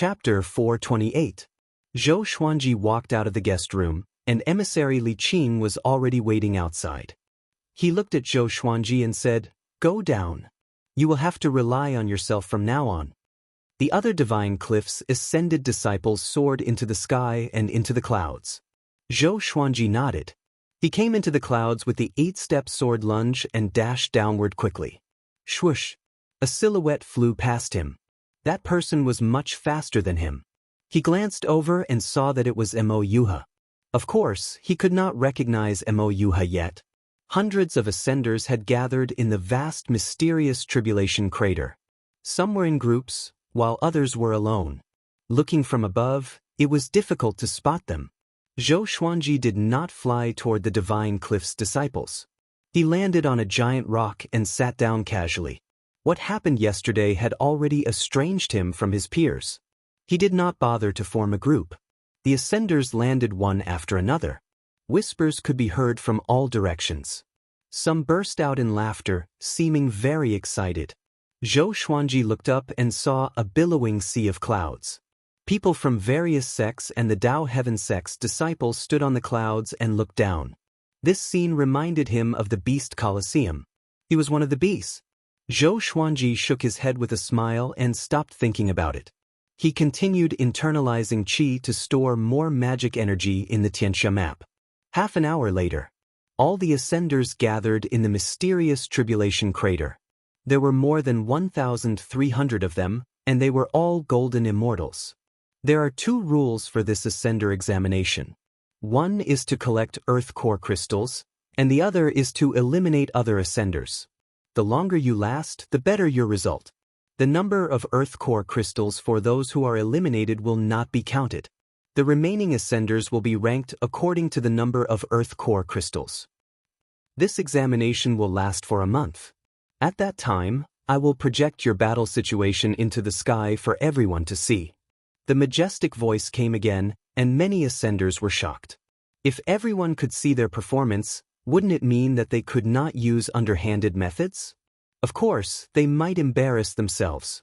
Chapter 428. Zhou Xuanji walked out of the guest room, and emissary Li Qing was already waiting outside. He looked at Zhou Xuanji and said, "Go down. You will have to rely on yourself from now on." The other divine cliff's ascended disciples soared into the sky and into the clouds. Zhou Xuanji nodded. He came into the clouds with the 8-step sword lunge and dashed downward quickly. Swoosh! A silhouette flew past him. That person was much faster than him. He glanced over and saw that it was Mo Yuha. Of course, he could not recognize Mo Yuha yet. Hundreds of ascenders had gathered in the vast mysterious tribulation crater. Some were in groups, while others were alone. Looking from above, it was difficult to spot them. Zhou Xuanji did not fly toward the divine cliff's disciples. He landed on a giant rock and sat down casually. What happened yesterday had already estranged him from his peers. He did not bother to form a group. The ascenders landed one after another. Whispers could be heard from all directions. Some burst out in laughter, seeming very excited. Zhou Xuanji looked up and saw a billowing sea of clouds. People from various sects and the Dao Heaven sect's disciples stood on the clouds and looked down. This scene reminded him of the Beast Colosseum. He was one of the beasts. Zhou Xuanji shook his head with a smile and stopped thinking about it. He continued internalizing qi to store more magic energy in the Xianxia map. Half an hour later, all the ascenders gathered in the mysterious tribulation crater. There were more than 1,300 of them, and they were all golden immortals. There are 2 rules for this ascender examination. One is to collect earth core crystals, and the other is to eliminate other ascenders. The longer you last, the better your result. The number of earth core crystals for those who are eliminated will not be counted. The remaining ascenders will be ranked according to the number of earth core crystals. This examination will last for a month. At that time, I will project your battle situation into the sky for everyone to see. The majestic voice came again, and many ascenders were shocked. If everyone could see their performance, wouldn't it mean that they could not use underhanded methods? Of course, they might embarrass themselves.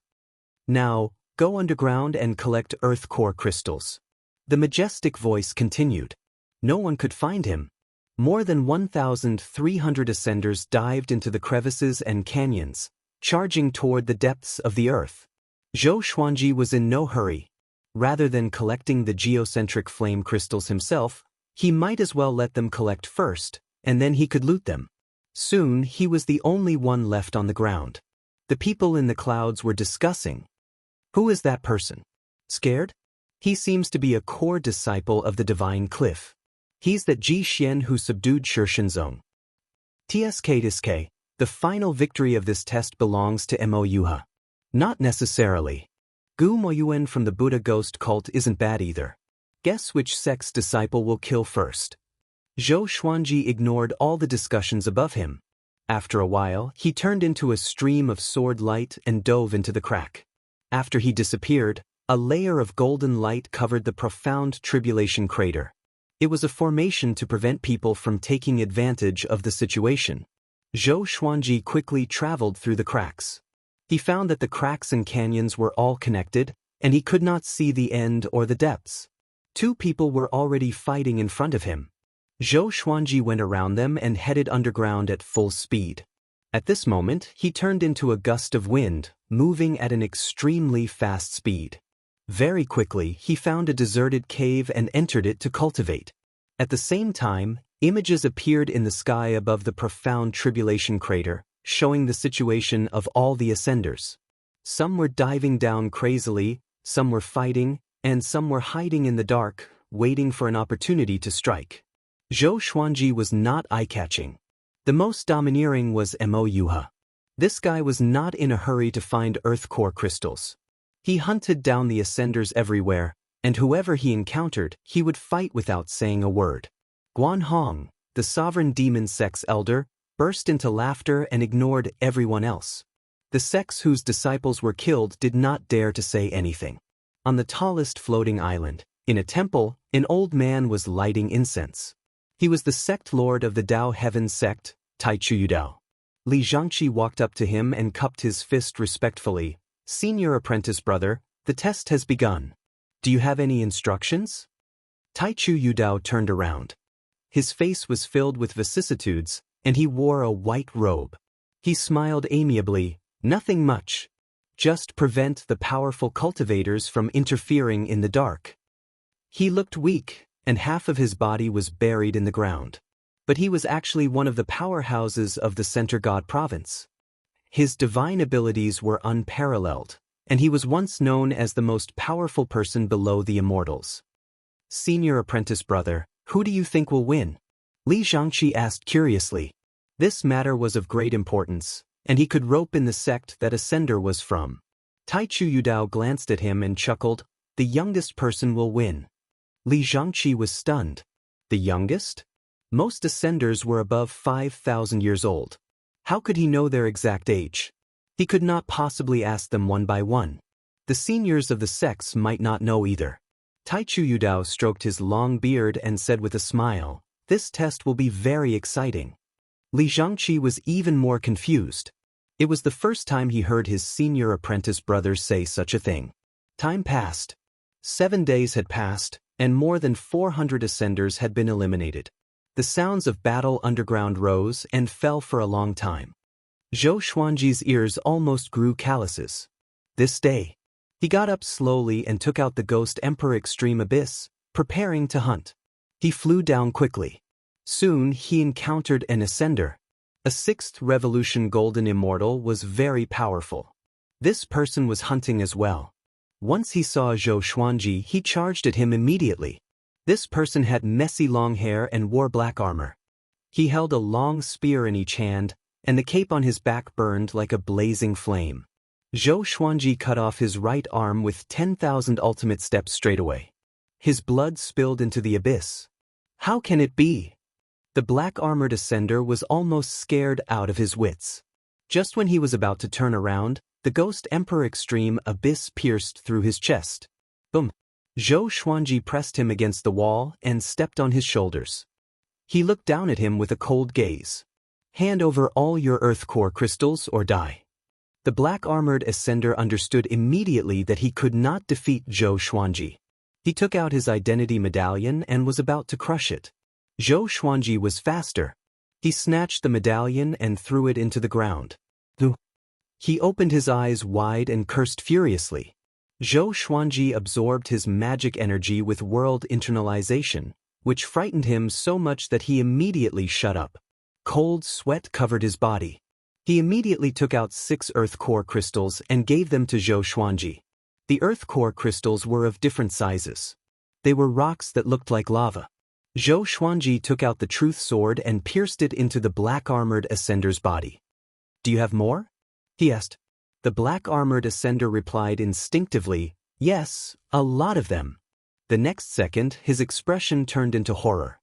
Now, go underground and collect earth core crystals. The majestic voice continued. No one could find him. More than 1,300 ascenders dived into the crevices and canyons, charging toward the depths of the earth. Zhou Xuanji was in no hurry. Rather than collecting the geocentric flame crystals himself, he might as well let them collect first, and then he could loot them. Soon he was the only one left on the ground. The people in the clouds were discussing. Who is that person? Scared? He seems to be a core disciple of the divine cliff. He's that Ji Xian who subdued Shishenzong. TSK, the final victory of this test belongs to Mo Yuha. Not necessarily. Gu Moyuan from the Buddha ghost cult isn't bad either. Guess which sect's disciple will kill first. Zhou Xuanji ignored all the discussions above him. After a while, he turned into a stream of sword light and dove into the crack. After he disappeared, a layer of golden light covered the profound tribulation crater. It was a formation to prevent people from taking advantage of the situation. Zhou Xuanji quickly traveled through the cracks. He found that the cracks and canyons were all connected, and he could not see the end or the depths. 2 people were already fighting in front of him. Zhou Xuanji went around them and headed underground at full speed. At this moment, he turned into a gust of wind, moving at an extremely fast speed. Very quickly, he found a deserted cave and entered it to cultivate. At the same time, images appeared in the sky above the profound tribulation crater, showing the situation of all the ascenders. Some were diving down crazily, some were fighting, and some were hiding in the dark, waiting for an opportunity to strike. Zhou Xuanji was not eye-catching. The most domineering was Mo Yuha. This guy was not in a hurry to find earth core crystals. He hunted down the ascenders everywhere, and whoever he encountered, he would fight without saying a word. Guan Hong, the sovereign demon sect's elder, burst into laughter and ignored everyone else. The sects whose disciples were killed did not dare to say anything. On the tallest floating island, in a temple, an old man was lighting incense. He was the sect lord of the Dao Heaven sect, Taichu Yudao. Li Zhangqi walked up to him and cupped his fist respectfully. "Senior apprentice brother, The test has begun. Do you have any instructions? Taichu Yudao turned around. His face was filled with vicissitudes, and he wore a white robe. He smiled amiably. Nothing much. Just prevent the powerful cultivators from interfering in the dark. He looked weak, and half of his body was buried in the ground. But he was actually one of the powerhouses of the Center God province. His divine abilities were unparalleled, and he was once known as the most powerful person below the immortals. Senior apprentice brother, who do you think will win? Li Xiangxi asked curiously. This matter was of great importance, and he could rope in the sect that Ascender was from. Taichu Yudao glanced at him and chuckled. The youngest person will win. Li Xiangxi was stunned. The youngest? Most Ascenders were above 5,000 years old. How could he know their exact age? He could not possibly ask them one by one. The seniors of the sects might not know either. Taichu Yudao stroked his long beard and said with a smile, "This test will be very exciting." Li Xiangxi was even more confused. It was the first time he heard his senior apprentice brother say such a thing. Time passed. 7 days had passed, and more than 400 Ascenders had been eliminated. The sounds of battle underground rose and fell for a long time. Zhou Xuanji's ears almost grew calluses. This day, he got up slowly and took out the Ghost Emperor Extreme Abyss, preparing to hunt. He flew down quickly. Soon he encountered an Ascender. A 6th Revolution Golden Immortal was very powerful. This person was hunting as well. Once he saw Zhou Xuanji, he charged at him immediately. This person had messy long hair and wore black armor. He held a long spear in each hand, and the cape on his back burned like a blazing flame. Zhou Xuanji cut off his right arm with 10,000 ultimate steps straight away. His blood spilled into the abyss. How can it be? The black-armored Ascender was almost scared out of his wits. Just when he was about to turn around, the Ghost Emperor Extreme Abyss pierced through his chest. Boom! Zhou Xuanji pressed him against the wall and stepped on his shoulders. He looked down at him with a cold gaze. Hand over all your earth core crystals or die. The black-armored Ascender understood immediately that he could not defeat Zhou Xuanji. He took out his identity medallion and was about to crush it. Zhou Xuanji was faster. He snatched the medallion and threw it into the ground. He opened his eyes wide and cursed furiously. Zhou Xuanji absorbed his magic energy with world internalization, which frightened him so much that he immediately shut up. Cold sweat covered his body. He immediately took out 6 earth core crystals and gave them to Zhou Xuanji. The earth core crystals were of different sizes. They were rocks that looked like lava. Zhou Xuanji took out the truth sword and pierced it into the black-armored Ascender's body. Do you have more? He asked. The black-armored Ascender replied instinctively, yes, a lot of them. The next second, his expression turned into horror.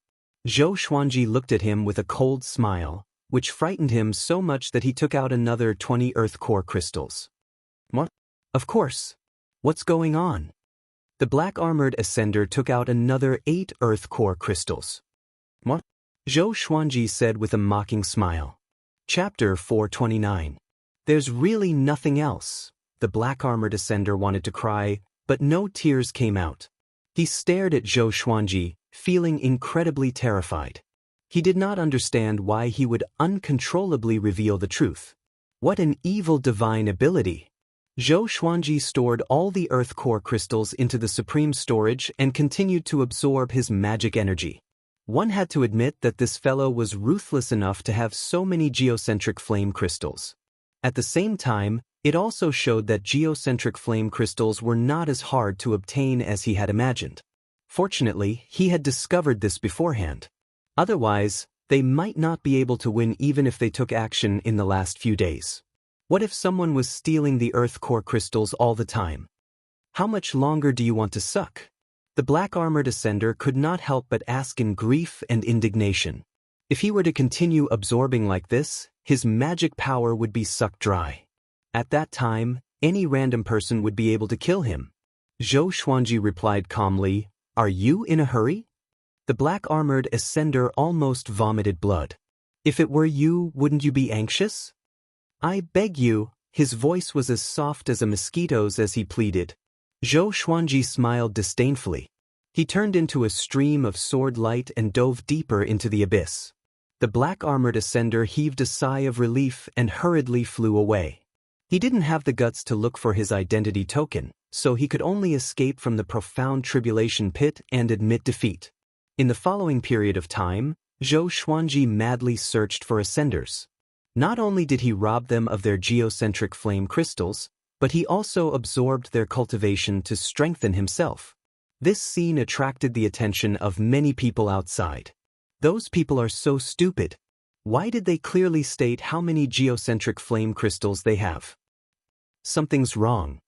Zhou Xuanji looked at him with a cold smile, which frightened him so much that he took out another 20 earth core crystals. What? Of course. What's going on? The black-armored Ascender took out another 8 earth core crystals. What? Zhou Xuanji said with a mocking smile. Chapter 429. There's really nothing else. The black-armored Ascender wanted to cry, but no tears came out. He stared at Zhou Xuanji, feeling incredibly terrified. He did not understand why he would uncontrollably reveal the truth. What an evil divine ability! Zhou Xuanji stored all the earth core crystals into the supreme storage and continued to absorb his magic energy. One had to admit that this fellow was ruthless enough to have so many geocentric flame crystals. At the same time, it also showed that geocentric flame crystals were not as hard to obtain as he had imagined. Fortunately, he had discovered this beforehand. Otherwise, they might not be able to win even if they took action in the last few days. What if someone was stealing the earth core crystals all the time? How much longer do you want to suck? The black-armored Ascender could not help but ask in grief and indignation. If he were to continue absorbing like this, his magic power would be sucked dry. At that time, any random person would be able to kill him. Zhou Xuanji replied calmly, "Are you in a hurry?" The black-armored Ascender almost vomited blood. "If it were you, wouldn't you be anxious?" "I beg you," his voice was as soft as a mosquito's as he pleaded. Zhou Xuanji smiled disdainfully. He turned into a stream of sword light and dove deeper into the abyss. The black-armored ascender heaved a sigh of relief and hurriedly flew away. He didn't have the guts to look for his identity token, so he could only escape from the profound tribulation pit and admit defeat. In the following period of time, Zhou Xuanji madly searched for ascenders. Not only did he rob them of their geocentric flame crystals, but he also absorbed their cultivation to strengthen himself. This scene attracted the attention of many people outside. Those people are so stupid. Why did they clearly state how many geocentric flame crystals they have? Something's wrong.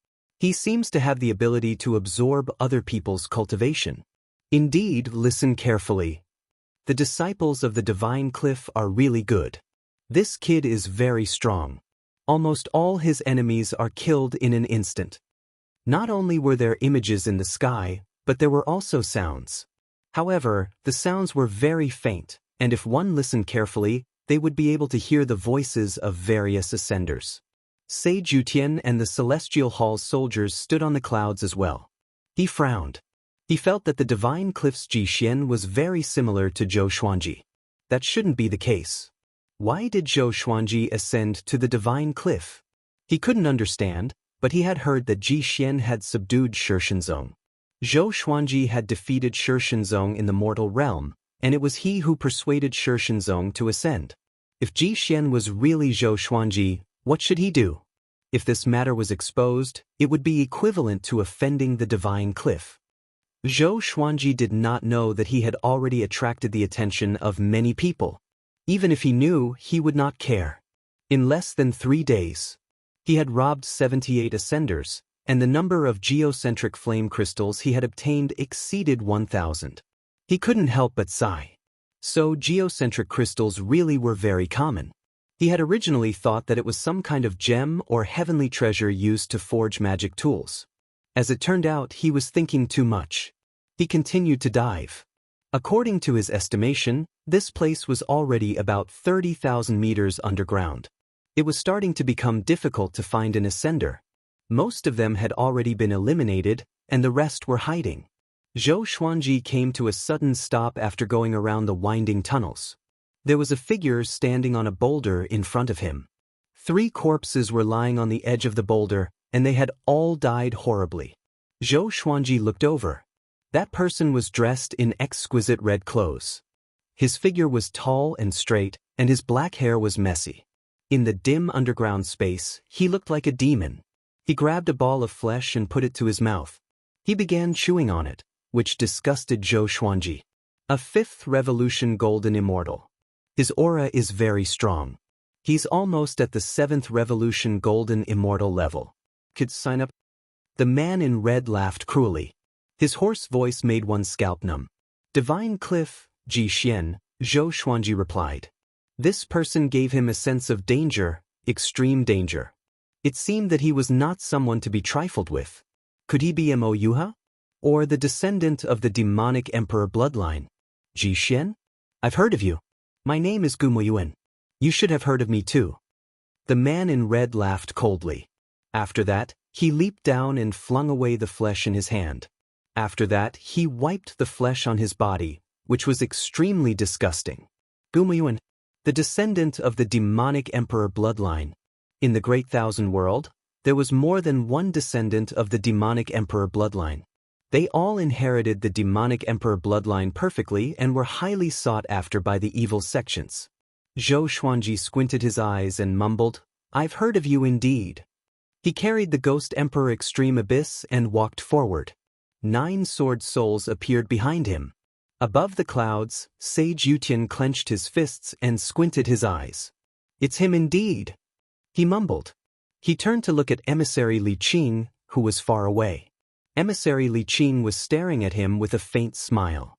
He seems to have the ability to absorb other people's cultivation. Indeed, listen carefully. The disciples of the Divine Cliff are really good. This kid is very strong. Almost all his enemies are killed in an instant. Not only were there images in the sky, but there were also sounds. However, the sounds were very faint, and if one listened carefully, they would be able to hear the voices of various ascenders. Sage Yutian and the Celestial Hall's soldiers stood on the clouds as well. He frowned. He felt that the Divine Cliff's Jixian was very similar to Zhou Xuanji. That shouldn't be the case. Why did Zhou Xuanji ascend to the Divine Cliff? He couldn't understand, but he had heard that Jixian had subdued Shishenzong. Zhou Xuanji had defeated Shishenzong in the mortal realm, and it was he who persuaded Shishenzong to ascend. If Jixian was really Zhou Xuanji, what should he do? If this matter was exposed, it would be equivalent to offending the Divine Cliff. Zhou Xuanji did not know that he had already attracted the attention of many people. Even if he knew, he would not care. In less than 3 days, he had robbed 78 ascenders, and the number of geocentric flame crystals he had obtained exceeded 1,000. He couldn't help but sigh. So geocentric crystals really were very common. He had originally thought that it was some kind of gem or heavenly treasure used to forge magic tools. As it turned out, he was thinking too much. He continued to dive. According to his estimation, this place was already about 30,000 meters underground. It was starting to become difficult to find an ascender. Most of them had already been eliminated, and the rest were hiding. Zhou Xuanji came to a sudden stop after going around the winding tunnels. There was a figure standing on a boulder in front of him. 3 corpses were lying on the edge of the boulder, and they had all died horribly. Zhou Xuanji looked over. That person was dressed in exquisite red clothes. His figure was tall and straight, and his black hair was messy. In the dim underground space, he looked like a demon. He grabbed a ball of flesh and put it to his mouth. He began chewing on it, which disgusted Zhou Xuanji. A 5th Revolution Golden Immortal. His aura is very strong. He's almost at the 7th Revolution Golden Immortal level. Could sign up? The man in red laughed cruelly. His hoarse voice made one's scalp numb. Divine Cliff, Jixian, Zhou Xuanji replied. This person gave him a sense of danger, extreme danger. It seemed that he was not someone to be trifled with. Could he be Mo Yuha? Or the descendant of the demonic emperor bloodline? Jixian? I've heard of you. My name is Gu Moyuan. You should have heard of me too. The man in red laughed coldly. After that, he leaped down and flung away the flesh in his hand. After that, he wiped the flesh on his body, which was extremely disgusting. Gu Moyuan, the descendant of the demonic emperor bloodline. In the Great Thousand World, there was more than one descendant of the demonic emperor bloodline. They all inherited the demonic emperor bloodline perfectly and were highly sought after by the evil sections. Zhou Xuanji squinted his eyes and mumbled, I've heard of you indeed. He carried the Ghost Emperor Extreme Abyss and walked forward. 9 sword souls appeared behind him. Above the clouds, Sage Yutian clenched his fists and squinted his eyes. It's him indeed. He mumbled. He turned to look at Emissary Li Qing, who was far away. Emissary Li Qing was staring at him with a faint smile.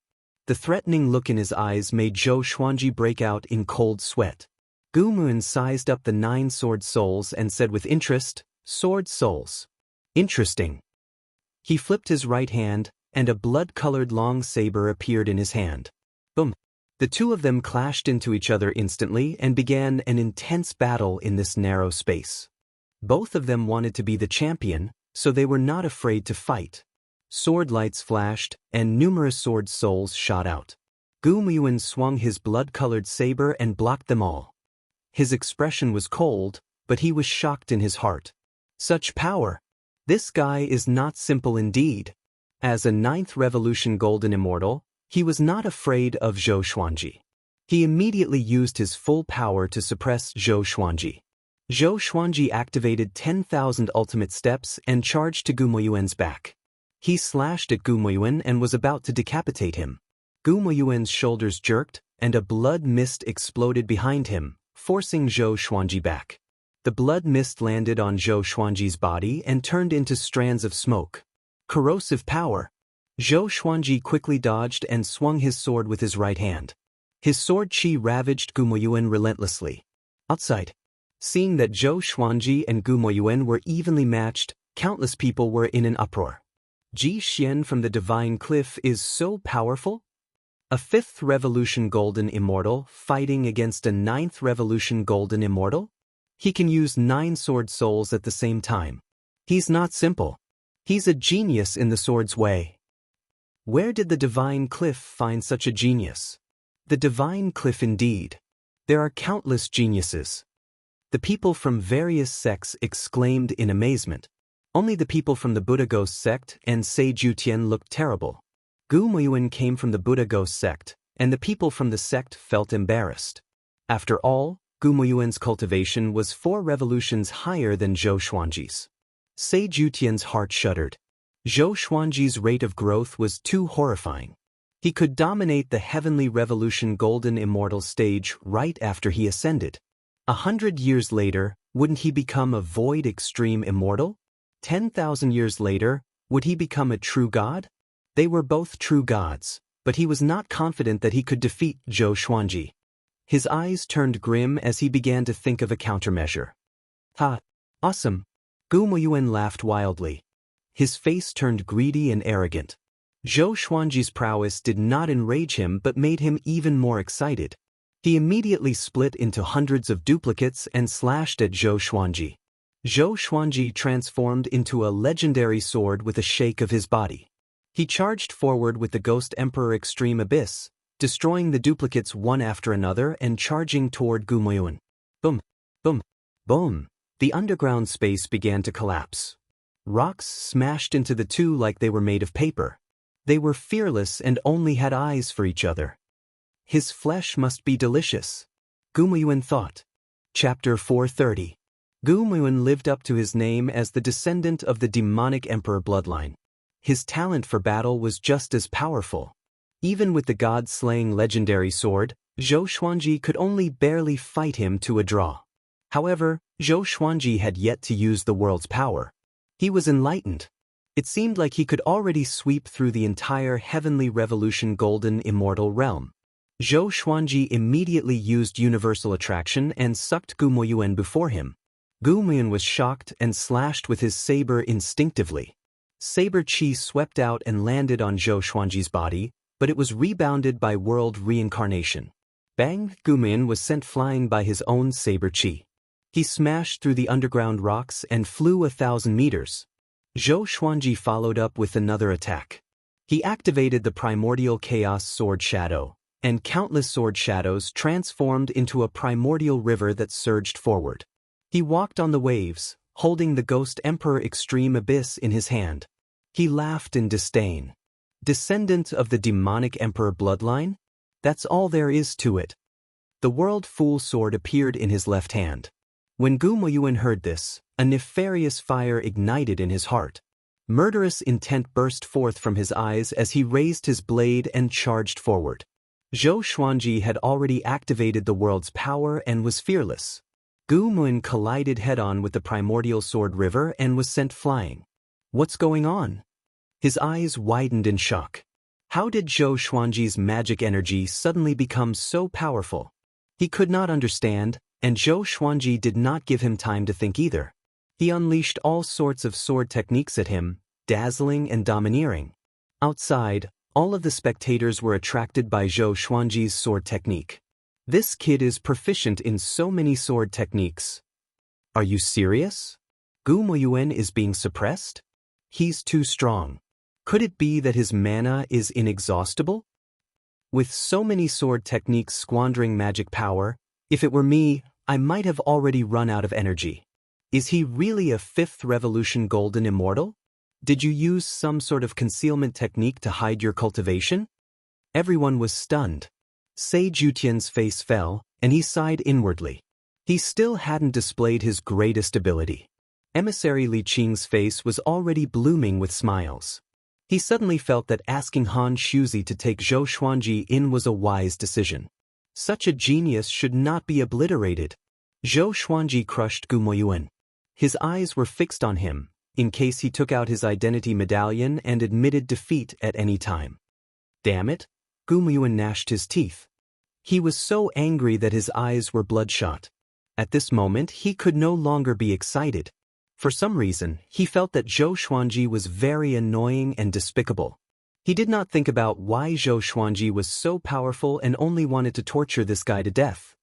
The threatening look in his eyes made Zhou Xuanji break out in cold sweat. Gu Muan sized up the 9 sword souls and said with interest, Sword souls. Interesting. He flipped his right hand, and a blood-colored long saber appeared in his hand. Boom! The 2 of them clashed into each other instantly and began an intense battle in this narrow space. Both of them wanted to be the champion, so they were not afraid to fight. Sword lights flashed, and numerous sword souls shot out. Gu Muyuan swung his blood-colored saber and blocked them all. His expression was cold, but he was shocked in his heart. Such power! This guy is not simple indeed. As a 9th Revolution Golden Immortal, he was not afraid of Zhou Xuanji. He immediately used his full power to suppress Zhou Xuanji. Zhou Xuanji activated 10,000 ultimate steps and charged to Gu Muyuan's back. He slashed at Gu Muyuan and was about to decapitate him. Gu Muyuan's shoulders jerked, and a blood mist exploded behind him, forcing Zhou Xuanji back. The blood mist landed on Zhou Xuanji's body and turned into strands of smoke. Corrosive power! Zhou Xuanji quickly dodged and swung his sword with his right hand. His sword chi ravaged Gu Muyuan relentlessly. Outside, seeing that Zhou Xuanji and Gu Muyuan were evenly matched, countless people were in an uproar. Ji Xian from the Divine Cliff is so powerful? A 5th Revolution Golden Immortal fighting against a 9th Revolution Golden Immortal? He can use 9 sword souls at the same time. He's not simple. He's a genius in the sword's way. Where did the Divine Cliff find such a genius? The Divine Cliff indeed. There are countless geniuses. The people from various sects exclaimed in amazement. Only the people from the Buddha Ghost sect and Seiju Tian looked terrible. Gu Muyuan came from the Buddha Ghost sect, and the people from the sect felt embarrassed. After all, Gu Muyuan's cultivation was 4 revolutions higher than Zhou Xuanji's. Seiju Tian's heart shuddered. Zhou Xuanji's rate of growth was too horrifying. He could dominate the Heavenly Revolution Golden Immortal stage right after he ascended. 100 years later, wouldn't he become a Void Extreme Immortal? 10,000 years later, would he become a true god? They were both true gods, but he was not confident that he could defeat Zhou Xuanji. His eyes turned grim as he began to think of a countermeasure. Ha! Awesome! Gu Muyuan laughed wildly. His face turned greedy and arrogant. Zhou Xuanji's prowess did not enrage him but made him even more excited. He immediately split into hundreds of duplicates and slashed at Zhou Xuanji. Zhou Xuanji transformed into a legendary sword with a shake of his body. He charged forward with the Ghost Emperor Extreme Abyss, destroying the duplicates one after another and charging toward Gu Muyuan. Boom! Boom! Boom! The underground space began to collapse. Rocks smashed into the two like they were made of paper. They were fearless and only had eyes for each other. His flesh must be delicious, Gu Muyuan thought. Chapter 430. Gu Muyuan lived up to his name as the descendant of the demonic emperor bloodline. His talent for battle was just as powerful. Even with the god-slaying legendary sword, Zhou Xuanji could only barely fight him to a draw. However, Zhou Xuanji had yet to use the world's power. He was enlightened. It seemed like he could already sweep through the entire Heavenly Revolution Golden Immortal realm. Zhou Xuanji immediately used universal attraction and sucked Gu Muyuan before him. Gu Muyuan was shocked and slashed with his saber instinctively. Saber chi swept out and landed on Zhou Xuanji's body, but it was rebounded by world reincarnation. Bang! Gu Muyuan was sent flying by his own saber chi. He smashed through the underground rocks and flew 1,000 meters. Zhou Xuanji followed up with another attack. He activated the primordial chaos sword shadow, and countless sword shadows transformed into a primordial river that surged forward. He walked on the waves, holding the Ghost Emperor Extreme Abyss in his hand. He laughed in disdain. Descendant of the demonic emperor bloodline? That's all there is to it. The World Fool sword appeared in his left hand. When Gu Muyuan heard this, a nefarious fire ignited in his heart. Murderous intent burst forth from his eyes as he raised his blade and charged forward. Zhou Xuanji had already activated the world's power and was fearless. Gu Muyuan collided head-on with the primordial sword river and was sent flying. What's going on? His eyes widened in shock. How did Zhou Xuanji's magic energy suddenly become so powerful? He could not understand, and Zhou Xuanji did not give him time to think either. He unleashed all sorts of sword techniques at him, dazzling and domineering. Outside, all of the spectators were attracted by Zhou Xuanji's sword technique. This kid is proficient in so many sword techniques. Are you serious? Gu Moyuan is being suppressed? He's too strong. Could it be that his mana is inexhaustible? With so many sword techniques squandering magic power, if it were me, I might have already run out of energy. Is he really a 5th revolution golden immortal? Did you use some sort of concealment technique to hide your cultivation? Everyone was stunned. Sage Yutian's face fell, and he sighed inwardly. He still hadn't displayed his greatest ability. Emissary Li Qing's face was already blooming with smiles. He suddenly felt that asking Han Shuzi to take Zhou Xuanji in was a wise decision. Such a genius should not be obliterated. Zhou Xuanji crushed Gu Moyuan. His eyes were fixed on him, in case he took out his identity medallion and admitted defeat at any time. Damn it, Gu Moyuan gnashed his teeth. He was so angry that his eyes were bloodshot. At this moment he could no longer be excited. For some reason, he felt that Zhou Xuanji was very annoying and despicable. He did not think about why Zhou Xuanji was so powerful and only wanted to torture this guy to death.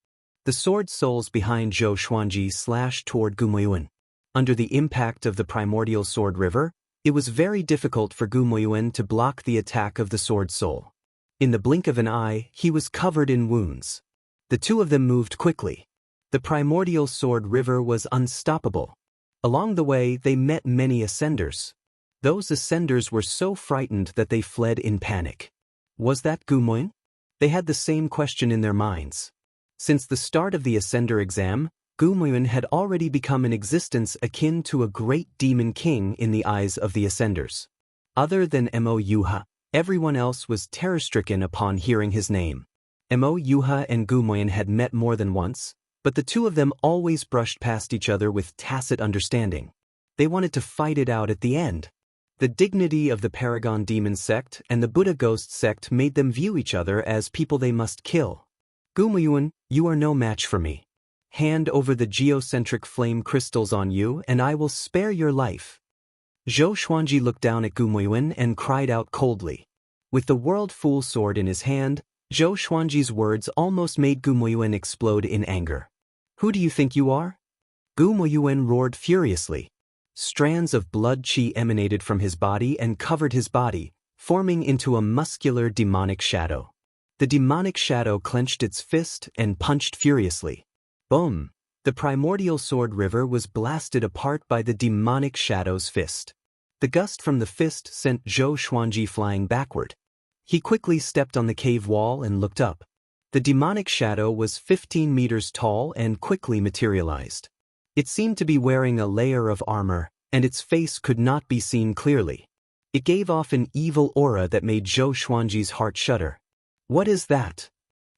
The sword souls behind Zhou Xuanji slashed toward Gu Moyuan. Under the impact of the primordial sword river, it was very difficult for Gu Moyuan to block the attack of the sword soul. In the blink of an eye, he was covered in wounds. The two of them moved quickly. The primordial sword river was unstoppable. Along the way, they met many ascenders. Those ascenders were so frightened that they fled in panic. Was that Gu Moyuan? They had the same question in their minds. Since the start of the ascender exam, Gu Moyuan had already become an existence akin to a great demon king in the eyes of the ascenders. Other than Mo Yuha, everyone else was terror-stricken upon hearing his name. Mo Yuha and Gu Moyuan had met more than once, but the two of them always brushed past each other with tacit understanding. They wanted to fight it out at the end. The dignity of the Paragon Demon sect and the Buddha Ghost sect made them view each other as people they must kill. Gu Moyuan, you are no match for me. Hand over the geocentric flame crystals on you and I will spare your life. Zhou Xuanji looked down at Gu Moyuan and cried out coldly. With the World Fool sword in his hand, Zhou Xuanji's words almost made Gu Moyuan explode in anger. Who do you think you are? Gu Moyuan roared furiously. Strands of blood qi emanated from his body and covered his body, forming into a muscular demonic shadow. The demonic shadow clenched its fist and punched furiously. Boom! The primordial sword river was blasted apart by the demonic shadow's fist. The gust from the fist sent Zhou Xuanji flying backward. He quickly stepped on the cave wall and looked up. The demonic shadow was 15 meters tall and quickly materialized. It seemed to be wearing a layer of armor, and its face could not be seen clearly. It gave off an evil aura that made Zhou Xuanji's heart shudder. What is that?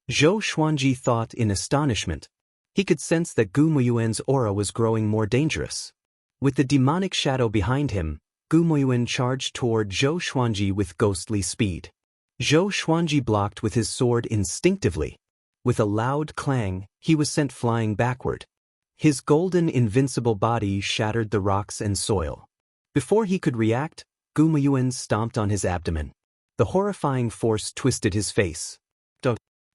Zhou Xuanji thought in astonishment. He could sense that Gu Moyuan's aura was growing more dangerous. With the demonic shadow behind him, Gu Moyuan charged toward Zhou Xuanji with ghostly speed. Zhou Xuanji blocked with his sword instinctively. With a loud clang, he was sent flying backward. His golden invincible body shattered the rocks and soil. Before he could react, Gu Moyuan stomped on his abdomen. The horrifying force twisted his face.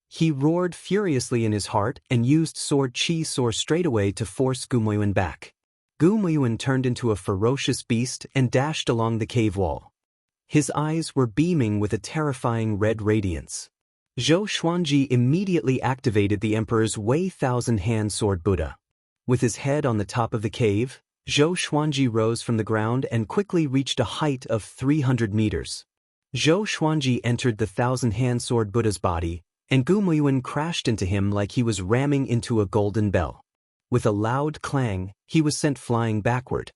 He roared furiously in his heart and used sword chi soar straightaway to force Gu Moyuan back. Gu Moyuan turned into a ferocious beast and dashed along the cave wall. His eyes were beaming with a terrifying red radiance. Zhou Xuanji immediately activated the Emperor's Wei Thousand-Hand Sword Buddha. With his head on the top of the cave, Zhou Xuanji rose from the ground and quickly reached a height of 300 meters. Zhou Xuanji entered the Thousand-Hand Sword Buddha's body, and Gu Moyuan crashed into him like he was ramming into a golden bell. With a loud clang, he was sent flying backward.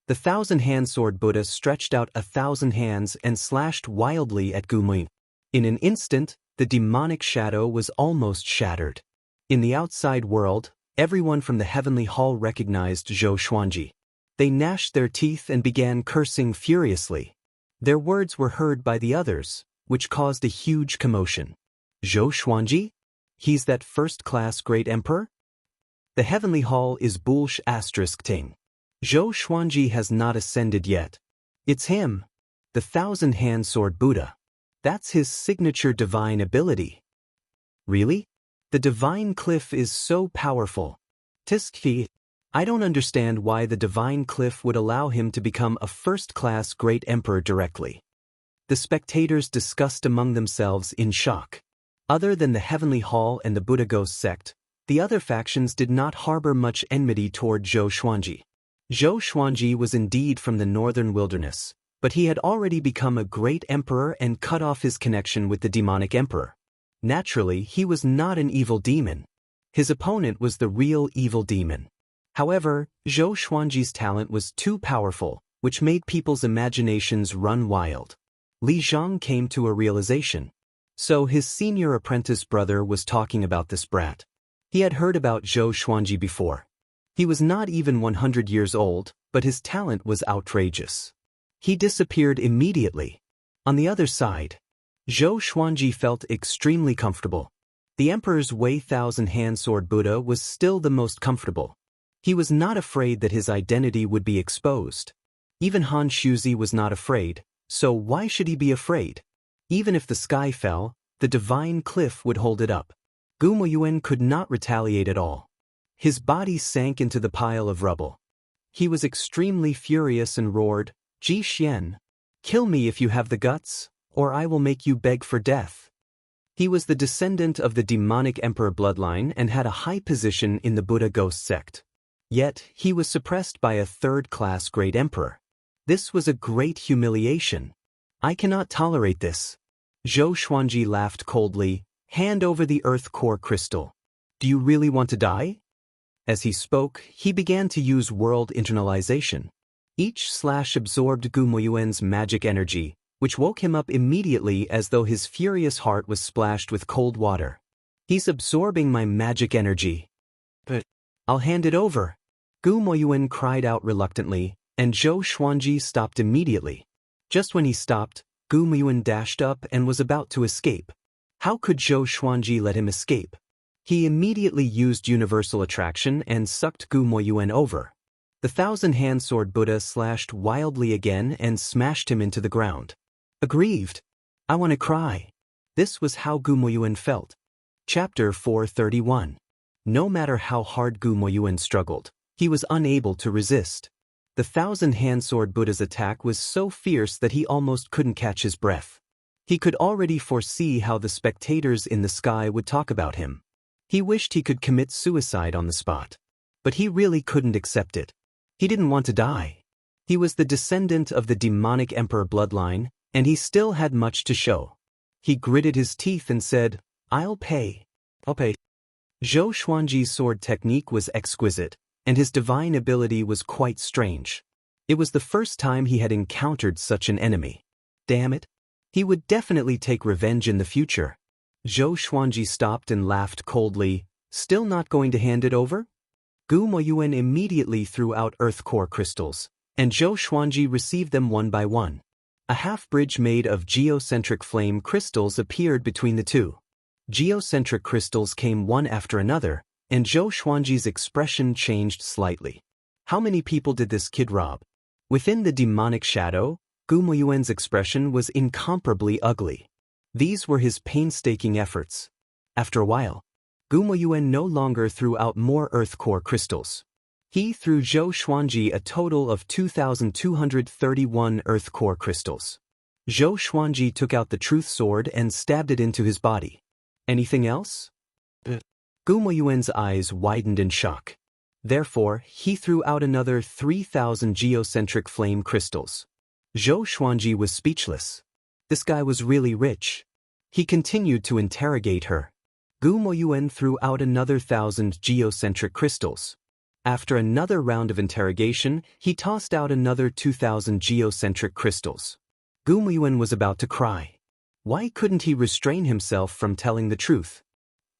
The Thousand-Hand Sword Buddha stretched out 1,000 hands and slashed wildly at Gu Moyuan. In an instant, the demonic shadow was almost shattered. In the outside world, everyone from the Heavenly Hall recognized Zhou Xuanji. They gnashed their teeth and began cursing furiously. Their words were heard by the others, which caused a huge commotion. Zhou Xuanji? He's that first-class great emperor? The Heavenly Hall is bullsh ***. Zhou Xuanji has not ascended yet. It's him. The Thousand-Hand Sword Buddha. That's his signature divine ability. Really? The divine cliff is so powerful. Tiskfi. I don't understand why the divine cliff would allow him to become a first-class great emperor directly. The spectators discussed among themselves in shock. Other than the Heavenly Hall and the Buddha Ghost sect, the other factions did not harbor much enmity toward Zhou Xuanji. Zhou Xuanji was indeed from the northern wilderness, but he had already become a great emperor and cut off his connection with the demonic emperor. Naturally, he was not an evil demon. His opponent was the real evil demon. However, Zhou Xuanji's talent was too powerful, which made people's imaginations run wild. Li Zhang came to a realization. So his senior apprentice brother was talking about this brat. He had heard about Zhou Xuanji before. He was not even 100 years old, but his talent was outrageous. He disappeared immediately. On the other side, Zhou Xuanji felt extremely comfortable. The Emperor's Wei Thousand-Hand Sword Buddha was still the most comfortable. He was not afraid that his identity would be exposed. Even Han Shuzi was not afraid, so why should he be afraid? Even if the sky fell, the divine cliff would hold it up. Gu Moyuan could not retaliate at all. His body sank into the pile of rubble. He was extremely furious and roared, "Ji Xian, kill me if you have the guts, or I will make you beg for death." He was the descendant of the demonic emperor bloodline and had a high position in the Buddha Ghost sect. Yet, he was suppressed by a third-class great emperor. This was a great humiliation. I cannot tolerate this. Zhou Xuanji laughed coldly. Hand over the earth core crystal. Do you really want to die? As he spoke, he began to use world internalization. Each slash absorbed Gu Moyuan's magic energy, which woke him up immediately as though his furious heart was splashed with cold water. He's absorbing my magic energy. But I'll hand it over. Gu Moyuan cried out reluctantly, and Zhou Xuanji stopped immediately. Just when he stopped, Gu Moyuan dashed up and was about to escape. How could Zhou Xuanji let him escape? He immediately used universal attraction and sucked Gu Moyuan over. The Thousand-Hand Sword Buddha slashed wildly again and smashed him into the ground. Aggrieved. I want to cry. This was how Gu Moyuan felt. Chapter 431. No matter how hard Gu Moyuan struggled, he was unable to resist. The Thousand-Hand Sword Buddha's attack was so fierce that he almost couldn't catch his breath. He could already foresee how the spectators in the sky would talk about him. He wished he could commit suicide on the spot. But he really couldn't accept it. He didn't want to die. He was the descendant of the demonic emperor bloodline, and he still had much to show. He gritted his teeth and said, I'll pay. Zhou Xuanji's sword technique was exquisite, and his divine ability was quite strange. It was the first time he had encountered such an enemy. Damn it. He would definitely take revenge in the future. Zhou Xuanji stopped and laughed coldly. Still not going to hand it over? Gu Moyuan immediately threw out earth core crystals, and Zhou Xuanji received them one by one. A half-bridge made of geocentric flame crystals appeared between the two. Geocentric crystals came one after another, and Zhou Xuanji's expression changed slightly. How many people did this kid rob? Within the demonic shadow, Gu Moyuan's expression was incomparably ugly. These were his painstaking efforts. After a while, Gu Moyuan no longer threw out more earth core crystals. He threw Zhou Xuanji a total of 2,231 earth core crystals. Zhou Xuanji took out the truth sword and stabbed it into his body. Anything else? Gu Moyuan's eyes widened in shock. Therefore, he threw out another 3,000 geocentric flame crystals. Zhou Xuanji was speechless. This guy was really rich. He continued to interrogate her. Gu Moyuan threw out another 1,000 geocentric crystals. After another round of interrogation, he tossed out another 2,000 geocentric crystals. Gu Moyuan was about to cry. Why couldn't he restrain himself from telling the truth?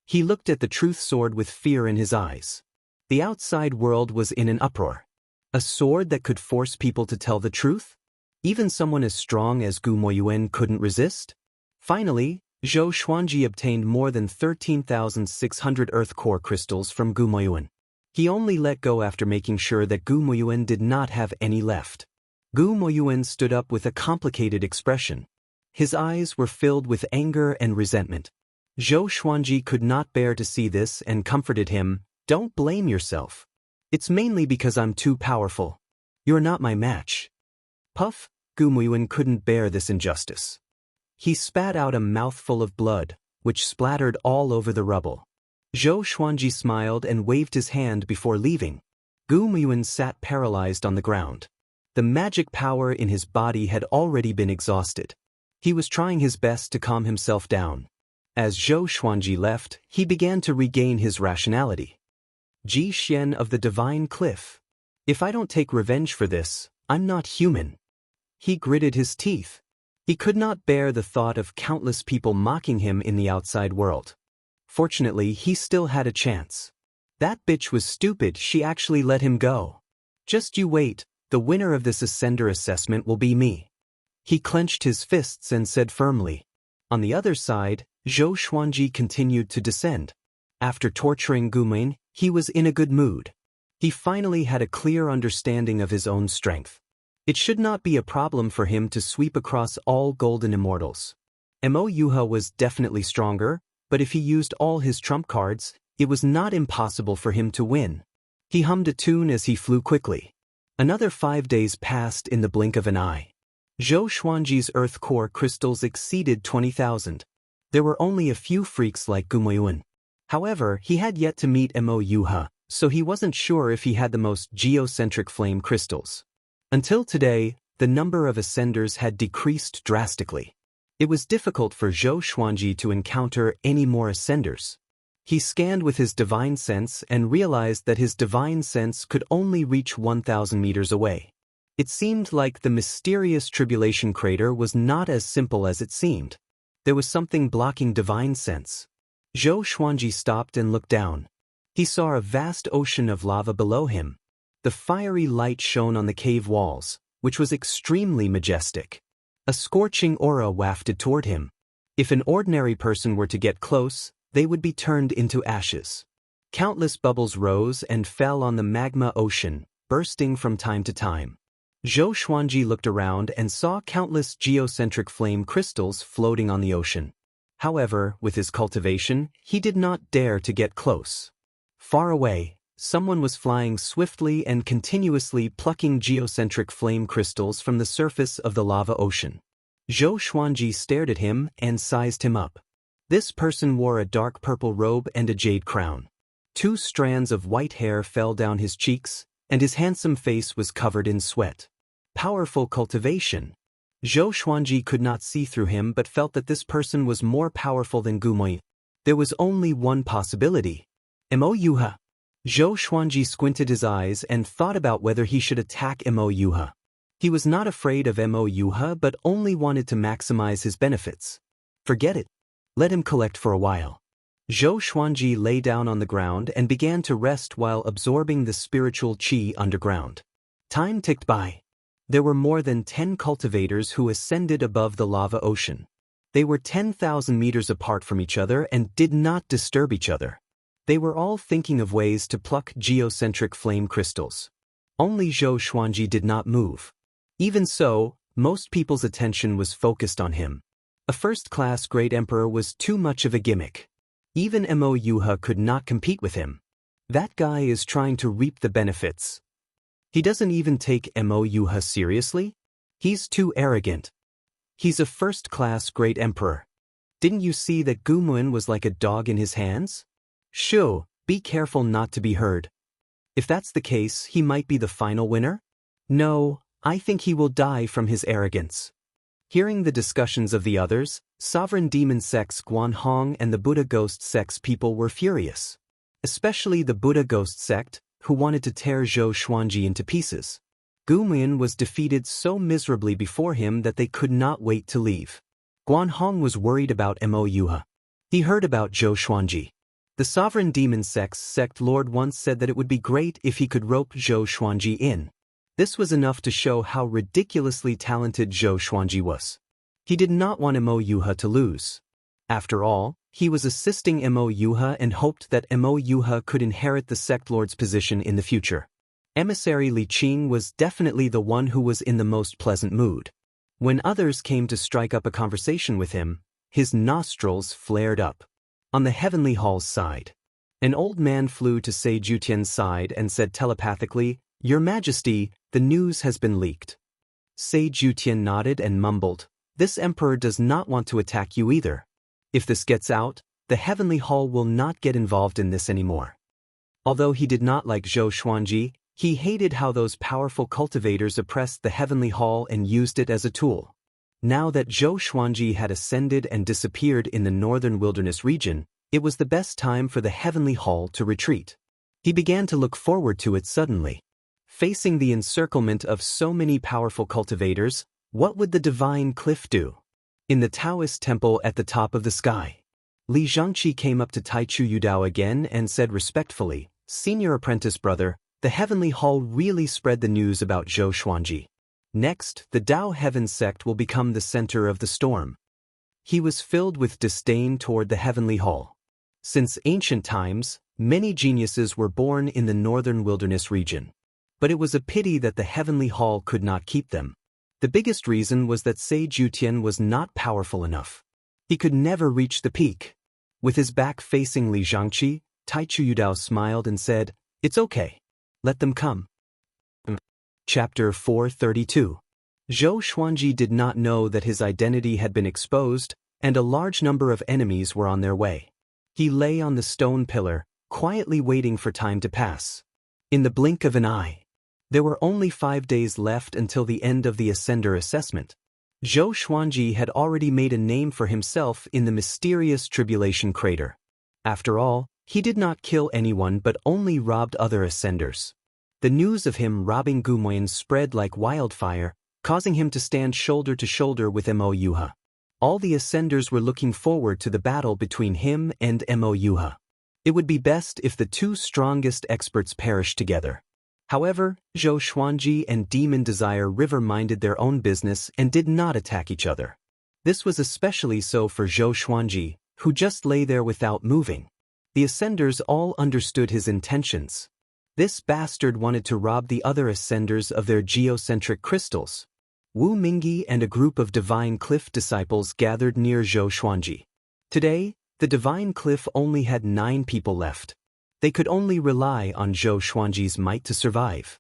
He looked at the truth sword with fear in his eyes. The outside world was in an uproar. A sword that could force people to tell the truth? Even someone as strong as Gu Moyuan couldn't resist? Finally, Zhou Xuanji obtained more than 13,600 earth core crystals from Gu Moyuan. He only let go after making sure that Gu Moyuan did not have any left. Gu Moyuan stood up with a complicated expression. His eyes were filled with anger and resentment. Zhou Xuanji could not bear to see this and comforted him, Don't blame yourself. It's mainly because I'm too powerful. You're not my match. Puff, Gumyuan couldn't bear this injustice. He spat out a mouthful of blood, which splattered all over the rubble. Zhou Xuanji smiled and waved his hand before leaving. Gumyuan sat paralyzed on the ground. The magic power in his body had already been exhausted. He was trying his best to calm himself down. As Zhou Xuanji left, he began to regain his rationality. Ji Xian of the Divine Cliff. If I don't take revenge for this, I'm not human. He gritted his teeth. He could not bear the thought of countless people mocking him in the outside world. Fortunately, he still had a chance. That bitch was stupid, she actually let him go. Just you wait, the winner of this Ascender assessment will be me. He clenched his fists and said firmly. On the other side, Zhou Xuanji continued to descend. After torturing Gumyuan, he was in a good mood. He finally had a clear understanding of his own strength. It should not be a problem for him to sweep across all golden immortals. Mo Yuha was definitely stronger, but if he used all his trump cards, it was not impossible for him to win. He hummed a tune as he flew quickly. Another 5 days passed in the blink of an eye. Zhou Xuanji's earth core crystals exceeded 20,000. There were only a few freaks like Gumyuan. However, he had yet to meet Mo Yuha, so he wasn't sure if he had the most geocentric flame crystals. Until today, the number of ascenders had decreased drastically. It was difficult for Zhou Xuanji to encounter any more ascenders. He scanned with his divine sense and realized that his divine sense could only reach 1,000 meters away. It seemed like the mysterious tribulation crater was not as simple as it seemed. There was something blocking divine sense. Zhou Xuanji stopped and looked down. He saw a vast ocean of lava below him. The fiery light shone on the cave walls, which was extremely majestic. A scorching aura wafted toward him. If an ordinary person were to get close, they would be turned into ashes. Countless bubbles rose and fell on the magma ocean, bursting from time to time. Zhou Xuanji looked around and saw countless geocentric flame crystals floating on the ocean. However, with his cultivation, he did not dare to get close. Far away, someone was flying swiftly and continuously plucking geocentric flame crystals from the surface of the lava ocean. Zhou Xuanji stared at him and sized him up. This person wore a dark purple robe and a jade crown. 2 strands of white hair fell down his cheeks, and his handsome face was covered in sweat. Powerful cultivation. Zhou Xuanji could not see through him but felt that this person was more powerful than Gumyuan. There was only one possibility. Mo Yuha. Zhou Xuanji squinted his eyes and thought about whether he should attack Mo Yuha. He was not afraid of Mo Yuha but only wanted to maximize his benefits. Forget it. Let him collect for a while. Zhou Xuanji lay down on the ground and began to rest while absorbing the spiritual qi underground. Time ticked by. There were more than 10 cultivators who ascended above the lava ocean. They were 10,000 meters apart from each other and did not disturb each other. They were all thinking of ways to pluck geocentric flame crystals. Only Zhou Xuanji did not move. Even so, most people's attention was focused on him. A first-class great emperor was too much of a gimmick. Even Mo Yuha could not compete with him. That guy is trying to reap the benefits. He doesn't even take Mo Yuha seriously? He's too arrogant. He's a first-class great emperor. Didn't you see that Gumyuan was like a dog in his hands? Shoo, be careful not to be heard. If that's the case, he might be the final winner? No, I think he will die from his arrogance. Hearing the discussions of the others, Sovereign Demon Sect's Guanhong and the Buddha Ghost Sect's people were furious. Especially the Buddha Ghost Sect, who wanted to tear Zhou Xuanji into pieces. Gumyuan was defeated so miserably before him that they could not wait to leave. Guanhong was worried about Mo Yuha. He heard about Zhou Xuanji. The Sovereign Demon Sect's sect lord once said that it would be great if he could rope Zhou Xuanji in. This was enough to show how ridiculously talented Zhou Xuanji was. He did not want Mo Yuha to lose. After all, he was assisting Mo Yuha and hoped that Mo Yuha could inherit the sect lord's position in the future. Emissary Li Qing was definitely the one who was in the most pleasant mood. When others came to strike up a conversation with him, his nostrils flared up. On the Heavenly Hall's side, An old man flew to Sei Jutian's side and said telepathically, "Your Majesty, the news has been leaked." Sei Jutian nodded and mumbled, "This emperor does not want to attack you either. If this gets out, the Heavenly Hall will not get involved in this anymore." Although he did not like Zhou Xuanji, he hated how those powerful cultivators oppressed the Heavenly Hall and used it as a tool. Now that Zhou Xuanji had ascended and disappeared in the northern wilderness region, it was the best time for the Heavenly Hall to retreat. He began to look forward to it suddenly. Facing the encirclement of so many powerful cultivators, what would the divine cliff do? In the Daoist temple at the top of the sky, Li Zhangqi came up to Taichu Yudao again and said respectfully, "Senior apprentice brother, the Heavenly Hall really spread the news about Zhou Xuanji. Next, the Dao Heaven sect will become the center of the storm." He was filled with disdain toward the Heavenly Hall. Since ancient times, many geniuses were born in the northern wilderness region. But it was a pity that the Heavenly Hall could not keep them. The biggest reason was that Sei Jutian was not powerful enough. He could never reach the peak. With his back facing Li Zhangqi, Taichu Yudao smiled and said, "It's okay. Let them come." Chapter 432. Zhou Xuanji did not know that his identity had been exposed, and a large number of enemies were on their way. He lay on the stone pillar, quietly waiting for time to pass. In the blink of an eye, there were only 5 days left until the end of the Ascender assessment. Zhou Xuanji had already made a name for himself in the mysterious Tribulation Crater. After all, he did not kill anyone but only robbed other Ascenders. The news of him robbing Gumoyan spread like wildfire, causing him to stand shoulder to shoulder with Mo Yuha. All the Ascenders were looking forward to the battle between him and Mo Yuha. It would be best if the two strongest experts perished together. However, Zhou Xuanji and Demon Desire River minded their own business and did not attack each other. This was especially so for Zhou Xuanji, who just lay there without moving. The Ascenders all understood his intentions. This bastard wanted to rob the other Ascenders of their geocentric crystals. Wu Mingyi and a group of Divine Cliff disciples gathered near Zhou Xuanji. Today, the Divine Cliff only had 9 people left. They could only rely on Zhou Xuanji's might to survive.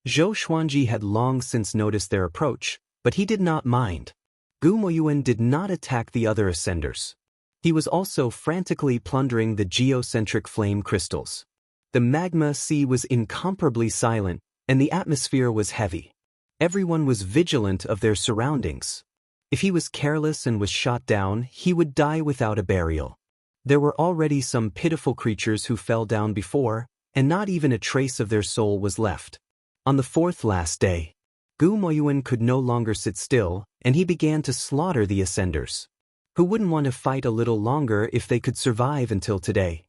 Zhou Xuanji had long since noticed their approach, but he did not mind. Gu Moyuan did not attack the other Ascenders. He was also frantically plundering the geocentric flame crystals. The magma sea was incomparably silent, and the atmosphere was heavy. Everyone was vigilant of their surroundings. If he was careless and was shot down, he would die without a burial. There were already some pitiful creatures who fell down before, and not even a trace of their soul was left. On the 4th last day, Gu Moyuan could no longer sit still, and he began to slaughter the Ascenders. Who wouldn't want to fight a little longer if they could survive until today?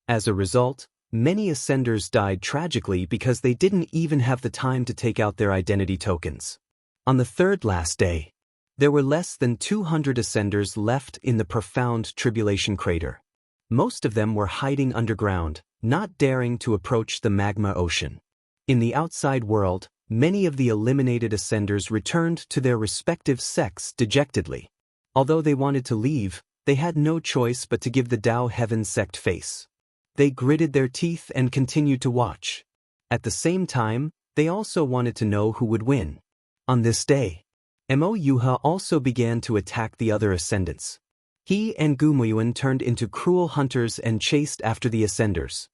As a result, many Ascenders died tragically because they didn't even have the time to take out their identity tokens. On the 3rd last day, there were less than 200 Ascenders left in the profound Tribulation Crater. Most of them were hiding underground, not daring to approach the magma ocean. In the outside world, many of the eliminated Ascenders returned to their respective sects dejectedly. Although they wanted to leave, they had no choice but to give the Dao Heaven sect face. They gritted their teeth and continued to watch. At the same time, they also wanted to know who would win. On this day, Mo Yuha also began to attack the other Ascendants. He and Gu Muyuan turned into cruel hunters and chased after the Ascenders.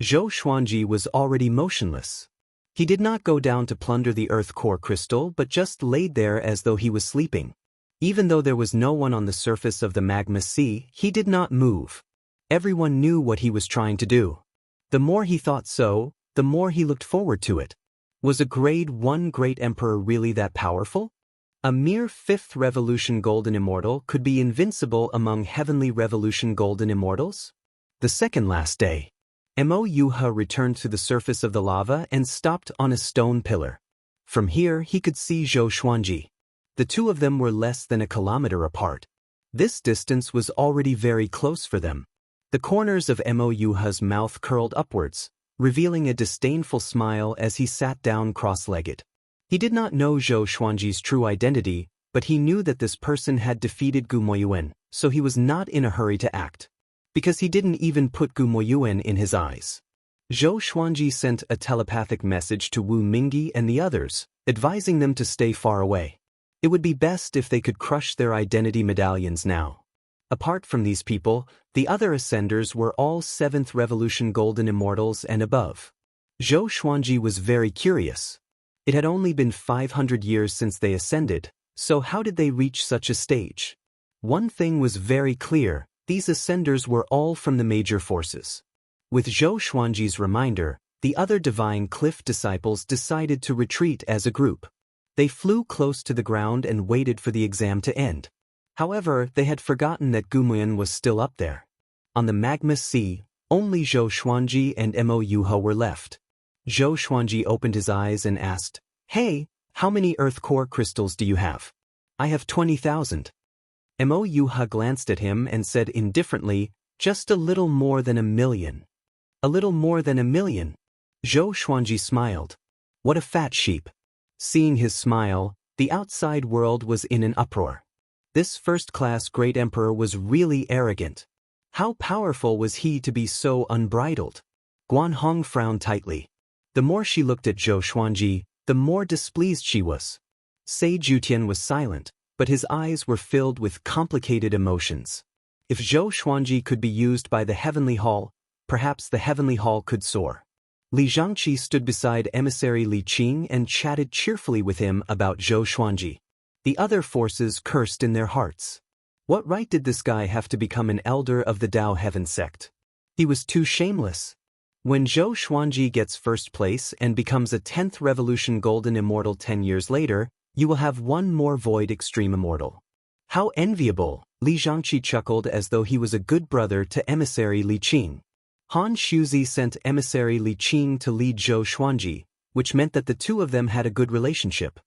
Zhou Xuanji was already motionless. He did not go down to plunder the Earth Core Crystal but just laid there as though he was sleeping. Even though there was no one on the surface of the magma sea, he did not move. Everyone knew what he was trying to do. The more he thought so, the more he looked forward to it. Was a Grade 1 Great Emperor really that powerful? A mere 5th Revolution Golden Immortal could be invincible among Heavenly Revolution Golden Immortals? The 2nd last day, Mo Yuha returned to the surface of the lava and stopped on a stone pillar. From here he could see Zhou Xuanji. The two of them were less than a kilometer apart. This distance was already very close for them. The corners of Mo Yuha's mouth curled upwards, revealing a disdainful smile as he sat down cross-legged. He did not know Zhou Xuanji's true identity, but he knew that this person had defeated Gu Moyuan, so he was not in a hurry to act. because he didn't even put Gu Moyuan in his eyes. Zhou Xuanji sent a telepathic message to Wu Mingyi and the others, advising them to stay far away. It would be best if they could crush their identity medallions now. Apart from these people, the other ascenders were all 7th Revolution Golden Immortals and above. Zhou Xuanji was very curious. It had only been 500 years since they ascended, so how did they reach such a stage? One thing was very clear, these ascenders were all from the major forces. With Zhou Xuanji's reminder, the other divine cliff disciples decided to retreat as a group. They flew close to the ground and waited for the exam to end. However, they had forgotten that Gumoyan was still up there. On the magma sea, only Zhou Xuanji and Mo Yuha were left. Zhou Xuanji opened his eyes and asked, "Hey, how many earth core crystals do you have?" "I have 20,000. Mo Yuha glanced at him and said indifferently, "Just a little more than 1,000,000. "A little more than 1,000,000. Zhou Xuanji smiled. What a fat sheep. Seeing his smile, the outside world was in an uproar. This first-class great emperor was really arrogant. How powerful was he to be so unbridled? Guanhong frowned tightly. The more she looked at Zhou Xuanji, the more displeased she was. Sei Jutian was silent, but his eyes were filled with complicated emotions. If Zhou Xuanji could be used by the Heavenly Hall, perhaps the Heavenly Hall could soar. Li Zhangqi stood beside emissary Li Qing and chatted cheerfully with him about Zhou Xuanji. The other forces cursed in their hearts. What right did this guy have to become an elder of the Dao Heaven sect? He was too shameless. When Zhou Xuanji gets first place and becomes a 10th Revolution Golden Immortal 10 years later, you will have one more Void Extreme Immortal. How enviable, Li Zhangqi chuckled as though he was a good brother to emissary Li Qing. Han Shuzi sent emissary Li Qing to lead Zhou Xuanji, which meant that the two of them had a good relationship.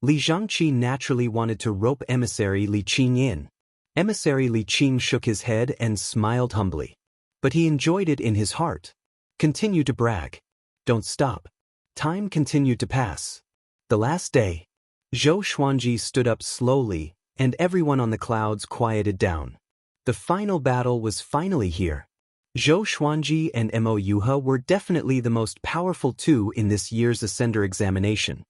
Li Zhangqi naturally wanted to rope emissary Li Qing in. Emissary Li Qing shook his head and smiled humbly. But he enjoyed it in his heart. Continue to brag. Don't stop. Time continued to pass. The last day. Zhou Xuanji stood up slowly, and everyone on the clouds quieted down. The final battle was finally here. Zhou Xuanji and Mo Yuha were definitely the most powerful two in this year's Ascender examination.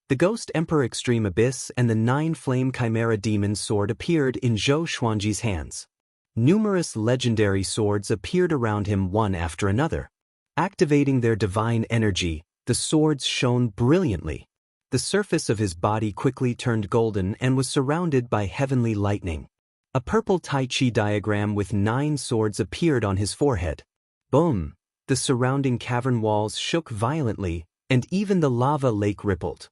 The Ghost Emperor Extreme Abyss and the 9-Flame Chimera Demon Sword appeared in Zhou Xuanji's hands. Numerous legendary swords appeared around him one after another. Activating their divine energy, the swords shone brilliantly. The surface of his body quickly turned golden and was surrounded by heavenly lightning. A purple Tai Chi diagram with 9 swords appeared on his forehead. Boom! The surrounding cavern walls shook violently, and even the lava lake rippled.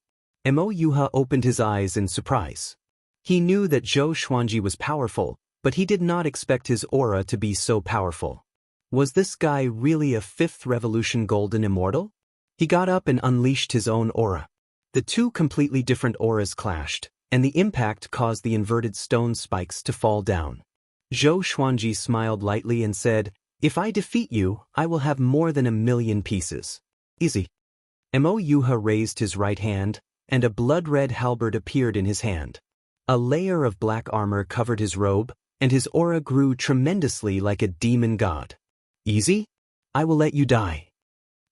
Mo Yuha opened his eyes in surprise. He knew that Zhou Xuanji was powerful, but he did not expect his aura to be so powerful. Was this guy really a 5th Revolution Golden Immortal? He got up and unleashed his own aura. The two completely different auras clashed, and the impact caused the inverted stone spikes to fall down. Zhou Xuanji smiled lightly and said, "If I defeat you, I will have more than 1,000,000 pieces. Easy." Mo Yuha raised his right hand, and a blood-red halberd appeared in his hand. A layer of black armor covered his robe, and his aura grew tremendously like a demon god. "Easy? I will let you die."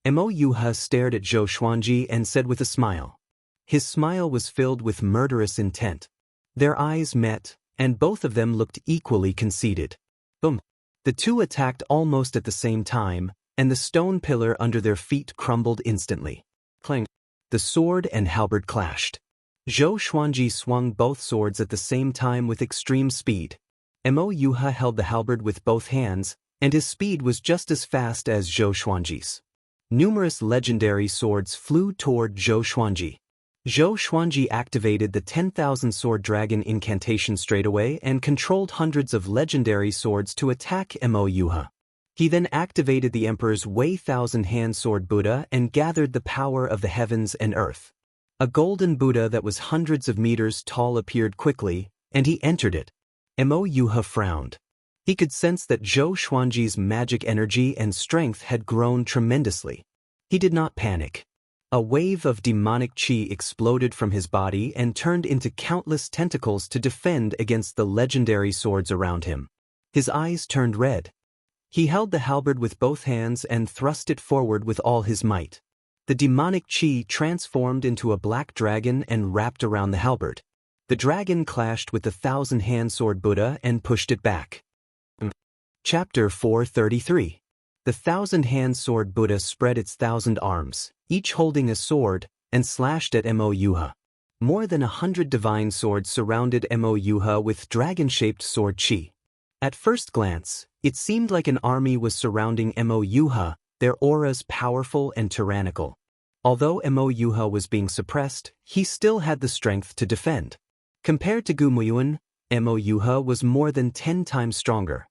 Mo Yuha stared at Zhou Xuanji and said with a smile. His smile was filled with murderous intent. Their eyes met, and both of them looked equally conceited. Boom! The two attacked almost at the same time, and the stone pillar under their feet crumbled instantly. Clang! The sword and halberd clashed. Zhou Xuanji swung both swords at the same time with extreme speed. Mo Yuha held the halberd with both hands, and his speed was just as fast as Zhou Xuanji's. Numerous legendary swords flew toward Zhou Xuanji. Zhou Xuanji activated the 10,000 Sword Dragon incantation straightaway and controlled hundreds of legendary swords to attack Mo Yuha. He then activated the Emperor's Wei Thousand Hand Sword Buddha and gathered the power of the heavens and earth. A golden Buddha that was hundreds of meters tall appeared quickly, and he entered it. Mo Yuha frowned. He could sense that Zhou Xuanji's magic energy and strength had grown tremendously. He did not panic. A wave of demonic qi exploded from his body and turned into countless tentacles to defend against the legendary swords around him. His eyes turned red. He held the halberd with both hands and thrust it forward with all his might. The demonic chi transformed into a black dragon and wrapped around the halberd. The dragon clashed with the 1,000-hand sword Buddha and pushed it back. Chapter 433. The 1,000-hand sword Buddha spread its 1,000 arms, each holding a sword, and slashed at Mo Yuha. More than 100 divine swords surrounded Mo Yuha with dragon-shaped sword chi. At first glance, it seemed like an army was surrounding Mo Yuha, their auras powerful and tyrannical. Although Mo Yuha was being suppressed, he still had the strength to defend. Compared to Gu Muyuan, Mo Yuha was more than 10 times stronger.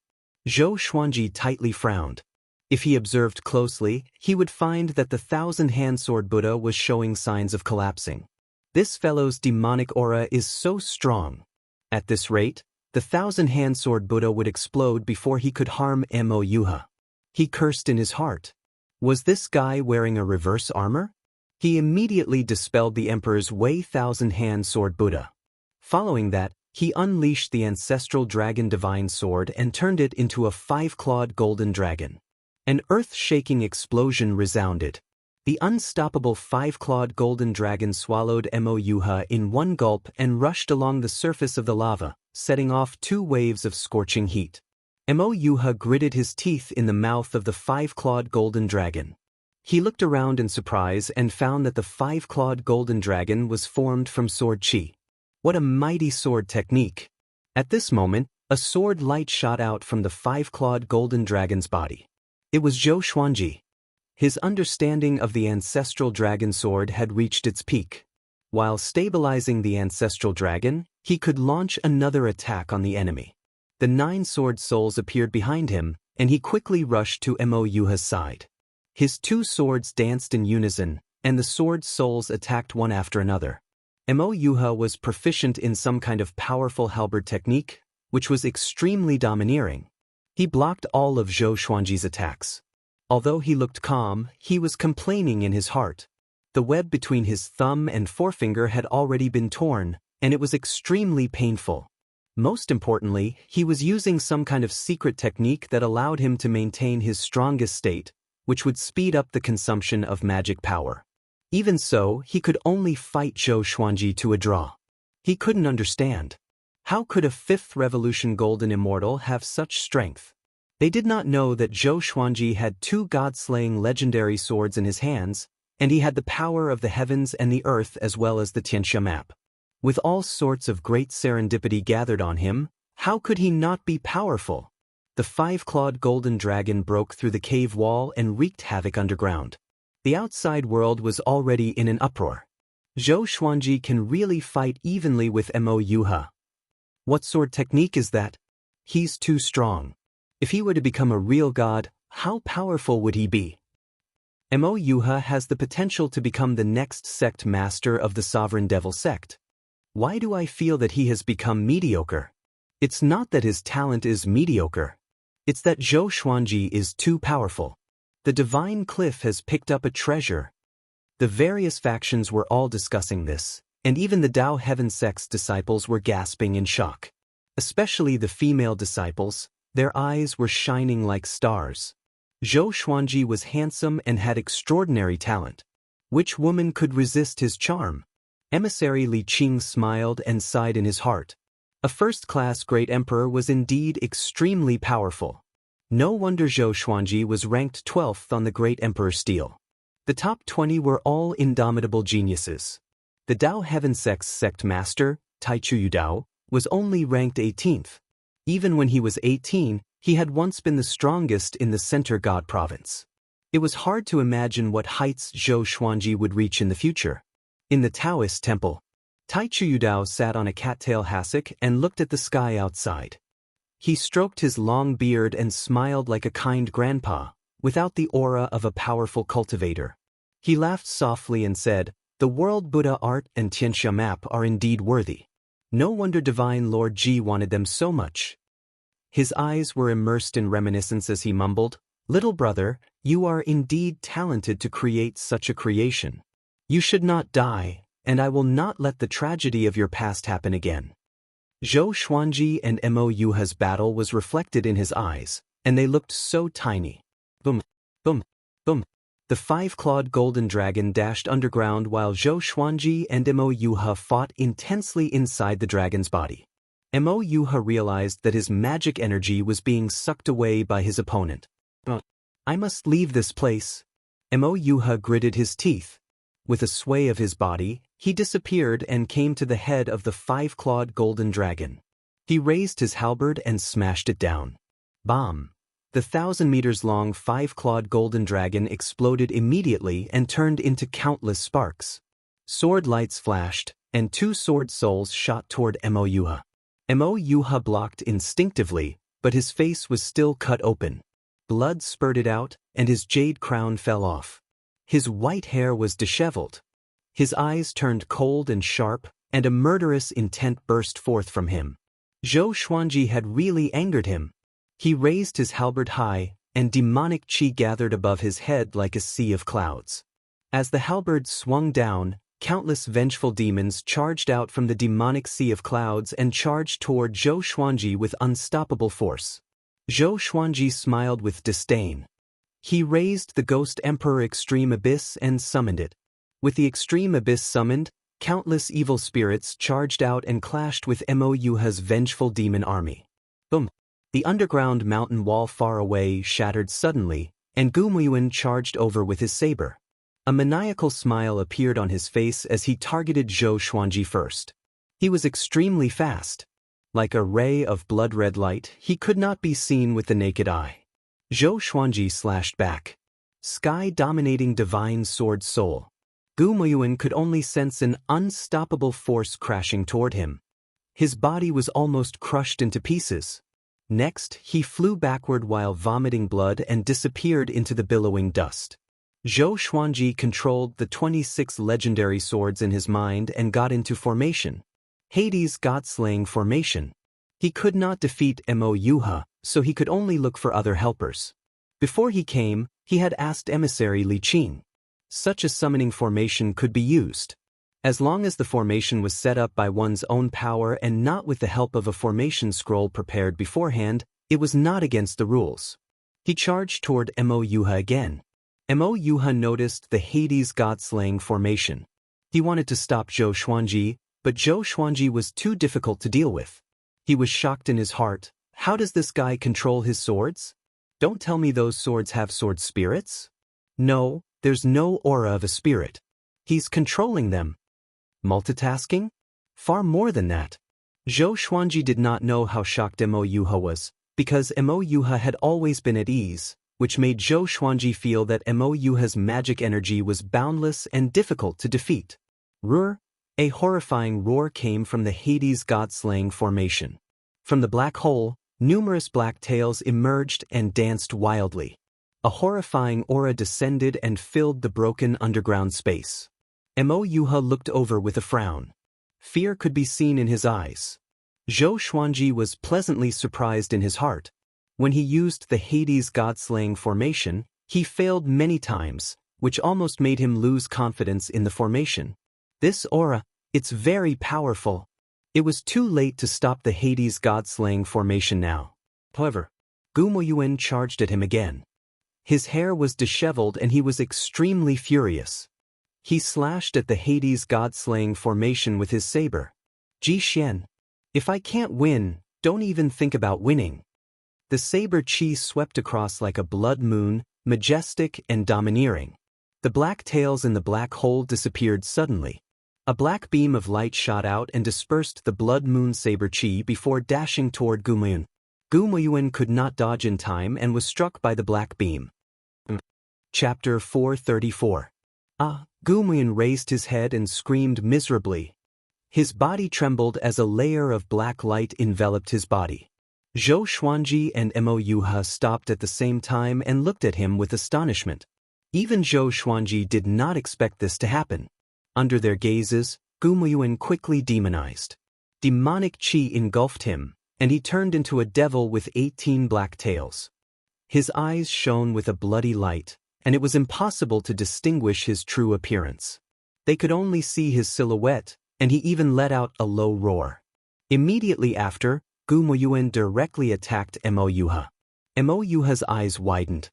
Zhou Xuanji tightly frowned. If he observed closely, he would find that the 1,000-hand sword Buddha was showing signs of collapsing. This fellow's demonic aura is so strong. At this rate, the 1,000-hand sword Buddha would explode before he could harm Mo Yuha. He cursed in his heart. Was this guy wearing a reverse armor? He immediately dispelled the Emperor's Wei 1,000-hand sword Buddha. Following that, he unleashed the ancestral dragon divine sword and turned it into a 5-clawed golden dragon. An earth-shaking explosion resounded. The unstoppable 5-clawed golden dragon swallowed Mo Yuha in one gulp and rushed along the surface of the lava, setting off 2 waves of scorching heat. Mo Yuha gritted his teeth in the mouth of the 5-clawed golden dragon. He looked around in surprise and found that the 5-clawed golden dragon was formed from sword chi. What a mighty sword technique! At this moment, a sword light shot out from the 5-clawed golden dragon's body. It was Zhou Xuanji. His understanding of the ancestral dragon sword had reached its peak. While stabilizing the ancestral dragon, he could launch another attack on the enemy. The 9 sword souls appeared behind him, and he quickly rushed to Mo Yuha's side. His 2 swords danced in unison, and the sword souls attacked one after another. Mo Yuha was proficient in some kind of powerful halberd technique, which was extremely domineering. He blocked all of Zhou Xuanji's attacks. Although he looked calm, he was complaining in his heart. The web between his thumb and forefinger had already been torn, and it was extremely painful. Most importantly, he was using some kind of secret technique that allowed him to maintain his strongest state, which would speed up the consumption of magic power. Even so, he could only fight Zhou Xuanji to a draw. He couldn't understand. How could a 5th Revolution Golden Immortal have such strength? They did not know that Zhou Xuanji had 2 god-slaying legendary swords in his hands, and he had the power of the heavens and the earth as well as the Xianxia map. With all sorts of great serendipity gathered on him, how could he not be powerful? The 5-clawed golden dragon broke through the cave wall and wreaked havoc underground. The outside world was already in an uproar. Zhou Xuanji can really fight evenly with Mo Yuha. What sword technique is that? He's too strong. If he were to become a real god, how powerful would he be? Mo Yuha has the potential to become the next sect master of the Sovereign Devil sect. Why do I feel that he has become mediocre? It's not that his talent is mediocre. It's that Zhou Xuanji is too powerful. The divine cliff has picked up a treasure. The various factions were all discussing this, and even the Dao Heaven sect's disciples were gasping in shock. Especially the female disciples, their eyes were shining like stars. Zhou Xuanji was handsome and had extraordinary talent. Which woman could resist his charm? Emissary Li Qing smiled and sighed in his heart. A first-class great emperor was indeed extremely powerful. No wonder Zhou Xuanji was ranked 12th on the Great Emperor Stele. The top 20 were all indomitable geniuses. The Dao Heaven sect's sect master, Taichu Dao, was only ranked 18th. Even when he was 18, he had once been the strongest in the Center God province. It was hard to imagine what heights Zhou Xuanji would reach in the future. In the Daoist temple, Taichu Dao sat on a cattail hassock and looked at the sky outside. He stroked his long beard and smiled like a kind grandpa, without the aura of a powerful cultivator. He laughed softly and said, "The World Buddha art and Xianxia map are indeed worthy. No wonder Divine Lord Ji wanted them so much." His eyes were immersed in reminiscence as he mumbled, "Little brother, you are indeed talented to create such a creation. You should not die, and I will not let the tragedy of your past happen again." Zhou Xuanji and Mo Yuha's battle was reflected in his eyes, and they looked so tiny. Boom, boom, boom. The five-clawed golden dragon dashed underground while Zhou Xuanji and Mo Yuha fought intensely inside the dragon's body. Mo Yuha realized that his magic energy was being sucked away by his opponent. I must leave this place. Mo Yuha gritted his teeth. With a sway of his body, he disappeared and came to the head of the five-clawed golden dragon. He raised his halberd and smashed it down. Bomb! The 1,000 meters long five-clawed golden dragon exploded immediately and turned into countless sparks. Sword lights flashed, and two sword souls shot toward Mo Yuha. Mo Yuha blocked instinctively, but his face was still cut open. Blood spurted out, and his jade crown fell off. His white hair was disheveled. His eyes turned cold and sharp, and a murderous intent burst forth from him. Zhou Xuanji had really angered him. He raised his halberd high, and demonic qi gathered above his head like a sea of clouds. As the halberd swung down, countless vengeful demons charged out from the demonic sea of clouds and charged toward Zhou Xuanji with unstoppable force. Zhou Xuanji smiled with disdain. He raised the Ghost Emperor Extreme Abyss and summoned it. With the Extreme Abyss summoned, countless evil spirits charged out and clashed with Mo Yuha's vengeful demon army. Boom! The underground mountain wall far away shattered suddenly, and Gumuyuan charged over with his saber. A maniacal smile appeared on his face as he targeted Zhou Xuanji first. He was extremely fast. Like a ray of blood-red light, he could not be seen with the naked eye. Zhou Xuanji slashed back. Sky-dominating divine sword soul. Gumuyuan could only sense an unstoppable force crashing toward him. His body was almost crushed into pieces. Next, he flew backward while vomiting blood and disappeared into the billowing dust. Zhou Xuanji controlled the 26 legendary swords in his mind and got into formation. Hades' God-slaying formation. He could not defeat Mo Yuha, so he could only look for other helpers. Before he came, he had asked emissary Li Qin. Such a summoning formation could be used. As long as the formation was set up by one's own power and not with the help of a formation scroll prepared beforehand, it was not against the rules. He charged toward Mo Yuha again. Mo Yuha noticed the Hades God-slaying formation. He wanted to stop Zhou Xuanji, but Zhou Xuanji was too difficult to deal with. He was shocked in his heart. How does this guy control his swords? Don't tell me those swords have sword spirits? No, there's no aura of a spirit. He's controlling them. Multitasking? Far more than that. Zhou Xuanji did not know how shocked Mo Yuha was, because Mo Yuha had always been at ease, which made Zhou Xuanji feel that Mo Yuha's magic energy was boundless and difficult to defeat. Roar! A horrifying roar came from the Hades God-slaying formation. From the black hole, numerous black tails emerged and danced wildly. A horrifying aura descended and filled the broken underground space. Mo Yuha looked over with a frown. Fear could be seen in his eyes. Zhou Xuanji was pleasantly surprised in his heart. When he used the Hades God-slaying formation, he failed many times, which almost made him lose confidence in the formation. This aura, it's very powerful. It was too late to stop the Hades God-slaying formation now. However, Gumuyuan charged at him again. His hair was disheveled and he was extremely furious. He slashed at the Hades God-slaying formation with his saber. Ji Xian. If I can't win, don't even think about winning. The saber qi swept across like a blood moon, majestic and domineering. The black tails in the black hole disappeared suddenly. A black beam of light shot out and dispersed the blood moon saber qi before dashing toward Gumuyuan. Gumuyuan could not dodge in time and was struck by the black beam. Chapter 434. Gumuyuan raised his head and screamed miserably. His body trembled as a layer of black light enveloped his body. Zhou Xuanji and Mo Yuha stopped at the same time and looked at him with astonishment. Even Zhou Xuanji did not expect this to happen. Under their gazes, Gumuyuan quickly demonized. Demonic qi engulfed him, and he turned into a devil with 18 black tails. His eyes shone with a bloody light, and it was impossible to distinguish his true appearance. They could only see his silhouette, and he even let out a low roar. Immediately after, Gumuyuan directly attacked Mo Yuha. Mo Yuha's eyes widened.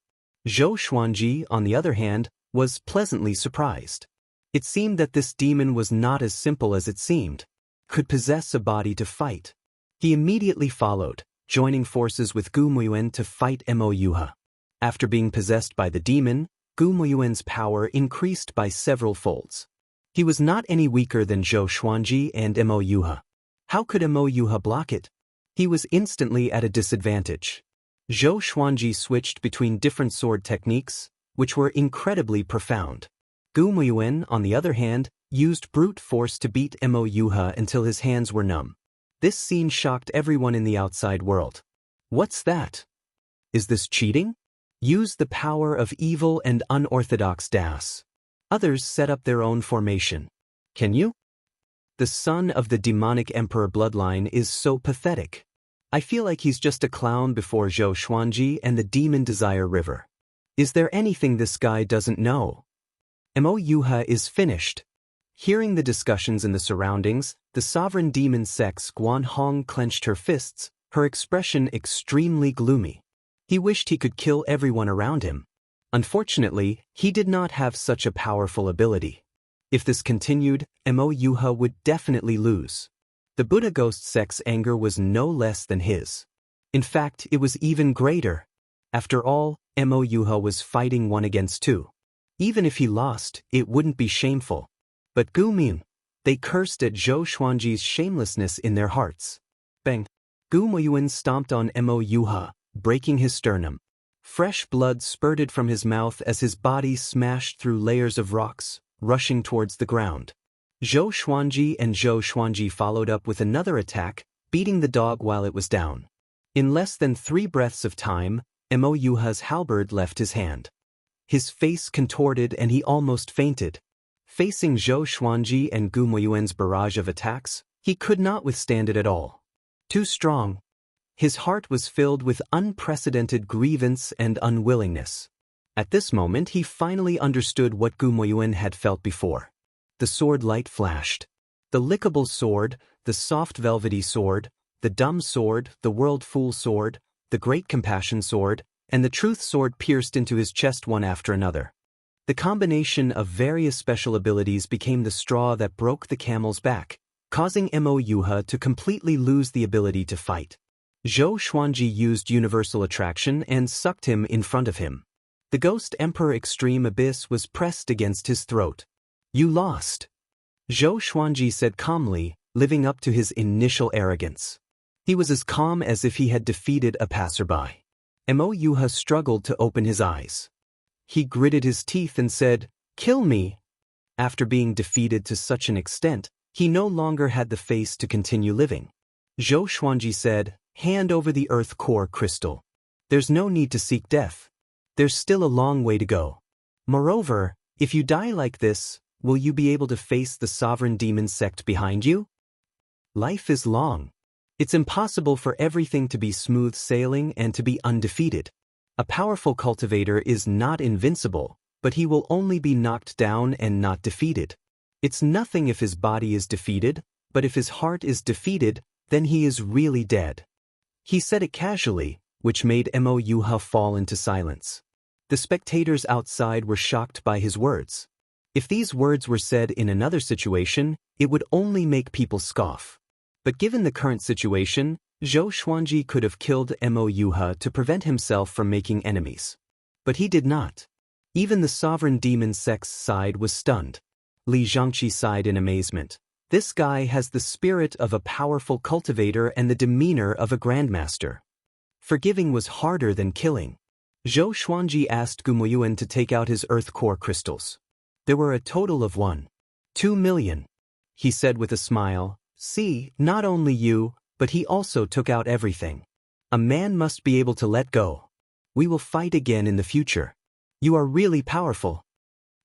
Zhou Xuanji, on the other hand, was pleasantly surprised. It seemed that this demon was not as simple as it seemed. Could possess a body to fight. He immediately followed, joining forces with Gu Muyuan to fight Mo Yuha. After being possessed by the demon, Gu Muyuan's power increased by several folds. He was not any weaker than Zhou Xuanji and Mo Yuha. How could Mo Yuha block it? He was instantly at a disadvantage. Zhou Xuanji switched between different sword techniques, which were incredibly profound. Gu Muyuan, on the other hand, used brute force to beat Mo Yuha until his hands were numb. This scene shocked everyone in the outside world. What's that? Is this cheating? Use the power of evil and unorthodox Daoist. Others set up their own formation. Can you? The son of the demonic emperor bloodline is so pathetic. I feel like he's just a clown before Zhou Xuanji and the demon desire river. Is there anything this guy doesn't know? Mo Yuha is finished. Hearing the discussions in the surroundings, the sovereign demon sex Guan Hong clenched her fists, her expression extremely gloomy. He wished he could kill everyone around him. Unfortunately, he did not have such a powerful ability. If this continued, Mo Yuha would definitely lose. The Buddha ghost sect's anger was no less than his. In fact, it was even greater. After all, Mo Yuha was fighting 1 against 2. Even if he lost, it wouldn't be shameful. But Gu Muyuan, they cursed at Zhou Xuanji's shamelessness in their hearts. Bang! Gu Muyuan stomped on Mo Yuha, breaking his sternum. Fresh blood spurted from his mouth as his body smashed through layers of rocks, rushing towards the ground. Zhou Xuanji and Zhou Xuanji followed up with another attack, beating the dog while it was down. In less than 3 breaths of time, Mo Yuha's halberd left his hand. His face contorted and he almost fainted. Facing Zhou Xuanji and Gu Muyuan's barrage of attacks, he could not withstand it at all. Too strong. His heart was filled with unprecedented grievance and unwillingness. At this moment he finally understood what Gu Muyuan had felt before. The sword light flashed. The lickable sword, the soft velvety sword, the dumb sword, the world fool sword, the great compassion sword, and the truth sword pierced into his chest one after another. The combination of various special abilities became the straw that broke the camel's back, causing Mo Yuha to completely lose the ability to fight. Zhou Xuanji used universal attraction and sucked him in front of him. The ghost emperor extreme abyss was pressed against his throat. You lost. Zhou Xuanji said calmly, living up to his initial arrogance. He was as calm as if he had defeated a passerby. Mo Yuha struggled to open his eyes. He gritted his teeth and said, "Kill me." After being defeated to such an extent, he no longer had the face to continue living. Zhou Xuanji said, "Hand over the earth core crystal. There's no need to seek death. There's still a long way to go. Moreover, if you die like this, will you be able to face the sovereign demon sect behind you? Life is long. It's impossible for everything to be smooth sailing and to be undefeated. A powerful cultivator is not invincible, but he will only be knocked down and not defeated. It's nothing if his body is defeated, but if his heart is defeated, then he is really dead." He said it casually, which made Mo Yuha fall into silence. The spectators outside were shocked by his words. If these words were said in another situation, it would only make people scoff. But given the current situation, Zhou Xuanji could have killed Mo Yuha to prevent himself from making enemies. But he did not. Even the sovereign demon sect's side was stunned. Li Zhangqi sighed in amazement. This guy has the spirit of a powerful cultivator and the demeanor of a grandmaster. Forgiving was harder than killing. Zhou Xuanji asked Gu Muyuan to take out his earth core crystals. There were a total of 1.2 million. He said with a smile, "See, not only you, but he also took out everything. A man must be able to let go. We will fight again in the future. You are really powerful.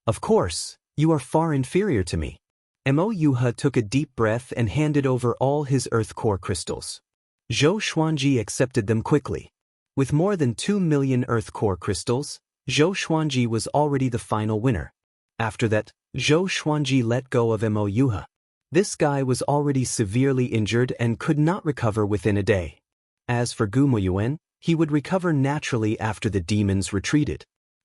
Of course, you are far inferior to me." Mo Yuha took a deep breath and handed over all his earth core crystals. Zhou Xuanji accepted them quickly. With more than 2 million earth core crystals, Zhou Xuanji was already the final winner. After that, Zhou Xuanji let go of Mo Yuha. This guy was already severely injured and could not recover within a day. As for Gu Muyuan, He would recover naturally after the demons retreated.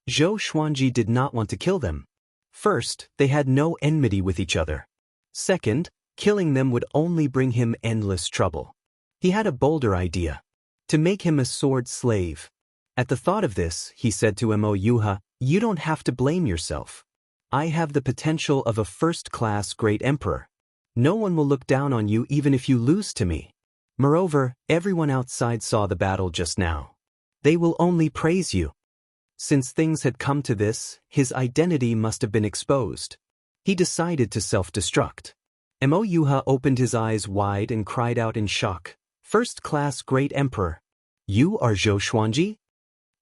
Zhou Xuanji did not want to kill them. First, they had no enmity with each other. Second, killing them would only bring him endless trouble. He had a bolder idea: to make him a sword slave. At the thought of this, he said to Mo Yuha, "You don't have to blame yourself. I have the potential of a first-class great emperor. No one will look down on you even if you lose to me. Moreover, everyone outside saw the battle just now. They will only praise you." Since things had come to this, his identity must have been exposed. He decided to self-destruct. Mo Yuha opened his eyes wide and cried out in shock, "First-class great emperor! You are Zhou Xuanji?"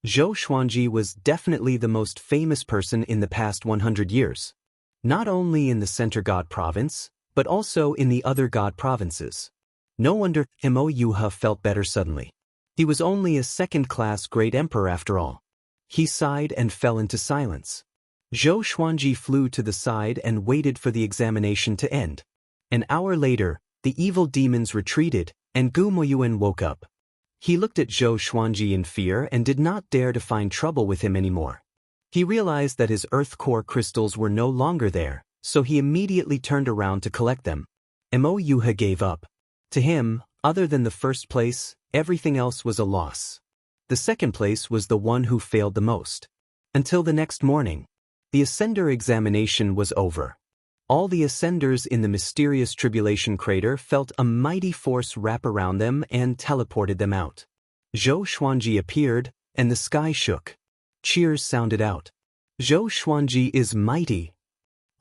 Zhou Xuanji was definitely the most famous person in the past 100 years. Not only in the Center God province, but also in the other God provinces. No wonder Mo Yuha felt better suddenly. He was only a second-class great emperor after all. He sighed and fell into silence. Zhou Xuanji flew to the side and waited for the examination to end. An hour later, the evil demons retreated, and Gu Moyuan woke up. He looked at Zhou Xuanji in fear and did not dare to find trouble with him anymore. He realized that his earth core crystals were no longer there, so he immediately turned around to collect them. Mo Yuha gave up. To him, other than the first place, everything else was a loss. The second place was the one who failed the most. Until the next morning. The Ascender examination was over. All the Ascenders in the mysterious tribulation crater felt a mighty force wrap around them and teleported them out. Zhou Xuanji appeared, and the sky shook. Cheers sounded out. Zhou Xuanji is mighty.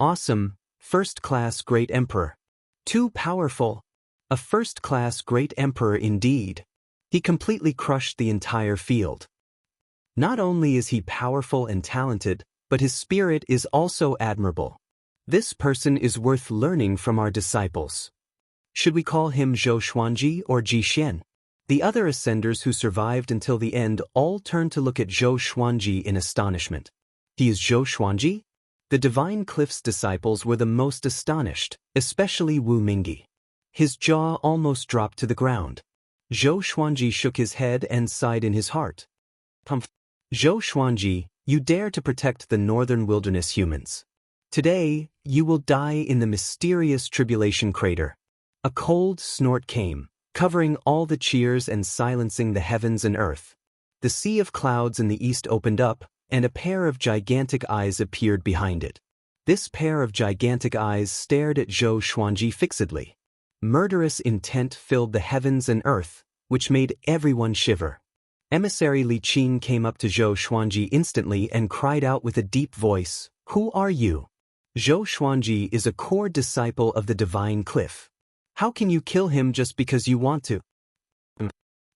Awesome, first-class great emperor. Too powerful. A first-class great emperor indeed. He completely crushed the entire field. Not only is he powerful and talented, but his spirit is also admirable. This person is worth learning from our disciples. Should we call him Zhou Xuanji or Ji Xian? The other Ascenders who survived until the end all turned to look at Zhou Xuanji in astonishment. He is Zhou Xuanji? The Divine Cliff's disciples were the most astonished, especially Wu Mingyi. His jaw almost dropped to the ground. Zhou Xuanji shook his head and sighed in his heart. Zhou Xuanji, you dare to protect the northern wilderness humans. Today, you will die in the mysterious tribulation crater. A cold snort came, covering all the cheers and silencing the heavens and earth. The sea of clouds in the east opened up, and a pair of gigantic eyes appeared behind it. This pair of gigantic eyes stared at Zhou Xuanji fixedly. Murderous intent filled the heavens and earth, which made everyone shiver. Emissary Li Qin came up to Zhou Xuanji instantly and cried out with a deep voice, "Who are you?" Zhou Xuanji is a core disciple of the Divine Cliff. How can you kill him just because you want to?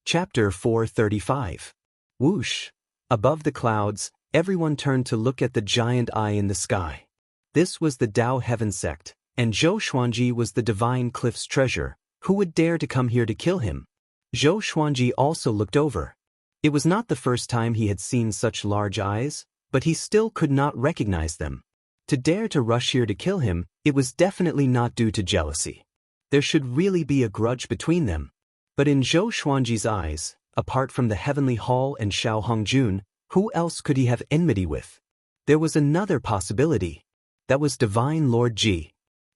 Chapter 435. Whoosh! Above the clouds, everyone turned to look at the giant eye in the sky. This was the Dao Heaven sect, and Zhou Xuanji was the Divine Cliff's treasure. Who would dare to come here to kill him? Zhou Xuanji also looked over. It was not the first time he had seen such large eyes, but he still could not recognize them. To dare to rush here to kill him, it was definitely not due to jealousy. There should really be a grudge between them. But in Zhou Xuanji's eyes, apart from the Heavenly Hall and Xiao Hongjun, who else could he have enmity with? There was another possibility. That was Divine Lord Ji.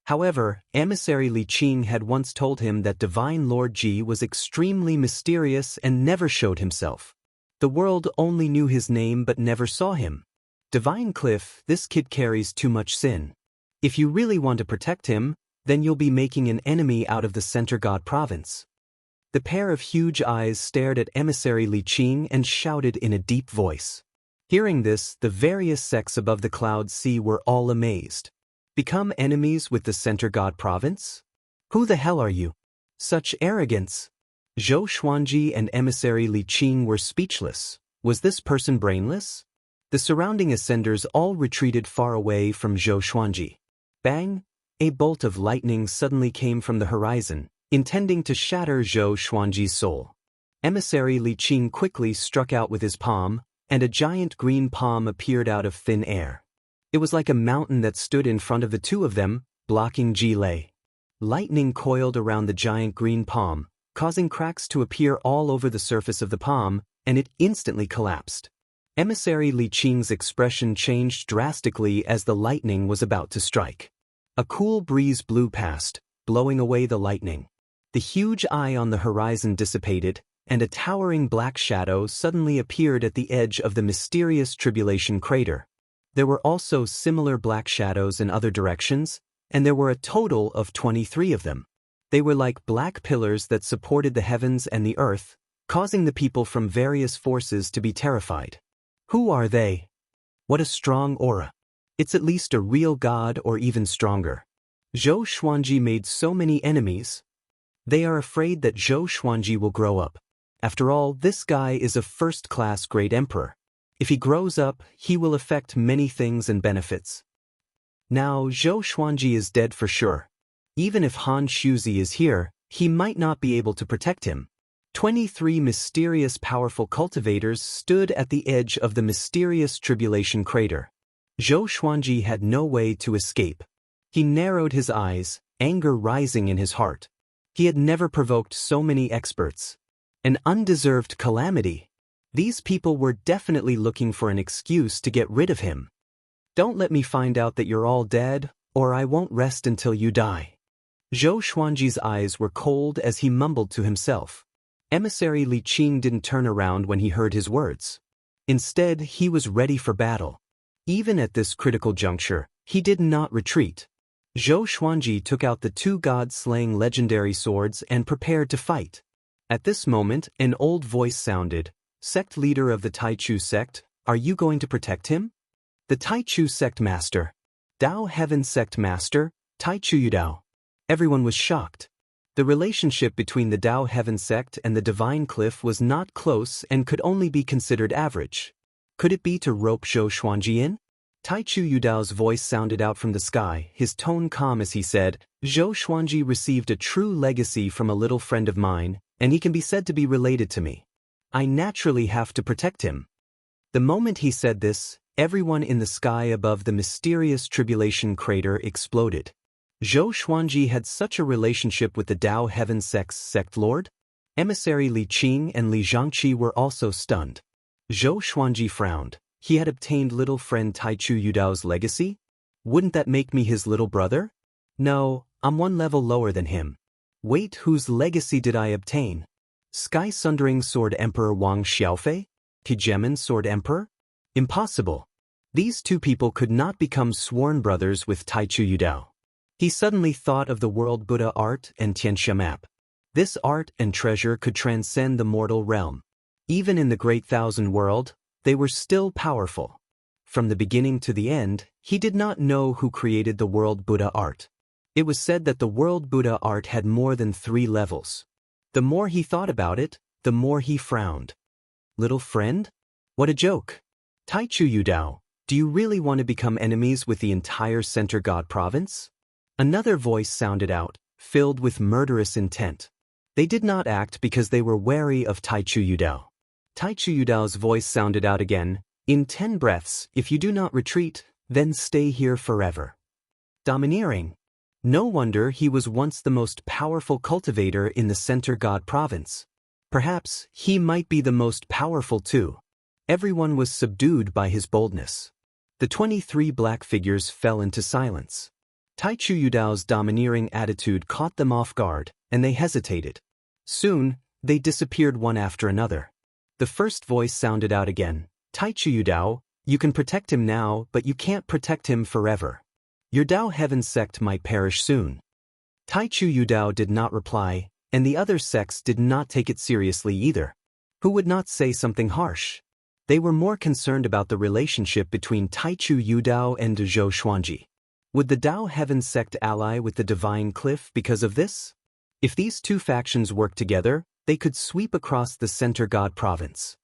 However, Emissary Li Qin had once told him that Divine Lord Ji was extremely mysterious and never showed himself. The world only knew his name but never saw him. Divine Cliff, this kid carries too much sin. If you really want to protect him, then you'll be making an enemy out of the Center God province. The pair of huge eyes stared at Emissary Li Qin and shouted in a deep voice. Hearing this, the various sects above the cloud sea were all amazed. Become enemies with the Center God province? Who the hell are you? Such arrogance! Zhou Xuanji and Emissary Li Qin were speechless. Was this person brainless? The surrounding ascenders all retreated far away from Zhou Xuanji. Bang! A bolt of lightning suddenly came from the horizon, intending to shatter Zhou Xuanji's soul. Emissary Li Qin quickly struck out with his palm, and a giant green palm appeared out of thin air. It was like a mountain that stood in front of the two of them, blocking Ji Lei. Lightning coiled around the giant green palm, causing cracks to appear all over the surface of the palm, and it instantly collapsed. Emissary Li Qing's expression changed drastically as the lightning was about to strike. A cool breeze blew past, blowing away the lightning. The huge eye on the horizon dissipated, and a towering black shadow suddenly appeared at the edge of the mysterious tribulation crater. There were also similar black shadows in other directions, and there were a total of 23 of them. They were like black pillars that supported the heavens and the earth, causing the people from various forces to be terrified. Who are they? What a strong aura. It's at least a real god or even stronger. Zhou Xuanji made so many enemies. They are afraid that Zhou Xuanji will grow up. After all, this guy is a first-class great emperor. If he grows up, he will affect many things and benefits. Now, Zhou Xuanji is dead for sure. Even if Han Shuzi is here, he might not be able to protect him. 23 mysterious powerful cultivators stood at the edge of the mysterious tribulation crater. Zhou Xuanji had no way to escape. He narrowed his eyes, anger rising in his heart. He had never provoked so many experts. An undeserved calamity. These people were definitely looking for an excuse to get rid of him. Don't let me find out that you're all dead, or I won't rest until you die. Zhou Xuanji's eyes were cold as he mumbled to himself. Emissary Li Qing didn't turn around when he heard his words. Instead, he was ready for battle. Even at this critical juncture, he did not retreat. Zhou Xuanji took out the two god-slaying legendary swords and prepared to fight. At this moment, an old voice sounded, "Sect leader of the Taichu sect, are you going to protect him?" The Taichu sect master. Dao Heaven sect master, Taichu Yudao. Everyone was shocked. The relationship between the Dao Heaven sect and the Divine Cliff was not close and could only be considered average. Could it be to rope Zhou Xuanji in? Taichu Yudao's voice sounded out from the sky, his tone calm as he said, "Zhou Xuanji received a true legacy from a little friend of mine, and he can be said to be related to me. I naturally have to protect him." The moment he said this, everyone in the sky above the mysterious tribulation crater exploded. Zhou Xuanji had such a relationship with the Dao Heaven sect's sect lord? Emissary Li Qing and Li Zhangqi were also stunned. Zhou Xuanji frowned. He had obtained little friend Taichu Yudao's legacy? Wouldn't that make me his little brother? No, I'm one level lower than him. Wait, whose legacy did I obtain? Sky-sundering Sword Emperor Wang Xiaofei? Kigemin Sword Emperor? Impossible. These two people could not become sworn brothers with Taichu Yudao. He suddenly thought of the World Buddha art and Xianxia map. This art and treasure could transcend the mortal realm. Even in the Great Thousand World, they were still powerful. From the beginning to the end, he did not know who created the World Buddha art. It was said that the World Buddha art had more than 3 levels. The more he thought about it, the more he frowned. Little friend? What a joke. Taichu Yudao, do you really want to become enemies with the entire Center God province? Another voice sounded out, filled with murderous intent. They did not act because they were wary of Taichu Yudao. Taichu Yudao's voice sounded out again, "In 10 breaths, if you do not retreat, then stay here forever." Domineering. No wonder he was once the most powerful cultivator in the Center God province. Perhaps he might be the most powerful too. Everyone was subdued by his boldness. The 23 black figures fell into silence. Taichu Yudao's domineering attitude caught them off guard, and they hesitated. Soon, they disappeared one after another. The first voice sounded out again, "Taichu Yudao, you can protect him now, but you can't protect him forever. Your Dao Heaven sect might perish soon." Taichu Yudao did not reply, and the other sects did not take it seriously either. Who would not say something harsh? They were more concerned about the relationship between Taichu Yudao and Zhou Xuanji. Would the Dao Heaven sect ally with the Divine Cliff because of this? If these two factions worked together, they could sweep across the Center God province.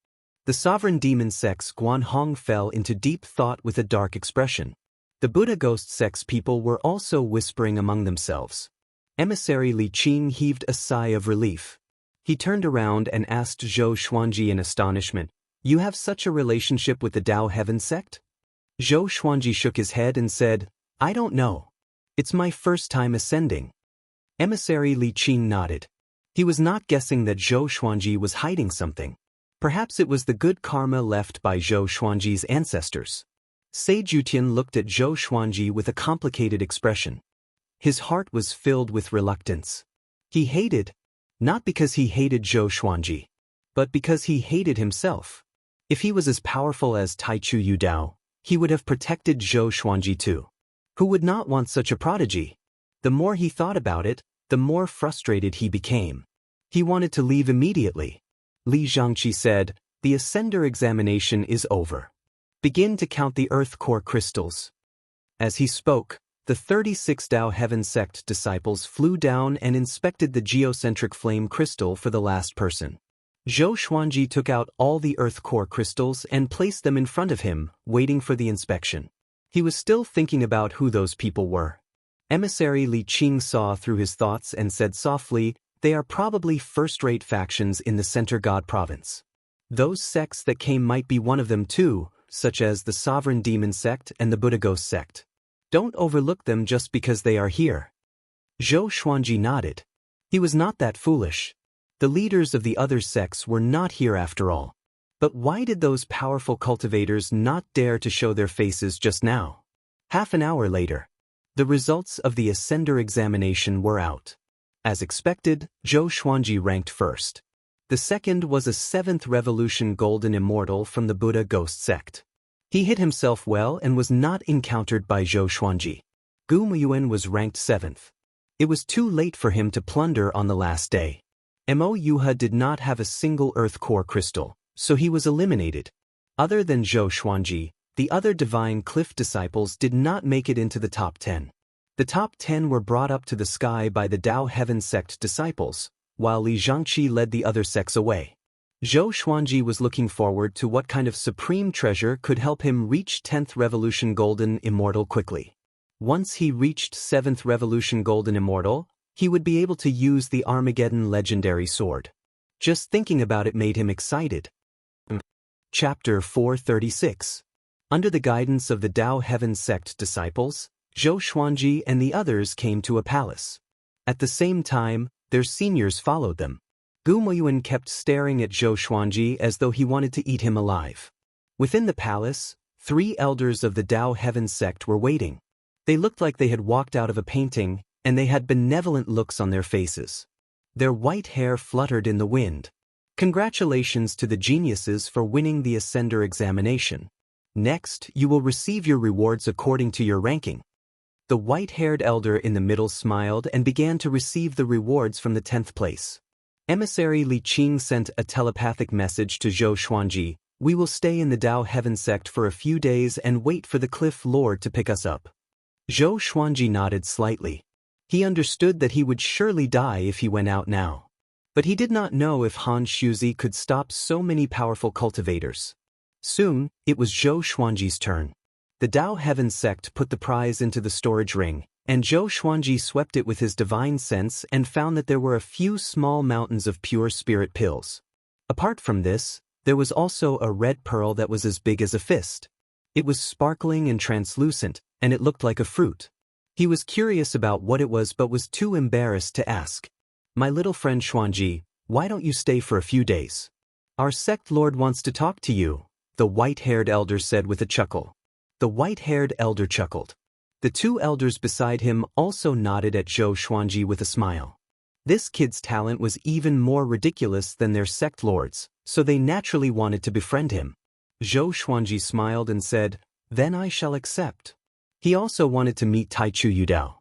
The sovereign demon sect's Guanhong fell into deep thought with a dark expression. The Buddha Ghost sect's people were also whispering among themselves. Emissary Li Qing heaved a sigh of relief. He turned around and asked Zhou Xuanji in astonishment, "You have such a relationship with the Dao Heaven sect?" Zhou Xuanji shook his head and said, "I don't know. It's my first time ascending." Emissary Li Qing nodded. He was not guessing that Zhou Xuanji was hiding something. Perhaps it was the good karma left by Zhou Xuanji's ancestors. Sage Yutian looked at Zhou Xuanji with a complicated expression. His heart was filled with reluctance. He hated, not because he hated Zhou Xuanji, but because he hated himself. If he was as powerful as Taichu Yudao, he would have protected Zhou Xuanji too. Who would not want such a prodigy? The more he thought about it, the more frustrated he became. He wanted to leave immediately. Li Zhangqi said, "The Ascender examination is over. Begin to count the earth core crystals." As he spoke, the 36 Dao Heaven sect disciples flew down and inspected the geocentric flame crystal for the last person. Zhou Xuanji took out all the earth core crystals and placed them in front of him, waiting for the inspection. He was still thinking about who those people were. Emissary Li Qing saw through his thoughts and said softly, "They are probably first-rate factions in the Center God Province. Those sects that came might be one of them too, such as the Sovereign Demon sect and the Buddha Ghost sect. Don't overlook them just because they are here." Zhou Xuanji nodded. He was not that foolish. The leaders of the other sects were not here after all. But why did those powerful cultivators not dare to show their faces just now? Half an hour later, the results of the Ascender examination were out. As expected, Zhou Xuanji ranked first. The second was a 7th Revolution Golden Immortal from the Buddha Ghost sect. He hit himself well and was not encountered by Zhou Xuanji. Gu Muyuan was ranked 7th. It was too late for him to plunder on the last day. Mo Yuha did not have a single earth core crystal, so he was eliminated. Other than Zhou Xuanji, the other Divine Cliff disciples did not make it into the top 10. The top 10 were brought up to the sky by the Dao Heaven sect disciples, while Li Zhangqi led the other sects away. Zhou Xuanji was looking forward to what kind of supreme treasure could help him reach 10th Revolution Golden Immortal quickly. Once he reached 7th Revolution Golden Immortal, he would be able to use the Armageddon legendary sword. Just thinking about it made him excited. Chapter 436. Under the guidance of the Dao Heaven sect disciples, Zhou Xuanji and the others came to a palace. At the same time, their seniors followed them. Gu Muyuan kept staring at Zhou Xuanji as though he wanted to eat him alive. Within the palace, 3 elders of the Dao Heaven sect were waiting. They looked like they had walked out of a painting, and they had benevolent looks on their faces. Their white hair fluttered in the wind. Congratulations to the geniuses for winning the Ascender examination. Next, you will receive your rewards according to your ranking. The white-haired elder in the middle smiled and began to receive the rewards from the 10th place. Emissary Li Qing sent a telepathic message to Zhou Xuanji, "We will stay in the Dao Heaven sect for a few days and wait for the Cliff Lord to pick us up." Zhou Xuanji nodded slightly. He understood that he would surely die if he went out now. But he did not know if Han Shuzi could stop so many powerful cultivators. Soon, it was Zhou Xuanji's turn. The Dao Heaven sect put the prize into the storage ring, and Zhou Xuanji swept it with his divine sense and found that there were a few small mountains of pure spirit pills. Apart from this, there was also a red pearl that was as big as a fist. It was sparkling and translucent, and it looked like a fruit. He was curious about what it was but was too embarrassed to ask. "My little friend Xuanji, why don't you stay for a few days? Our sect lord wants to talk to you," the white-haired elder said with a chuckle. The white-haired elder chuckled. The 2 elders beside him also nodded at Zhou Xuanji with a smile. This kid's talent was even more ridiculous than their sect lords, so they naturally wanted to befriend him. Zhou Xuanji smiled and said, "Then I shall accept." He also wanted to meet Taichu Yudao.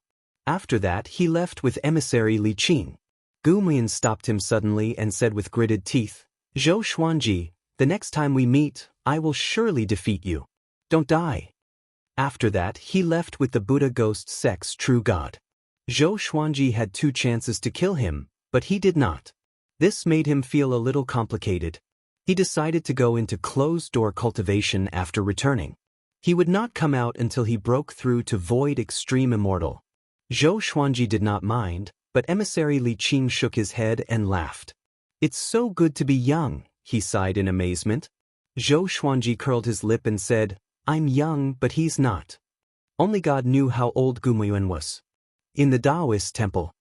After that, he left with emissary Li Qing. Gu Mian stopped him suddenly and said with gritted teeth, "Zhou Xuanji, the next time we meet, I will surely defeat you. Don't die." After that, he left with the Buddha Ghost sect's true god. Zhou Xuanji had 2 chances to kill him, but he did not. This made him feel a little complicated. He decided to go into closed-door cultivation after returning. He would not come out until he broke through to Void Extreme Immortal. Zhou Xuanji did not mind, but emissary Li Qing shook his head and laughed. "It's so good to be young," he sighed in amazement. Zhou Xuanji curled his lip and said, "I'm young, but he's not." Only God knew how old Gu Muyuan was. In the Daoist temple,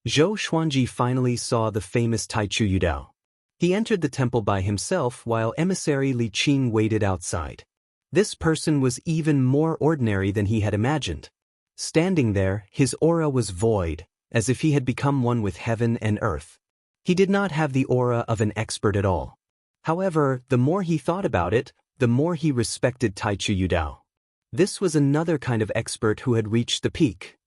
Zhou Xuanji finally saw the famous Taichu Yudao. He entered the temple by himself while emissary Li Qing waited outside. This person was even more ordinary than he had imagined. Standing there, his aura was void, as if he had become one with heaven and earth. He did not have the aura of an expert at all. However, the more he thought about it, the more he respected Taichu Yudao. This was another kind of expert who had reached the peak.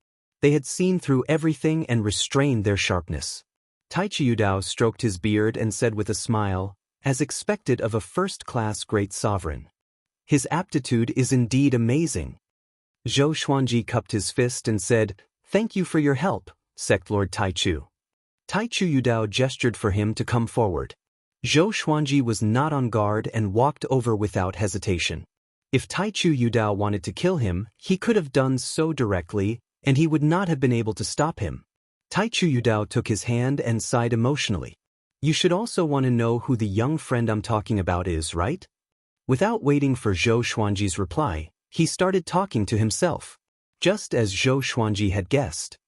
They had seen through everything and restrained their sharpness. Taichu Yudao stroked his beard and said with a smile, as expected of a first-class great sovereign. His aptitude is indeed amazing. Zhou Xuanji cupped his fist and said, "Thank you for your help, Sect Lord Taichu." Taichu Yudao gestured for him to come forward. Zhou Xuanji was not on guard and walked over without hesitation. If Taichu Yudao wanted to kill him, he could have done so directly, and he would not have been able to stop him. Taichu Yudao took his hand and sighed emotionally. "You should also want to know who the young friend I'm talking about is, right?" Without waiting for Zhou Xuanji's reply, he started talking to himself. Just as Zhou Xuanji had guessed.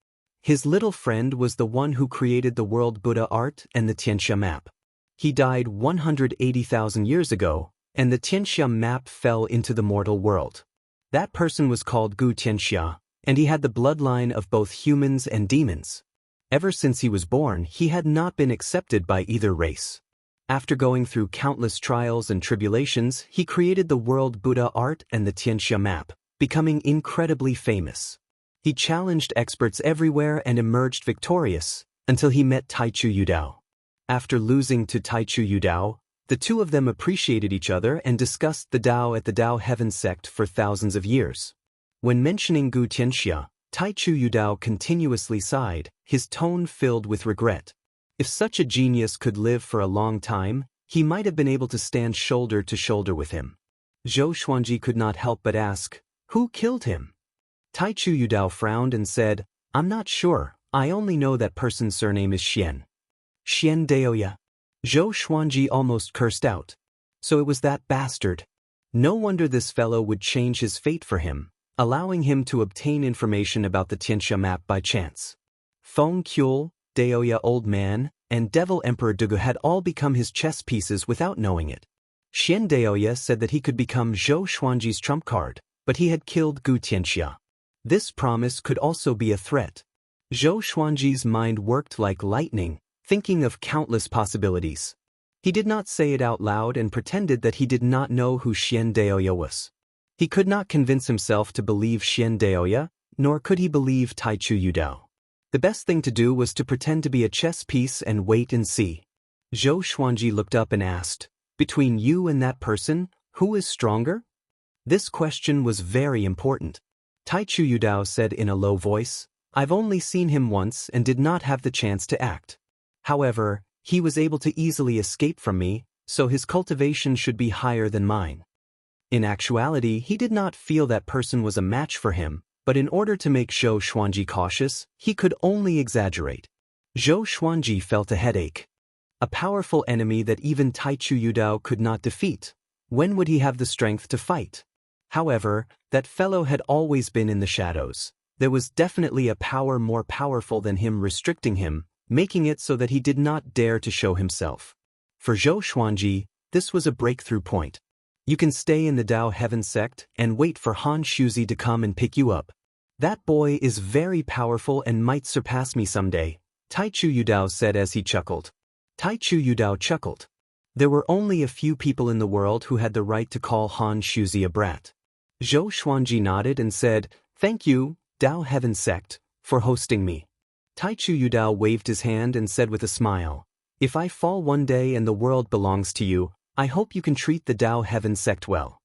His little friend was the one who created the world Buddha art and the Xianxia map. He died 180,000 years ago, and the Xianxia map fell into the mortal world. That person was called Gu Xianxia, and he had the bloodline of both humans and demons. Ever since he was born, he had not been accepted by either race. After going through countless trials and tribulations, he created the world Buddha art and the Xianxia map, becoming incredibly famous. He challenged experts everywhere and emerged victorious, until he met Taichu Yudao. After losing to Taichu Yudao, the two of them appreciated each other and discussed the Dao at the Dao Heaven sect for thousands of years. When mentioning Gu Tianxia, Taichu Yudao continuously sighed, his tone filled with regret. If such a genius could live for a long time, he might have been able to stand shoulder to shoulder with him. Zhou Xuanji could not help but ask, "Who killed him?" Taichu Yudao frowned and said, "I'm not sure, I only know that person's surname is Xian." "Xian Daoya?" Zhou Xuanji almost cursed out. So it was that bastard. No wonder this fellow would change his fate for him, allowing him to obtain information about the Xianxia map by chance. Feng Qiul, Daoya Old Man, and Devil Emperor Dugu had all become his chess pieces without knowing it. Xian Daoya said that he could become Zhou Xuanji's trump card, but he had killed Gu Tianxia. This promise could also be a threat. Zhou Xuanji's mind worked like lightning, thinking of countless possibilities. He did not say it out loud and pretended that he did not know who Xian Daoya was. He could not convince himself to believe Xian Daoya, nor could he believe Taichu Yudao. The best thing to do was to pretend to be a chess piece and wait and see. Zhou Xuanji looked up and asked, "Between you and that person, who is stronger?" This question was very important. Taichu Yudao said in a low voice, "I've only seen him once and did not have the chance to act. However, he was able to easily escape from me, so his cultivation should be higher than mine." In actuality, he did not feel that person was a match for him, but in order to make Zhou Xuanji cautious, he could only exaggerate. Zhou Xuanji felt a headache. A powerful enemy that even Taichu Yudao could not defeat. When would he have the strength to fight? However, that fellow had always been in the shadows. There was definitely a power more powerful than him restricting him, making it so that he did not dare to show himself. For Zhou Xuanji, this was a breakthrough point. You can stay in the Dao Heaven sect and wait for Han Shuzi to come and pick you up. That boy is very powerful and might surpass me someday, Taichu Yudao said as he chuckled. Taichu Yudao chuckled. There were only a few people in the world who had the right to call Han Shuzi a brat. Zhou Xuanji nodded and said, "Thank you, Dao Heaven sect, for hosting me." Taichu Yudao waved his hand and said with a smile, "If I fall one day and the world belongs to you, I hope you can treat the Dao Heaven sect well."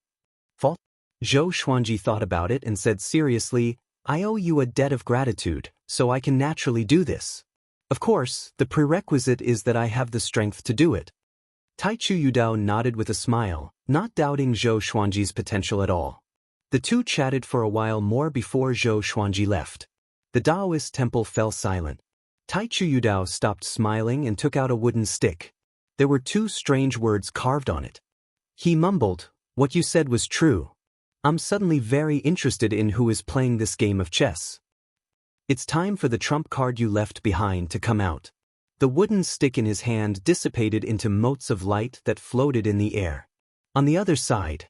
Fall? Zhou Xuanji thought about it and said seriously, "I owe you a debt of gratitude, so I can naturally do this. Of course, the prerequisite is that I have the strength to do it." Taichu Yudao nodded with a smile, not doubting Zhou Xuanji's potential at all. The two chatted for a while more before Zhou Xuanji left. The Daoist temple fell silent. Taichu Yudao stopped smiling and took out a wooden stick. There were two strange words carved on it. He mumbled, "What you said was true. I'm suddenly very interested in who is playing this game of chess. It's time for the trump card you left behind to come out." The wooden stick in his hand dissipated into motes of light that floated in the air. On the other side,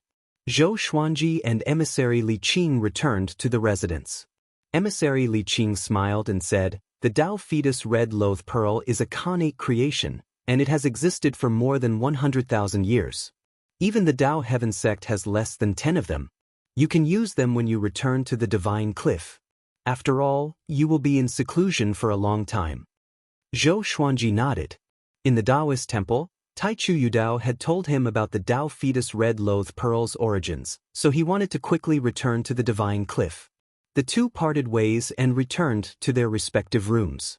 Zhou Xuanji and emissary Li Qing returned to the residence. Emissary Li Qing smiled and said, "The Dao fetus red loath pearl is a Khanate creation, and it has existed for more than 100,000 years. Even the Dao Heaven sect has less than 10 of them. You can use them when you return to the divine cliff. After all, you will be in seclusion for a long time." Zhou Xuanji nodded. In the Daoist temple, Taichu Yudao had told him about the Dao fetus red loath pearl's origins, so he wanted to quickly return to the divine cliff. The two parted ways and returned to their respective rooms.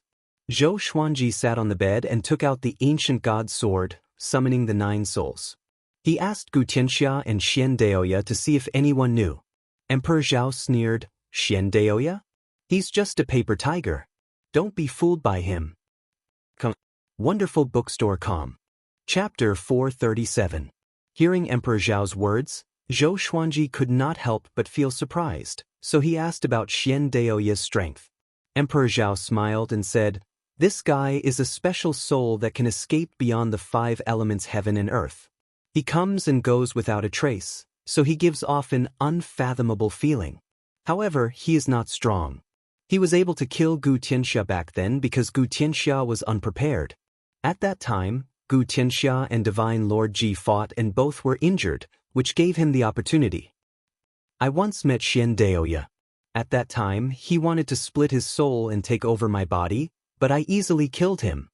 Zhou Xuanji sat on the bed and took out the ancient god's sword, summoning the 9 souls. He asked Gu Tianxia and Xian Daoya to see if anyone knew. Emperor Zhao sneered, "Xian Daoya? He's just a paper tiger. Don't be fooled by him." Wonderful Bookstore. Chapter 437. Hearing Emperor Zhao's words, Zhou Xuanji could not help but feel surprised, so he asked about Xian Daoya's strength. Emperor Zhao smiled and said, "This guy is a special soul that can escape beyond the 5 elements heaven and earth. He comes and goes without a trace, so he gives off an unfathomable feeling. However, he is not strong. He was able to kill Gu Tianxia back then because Gu Tianxia was unprepared. At that time, Gu Tianxia and Divine Lord Ji fought and both were injured, which gave him the opportunity. I once met Xian Daoya. At that time, he wanted to split his soul and take over my body, but I easily killed him.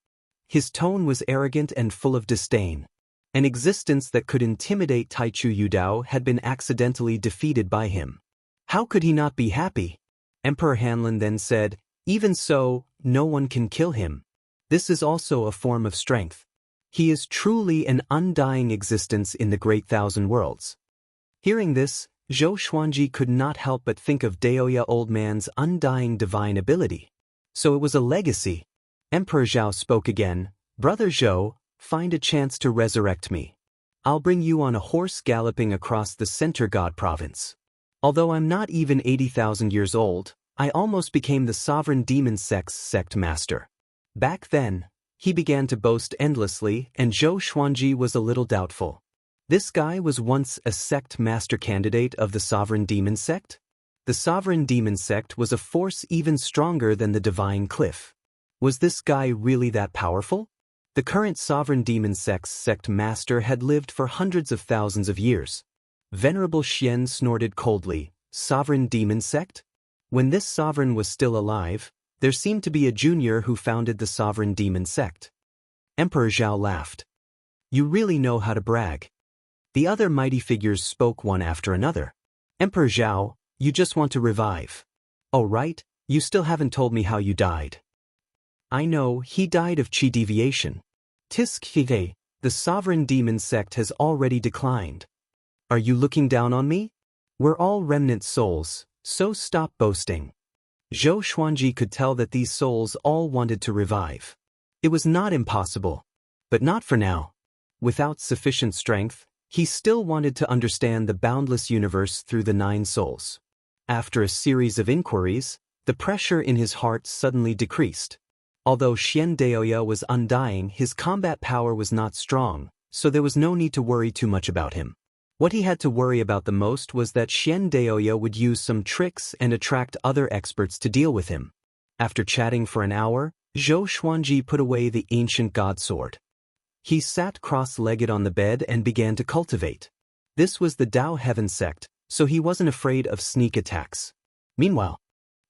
His tone was arrogant and full of disdain. An existence that could intimidate Taichu Yudao had been accidentally defeated by him. How could he not be happy?" Emperor Hanlin then said, "Even so, no one can kill him. This is also a form of strength. He is truly an undying existence in the great thousand worlds." Hearing this, Zhou Xuanji could not help but think of Daoya old man's undying divine ability. So it was a legacy. Emperor Zhao spoke again, "Brother Zhou, find a chance to resurrect me. I'll bring you on a horse galloping across the Center God province. Although I'm not even 80,000 years old, I almost became the sovereign demon sect's sect master." Back then, he began to boast endlessly, and Zhou Xuanji was a little doubtful. This guy was once a sect master candidate of the sovereign demon sect? The sovereign demon sect was a force even stronger than the divine cliff. Was this guy really that powerful? The current sovereign demon sect's sect master had lived for hundreds of thousands of years. Venerable Xian snorted coldly, "Sovereign demon sect?" When this sovereign was still alive, there seemed to be a junior who founded the sovereign demon sect. Emperor Zhao laughed. "You really know how to brag." The other mighty figures spoke one after another. "Emperor Zhao, you just want to revive. Oh right, you still haven't told me how you died." "I know, he died of chi deviation. Tiskite, the sovereign demon sect has already declined. Are you looking down on me? We're all remnant souls, so stop boasting." Zhou Xuanji could tell that these souls all wanted to revive. It was not impossible, but not for now. Without sufficient strength, he still wanted to understand the boundless universe through the 9 souls. After a series of inquiries, the pressure in his heart suddenly decreased. Although Xian Daoya was undying, his combat power was not strong, so there was no need to worry too much about him. What he had to worry about the most was that Xian Daoya would use some tricks and attract other experts to deal with him. After chatting for an hour, Zhou Xuanji put away the ancient god sword. He sat cross-legged on the bed and began to cultivate. This was the Dao Heaven sect, so he wasn't afraid of sneak attacks. Meanwhile,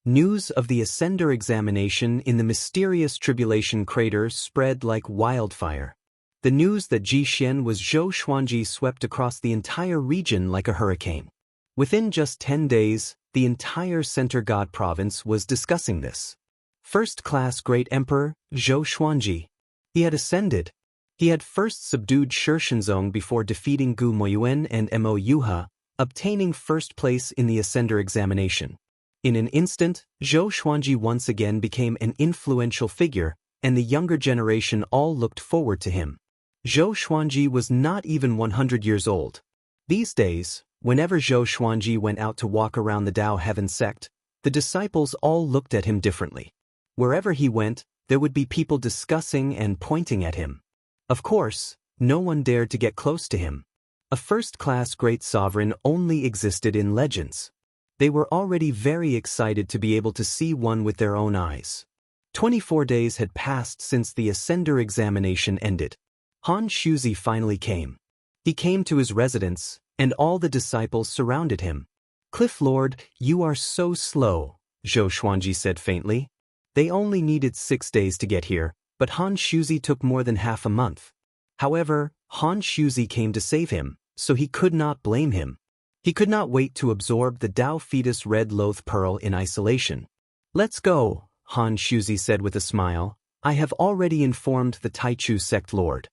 news of the Ascender examination in the mysterious Tribulation crater spread like wildfire. The news that Ji Xian was Zhou Xuanji swept across the entire region like a hurricane. Within just 10 days, the entire Center God province was discussing this. First-class Great Emperor, Zhou Xuanji. He had ascended. He had first subdued Shishenzong before defeating Gu Moyuan and Mo Yuha, obtaining first place in the Ascender examination. In an instant, Zhou Xuanji once again became an influential figure, and the younger generation all looked forward to him. Zhou Xuanji was not even 100 years old. These days, whenever Zhou Xuanji went out to walk around the Dao Heaven sect, the disciples all looked at him differently. Wherever he went, there would be people discussing and pointing at him. Of course, no one dared to get close to him. A first-class great sovereign only existed in legends. They were already very excited to be able to see one with their own eyes. 24 days had passed since the Ascender examination ended. Han Shuzi finally came. He came to his residence, and all the disciples surrounded him. "Cliff Lord, you are so slow," Zhou Xuanji said faintly. They only needed 6 days to get here, but Han Shuzi took more than half a month. However, Han Shuzi came to save him, so he could not blame him. He could not wait to absorb the Dao Fetus Red Loath Pearl in isolation. "Let's go," Han Shuzi said with a smile. "I have already informed the Taichu sect lord."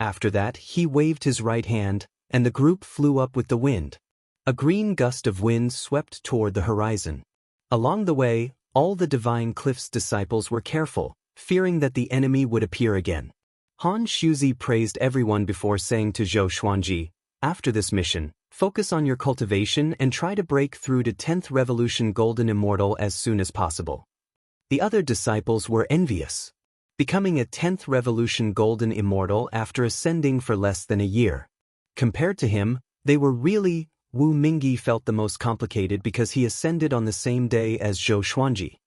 After that, he waved his right hand, and the group flew up with the wind. A green gust of wind swept toward the horizon. Along the way, all the Divine Cliff's disciples were careful, fearing that the enemy would appear again. Han Shuzi praised everyone before saying to Zhou Xuanji, "After this mission, focus on your cultivation and try to break through to 10th Revolution Golden Immortal as soon as possible." The other disciples were envious. Becoming a 10th Revolution Golden Immortal after ascending for less than a year. Compared to him, they were really. Wu Mingyi felt the most complicated because he ascended on the same day as Zhou Xuanji.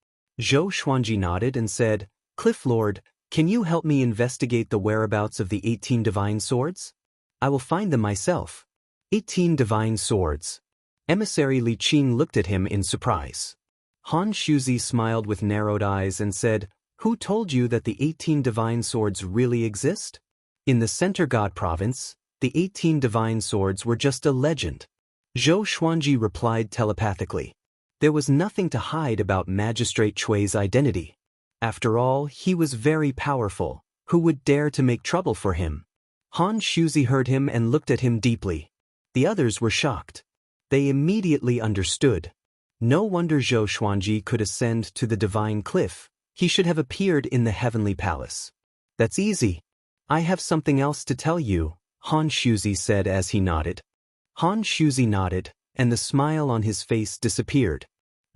Zhou Xuanji nodded and said, "Cliff Lord, can you help me investigate the whereabouts of the 18 divine swords? I will find them myself." 18 divine swords. Emissary Li Qing looked at him in surprise. Han Shuzi smiled with narrowed eyes and said, "Who told you that the 18 divine swords really exist? In the Center God Province, the 18 divine swords were just a legend." Zhou Xuanji replied telepathically. There was nothing to hide about Magistrate Chui's identity. After all, he was very powerful. Who would dare to make trouble for him? Han Shuzi heard him and looked at him deeply. The others were shocked. They immediately understood. No wonder Zhou Xuanji could ascend to the Divine Cliff. He should have appeared in the Heavenly Palace. "That's easy. I have something else to tell you," Han Shuzi said as he nodded. Han Shuzi nodded, and the smile on his face disappeared.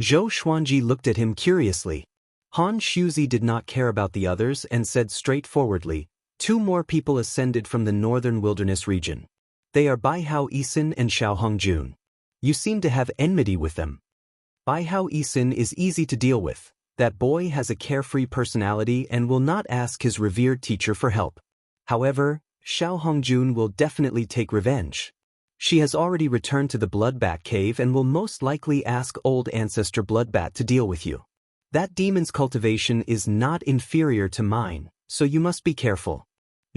Zhou Xuanji looked at him curiously. Han Shuzi did not care about the others and said straightforwardly, "2 more people ascended from the northern wilderness region. They are Baihao Yisin and Xiaohong Jun. You seem to have enmity with them. Baihao Yisin is easy to deal with. That boy has a carefree personality and will not ask his revered teacher for help. However, Xiaohong Jun will definitely take revenge. She has already returned to the Bloodbat Cave and will most likely ask old ancestor Bloodbat to deal with you. That demon's cultivation is not inferior to mine, so you must be careful."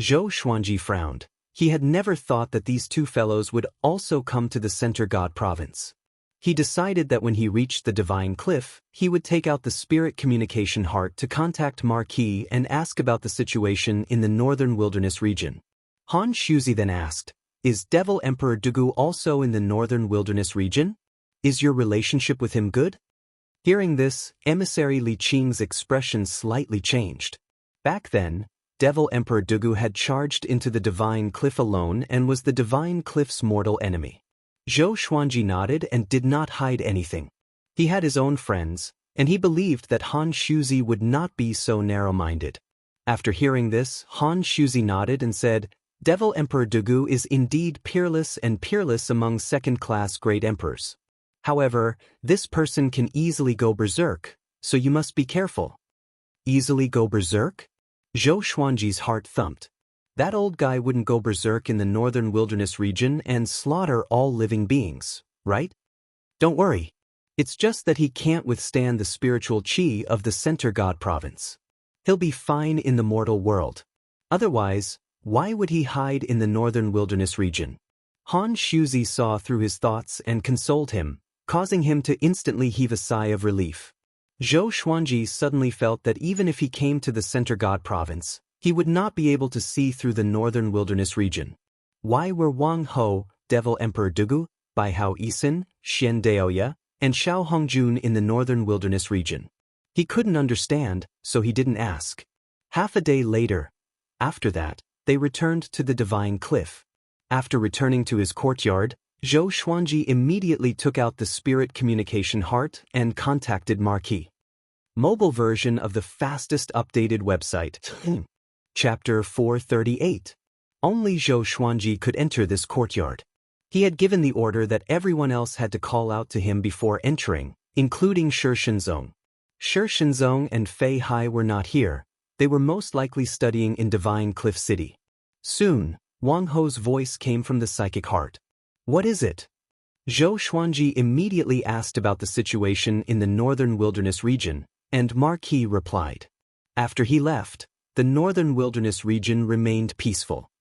Zhou Xuanji frowned. He had never thought that these 2 fellows would also come to the Center God Province. He decided that when he reached the Divine Cliff, he would take out the Spirit Communication Heart to contact Marquis and ask about the situation in the northern wilderness region. Han Shuzi then asked, "Is Devil Emperor Dugu also in the northern wilderness region? Is your relationship with him good?" Hearing this, Emissary Li Qing's expression slightly changed. Back then, Devil Emperor Dugu had charged into the Divine Cliff alone and was the Divine Cliff's mortal enemy. Zhou Xuanji nodded and did not hide anything. He had his own friends, and he believed that Han Shuzi would not be so narrow-minded. After hearing this, Han Shuzi nodded and said, "Devil Emperor Dugu is indeed peerless and peerless among second-class great emperors. However, this person can easily go berserk, so you must be careful." Easily go berserk? Zhou Xuanji's heart thumped. That old guy wouldn't go berserk in the northern wilderness region and slaughter all living beings, right? Don't worry. It's just that he can't withstand the spiritual chi of the Center God Province. He'll be fine in the mortal world. Otherwise, why would he hide in the northern wilderness region? Han Shuzi saw through his thoughts and consoled him, causing him to instantly heave a sigh of relief. Zhou Xuanji suddenly felt that even if he came to the Center God Province, he would not be able to see through the northern wilderness region. Why were Wang Ho, Devil Emperor Dugu, Baihao Yisin, Xian Daoya, and Xiao Hongjun in the northern wilderness region? He couldn't understand, so he didn't ask. Half a day later, after that, they returned to the Divine Cliff. After returning to his courtyard, Zhou Xuanji immediately took out the Spirit Communication Heart and contacted Marquis. Mobile version of the fastest updated website. Chapter 438. Only Zhou Xuanji could enter this courtyard. He had given the order that everyone else had to call out to him before entering, including Shi Shenzong. Shi Shenzong and Fei Hai were not here. They were most likely studying in Divine Cliff City. Soon, Wang Ho's voice came from the psychic heart. What is it? Zhou Xuanji immediately asked about the situation in the northern wilderness region, and Marquis replied. After he left, the northern wilderness region remained peaceful.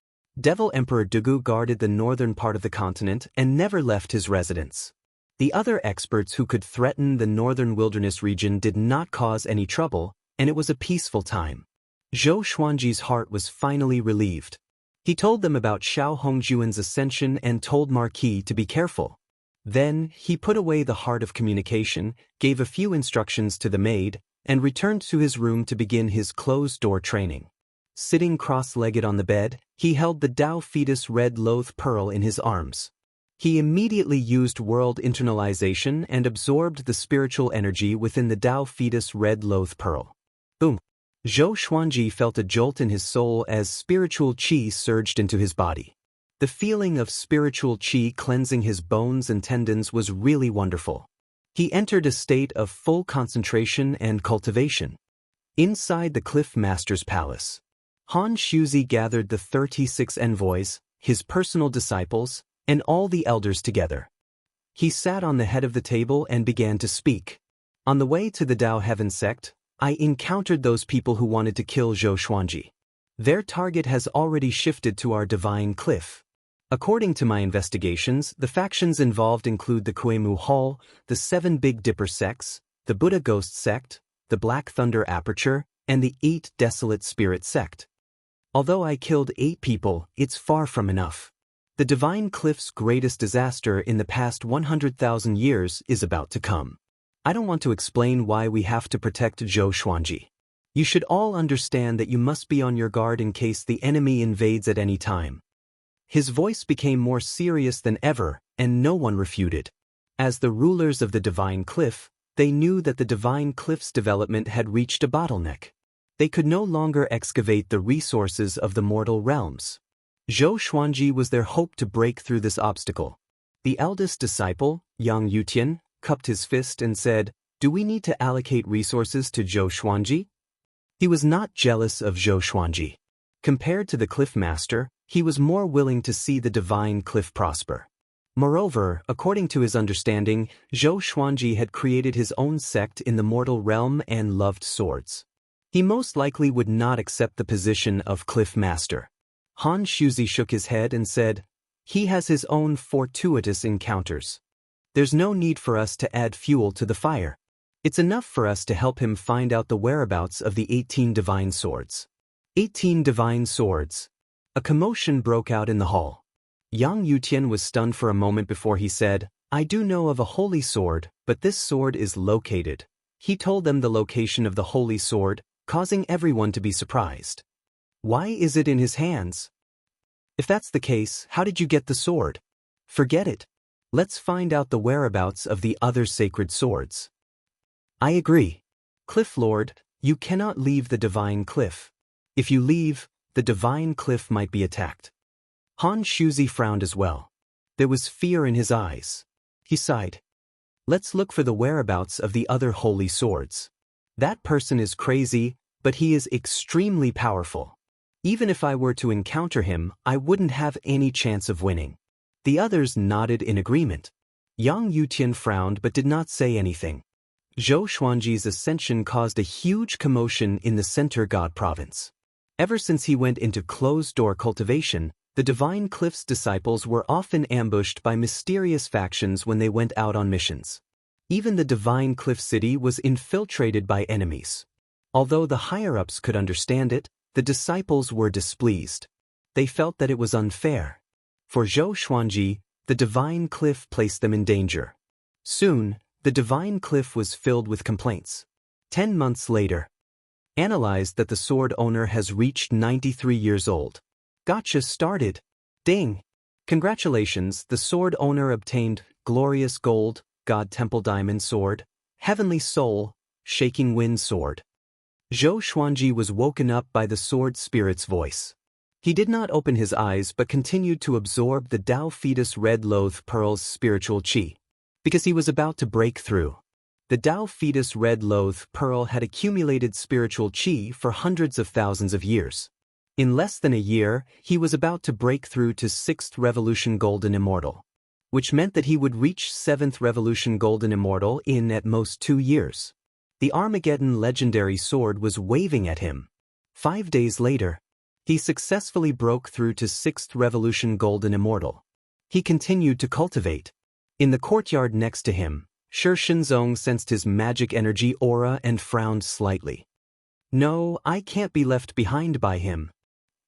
Devil Emperor Dugu guarded the northern part of the continent and never left his residence. The other experts who could threaten the northern wilderness region did not cause any trouble, and it was a peaceful time. Zhou Xuanji's heart was finally relieved. He told them about Xiao Hongjuan's ascension and told Marquis to be careful. Then, he put away the heart of communication, gave a few instructions to the maid, and returned to his room to begin his closed-door training. Sitting cross-legged on the bed, he held the Dao Fetus Red Loath Pearl in his arms. He immediately used world internalization and absorbed the spiritual energy within the Dao Fetus Red Loath Pearl. Boom! Zhou Xuanji felt a jolt in his soul as spiritual qi surged into his body. The feeling of spiritual qi cleansing his bones and tendons was really wonderful. He entered a state of full concentration and cultivation. Inside the Cliff Master's palace, Han Shuzi gathered the 36 envoys, his personal disciples, and all the elders together. He sat on the head of the table and began to speak. On the way to the Dao Heaven sect, I encountered those people who wanted to kill Zhou Xuanji. Their target has already shifted to our Divine Cliff. According to my investigations, the factions involved include the Kuemu Hall, the 7 Big Dipper sects, the Buddha Ghost sect, the Black Thunder Aperture, and the 8 Desolate Spirit sect. Although I killed 8 people, it's far from enough. The Divine Cliff's greatest disaster in the past 100,000 years is about to come. I don't want to explain why we have to protect Zhou Xuanji. You should all understand that you must be on your guard in case the enemy invades at any time. His voice became more serious than ever, and no one refuted. As the rulers of the Divine Cliff, they knew that the Divine Cliff's development had reached a bottleneck. They could no longer excavate the resources of the mortal realms. Zhou Xuanji was their hope to break through this obstacle. The eldest disciple, Yang Yutian, cupped his fist and said, "Do we need to allocate resources to Zhou Xuanji?" He was not jealous of Zhou Xuanji. Compared to the Cliff Master, he was more willing to see the Divine Cliff prosper. Moreover, according to his understanding, Zhou Xuanji had created his own sect in the mortal realm and loved swords. He most likely would not accept the position of Cliff Master. Han Shuzi shook his head and said, "He has his own fortuitous encounters. There's no need for us to add fuel to the fire. It's enough for us to help him find out the whereabouts of the 18 divine swords." 18 divine swords. A commotion broke out in the hall. Yang Yutian was stunned for a moment before he said, "I do know of a holy sword, but this sword is located." He told them the location of the holy sword, causing everyone to be surprised. "Why is it in his hands? If that's the case, how did you get the sword?" "Forget it. Let's find out the whereabouts of the other sacred swords." "I agree. Cliff Lord, you cannot leave the Divine Cliff. If you leave, the Divine Cliff might be attacked." Han Shuzi frowned as well. There was fear in his eyes. He sighed. "Let's look for the whereabouts of the other holy swords. That person is crazy, but he is extremely powerful. Even if I were to encounter him, I wouldn't have any chance of winning." The others nodded in agreement. Yang Yutian frowned but did not say anything. Zhou Xuanji's ascension caused a huge commotion in the Center God Province. Ever since he went into closed-door cultivation, the Divine Cliff's disciples were often ambushed by mysterious factions when they went out on missions. Even the Divine Cliff City was infiltrated by enemies. Although the higher-ups could understand it, the disciples were displeased. They felt that it was unfair. For Zhou Xuanji, the Divine Cliff placed them in danger. Soon, the Divine Cliff was filled with complaints. 10 months later, analyzed that the sword owner has reached 93 years old. Gotcha started. Ding! Congratulations, the sword owner obtained Glorious Gold, God Temple Diamond Sword, Heavenly Soul, shaking wind sword. Zhou Xuanji was woken up by the sword spirit's voice. He did not open his eyes but continued to absorb the Tao Fetus Red Loath Pearl's spiritual qi. Because he was about to break through. The Tao Fetus Red Loath Pearl had accumulated spiritual qi for hundreds of thousands of years. In less than a year, he was about to break through to 6th Revolution Golden Immortal, which meant that he would reach 7th Revolution Golden Immortal in at most 2 years. The Armageddon legendary sword was waving at him. 5 days later, he successfully broke through to 6th Revolution Golden Immortal. He continued to cultivate. In the courtyard next to him, Shi Shenzong sensed his magic energy aura and frowned slightly. "No, I can't be left behind by him,"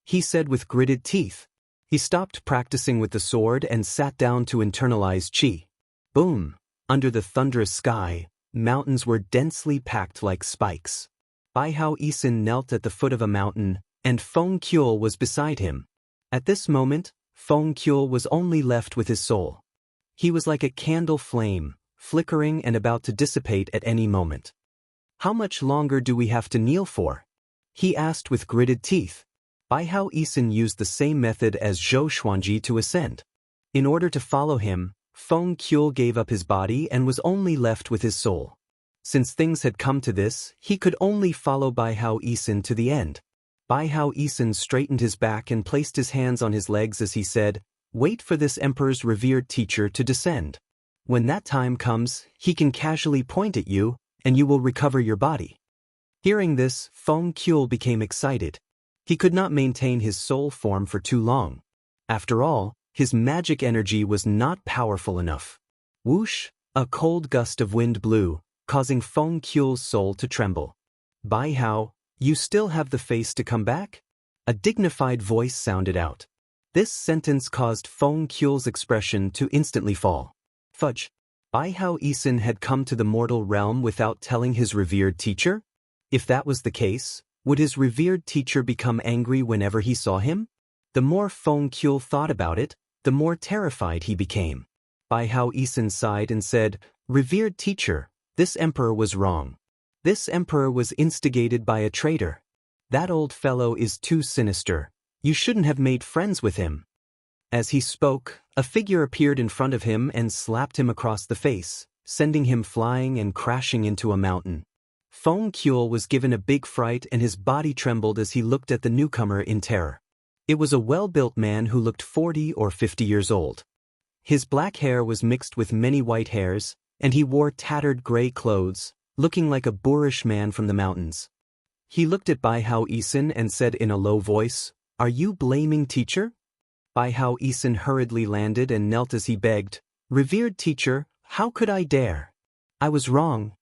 he said with gritted teeth. He stopped practicing with the sword and sat down to internalize qi. Boom! Under the thunderous sky, mountains were densely packed like spikes. Bai Hao Yisin knelt at the foot of a mountain, and Feng Qiu was beside him. At this moment, Feng Qiu was only left with his soul. He was like a candle flame, flickering and about to dissipate at any moment. "How much longer do we have to kneel for?" he asked with gritted teeth. Bai Hao Yisin used the same method as Zhou Xuanji to ascend. In order to follow him, Feng Qiu gave up his body and was only left with his soul. Since things had come to this, he could only follow Bai Hao Yisin to the end. Bai Hao Yisin straightened his back and placed his hands on his legs as he said, "Wait for this emperor's revered teacher to descend. When that time comes, he can casually point at you, and you will recover your body." Hearing this, Feng Qiu became excited. He could not maintain his soul form for too long. After all, his magic energy was not powerful enough. Whoosh! A cold gust of wind blew, causing Feng Qiu's soul to tremble. "Bai Hao, you still have the face to come back?" A dignified voice sounded out. This sentence caused Feng Qiu's expression to instantly fall. Fudge! Bai Hao Yisin had come to the mortal realm without telling his revered teacher? If that was the case, would his revered teacher become angry whenever he saw him? The more Feng Qiu thought about it, the more terrified he became. Bai Hao Yisin sighed and said, "Revered teacher, this emperor was wrong. This emperor was instigated by a traitor. That old fellow is too sinister. You shouldn't have made friends with him." As he spoke, a figure appeared in front of him and slapped him across the face, sending him flying and crashing into a mountain. Feng Qiu was given a big fright and his body trembled as he looked at the newcomer in terror. It was a well-built man who looked 40 or 50 years old. His black hair was mixed with many white hairs, and he wore tattered gray clothes, looking like a boorish man from the mountains. He looked at Bai Hao Yisin and said in a low voice, "Are you blaming teacher?" Bai Hao Yisin hurriedly landed and knelt as he begged, "Revered teacher, how could I dare? I was wrong."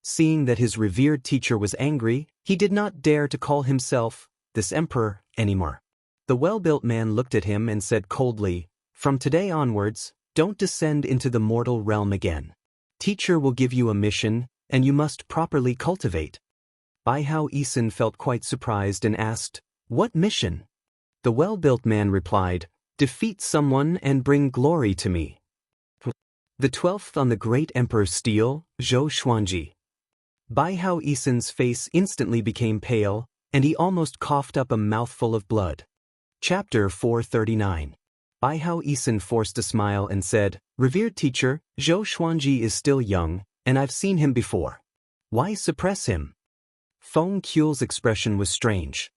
Seeing that his revered teacher was angry, he did not dare to call himself, this emperor, anymore. The well-built man looked at him and said coldly, "From today onwards, don't descend into the mortal realm again. Teacher will give you a mission, and you must properly cultivate." Bai Hao Yisin felt quite surprised and asked, "What mission?" The well-built man replied, "Defeat someone and bring glory to me." The 12th on the great emperor's steel, Zhou Xuanji. Bai Hao Yisin's face instantly became pale, and he almost coughed up a mouthful of blood. Chapter 439. Bai Hao Yisin forced a smile and said, "Revered teacher, Zhou Xuanji is still young, and I've seen him before. Why suppress him?" Feng Qiu's expression was strange.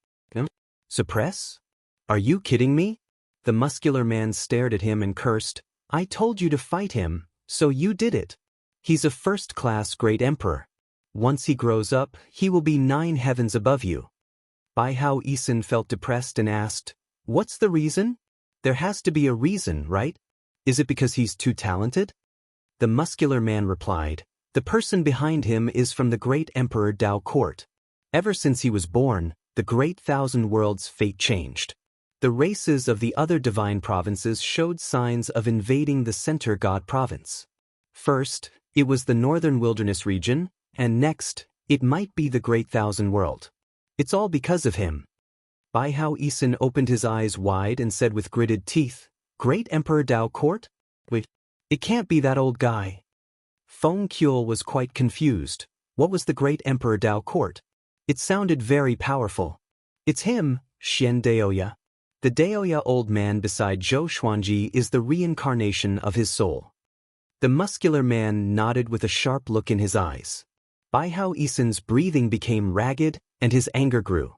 "Suppress? Are you kidding me?" The muscular man stared at him and cursed, "I told you to fight him, so you did it. He's a first-class great emperor. Once he grows up, he will be 9 heavens above you." Bai Hao Yisin felt depressed and asked, "What's the reason?" "There has to be a reason, right? Is it because he's too talented?" The muscular man replied, "The person behind him is from the great emperor Dao court. Ever since he was born, the great thousand worlds' fate changed. The races of the other divine provinces showed signs of invading the center god province. First, it was the northern wilderness region, and next, it might be the great thousand world. It's all because of him." Bai Hao Yisin opened his eyes wide and said with gritted teeth, "Great Emperor Dao court? Wait, it can't be that old guy." Feng Qiu was quite confused. What was the great Emperor Dao court? It sounded very powerful. It's him, Xian Daoya. The Daoya old man beside Zhou Xuanji is the reincarnation of his soul. The muscular man nodded with a sharp look in his eyes. Bai Hao Isen's breathing became ragged, and his anger grew.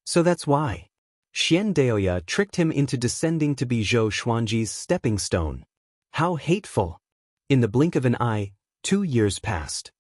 So that's why. Xian Daoya tricked him into descending to be Zhou Xuanji's stepping stone. How hateful! In the blink of an eye, 2 years passed.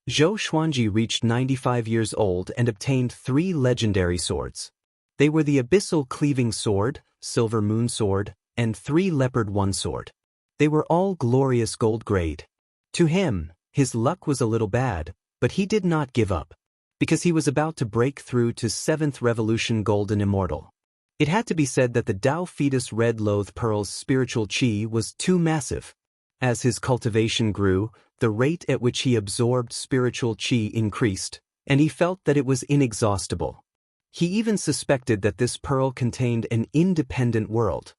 Zhou Xuanji reached 95 years old and obtained 3 legendary swords. They were the Abyssal Cleaving Sword, Silver Moon Sword, and 3 Leopard One Sword. They were all glorious gold grade. To him, his luck was a little bad, but he did not give up, because he was about to break through to 7th Revolution Golden Immortal. It had to be said that the Dao Fetus Red Loath Pearl's spiritual chi was too massive. As his cultivation grew, the rate at which he absorbed spiritual chi increased, and he felt that it was inexhaustible. He even suspected that this pearl contained an independent world.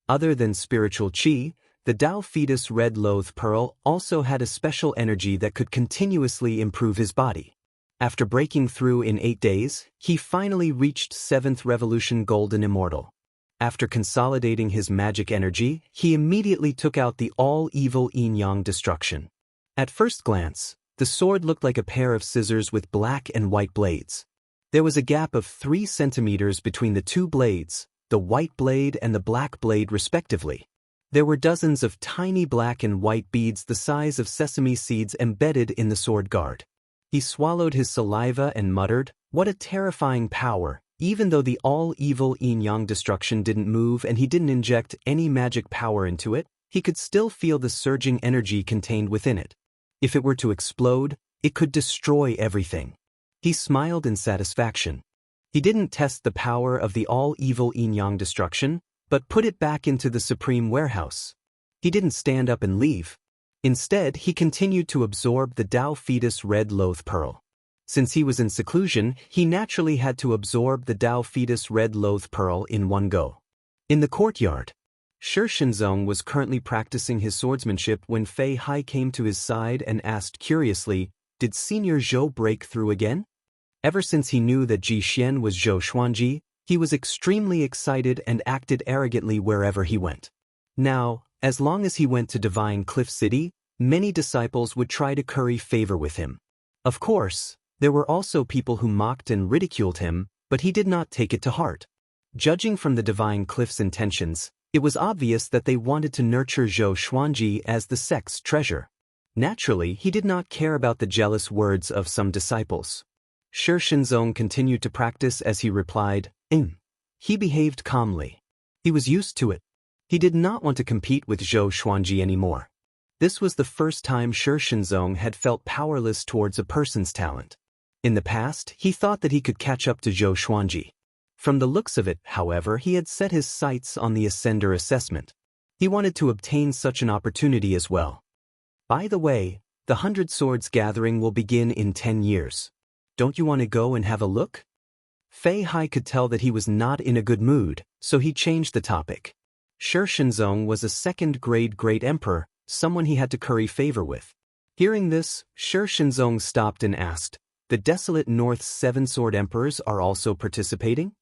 Other than spiritual chi, the Dao Fetus Red Loath Pearl also had a special energy that could continuously improve his body. After breaking through in 8 days, he finally reached 7th Revolution Golden Immortal. After consolidating his magic energy, he immediately took out the all-evil yin-yang destruction. At first glance, the sword looked like a pair of scissors with black and white blades. There was a gap of 3 centimeters between the 2 blades, the white blade and the black blade respectively. There were dozens of tiny black and white beads the size of sesame seeds embedded in the sword guard. He swallowed his saliva and muttered, "What a terrifying power!" Even though the all-evil yin-yang destruction didn't move and he didn't inject any magic power into it, he could still feel the surging energy contained within it. If it were to explode, it could destroy everything. He smiled in satisfaction. He didn't test the power of the all-evil yin-yang destruction, but put it back into the supreme warehouse. He didn't stand up and leave. Instead, he continued to absorb the Dao Fetus Red Loath Pearl. Since he was in seclusion, he naturally had to absorb the Dao Fetus Red Loath Pearl in one go. In the courtyard, Shi Shenzong was currently practicing his swordsmanship when Fei Hai came to his side and asked curiously, "Did Senior Zhou break through again?" Ever since he knew that Ji Xian was Zhou Xuanji, he was extremely excited and acted arrogantly wherever he went. Now, as long as he went to Divine Cliff City, many disciples would try to curry favor with him. Of course, there were also people who mocked and ridiculed him, but he did not take it to heart. Judging from the Divine Cliff's intentions, it was obvious that they wanted to nurture Zhou Xuanji as the sect's treasure. Naturally, he did not care about the jealous words of some disciples. Shi Shenzong continued to practice as he replied, He behaved calmly. He was used to it. He did not want to compete with Zhou Xuanji anymore. This was the first time Shi Shenzong had felt powerless towards a person's talent. In the past, he thought that he could catch up to Zhou Xuanji. From the looks of it, however, he had set his sights on the Ascender assessment. He wanted to obtain such an opportunity as well. By the way, the 100 Swords gathering will begin in 10 years. Don't you want to go and have a look? Fei Hai could tell that he was not in a good mood, so he changed the topic. Shi Shenzong was a second-grade great emperor, someone he had to curry favor with. Hearing this, Shi Shenzong stopped and asked, "The desolate North's 7 sword emperors are also participating?"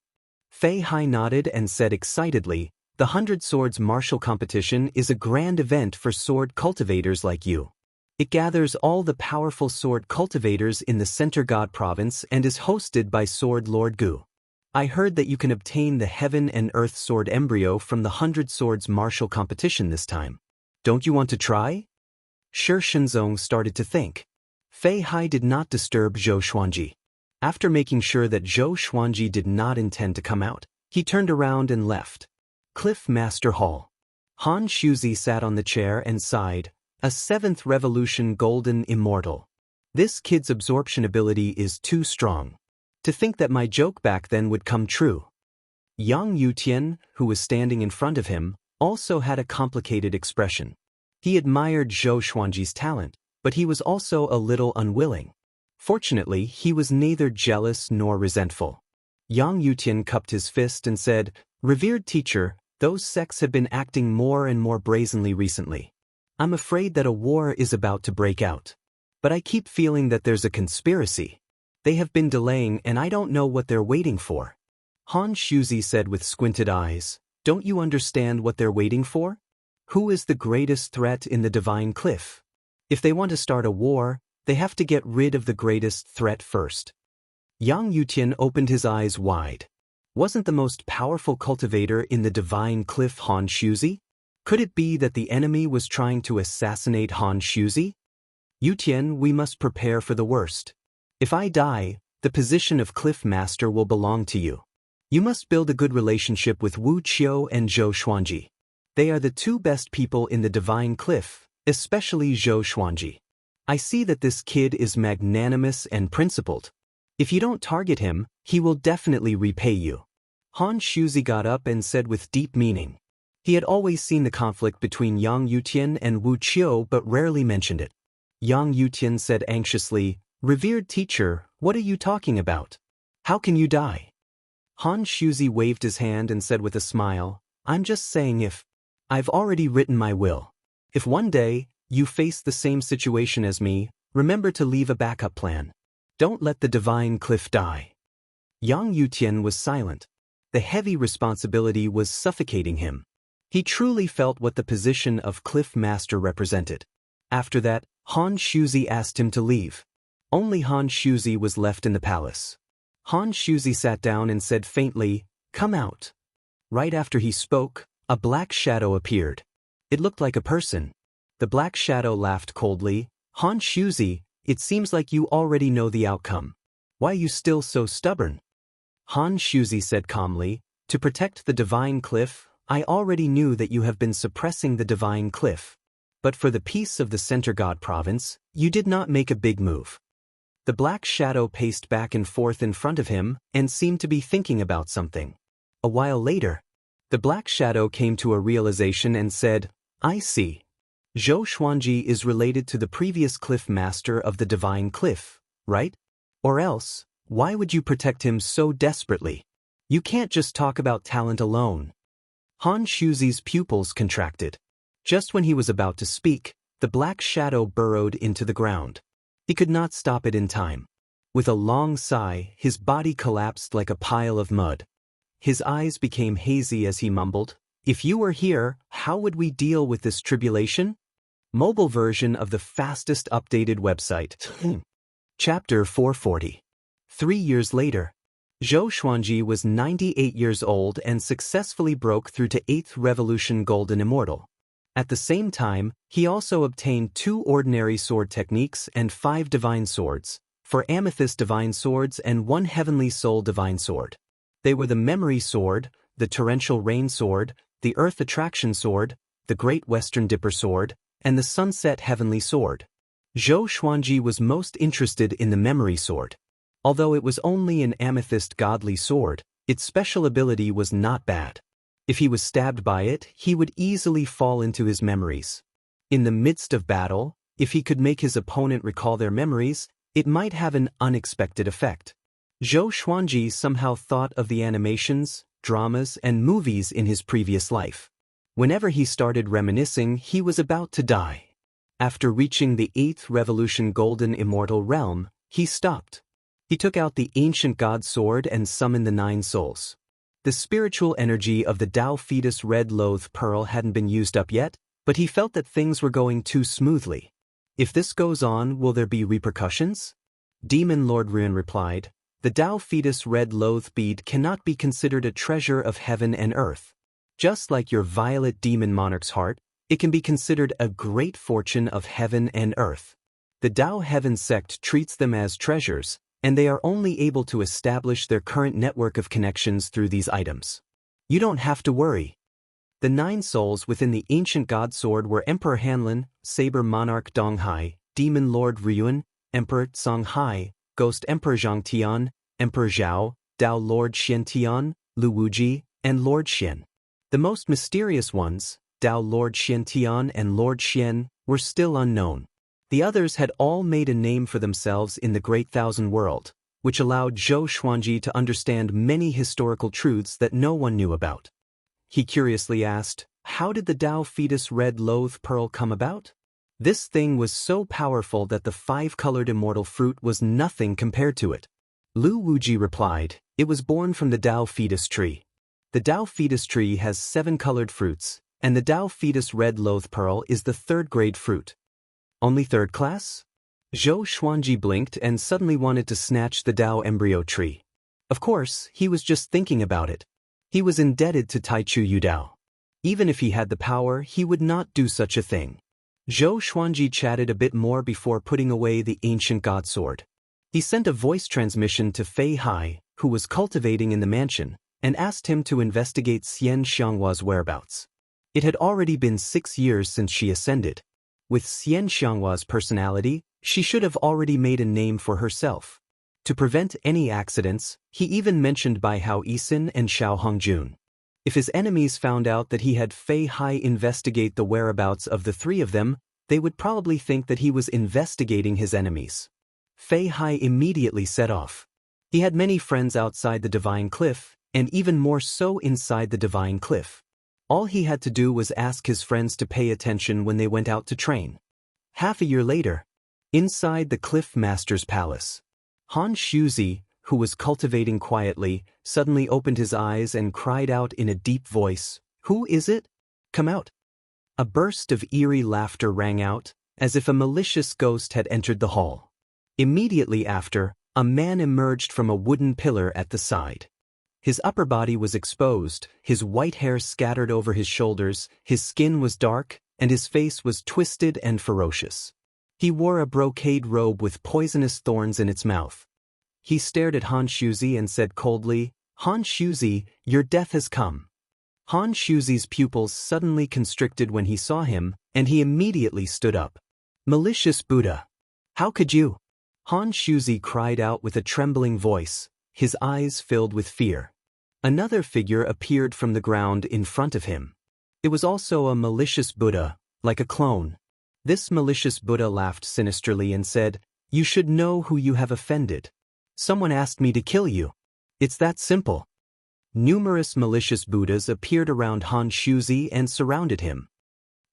Fei Hai nodded and said excitedly, "The 100 Swords martial competition is a grand event for sword cultivators like you. It gathers all the powerful sword cultivators in the Center God province and is hosted by Sword Lord Gu. I heard that you can obtain the Heaven and Earth sword embryo from the 100 Swords martial competition this time. Don't you want to try?" Shi Shenzong started to think. Fei Hai did not disturb Zhou Xuanji. After making sure that Zhou Xuanji did not intend to come out, he turned around and left. Cliff Master Hall. Han Shuzi sat on the chair and sighed, "A 7th Revolution Golden Immortal. This kid's absorption ability is too strong. To think that my joke back then would come true." Yang Yutian, who was standing in front of him, also had a complicated expression. He admired Zhou Xuanji's talent, but he was also a little unwilling. Fortunately, he was neither jealous nor resentful. Yang Yutian cupped his fist and said, "Revered teacher, those sects have been acting more and more brazenly recently. I'm afraid that a war is about to break out." But I keep feeling that there's a conspiracy. They have been delaying and I don't know what they're waiting for. Han Shuzi said with squinted eyes, don't you understand what they're waiting for? Who is the greatest threat in the Divine Cliff? If they want to start a war, they have to get rid of the greatest threat first. Yang Yutian opened his eyes wide. Wasn't the most powerful cultivator in the Divine Cliff Han Shuzi? Could it be that the enemy was trying to assassinate Han Shuzi? Yutian, we must prepare for the worst. If I die, the position of Cliff Master will belong to you. You must build a good relationship with Wuxia and Xianxia. They are the two best people in the Divine Cliff, especially Xianxia. I see that this kid is magnanimous and principled. If you don't target him, he will definitely repay you. Han Shuzi got up and said with deep meaning. He had always seen the conflict between Yang Yutian and Wu Qiu but rarely mentioned it. Yang Yutian said anxiously, Revered teacher, what are you talking about? How can you die? Han Shuzi waved his hand and said with a smile, I'm just saying if. I've already written my will. If one day, you face the same situation as me, remember to leave a backup plan. Don't let the Divine Cliff die. Yang Yutian was silent. The heavy responsibility was suffocating him. He truly felt what the position of Cliff Master represented. After that, Han Shuzi asked him to leave. Only Han Shuzi was left in the palace. Han Shuzi sat down and said faintly, Come out. Right after he spoke, a black shadow appeared. It looked like a person. The black shadow laughed coldly, Han Shuzi, it seems like you already know the outcome. Why are you still so stubborn? Han Shuzi said calmly, To protect the Divine Cliff, I already knew that you have been suppressing the Divine Cliff. But for the peace of the Center God Province, you did not make a big move. The black shadow paced back and forth in front of him and seemed to be thinking about something. A while later, the black shadow came to a realization and said, I see. Zhou Xuanji is related to the previous Cliff Master of the Divine Cliff, right? Or else, why would you protect him so desperately? You can't just talk about talent alone. Han Shuzi's pupils contracted. Just when he was about to speak, the black shadow burrowed into the ground. He could not stop it in time. With a long sigh, his body collapsed like a pile of mud. His eyes became hazy as he mumbled, If you were here, how would we deal with this tribulation? Mobile version of the fastest updated website. Chapter 440. 3 years later, Zhou Xuanji was 98 years old and successfully broke through to 8th Revolution Golden Immortal. At the same time, he also obtained 2 ordinary sword techniques and 5 divine swords, 4 amethyst divine swords and 1 heavenly soul divine sword. They were the memory sword, the torrential rain sword, the earth attraction sword, the great western dipper sword, and the sunset heavenly sword. Zhou Xuanji was most interested in the memory sword. Although it was only an amethyst godly sword, its special ability was not bad. If he was stabbed by it, he would easily fall into his memories. In the midst of battle, if he could make his opponent recall their memories, it might have an unexpected effect. Zhou Xuanji somehow thought of the animations, dramas, and movies in his previous life. Whenever he started reminiscing, he was about to die. After reaching the 8th Revolution Golden Immortal realm, he stopped. He took out the ancient god sword and summoned the 9 souls. The spiritual energy of the Dao fetus red loath pearl hadn't been used up yet, but he felt that things were going too smoothly. If this goes on, will there be repercussions? Demon Lord Ruin replied, The Dao fetus red loath bead cannot be considered a treasure of heaven and earth. Just like your violet demon monarch's heart, it can be considered a great fortune of heaven and earth. The Dao Heaven sect treats them as treasures, and they are only able to establish their current network of connections through these items. You don't have to worry. The 9 souls within the ancient god sword were Emperor Hanlin, Saber Monarch Donghai, Demon Lord Ryuan, Emperor Songhai, Ghost Emperor Zhangtian, Emperor Zhao, Dao Lord Xiantian, Lu Wuji, and Lord Xian. The most mysterious ones, Dao Lord Xiantian and Lord Xian, were still unknown. The others had all made a name for themselves in the Great Thousand World, which allowed Zhou Xuanji to understand many historical truths that no one knew about. He curiously asked, How did the Dao fetus red loath pearl come about? This thing was so powerful that the five-colored immortal fruit was nothing compared to it. Lu Wuji replied, "It was born from the Dao fetus tree. The Dao fetus tree has 7 colored fruits, and the Dao fetus red loath pearl is the 3rd-grade fruit." "Only 3rd class?" Zhou Xuanji blinked and suddenly wanted to snatch the Dao embryo tree. Of course, he was just thinking about it. He was indebted to Taichu Yudao. Even if he had the power, he would not do such a thing. Zhou Xuanji chatted a bit more before putting away the ancient god sword. He sent a voice transmission to Fei Hai, who was cultivating in the mansion, and asked him to investigate Xianxia's whereabouts. It had already been 6 years since she ascended. With Xianxia's personality, she should have already made a name for herself. To prevent any accidents, he even mentioned Bai Hao Yisin and Xiao Hongjun. If his enemies found out that he had Fei Hai investigate the whereabouts of the 3 of them, they would probably think that he was investigating his enemies. Fei Hai immediately set off. He had many friends outside the Divine Cliff, and even more so inside the Divine Cliff. All he had to do was ask his friends to pay attention when they went out to train. Half a year later, inside the Cliff Master's palace, Han Shuzi, who was cultivating quietly, suddenly opened his eyes and cried out in a deep voice, "Who is it? Come out." A burst of eerie laughter rang out, as if a malicious ghost had entered the hall. Immediately after, a man emerged from a wooden pillar at the side. His upper body was exposed, his white hair scattered over his shoulders, his skin was dark, and his face was twisted and ferocious. He wore a brocade robe with poisonous thorns in its mouth. He stared at Han Shuzi and said coldly, "Han Shuzi, your death has come." Han Shuzi's pupils suddenly constricted when he saw him, and he immediately stood up. "Malicious Buddha! How could you?" Han Shuzi cried out with a trembling voice, his eyes filled with fear. Another figure appeared from the ground in front of him. It was also a malicious Buddha, like a clone. This malicious Buddha laughed sinisterly and said, "You should know who you have offended. Someone asked me to kill you. It's that simple." Numerous malicious Buddhas appeared around Han Shuzi and surrounded him.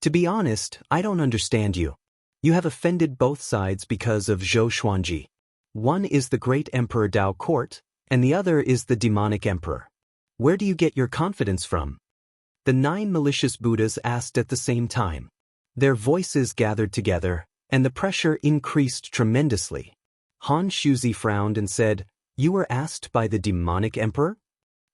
"To be honest, I don't understand you. You have offended both sides because of Zhou Xuanji. One is the great Emperor Dao Court, and the other is the demonic emperor. Where do you get your confidence from?" The 9 malicious Buddhas asked at the same time. Their voices gathered together, and the pressure increased tremendously. Han Shuzi frowned and said, "You were asked by the demonic emperor?"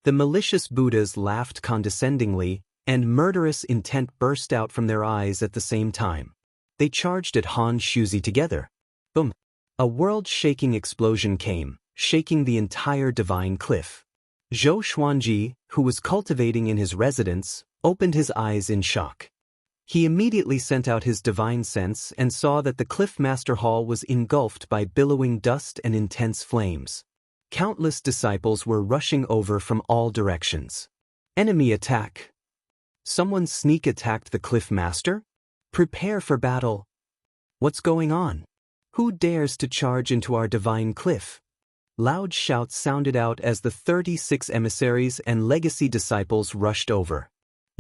The malicious Buddhas laughed condescendingly, and murderous intent burst out from their eyes at the same time. They charged at Han Shuzi together. Boom! A world-shaking explosion came, shaking the entire Divine Cliff. Zhou Xuanji, who was cultivating in his residence, opened his eyes in shock. He immediately sent out his divine sense and saw that the Cliff Master Hall was engulfed by billowing dust and intense flames. Countless disciples were rushing over from all directions. Enemy attack! Someone sneak attacked the Cliff Master? Prepare for battle! What's going on? Who dares to charge into our Divine Cliff? Loud shouts sounded out as the 36 emissaries and legacy disciples rushed over.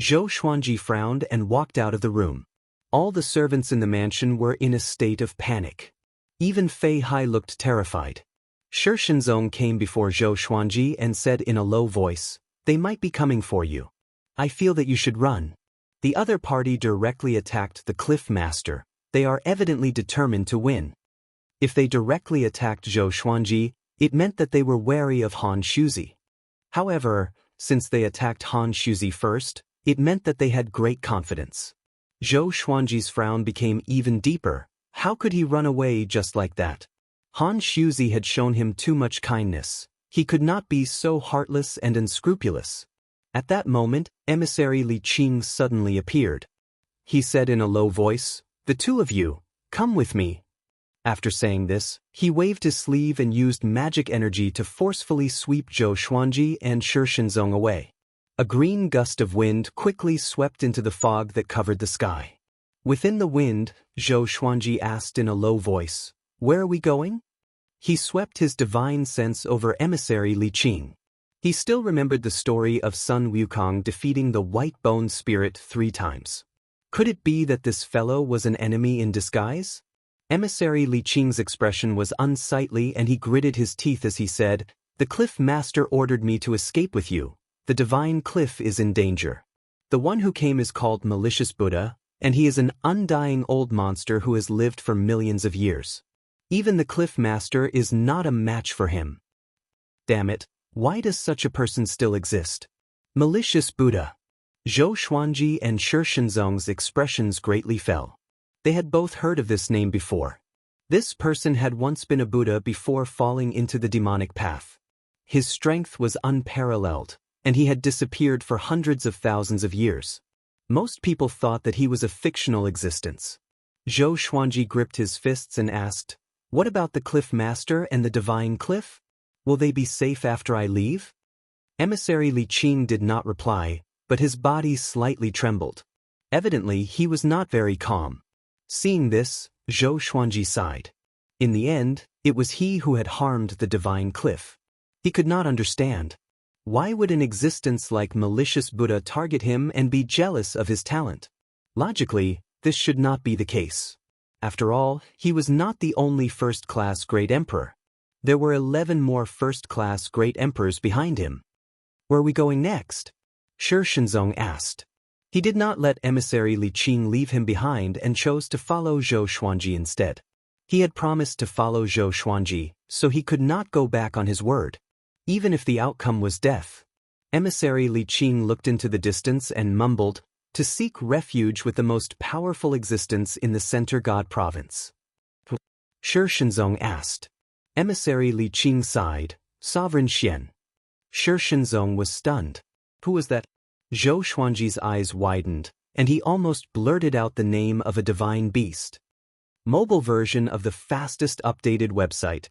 Zhou Xuanji frowned and walked out of the room. All the servants in the mansion were in a state of panic. Even Fei Hai looked terrified. Shi Shenzong came before Zhou Xuanji and said in a low voice, "They might be coming for you. I feel that you should run." The other party directly attacked the Cliff Master. They are evidently determined to win. If they directly attacked Zhou Xuanji, it meant that they were wary of Han Shuzi. However, since they attacked Han Shuzi first, it meant that they had great confidence. Zhou Xuanji's frown became even deeper. How could he run away just like that? Han Shuzi had shown him too much kindness. He could not be so heartless and unscrupulous. At that moment, emissary Li Qing suddenly appeared. He said in a low voice, "The 2 of you, come with me." After saying this, he waved his sleeve and used magic energy to forcefully sweep Zhou Xuanji and Shi Shenzong away. A green gust of wind quickly swept into the fog that covered the sky. Within the wind, Zhou Xuanji asked in a low voice, "Where are we going?" He swept his divine sense over emissary Li Qing. He still remembered the story of Sun Wukong defeating the white bone spirit 3 times. Could it be that this fellow was an enemy in disguise? Emissary Li Qing's expression was unsightly and he gritted his teeth as he said, "The Cliff Master ordered me to escape with you. The divine cliff is in danger. The one who came is called Malicious Buddha, and he is an undying old monster who has lived for millions of years. Even the Cliff Master is not a match for him. Damn it, why does such a person still exist? Malicious Buddha." Zhou Xuanji and Shi Shenzong's expressions greatly fell. They had both heard of this name before. This person had once been a Buddha before falling into the demonic path. His strength was unparalleled, and he had disappeared for hundreds of thousands of years. Most people thought that he was a fictional existence. Zhou Xuanji gripped his fists and asked, "What about the Cliff Master and the Divine Cliff? Will they be safe after I leave?" Emissary Li Qing did not reply, but his body slightly trembled. Evidently, he was not very calm. Seeing this, Zhou Xuanji sighed. In the end, it was he who had harmed the Divine Cliff. He could not understand. Why would an existence like Malicious Buddha target him and be jealous of his talent? Logically, this should not be the case. After all, he was not the only first-class great emperor. There were 11 more first-class great emperors behind him. "Where are we going next?" Shi Shenzong asked. He did not let Emissary Li Qing leave him behind and chose to follow Zhou Xuanji instead. He had promised to follow Zhou Xuanji, so he could not go back on his word. Even if the outcome was death. Emissary Li Qing looked into the distance and mumbled, "To seek refuge with the most powerful existence in the Center God Province." Shi Shenzong asked. Emissary Li Qing sighed, "Sovereign Xian." Shi Shenzong was stunned. Who was that? Zhou Xuanji's eyes widened, and he almost blurted out the name of a divine beast. Mobile version of the fastest updated website.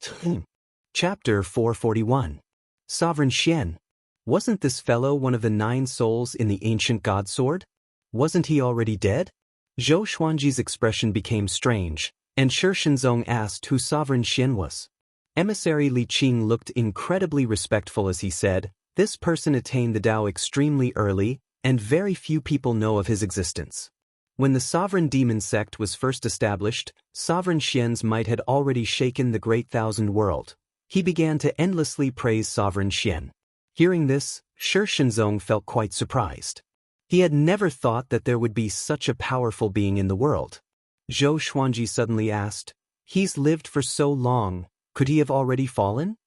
Chapter 441. Sovereign Xian. Wasn't this fellow one of the 9 souls in the ancient god sword? Wasn't he already dead? Zhou Xuanji's expression became strange, and Shi Shenzong asked who Sovereign Xian was. Emissary Li Qing looked incredibly respectful as he said, "This person attained the Tao extremely early, and very few people know of his existence. When the Sovereign Demon Sect was first established, Sovereign Xian's might had already shaken the Great Thousand World. He began to endlessly praise Sovereign Xian." Hearing this, Shi Shenzong felt quite surprised. He had never thought that there would be such a powerful being in the world. Zhou Xuanji suddenly asked, "He's lived for so long, could he have already fallen?"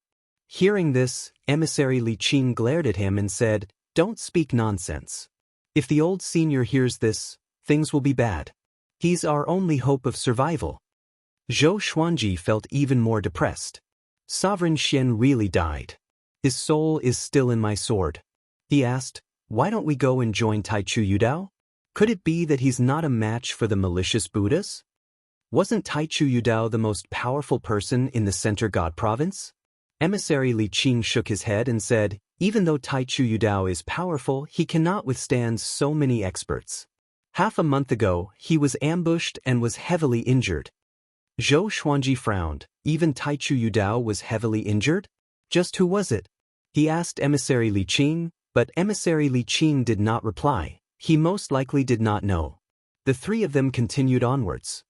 Hearing this, Emissary Li Qing glared at him and said, "Don't speak nonsense. If the old senior hears this, things will be bad. He's our only hope of survival." Zhou Xuanji felt even more depressed. Sovereign Xian really died. His soul is still in my sword. He asked, "Why don't we go and join Taichu Yudao? Could it be that he's not a match for the Malicious Buddhas? Wasn't Taichu Yudao the most powerful person in the Center God Province?" Emissary Li Qing shook his head and said, "Even though Taichu Yudao is powerful, he cannot withstand so many experts. Half a month ago, he was ambushed and was heavily injured." Zhou Xuanji frowned. Even Taichu Yudao was heavily injured? Just who was it? He asked Emissary Li Qing, but Emissary Li Qing did not reply. He most likely did not know. The 3 of them continued onwards.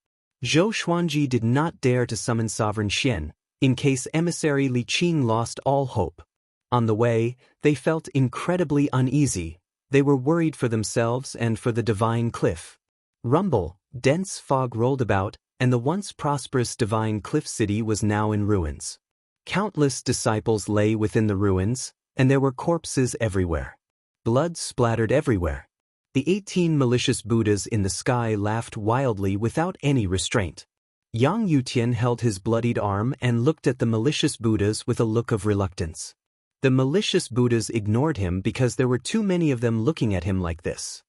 Zhou Xuanji did not dare to summon Sovereign Xian, in case Emissary Li Qing lost all hope. On the way, they felt incredibly uneasy. They were worried for themselves and for the Divine Cliff. Rumble, dense fog rolled about, and the once prosperous Divine Cliff City was now in ruins. Countless disciples lay within the ruins, and there were corpses everywhere. Blood splattered everywhere. The 18 malicious Buddhas in the sky laughed wildly without any restraint. Yang Yutian held his bloodied arm and looked at the malicious Buddhas with a look of reluctance. The malicious Buddhas ignored him because there were too many of them looking at him like this.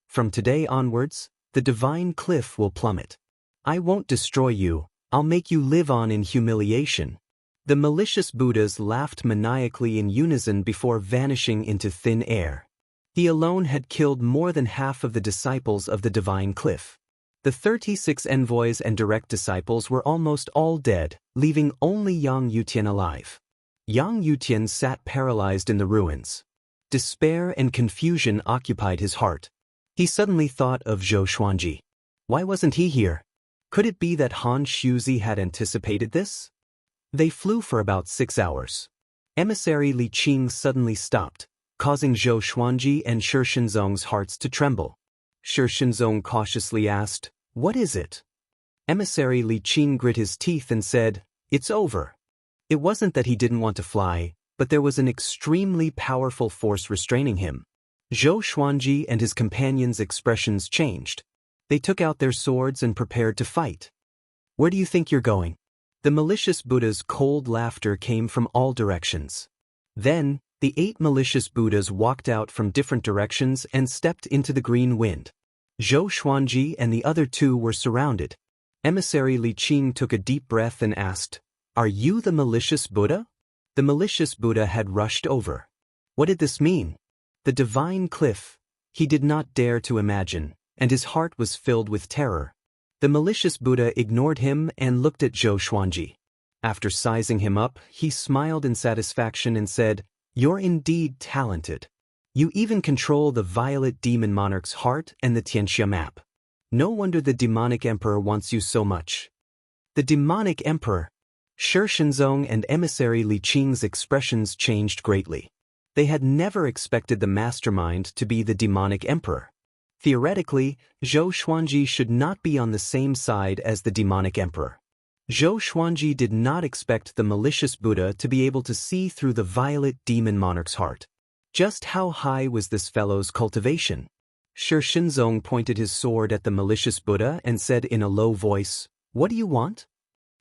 From today onwards, the divine cliff will plummet. I won't destroy you, I'll make you live on in humiliation. The malicious Buddhas laughed maniacally in unison before vanishing into thin air. He alone had killed more than half of the disciples of the divine cliff. The 36 envoys and direct disciples were almost all dead, leaving only Yang Yutian alive. Yang Yutian sat paralyzed in the ruins. Despair and confusion occupied his heart. He suddenly thought of Zhou Xuanji. Why wasn't he here? Could it be that Han Shuzi had anticipated this? They flew for about 6 hours. Emissary Li Qing suddenly stopped, causing Zhou Xuanji and Shi Shenzong's hearts to tremble. Shi Shenzong cautiously asked, "What is it?" Emissary Li Qing grit his teeth and said, "It's over." It wasn't that he didn't want to fly, but there was an extremely powerful force restraining him. Zhou Xuanji and his companions' expressions changed. They took out their swords and prepared to fight. "Where do you think you're going?" The malicious Buddha's cold laughter came from all directions. Then, the 8 malicious Buddhas walked out from different directions and stepped into the green wind. Zhou Xuanji and the other 2 were surrounded. Emissary Li Qing took a deep breath and asked, "Are you the malicious Buddha?" The malicious Buddha had rushed over. What did this mean? The divine cliff. He did not dare to imagine, and his heart was filled with terror. The malicious Buddha ignored him and looked at Zhou Xuanji. After sizing him up, he smiled in satisfaction and said, "You're indeed talented. You even control the violet demon monarch's heart and the Xianxia map. No wonder the demonic emperor wants you so much." The demonic emperor. Shi Shenzong and Emissary Li Qing's expressions changed greatly. They had never expected the mastermind to be the demonic emperor. Theoretically, Zhou Xuanji should not be on the same side as the demonic emperor. Zhou Xuanji did not expect the malicious Buddha to be able to see through the violet demon monarch's heart. Just how high was this fellow's cultivation? Shi Shenzong pointed his sword at the malicious Buddha and said in a low voice, "What do you want?"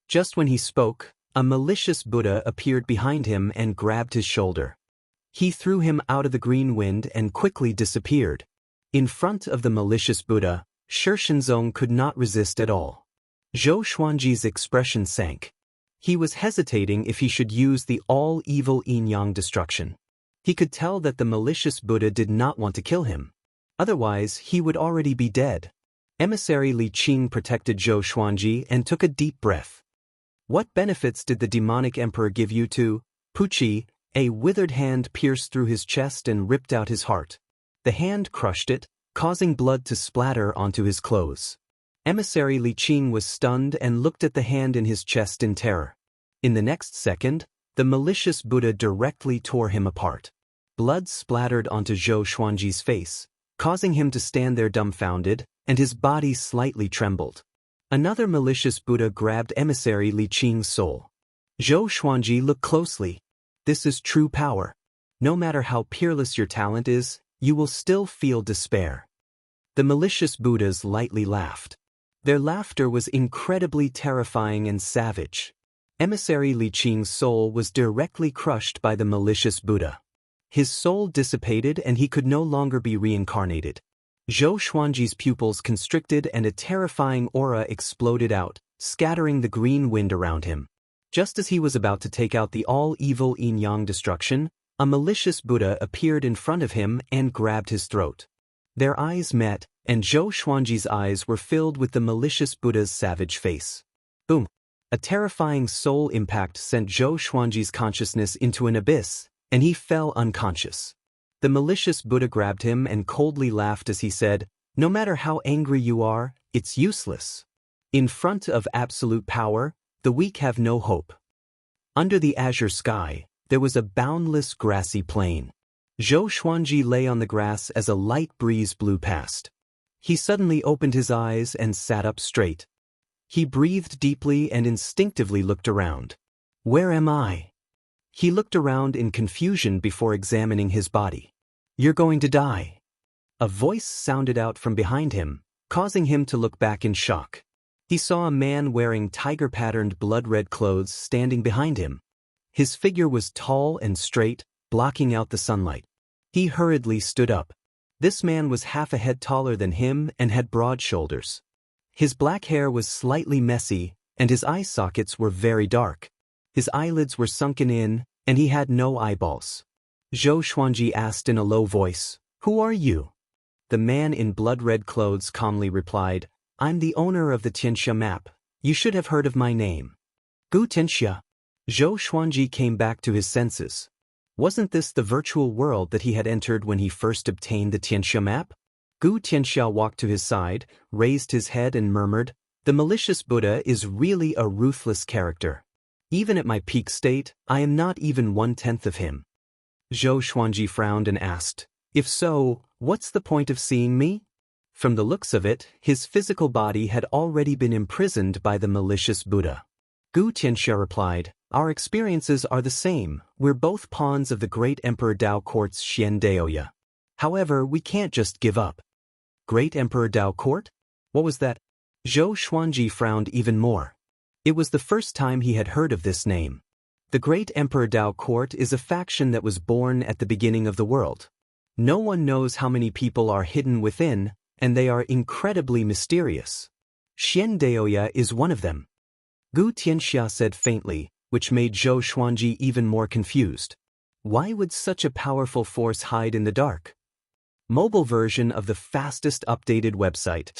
Just when he spoke, a malicious Buddha appeared behind him and grabbed his shoulder. He threw him out of the green wind and quickly disappeared. In front of the malicious Buddha, Shi Shenzong could not resist at all. Zhou Xuanji's expression sank. He was hesitating if he should use the all-evil yin-yang destruction. He could tell that the malicious Buddha did not want to kill him. Otherwise, he would already be dead. Emissary Li Qing protected Zhou Xuanji and took a deep breath. "What benefits did the demonic emperor give you to Puchi?" A withered hand pierced through his chest and ripped out his heart. The hand crushed it, causing blood to splatter onto his clothes. Emissary Li Qing was stunned and looked at the hand in his chest in terror. In the next second, the malicious Buddha directly tore him apart. Blood splattered onto Zhou Xuanji's face, causing him to stand there dumbfounded, and his body slightly trembled. Another malicious Buddha grabbed Emissary Li Qing's soul. Zhou Xuanji looked closely. This is true power. No matter how peerless your talent is, you will still feel despair. The malicious Buddhas lightly laughed. Their laughter was incredibly terrifying and savage. Emissary Li Qing's soul was directly crushed by the malicious Buddha. His soul dissipated and he could no longer be reincarnated. Zhou Xuanji's pupils constricted and a terrifying aura exploded out, scattering the green wind around him. Just as he was about to take out the all-evil yin-yang destruction, a malicious Buddha appeared in front of him and grabbed his throat. Their eyes met, and Zhou Xuanji's eyes were filled with the malicious Buddha's savage face. Boom! A terrifying soul impact sent Zhou Xuanji's consciousness into an abyss, and he fell unconscious. The malicious Buddha grabbed him and coldly laughed as he said, "No matter how angry you are, it's useless. In front of absolute power, the weak have no hope." Under the azure sky, there was a boundless grassy plain. Zhou Xuanji lay on the grass as a light breeze blew past. He suddenly opened his eyes and sat up straight. He breathed deeply and instinctively looked around. "Where am I?" He looked around in confusion before examining his body. "You're going to die." A voice sounded out from behind him, causing him to look back in shock. He saw a man wearing tiger-patterned blood-red clothes standing behind him. His figure was tall and straight, blocking out the sunlight. He hurriedly stood up. This man was half a head taller than him and had broad shoulders. His black hair was slightly messy, and his eye sockets were very dark. His eyelids were sunken in, and he had no eyeballs. Zhou Xuanji asked in a low voice, "Who are you?" The man in blood-red clothes calmly replied, "I'm the owner of the Xianxia map. You should have heard of my name." Gu Xianxia. Zhou Xuanji came back to his senses. Wasn't this the virtual world that he had entered when he first obtained the Xianxia map? Gu Tianxia walked to his side, raised his head and murmured, "The malicious Buddha is really a ruthless character. Even at my peak state, I am not even 1/10 of him." Zhou Xuanji frowned and asked, "If so, what's the point of seeing me?" From the looks of it, his physical body had already been imprisoned by the malicious Buddha. Gu Tianxia replied, "Our experiences are the same. We're both pawns of the great Emperor Dao Court's Xian Daoya. However, we can't just give up." Great Emperor Dao Court? What was that? Zhou Xuanji frowned even more. It was the first time he had heard of this name. The Great Emperor Dao Court is a faction that was born at the beginning of the world. No one knows how many people are hidden within, and they are incredibly mysterious. Xian Daoya is one of them. Gu Tianxia said faintly, which made Zhou Xuanji even more confused. Why would such a powerful force hide in the dark? Mobile version of the fastest updated website.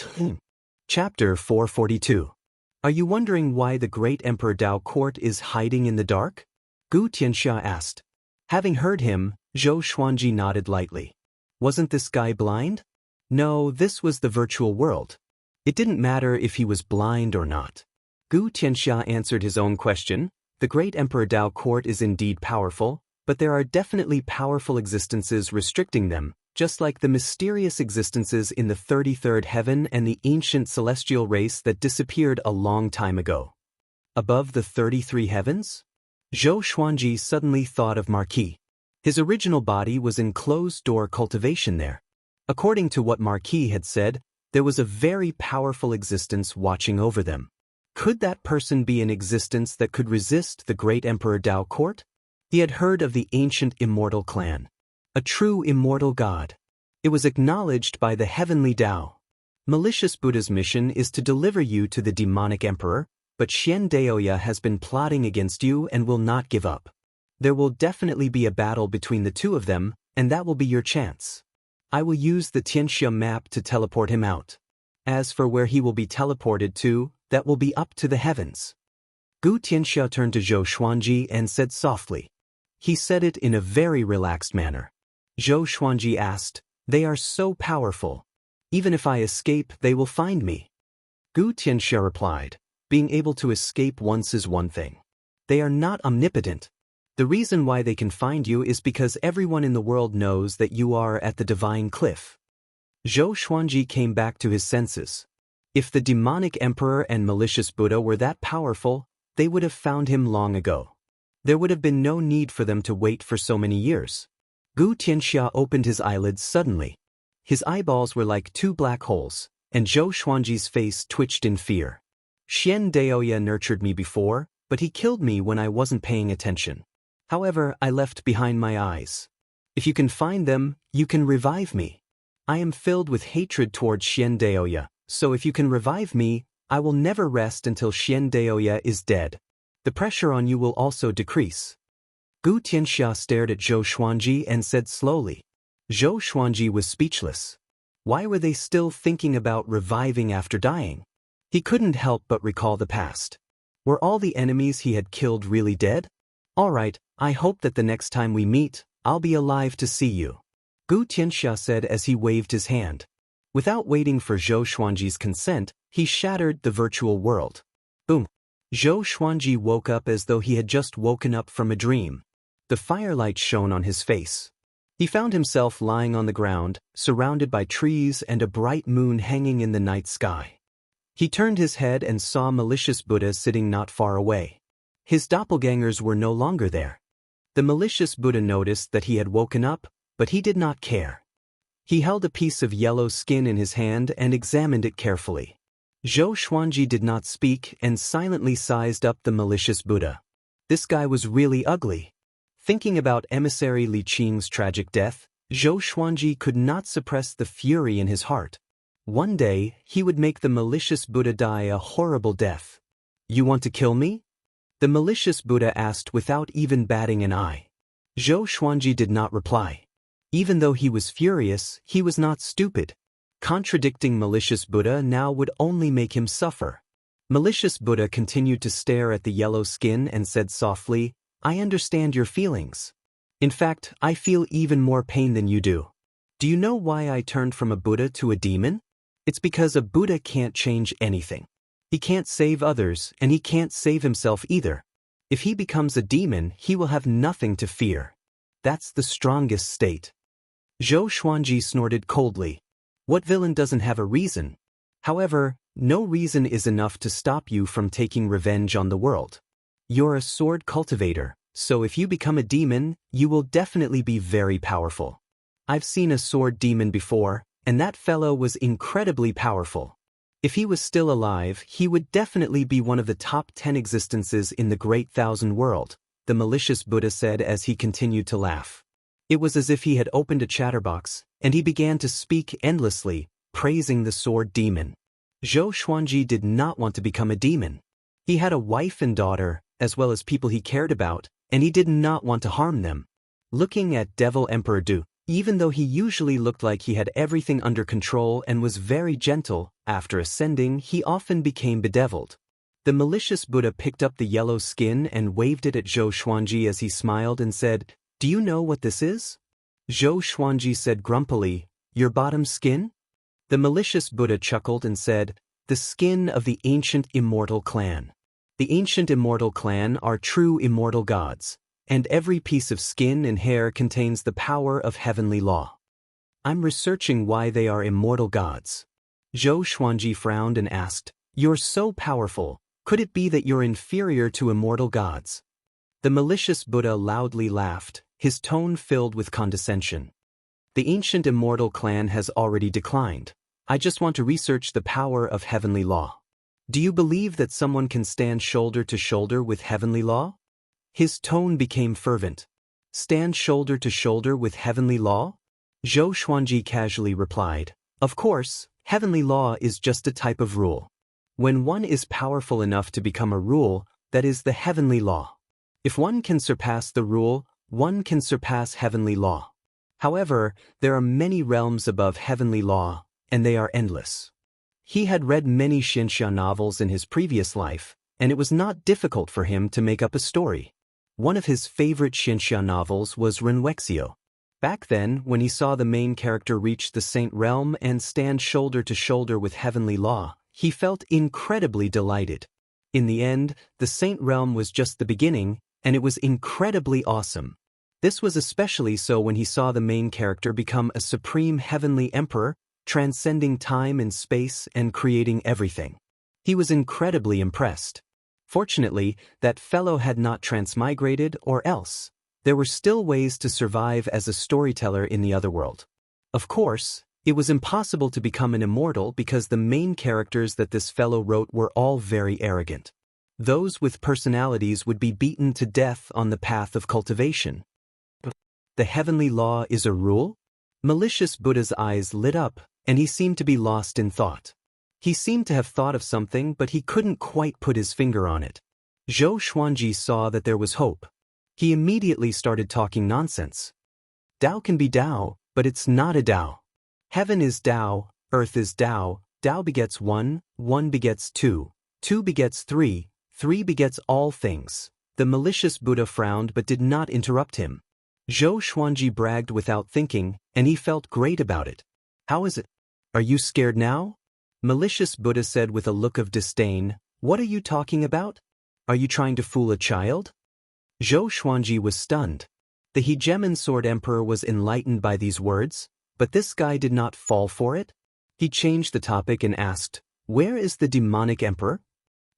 Chapter 442. Are you wondering why the Great Emperor Dao Court is hiding in the dark? Gu Tianxia asked. Having heard him, Zhou Xuanji nodded lightly. Wasn't this guy blind? No, this was the virtual world. It didn't matter if he was blind or not. Gu Tianxia answered his own question. The Great Emperor Dao Court is indeed powerful, but there are definitely powerful existences restricting them, just like the mysterious existences in the 33rd heaven and the ancient celestial race that disappeared a long time ago. Above the 33 heavens? Zhou Xuanji suddenly thought of Marquis. His original body was in closed-door cultivation there. According to what Marquis had said, there was a very powerful existence watching over them. Could that person be an existence that could resist the Great Emperor Dao Court? He had heard of the ancient Immortal clan. A true immortal god. It was acknowledged by the heavenly Dao. Malicious Buddha's mission is to deliver you to the demonic emperor, but Xian Daoya has been plotting against you and will not give up. There will definitely be a battle between the two of them, and that will be your chance. I will use the Tianxia map to teleport him out. As for where he will be teleported to, that will be up to the heavens. Gu Tianxia turned to Zhou Xuanji and said softly. He said it in a very relaxed manner. Zhou Xuanji asked, "They are so powerful. Even if I escape, they will find me." Gu Tianxia replied, "Being able to escape once is one thing. They are not omnipotent. The reason why they can find you is because everyone in the world knows that you are at the divine cliff." Zhou Xuanji came back to his senses. If the demonic emperor and malicious Buddha were that powerful, they would have found him long ago. There would have been no need for them to wait for so many years. Gu Tianxia opened his eyelids suddenly. His eyeballs were like two black holes, and Zhou Xuanji's face twitched in fear. Xian Daoya nurtured me before, but he killed me when I wasn't paying attention. However, I left behind my eyes. If you can find them, you can revive me. I am filled with hatred towards Xian Daoya, so if you can revive me, I will never rest until Xian Daoya is dead. The pressure on you will also decrease. Gu Tianxia stared at Zhou Xuanji and said slowly. Zhou Xuanji was speechless. Why were they still thinking about reviving after dying? He couldn't help but recall the past. Were all the enemies he had killed really dead? All right, I hope that the next time we meet, I'll be alive to see you. Gu Tianxia said as he waved his hand. Without waiting for Zhou Xuanji's consent, he shattered the virtual world. Boom. Zhou Xuanji woke up as though he had just woken up from a dream. The firelight shone on his face. He found himself lying on the ground, surrounded by trees and a bright moon hanging in the night sky. He turned his head and saw malicious Buddha sitting not far away. His doppelgangers were no longer there. The malicious Buddha noticed that he had woken up, but he did not care. He held a piece of yellow skin in his hand and examined it carefully. Zhou Xuanji did not speak and silently sized up the malicious Buddha. This guy was really ugly. Thinking about emissary Li Qing's tragic death, Zhou Xuanji could not suppress the fury in his heart. One day, he would make the malicious Buddha die a horrible death. You want to kill me? The malicious Buddha asked without even batting an eye. Zhou Xuanji did not reply. Even though he was furious, he was not stupid. Contradicting malicious Buddha now would only make him suffer. Malicious Buddha continued to stare at the yellow skin and said softly, I understand your feelings. In fact, I feel even more pain than you do. Do you know why I turned from a Buddha to a demon? It's because a Buddha can't change anything. He can't save others, and he can't save himself either. If he becomes a demon, he will have nothing to fear. That's the strongest state. Zhou Xuanji snorted coldly. What villain doesn't have a reason? However, no reason is enough to stop you from taking revenge on the world. You're a sword cultivator, so if you become a demon, you will definitely be very powerful. I've seen a sword demon before, and that fellow was incredibly powerful. If he was still alive, he would definitely be one of the top 10 existences in the Great Thousand World, the malicious Buddha said as he continued to laugh. It was as if he had opened a chatterbox, and he began to speak endlessly, praising the sword demon. Zhou Xuanji did not want to become a demon. He had a wife and daughter, as well as people he cared about, and he did not want to harm them. Looking at Devil Emperor Du, even though he usually looked like he had everything under control and was very gentle, after ascending he often became bedeviled. The malicious Buddha picked up the yellow skin and waved it at Zhou Xuanji as he smiled and said, "Do you know what this is?" Zhou Xuanji said grumpily, "Your bottom skin?" The malicious Buddha chuckled and said, "The skin of the ancient immortal clan. The ancient immortal clan are true immortal gods, and every piece of skin and hair contains the power of heavenly law. I'm researching why they are immortal gods." Zhou Xuanji frowned and asked, "You're so powerful, could it be that you're inferior to immortal gods?" The malicious Buddha loudly laughed, his tone filled with condescension. "The ancient immortal clan has already declined. I just want to research the power of heavenly law. Do you believe that someone can stand shoulder to shoulder with heavenly law?" His tone became fervent. "Stand shoulder to shoulder with heavenly law?" Zhou Xuanji casually replied, "Of course, heavenly law is just a type of rule. When one is powerful enough to become a rule, that is the heavenly law. If one can surpass the rule, one can surpass heavenly law. However, there are many realms above heavenly law, and they are endless." He had read many Xianxia novels in his previous life, and it was not difficult for him to make up a story. One of his favorite Xianxia novels was Wuxia. Back then, when he saw the main character reach the Saint Realm and stand shoulder to shoulder with heavenly law, he felt incredibly delighted. In the end, the Saint Realm was just the beginning, and it was incredibly awesome. This was especially so when he saw the main character become a supreme heavenly emperor, transcending time and space and creating everything. He was incredibly impressed. Fortunately, that fellow had not transmigrated, or else there were still ways to survive as a storyteller in the other world. Of course, it was impossible to become an immortal because the main characters that this fellow wrote were all very arrogant. Those with personalities would be beaten to death on the path of cultivation. The heavenly law is a rule? Malicious Buddha's eyes lit up, and he seemed to be lost in thought. He seemed to have thought of something, but he couldn't quite put his finger on it. Zhou Xuanji saw that there was hope. He immediately started talking nonsense. Tao can be Tao, but it's not a Tao. Heaven is Tao, earth is Tao, Tao begets one, one begets two, two begets three, three begets all things. The malicious Buddha frowned but did not interrupt him. Zhou Xuanji bragged without thinking, and he felt great about it. "How is it? Are you scared now?" Malicious Buddha said with a look of disdain, "What are you talking about? Are you trying to fool a child?" Zhou Xuanji was stunned. The hegemon sword emperor was enlightened by these words, but this guy did not fall for it. He changed the topic and asked, "Where is the demonic emperor?"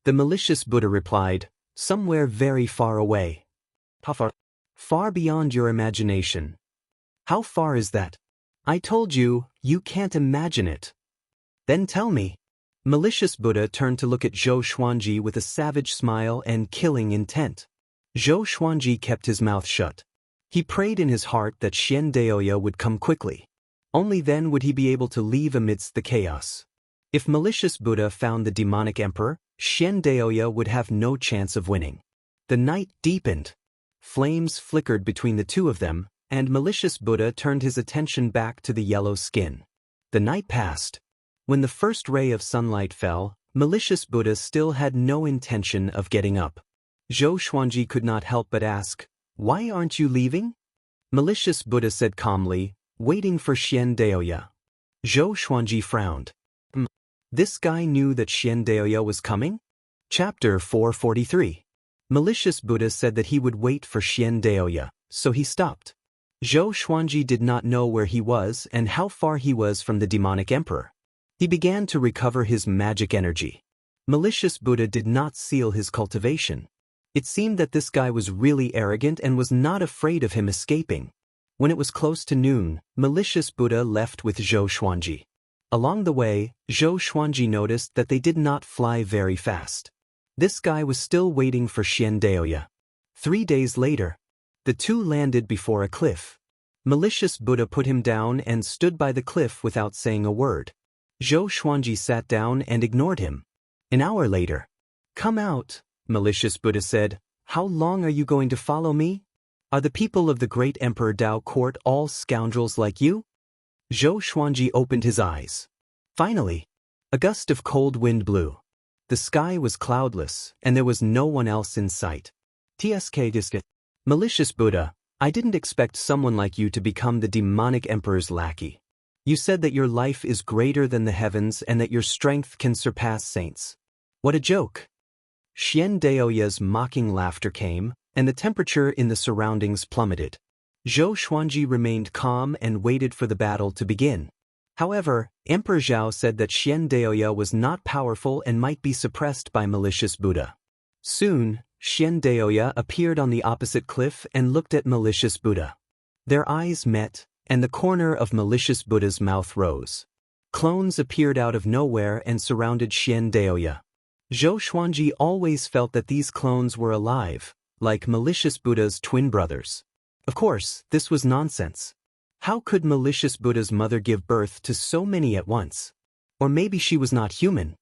The malicious Buddha replied, "Somewhere very far away." "How far?" "Far beyond your imagination." "How far is that?" "I told you, you can't imagine it." "Then tell me." Malicious Buddha turned to look at Zhou Xuanji with a savage smile and killing intent. Zhou Xuanji kept his mouth shut. He prayed in his heart that Xianxia would come quickly. Only then would he be able to leave amidst the chaos. If malicious Buddha found the demonic emperor, Xianxia would have no chance of winning. The night deepened. Flames flickered between the two of them, and malicious Buddha turned his attention back to the yellow skin. The night passed. When the first ray of sunlight fell, malicious Buddha still had no intention of getting up. Zhou Xuanji could not help but ask, "Why aren't you leaving?" Malicious Buddha said calmly, Waiting for Xian Daoya. Zhou Xuanji frowned. This guy knew that Xian Daoya was coming? Chapter 443. Malicious Buddha said that he would wait for Xian Daoya, so he stopped. Zhou Xuanji did not know where he was and how far he was from the demonic emperor. He began to recover his magic energy. Malicious Buddha did not seal his cultivation. It seemed that this guy was really arrogant and was not afraid of him escaping. When it was close to noon, Malicious Buddha left with Zhou Xuanji. Along the way, Zhou Xuanji noticed that they did not fly very fast. This guy was still waiting for Xian Daoya. 3 days later, the two landed before a cliff. Malicious Buddha put him down and stood by the cliff without saying a word. Zhou Xuanji sat down and ignored him. An hour later. Come out, Malicious Buddha said. How long are you going to follow me? Are the people of the great Emperor Dao court all scoundrels like you? Zhou Xuanji opened his eyes. Finally, a gust of cold wind blew. The sky was cloudless, and there was no one else in sight. TSK Disket. Malicious Buddha, I didn't expect someone like you to become the demonic emperor's lackey. You said that your life is greater than the heavens and that your strength can surpass saints. What a joke. Xian Daoya's mocking laughter came, and the temperature in the surroundings plummeted. Zhou Xuanji remained calm and waited for the battle to begin. However, Emperor Zhao said that Xian Daoya was not powerful and might be suppressed by Malicious Buddha. Soon, Xian Daoya appeared on the opposite cliff and looked at Malicious Buddha. Their eyes met, and the corner of Malicious Buddha's mouth rose. Clones appeared out of nowhere and surrounded Xian Daoya. Zhou Xuanji always felt that these clones were alive, like Malicious Buddha's twin brothers. Of course, this was nonsense. How could Malicious Buddha's mother give birth to so many at once? Or maybe she was not human.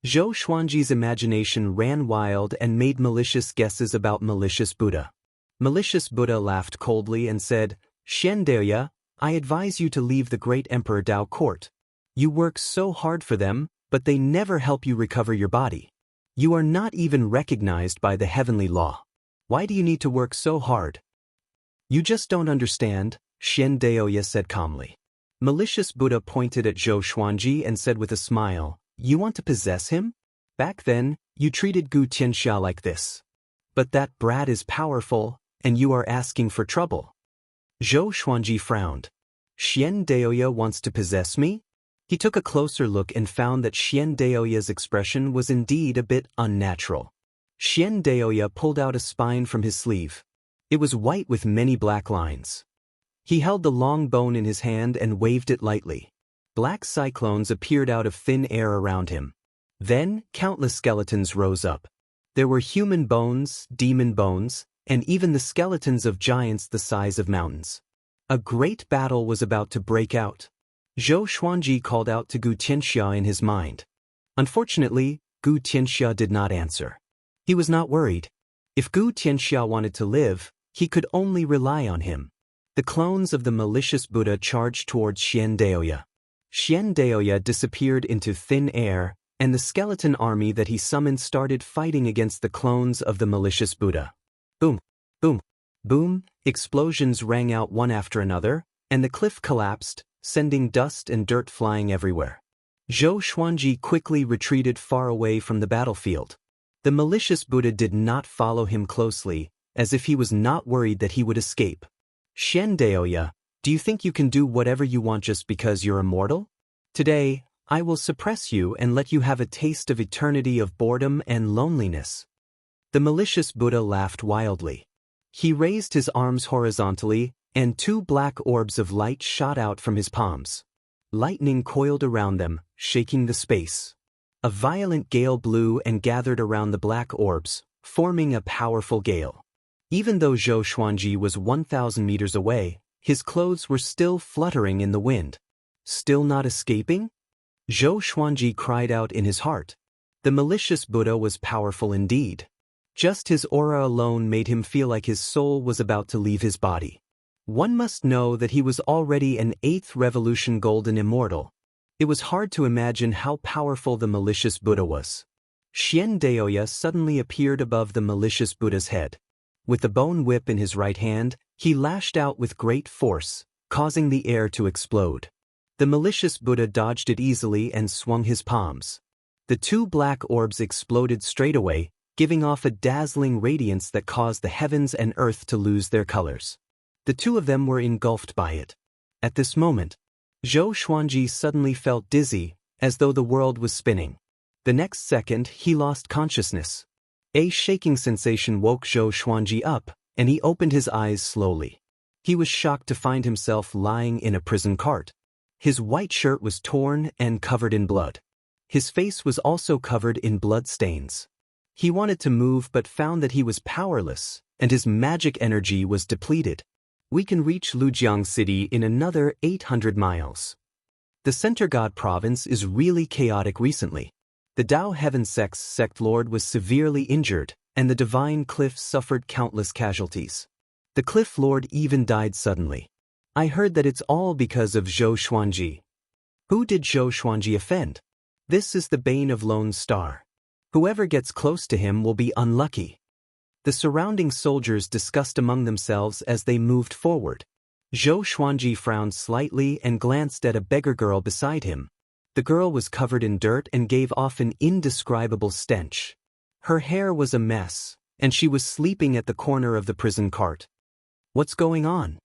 Zhou Xuanji's imagination ran wild and made malicious guesses about Malicious Buddha. Malicious Buddha laughed coldly and said, Xian Daoya, I advise you to leave the great Emperor Dao court. You work so hard for them, but they never help you recover your body. You are not even recognized by the heavenly law. Why do you need to work so hard? You just don't understand, Xian Daoya said calmly. Malicious Buddha pointed at Zhou Xuanji and said with a smile, You want to possess him? Back then, you treated Gu Tianxia like this. But that brat is powerful, and you are asking for trouble. Zhou Xuanji frowned. Xian Daoya wants to possess me? He took a closer look and found that Xian Daoya's expression was indeed a bit unnatural. Xian Daoya pulled out a spine from his sleeve. It was white with many black lines. He held the long bone in his hand and waved it lightly. Black cyclones appeared out of thin air around him. Then, countless skeletons rose up. There were human bones, demon bones, and even the skeletons of giants the size of mountains. A great battle was about to break out. Zhou Xuanji called out to Gu Tianxia in his mind. Unfortunately, Gu Tianxia did not answer. He was not worried. If Gu Tianxia wanted to live, he could only rely on him. The clones of the Malicious Buddha charged towards Xian Daoya. Xian Daoya disappeared into thin air, and the skeleton army that he summoned started fighting against the clones of the Malicious Buddha. Boom, boom, boom, explosions rang out one after another, and the cliff collapsed, sending dust and dirt flying everywhere. Zhou Xuanji quickly retreated far away from the battlefield. The Malicious Buddha did not follow him closely, as if he was not worried that he would escape. Xian Daoya, do you think you can do whatever you want just because you're immortal? Today, I will suppress you and let you have a taste of eternity of boredom and loneliness. The Malicious Buddha laughed wildly. He raised his arms horizontally, and 2 black orbs of light shot out from his palms. Lightning coiled around them, shaking the space. A violent gale blew and gathered around the black orbs, forming a powerful gale. Even though Zhou Xuanji was 1,000 meters away, his clothes were still fluttering in the wind. Still not escaping? Zhou Xuanji cried out in his heart. The Malicious Buddha was powerful indeed. Just his aura alone made him feel like his soul was about to leave his body. One must know that he was already an 8th revolution golden immortal. It was hard to imagine how powerful the Malicious Buddha was. Xian Daoya suddenly appeared above the Malicious Buddha's head. With the bone whip in his right hand, he lashed out with great force, causing the air to explode. The malicious Buddha dodged it easily and swung his palms. The two black orbs exploded straight away, giving off a dazzling radiance that caused the heavens and earth to lose their colors. The two of them were engulfed by it. At this moment, Zhou Xuanji suddenly felt dizzy, as though the world was spinning. The next second, he lost consciousness. A shaking sensation woke Zhou Xuanji up, and he opened his eyes slowly. He was shocked to find himself lying in a prison cart. His white shirt was torn and covered in blood. His face was also covered in blood stains. He wanted to move but found that he was powerless, and his magic energy was depleted. We can reach Lujiang City in another 800 miles. The Center God Province is really chaotic recently. The Dao Heaven Sect's sect lord was severely injured, and the Divine Cliff suffered countless casualties. The Cliff Lord even died suddenly. I heard that it's all because of Zhou Xuanji. Who did Zhou Xuanji offend? This is the bane of Lone Star. Whoever gets close to him will be unlucky. The surrounding soldiers discussed among themselves as they moved forward. Zhou Xuanji frowned slightly and glanced at a beggar girl beside him. The girl was covered in dirt and gave off an indescribable stench. Her hair was a mess, and she was sleeping at the corner of the prison cart. What's going on?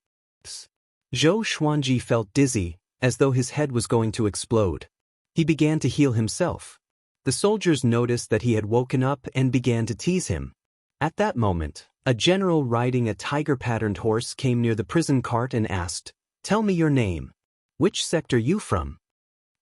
Zhou Xuanji felt dizzy, as though his head was going to explode. He began to heal himself. The soldiers noticed that he had woken up and began to tease him. At that moment, a general riding a tiger-patterned horse came near the prison cart and asked, "Tell me your name. Which sect are you from?"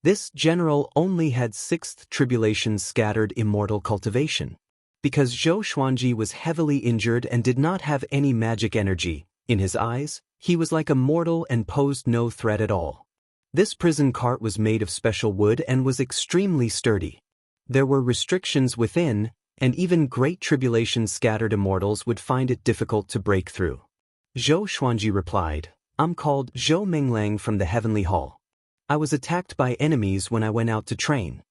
This general only had 6th Tribulation scattered immortal cultivation. Because Zhou Xuanji was heavily injured and did not have any magic energy, in his eyes, he was like a mortal and posed no threat at all. This prison cart was made of special wood and was extremely sturdy. There were restrictions within, and even Great Tribulation scattered immortals would find it difficult to break through. Zhou Xuanji replied, "I'm called Zhou Menglang from the Heavenly Hall. I was attacked by enemies when I went out to train."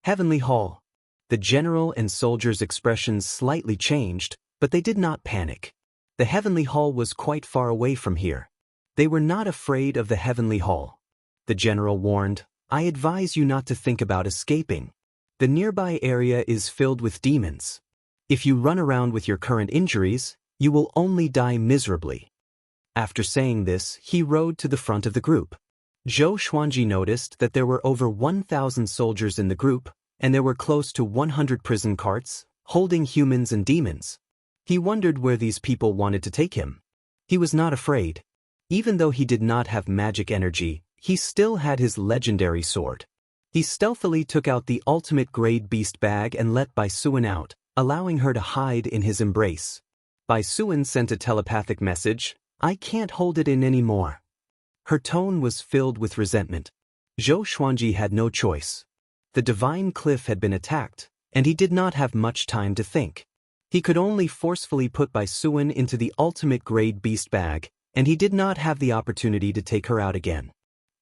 Heavenly Hall. The general and soldiers' expressions slightly changed, but they did not panic. The Heavenly Hall was quite far away from here. They were not afraid of the Heavenly Hall. The general warned, "I advise you not to think about escaping. The nearby area is filled with demons. If you run around with your current injuries, you will only die miserably." After saying this, he rode to the front of the group. Zhou Xuanji noticed that there were over 1,000 soldiers in the group, and there were close to 100 prison carts, holding humans and demons. He wondered where these people wanted to take him. He was not afraid. Even though he did not have magic energy, he still had his legendary sword. He stealthily took out the ultimate grade beast bag and let Bai Suan out, allowing her to hide in his embrace. Bai Suan sent a telepathic message, "I can't hold it in anymore." Her tone was filled with resentment. Zhou Xuanji had no choice. The Divine Cliff had been attacked, and he did not have much time to think. He could only forcefully put Bai Suan into the ultimate grade beast bag, and he did not have the opportunity to take her out again.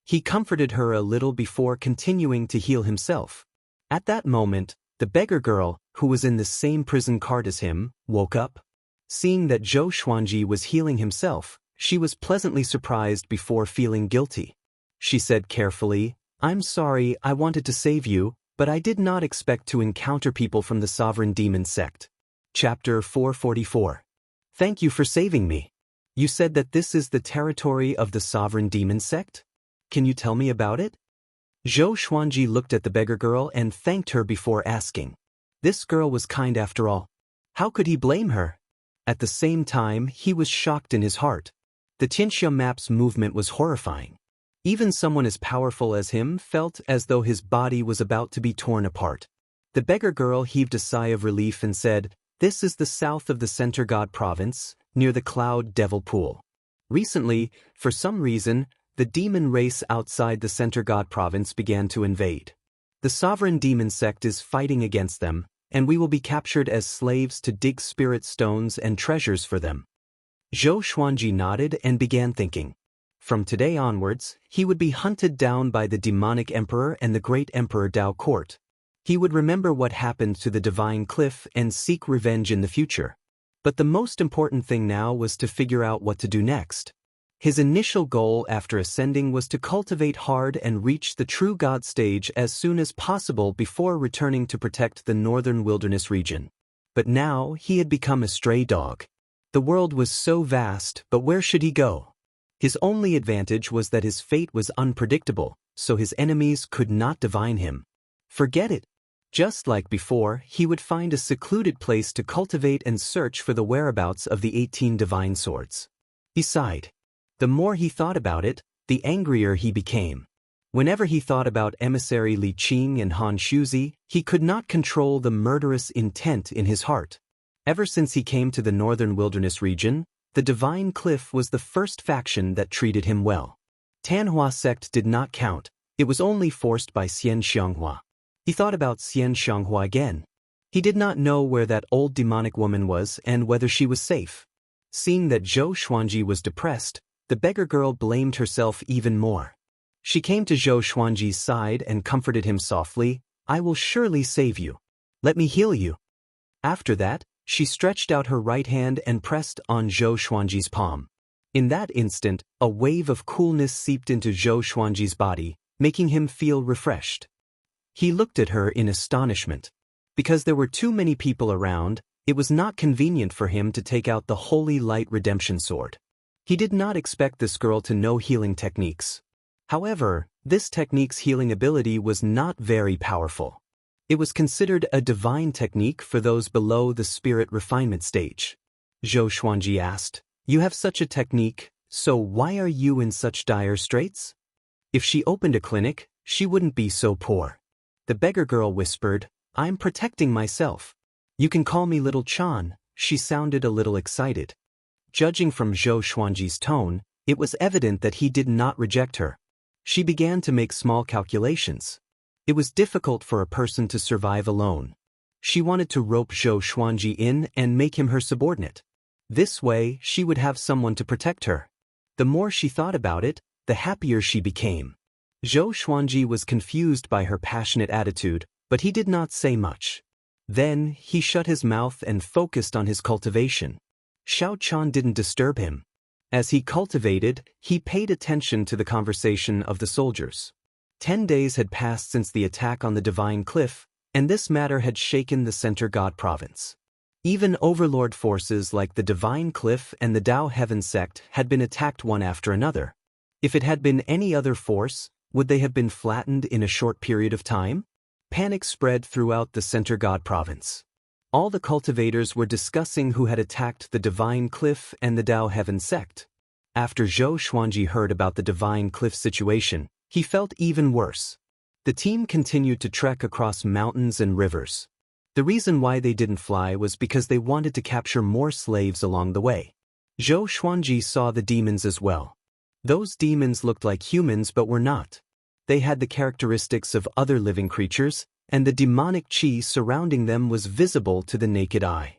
He comforted her a little before continuing to heal himself. At that moment, the beggar girl, who was in the same prison cart as him, woke up. Seeing that Zhou Xuanji was healing himself, she was pleasantly surprised before feeling guilty. She said carefully, "I'm sorry, I wanted to save you, but I did not expect to encounter people from the Sovereign Demon Sect." Chapter 444. Thank you for saving me. You said that this is the territory of the Sovereign Demon Sect? Can you tell me about it? Zhou Xuanji looked at the beggar girl and thanked her before asking. This girl was kind after all. How could he blame her? At the same time, he was shocked in his heart. The Xianxia map's movement was horrifying. Even someone as powerful as him felt as though his body was about to be torn apart. The beggar girl heaved a sigh of relief and said, "This is the south of the Center God Province, near the Cloud Devil Pool. Recently, for some reason, the demon race outside the Center God Province began to invade. The Sovereign Demon Sect is fighting against them, and we will be captured as slaves to dig spirit stones and treasures for them." Zhou Xuanji nodded and began thinking. From today onwards, he would be hunted down by the demonic emperor and the great emperor Dao Court. He would remember what happened to the Divine Cliff and seek revenge in the future. But the most important thing now was to figure out what to do next. His initial goal after ascending was to cultivate hard and reach the true God stage as soon as possible before returning to protect the northern wilderness region. But now he had become a stray dog. The world was so vast, but where should he go? His only advantage was that his fate was unpredictable, so his enemies could not divine him. Forget it. Just like before, he would find a secluded place to cultivate and search for the whereabouts of the 18 divine swords. Besides, the more he thought about it, the angrier he became. Whenever he thought about emissary Li Qing and Han Shuzi, he could not control the murderous intent in his heart. Ever since he came to the northern wilderness region, the Divine Cliff was the first faction that treated him well. Tanhua sect did not count, it was only forced by Xianxia. He thought about Xianxia again. He did not know where that old demonic woman was and whether she was safe. Seeing that Zhou Xuanji was depressed, the beggar girl blamed herself even more. She came to Zhou Xuanji's side and comforted him softly, "I will surely save you. Let me heal you." After that, she stretched out her right hand and pressed on Zhou Xuanji's palm. In that instant, a wave of coolness seeped into Zhou Xuanji's body, making him feel refreshed. He looked at her in astonishment. Because there were too many people around, it was not convenient for him to take out the Holy Light Redemption Sword. He did not expect this girl to know healing techniques. However, this technique's healing ability was not very powerful. It was considered a divine technique for those below the spirit refinement stage. Zhou Xuanji asked, "You have such a technique, so why are you in such dire straits?" If she opened a clinic, she wouldn't be so poor. The beggar girl whispered, "I'm protecting myself. You can call me Little Chan." She sounded a little excited. Judging from Zhou Xuanji's tone, it was evident that he did not reject her. She began to make small calculations. It was difficult for a person to survive alone. She wanted to rope Zhou Xuanji in and make him her subordinate. This way, she would have someone to protect her. The more she thought about it, the happier she became. Zhou Xuanji was confused by her passionate attitude, but he did not say much. Then, he shut his mouth and focused on his cultivation. Xiao Chan didn't disturb him. As he cultivated, he paid attention to the conversation of the soldiers. 10 days had passed since the attack on the Divine Cliff, and this matter had shaken the Center God province. Even overlord forces like the Divine Cliff and the Dao Heaven sect had been attacked one after another. If it had been any other force, would they have been flattened in a short period of time? Panic spread throughout the Center God province. All the cultivators were discussing who had attacked the Divine Cliff and the Dao Heaven sect. After Zhou Xuanji heard about the Divine Cliff situation, he felt even worse. The team continued to trek across mountains and rivers. The reason why they didn't fly was because they wanted to capture more slaves along the way. Zhou Xuanji saw the demons as well. Those demons looked like humans but were not. They had the characteristics of other living creatures, and the demonic qi surrounding them was visible to the naked eye.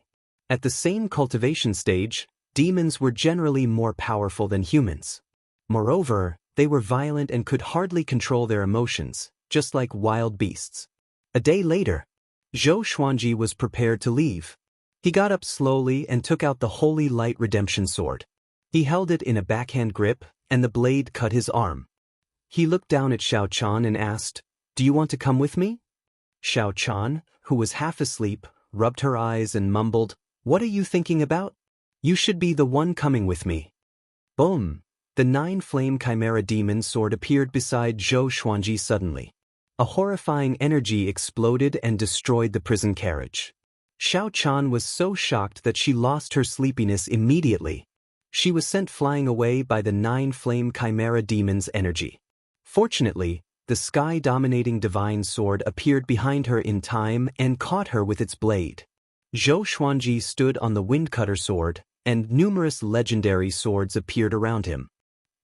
At the same cultivation stage, demons were generally more powerful than humans. Moreover, they were violent and could hardly control their emotions, just like wild beasts. A day later, Zhou Xuanji was prepared to leave. He got up slowly and took out the Holy Light Redemption Sword. He held it in a backhand grip, and the blade cut his arm. He looked down at Xiao Chan and asked, "Do you want to come with me?" Xiao Chan, who was half asleep, rubbed her eyes and mumbled, "What are you thinking about? You should be the one coming with me." Boom! The 9-flame chimera demon sword appeared beside Zhou Xuanji suddenly. A horrifying energy exploded and destroyed the prison carriage. Xiao Chan was so shocked that she lost her sleepiness immediately. She was sent flying away by the 9-flame chimera demon's energy. Fortunately, the sky-dominating divine sword appeared behind her in time and caught her with its blade. Zhou Xuanji stood on the windcutter sword, and numerous legendary swords appeared around him.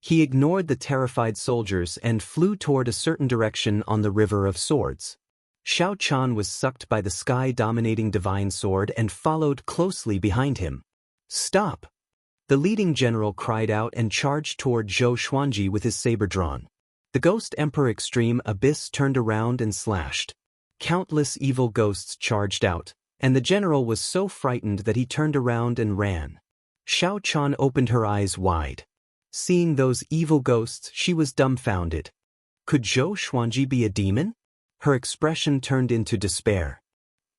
He ignored the terrified soldiers and flew toward a certain direction on the River of Swords. Xiao Chan was sucked by the sky-dominating divine sword and followed closely behind him. "Stop!" The leading general cried out and charged toward Zhou Xuanji with his saber drawn. The Ghost Emperor Extreme Abyss turned around and slashed. Countless evil ghosts charged out, and the general was so frightened that he turned around and ran. Xiao Chan opened her eyes wide. Seeing those evil ghosts, she was dumbfounded. Could Zhou Xuanji be a demon? Her expression turned into despair.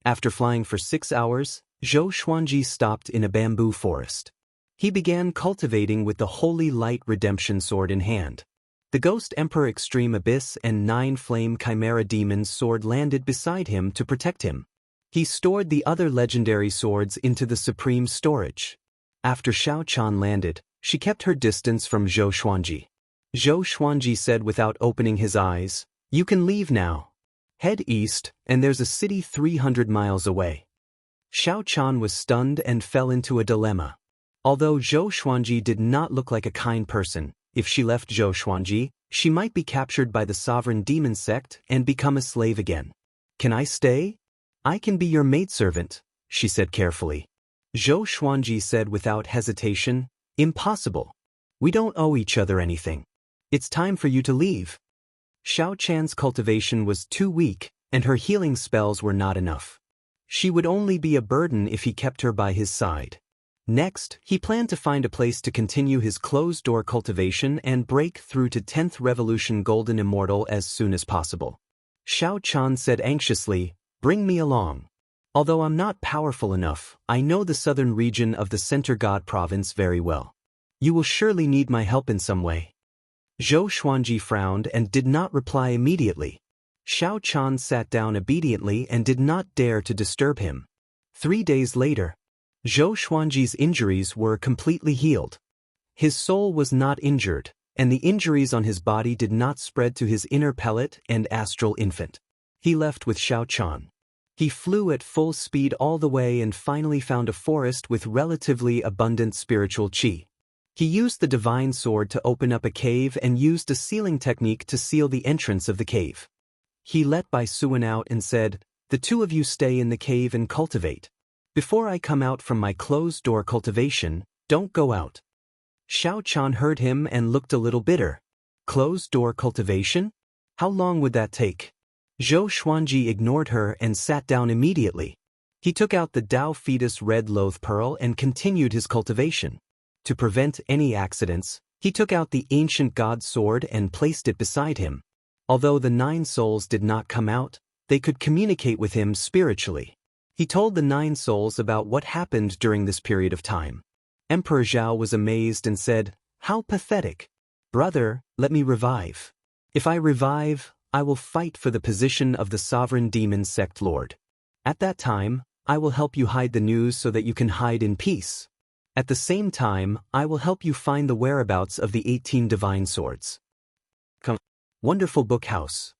After flying for 6 hours, Zhou Xuanji stopped in a bamboo forest. He began cultivating with the Holy Light Redemption Sword in hand. The Ghost Emperor Extreme Abyss and 9 Flame Chimera Demon's sword landed beside him to protect him. He stored the other legendary swords into the Supreme Storage. After Xiao Chan landed, she kept her distance from Zhou Xuanji. Zhou Xuanji said without opening his eyes, "You can leave now. Head east, and there's a city 300 miles away." Xiao Chan was stunned and fell into a dilemma. Although Zhou Xuanji did not look like a kind person, if she left Zhou Xuanji, she might be captured by the sovereign demon sect and become a slave again. "Can I stay? I can be your maidservant," she said carefully. Zhou Xuanji said without hesitation, "Impossible. We don't owe each other anything. It's time for you to leave." Xiao Chan's cultivation was too weak, and her healing spells were not enough. She would only be a burden if he kept her by his side. Next, he planned to find a place to continue his closed-door cultivation and break through to 10th Revolution Golden Immortal as soon as possible. Xiao Chan said anxiously, "Bring me along. Although I'm not powerful enough, I know the southern region of the Center God Province very well. You will surely need my help in some way." Zhou Xuanji frowned and did not reply immediately. Xiao Chan sat down obediently and did not dare to disturb him. 3 days later, Zhou Xuanji's injuries were completely healed. His soul was not injured, and the injuries on his body did not spread to his inner pellet and astral infant. He left with Xiao Chan. He flew at full speed all the way and finally found a forest with relatively abundant spiritual qi. He used the divine sword to open up a cave and used a sealing technique to seal the entrance of the cave. He let Bai Suan out and said, "The 2 of you stay in the cave and cultivate. Before I come out from my closed-door cultivation, don't go out." Xiao Chan heard him and looked a little bitter. Closed-door cultivation? How long would that take? Zhou Xuanji ignored her and sat down immediately. He took out the Dao Fetus Red Loath Pearl and continued his cultivation. To prevent any accidents, he took out the ancient god sword and placed it beside him. Although the 9 souls did not come out, they could communicate with him spiritually. He told the 9 souls about what happened during this period of time. Emperor Zhao was amazed and said, "How pathetic. Brother, let me revive. If I revive, I will fight for the position of the sovereign demon sect lord. At that time, I will help you hide the news so that you can hide in peace. At the same time, I will help you find the whereabouts of the 18 divine swords." Wonderful Book House.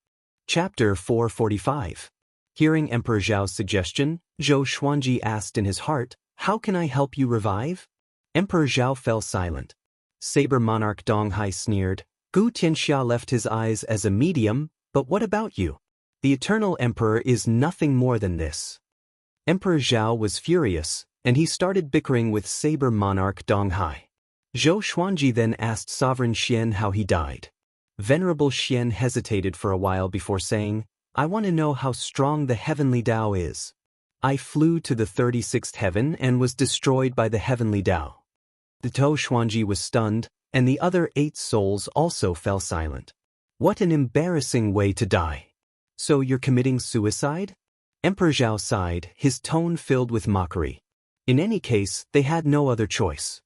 Chapter 445. Hearing Emperor Zhao's suggestion, Zhou Xuanji asked in his heart, "How can I help you revive?" Emperor Zhao fell silent. Saber Monarch Dong Hai sneered, "Gu Tianxia left his eyes as a medium, but what about you? The Eternal Emperor is nothing more than this." Emperor Zhao was furious, and he started bickering with Saber Monarch Dong Hai. Zhou Xuanji then asked Sovereign Xian how he died. Venerable Xian hesitated for a while before saying, "I want to know how strong the heavenly Dao is. I flew to the 36th heaven and was destroyed by the heavenly Dao." The Zhou Xuanji was stunned, and the other 8 souls also fell silent. What an embarrassing way to die. "So you're committing suicide?" Emperor Zhao sighed, his tone filled with mockery. In any case, they had no other choice.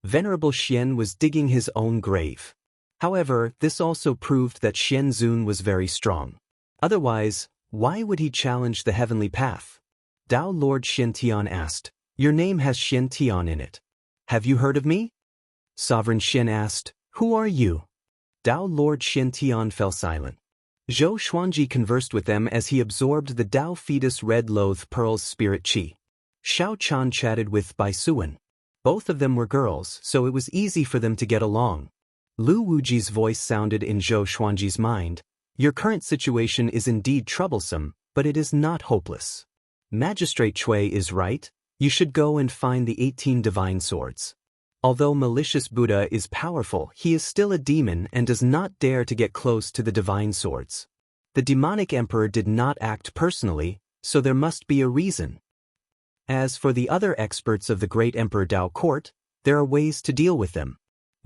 Venerable Xian was digging his own grave. However, this also proved that Xian Zun was very strong. Otherwise, why would he challenge the heavenly path? Dao Lord Xiantian asked, "Your name has Xiantian in it. Have you heard of me?" Sovereign Xian asked, "Who are you?" Dao Lord Xiantian fell silent. Zhou Xuanji conversed with them as he absorbed the Dao Fetus Red Loath Pearl's spirit qi. Xiao Chan chatted with Bai Suan. Both of them were girls, so it was easy for them to get along. Lu Wuji's voice sounded in Zhou Xuanji's mind, "Your current situation is indeed troublesome, but it is not hopeless. Magistrate Cui is right. You should go and find the 18 divine swords. Although malicious Buddha is powerful, he is still a demon and does not dare to get close to the divine swords. The demonic emperor did not act personally, so there must be a reason. As for the other experts of the great Emperor Dao court, there are ways to deal with them.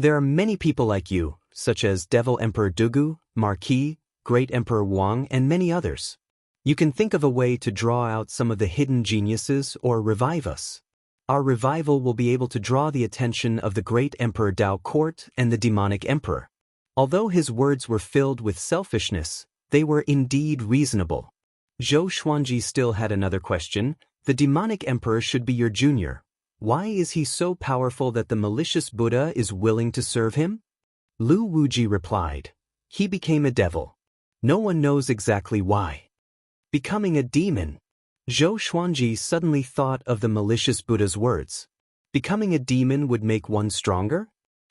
There are many people like you, such as Devil Emperor Dugu, Marquis, Great Emperor Wang, and many others. You can think of a way to draw out some of the hidden geniuses or revive us. Our revival will be able to draw the attention of the Great Emperor Dao Court and the Demonic Emperor. Although his words were filled with selfishness, they were indeed reasonable. Zhou Xuanji still had another question. The Demonic Emperor should be your junior. Why is he so powerful that the malicious Buddha is willing to serve him? Lu Wuji replied. He became a devil. No one knows exactly why. Becoming a demon. Zhou Xuanji suddenly thought of the malicious Buddha's words. Becoming a demon would make one stronger?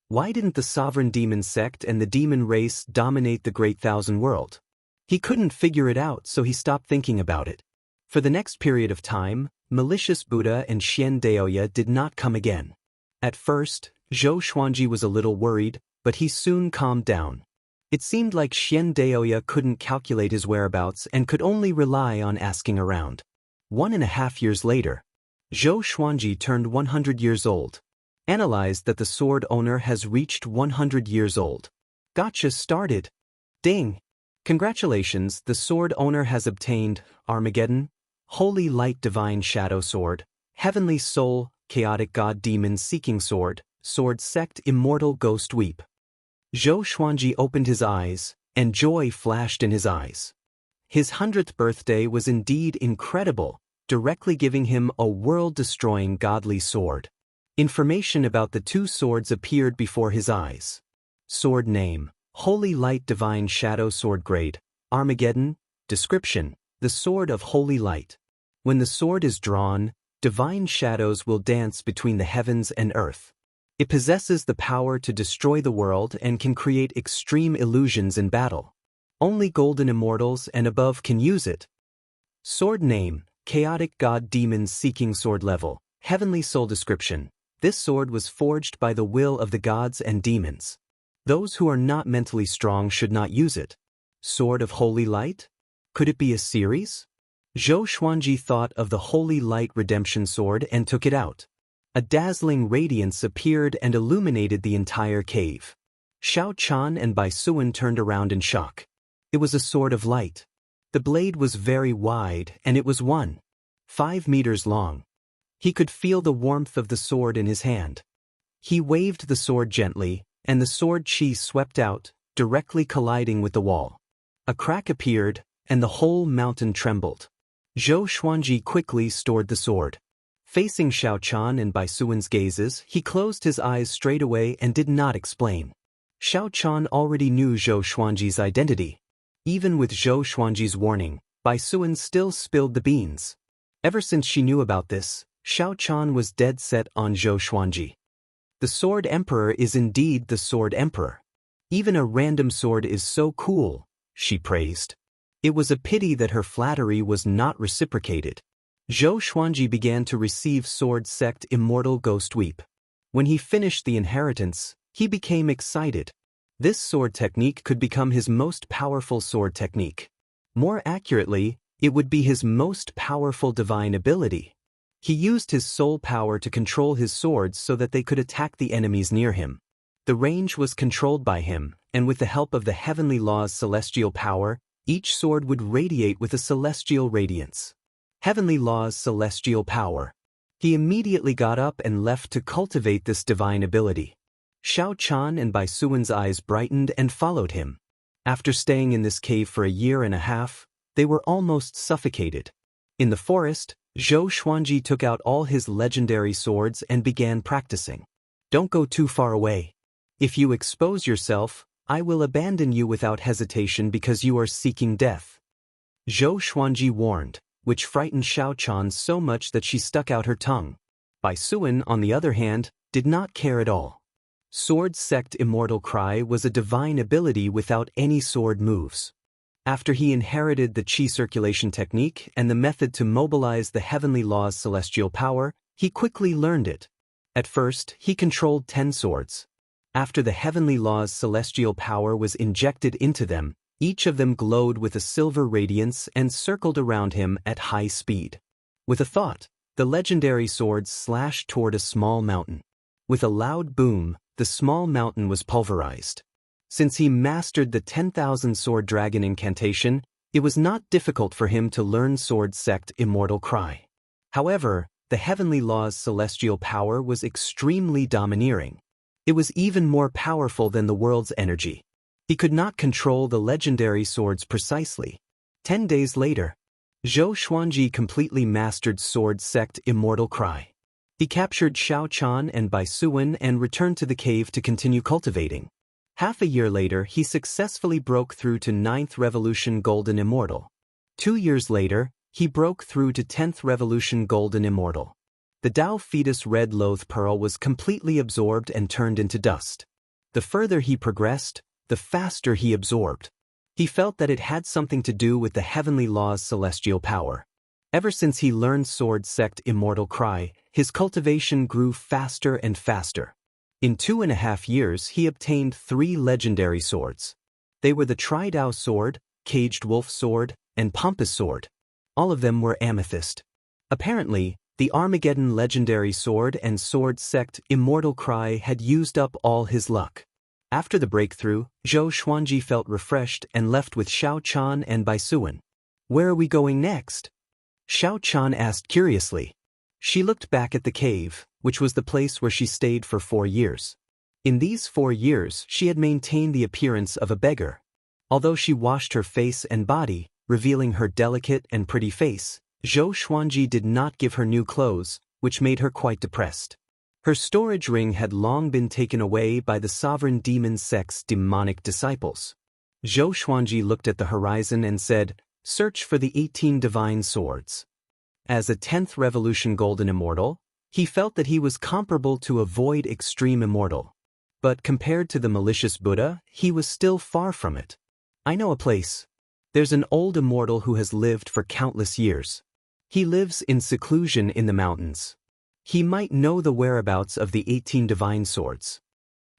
Why didn't the sovereign demon sect and the demon race dominate the Great Thousand World? He couldn't figure it out, so he stopped thinking about it. For the next period of time, malicious Buddha and Xian Daoya did not come again. At first, Zhou Xuanji was a little worried, but he soon calmed down. It seemed like Xian Daoya couldn't calculate his whereabouts and could only rely on asking around. 1.5 years later, Zhou Xuanji turned 100 years old. Analyzed that the sword owner has reached 100 years old. Gotcha started. Ding! Congratulations, the sword owner has obtained Armageddon, Holy Light Divine Shadow Sword, Heavenly Soul, Chaotic God Demon Seeking Sword, Sword Sect Immortal Ghost Weep. Zhou Xuanji opened his eyes, and joy flashed in his eyes. His 100th birthday was indeed incredible, directly giving him a world-destroying godly sword. Information about the two swords appeared before his eyes. Sword name, Holy Light Divine Shadow Sword Grade, Armageddon. Description, the Sword of Holy Light. When the sword is drawn, divine shadows will dance between the heavens and earth. It possesses the power to destroy the world and can create extreme illusions in battle. Only golden immortals and above can use it. Sword name, Chaotic God Demon Seeking Sword Level, Heavenly Soul. Description, this sword was forged by the will of the gods and demons. Those who are not mentally strong should not use it. Sword of Holy Light? Could it be a series? Zhou Xuanji thought of the Holy Light Redemption Sword and took it out. A dazzling radiance appeared and illuminated the entire cave. Xiao Chan and Bai Suan turned around in shock. It was a sword of light. The blade was very wide and it was 1.5 meters long. He could feel the warmth of the sword in his hand. He waved the sword gently, and the sword chi swept out, directly colliding with the wall. A crack appeared, and the whole mountain trembled. Zhou Xuanji quickly stored the sword. Facing Xiao Chan and Bai Suan's gazes, he closed his eyes straight away and did not explain. Xiao Chan already knew Zhou Xuanji's identity. Even with Zhou Xuanji's warning, Bai Suan still spilled the beans. Ever since she knew about this, Xiao Chan was dead set on Zhou Xuanji. The Sword Emperor is indeed the Sword Emperor. Even a random sword is so cool, she praised. It was a pity that her flattery was not reciprocated. Zhou Xuanji began to receive Sword Sect Immortal Ghost Weep. When he finished the inheritance, he became excited. This sword technique could become his most powerful sword technique. More accurately, it would be his most powerful divine ability. He used his soul power to control his swords so that they could attack the enemies near him. The range was controlled by him, and with the help of the heavenly law's celestial power, each sword would radiate with a celestial radiance. Heavenly law's celestial power. He immediately got up and left to cultivate this divine ability. Xiao Chan and Bai Suan's eyes brightened and followed him. After staying in this cave for 1.5 years, they were almost suffocated. In the forest, Zhou Xuanji took out all his legendary swords and began practicing. Don't go too far away. If you expose yourself, I will abandon you without hesitation because you are seeking death. Zhou Xuanji warned, which frightened Xiao Chan so much that she stuck out her tongue. Bai Suan, on the other hand, did not care at all. Sword Sect Immortal Cry was a divine ability without any sword moves. After he inherited the chi circulation technique and the method to mobilize the heavenly law's celestial power, he quickly learned it. At first, he controlled 10 swords. After the heavenly law's celestial power was injected into them, each of them glowed with a silver radiance and circled around him at high speed. With a thought, the legendary swords slashed toward a small mountain. With a loud boom, the small mountain was pulverized. Since he mastered the 10,000 sword dragon incantation, it was not difficult for him to learn sword sect immortal cry. However, the heavenly law's celestial power was extremely domineering. It was even more powerful than the world's energy. He could not control the legendary swords precisely. 10 days later, Zhou Xuanji completely mastered sword sect immortal cry. He captured Xiao Chan and Bai Suwen and returned to the cave to continue cultivating. Half a year later, he successfully broke through to 9th Revolution Golden Immortal. 2 years later, he broke through to 10th Revolution Golden Immortal. The Dao Fetus Red Loath Pearl was completely absorbed and turned into dust. The further he progressed, the faster he absorbed. He felt that it had something to do with the heavenly law's celestial power. Ever since he learned sword sect immortal cry, his cultivation grew faster and faster. In 2.5 years, he obtained 3 legendary swords. They were the Tri-Dao sword, Caged Wolf sword, and Pompous sword. All of them were amethyst. Apparently, the Armageddon legendary sword and sword sect immortal cry had used up all his luck. After the breakthrough, Zhou Xuanji felt refreshed and left with Xiao Chan and Bai Suwen. "Where are we going next?" Xiao Chan asked curiously. She looked back at the cave, which was the place where she stayed for 4 years. In these 4 years, she had maintained the appearance of a beggar. Although she washed her face and body, revealing her delicate and pretty face, Zhou Xuanji did not give her new clothes, which made her quite depressed. Her storage ring had long been taken away by the sovereign demon sect's demonic disciples. Zhou Xuanji looked at the horizon and said, "Search for the 18 divine swords." As a 10th Revolution Golden Immortal, he felt that he was comparable to a void extreme immortal. But compared to the malicious Buddha, he was still far from it. "I know a place. There's an old immortal who has lived for countless years. He lives in seclusion in the mountains. He might know the whereabouts of the 18 divine swords."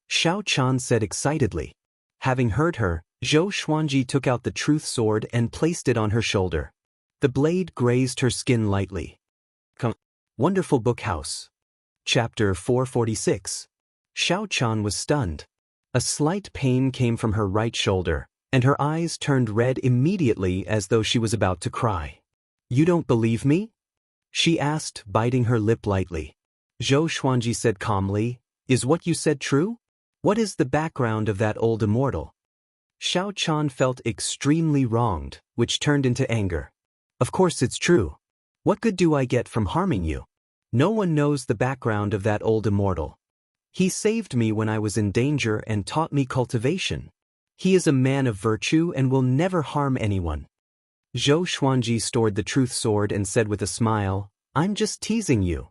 Xiao Chan said excitedly. Having heard her, Zhou Xuanji took out the truth sword and placed it on her shoulder. The blade grazed her skin lightly. Wonderful Book House. Chapter 446. Xiao Chan was stunned. A slight pain came from her right shoulder, and her eyes turned red immediately as though she was about to cry. "You don't believe me?" she asked, biting her lip lightly. Zhou Xuanji said calmly, "Is what you said true? What is the background of that old immortal?" Xiao Chan felt extremely wronged, which turned into anger. "Of course it's true. What good do I get from harming you? No one knows the background of that old immortal. He saved me when I was in danger and taught me cultivation. He is a man of virtue and will never harm anyone." Zhou Xuanji stored the truth sword and said with a smile, "I'm just teasing you."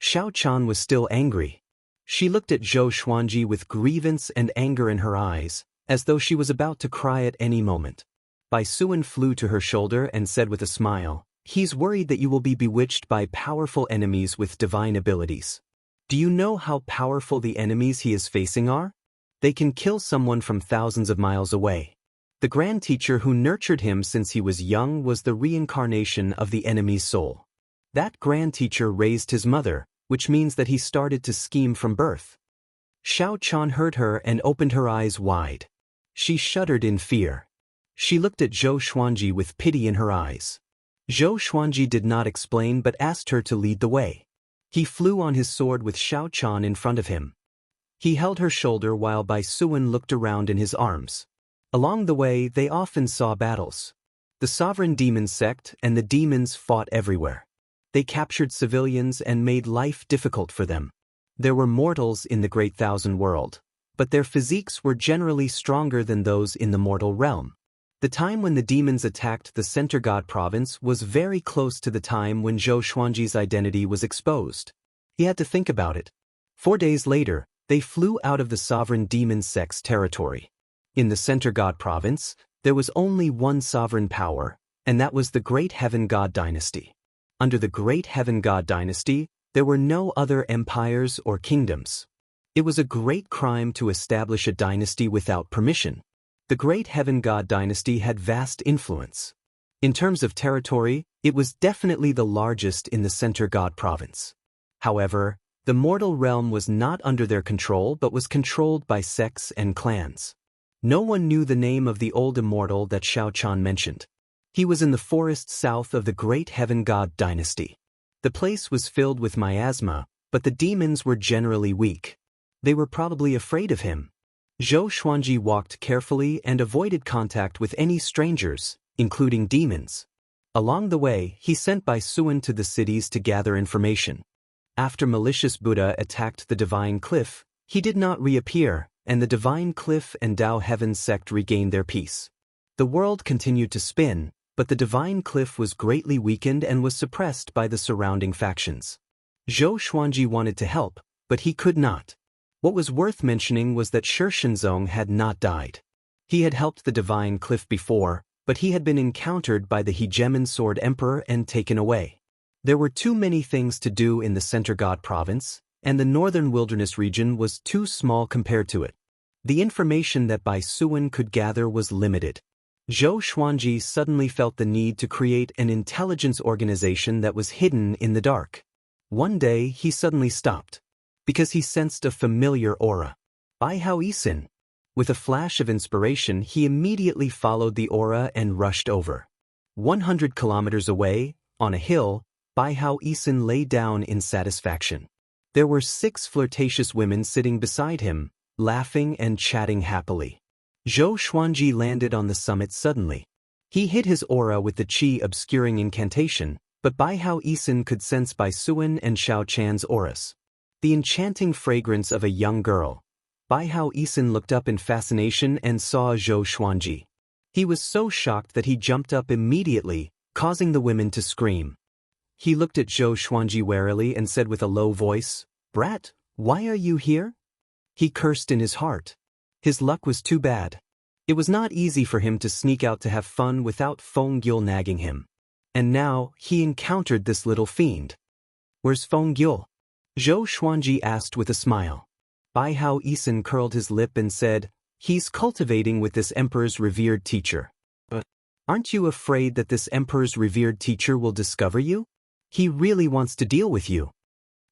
Xiao Chan was still angry. She looked at Zhou Xuanji with grievance and anger in her eyes, as though she was about to cry at any moment. Bai Suwen flew to her shoulder and said with a smile, "He's worried that you will be bewitched by powerful enemies with divine abilities. Do you know how powerful the enemies he is facing are? They can kill someone from thousands of miles away. The grand teacher who nurtured him since he was young was the reincarnation of the enemy's soul. That grand teacher raised his mother, which means that he started to scheme from birth." Xiao Chan heard her and opened her eyes wide. She shuddered in fear. She looked at Zhou Xuanji with pity in her eyes. Zhou Xuanji did not explain but asked her to lead the way. He flew on his sword with Xiao Chan in front of him. He held her shoulder while Bai Suwen looked around in his arms. Along the way, they often saw battles. The sovereign demon sect and the demons fought everywhere. They captured civilians and made life difficult for them. There were mortals in the Great Thousand World, but their physiques were generally stronger than those in the mortal realm. The time when the demons attacked the Center God province was very close to the time when Zhou Xuanji's identity was exposed. He had to think about it. 4 days later, they flew out of the sovereign demon sect's territory. In the Center God province, there was only one sovereign power, and that was the Great Heaven God dynasty. Under the Great Heaven God dynasty, there were no other empires or kingdoms. It was a great crime to establish a dynasty without permission. The Great Heaven God dynasty had vast influence. In terms of territory, it was definitely the largest in the Center God province. However, The mortal realm was not under their control but was controlled by sects and clans. No one knew the name of the old immortal that Xiao Chan mentioned. He was in the forest south of the great heaven god dynasty. The place was filled with miasma, but the demons were generally weak. They were probably afraid of him. Zhou Xuanji walked carefully and avoided contact with any strangers, including demons. Along the way, he sent Bai Suan to the cities to gather information. After malicious Buddha attacked the Divine Cliff, he did not reappear, and the Divine Cliff and Dao Heaven sect regained their peace. The world continued to spin, but the Divine Cliff was greatly weakened and was suppressed by the surrounding factions. Zhou Xuanji wanted to help, but he could not. What was worth mentioning was that Shi Shenzong had not died. He had helped the Divine Cliff before, but he had been encountered by the Hegemon Sword Emperor and taken away. There were too many things to do in the Center God province, and the northern wilderness region was too small compared to it. The information that Bai Suan could gather was limited. Zhou Xuanji suddenly felt the need to create an intelligence organization that was hidden in the dark. One day he suddenly stopped, because he sensed a familiar aura. Bai Hao Yisin. With a flash of inspiration, he immediately followed the aura and rushed over. 100 kilometers away, on a hill, Bai Hao Yisin lay down in satisfaction. There were 6 flirtatious women sitting beside him, laughing and chatting happily. Zhou Xuanji landed on the summit suddenly. He hid his aura with the qi obscuring incantation, but Bai Hao Yisin could sense Bai Suan and Xiao Chan's auras. The enchanting fragrance of a young girl. Bai Hao Yisin looked up in fascination and saw Zhou Xuanji. He was so shocked that he jumped up immediately, causing the women to scream. He looked at Zhou Xuanji warily and said with a low voice, "Brat, why are you here?" He cursed in his heart. His luck was too bad. It was not easy for him to sneak out to have fun without Feng Gyul nagging him. And now, he encountered this little fiend. "Where's Feng Gyul?" Zhou Xuanji asked with a smile. Bai Hao Yisin curled his lip and said, "He's cultivating with this emperor's revered teacher." "But aren't you afraid that this emperor's revered teacher will discover you? He really wants to deal with you."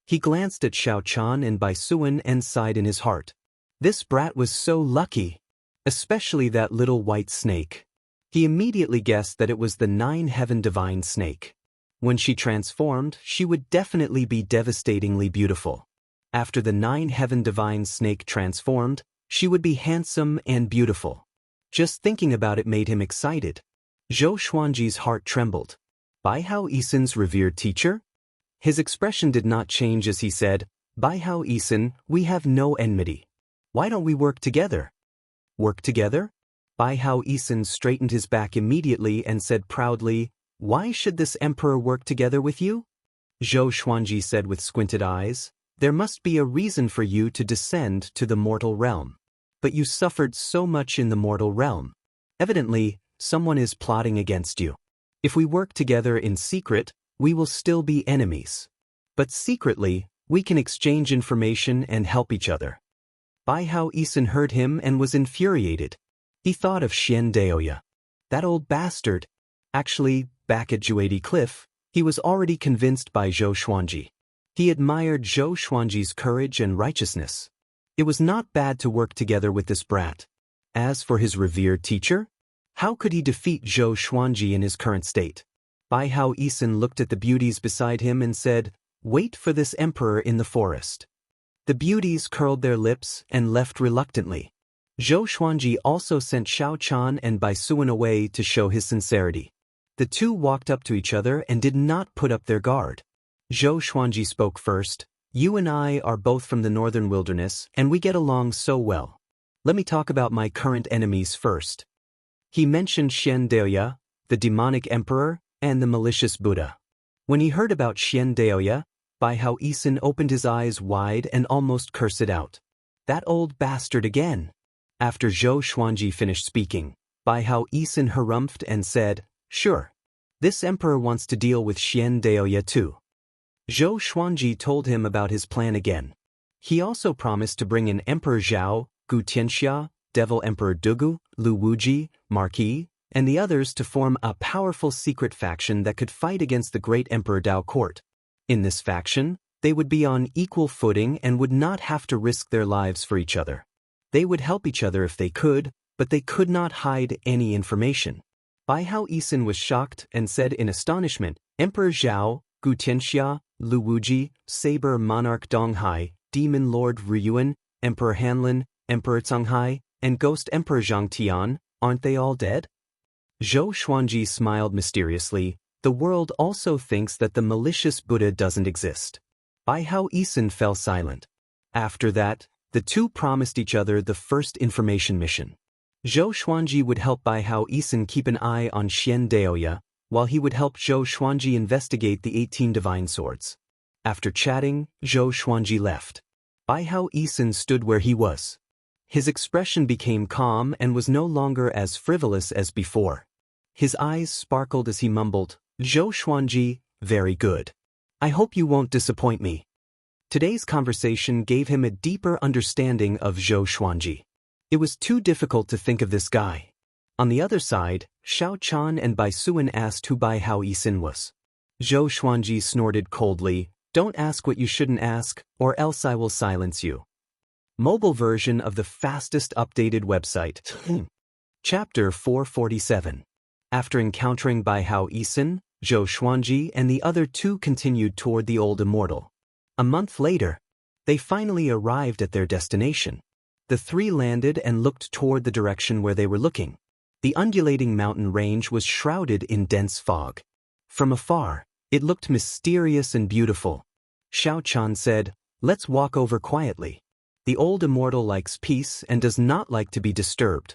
He glanced at Xiao Chan and Bai Suan and sighed in his heart. This brat was so lucky. Especially that little white snake. He immediately guessed that it was the 9 Heaven Divine Snake. When she transformed, she would definitely be devastatingly beautiful. After the 9 Heaven Divine Snake transformed, she would be handsome and beautiful. Just thinking about it made him excited. Zhou Xuanji's heart trembled. Bai Hao Yisin's revered teacher? His expression did not change as he said, "Bai Hao Yisin, we have no enmity. Why don't we work together?" "Work together?" Bai Hao Yisin straightened his back immediately and said proudly, "Why should this emperor work together with you?" Zhou Xuanji said with squinted eyes, "There must be a reason for you to descend to the mortal realm. But you suffered so much in the mortal realm. Evidently, someone is plotting against you. If we work together in secret, we will still be enemies. But secretly, we can exchange information and help each other." Bai Hao Yisin heard him and was infuriated. He thought of Xian Daoya. That old bastard. Actually, back at Juedi Cliff, he was already convinced by Zhou Xuanji. He admired Zhou Xuanji's courage and righteousness. It was not bad to work together with this brat. As for his revered teacher, how could he defeat Zhou Xuanji in his current state? Bai Hao Yisin looked at the beauties beside him and said, "Wait for this emperor in the forest." The beauties curled their lips and left reluctantly. Zhou Xuanji also sent Xiao Chan and Bai Suan away to show his sincerity. The two walked up to each other and did not put up their guard. Zhou Xuanji spoke first. "You and I are both from the northern wilderness, and we get along so well. Let me talk about my current enemies first." He mentioned Xian Daoya, the demonic emperor, and the malicious Buddha. When he heard about Xian Daoya, Bai Hao Yisin opened his eyes wide and almost cursed it out. That old bastard again. After Zhou Xuanji finished speaking, Bai Hao Yisin harumphed and said, "Sure. This emperor wants to deal with Xian Daoya too." Zhou Xuanji told him about his plan again. He also promised to bring in Emperor Zhao, Gu Tianxia, Devil Emperor Dugu, Lu Wuji, Marquis, and the others to form a powerful secret faction that could fight against the great Emperor Dao Court. In this faction, They would be on equal footing and would not have to risk their lives for each other. They would help each other if they could, but they could not hide any information. Bai Hao Yisin was shocked and said in astonishment, Emperor Zhao, Gu Tianxia, Lu Wuji, Saber Monarch Donghai, Demon Lord Ryuan, Emperor Hanlin, Emperor Canghai, and Ghost Emperor Zhang Tian, aren't they all dead? Zhou Xuanji smiled mysteriously. The world also thinks that the malicious Buddha doesn't exist. Bai Hao Yisin fell silent. After that, the two promised each other the first information mission. Zhou Xuanji would help Bai Hao Yisin keep an eye on Xian Daoya, while he would help Zhou Xuanji investigate the 18 divine swords. After chatting, Zhou Xuanji left. Bai Hao Yisin stood where he was. His expression became calm and was no longer as frivolous as before. His eyes sparkled as he mumbled, Zhou Xuanji, very good. I hope you won't disappoint me. Today's conversation gave him a deeper understanding of Zhou Xuanji. It was too difficult to think of this guy. On the other side, Xiao Chan and Bai Suan asked who Bai Hao Yisin was. Zhou Xuanji snorted coldly, don't ask what you shouldn't ask, or else I will silence you. Mobile version of the fastest updated website. Chapter 447. After encountering Bai Hao Yisin, Zhou Xuanji and the other two continued toward the old immortal. A month later, they finally arrived at their destination. The three landed and looked toward the direction where they were looking. The undulating mountain range was shrouded in dense fog. From afar, it looked mysterious and beautiful. Xiao Chan said, let's walk over quietly. The old immortal likes peace and does not like to be disturbed.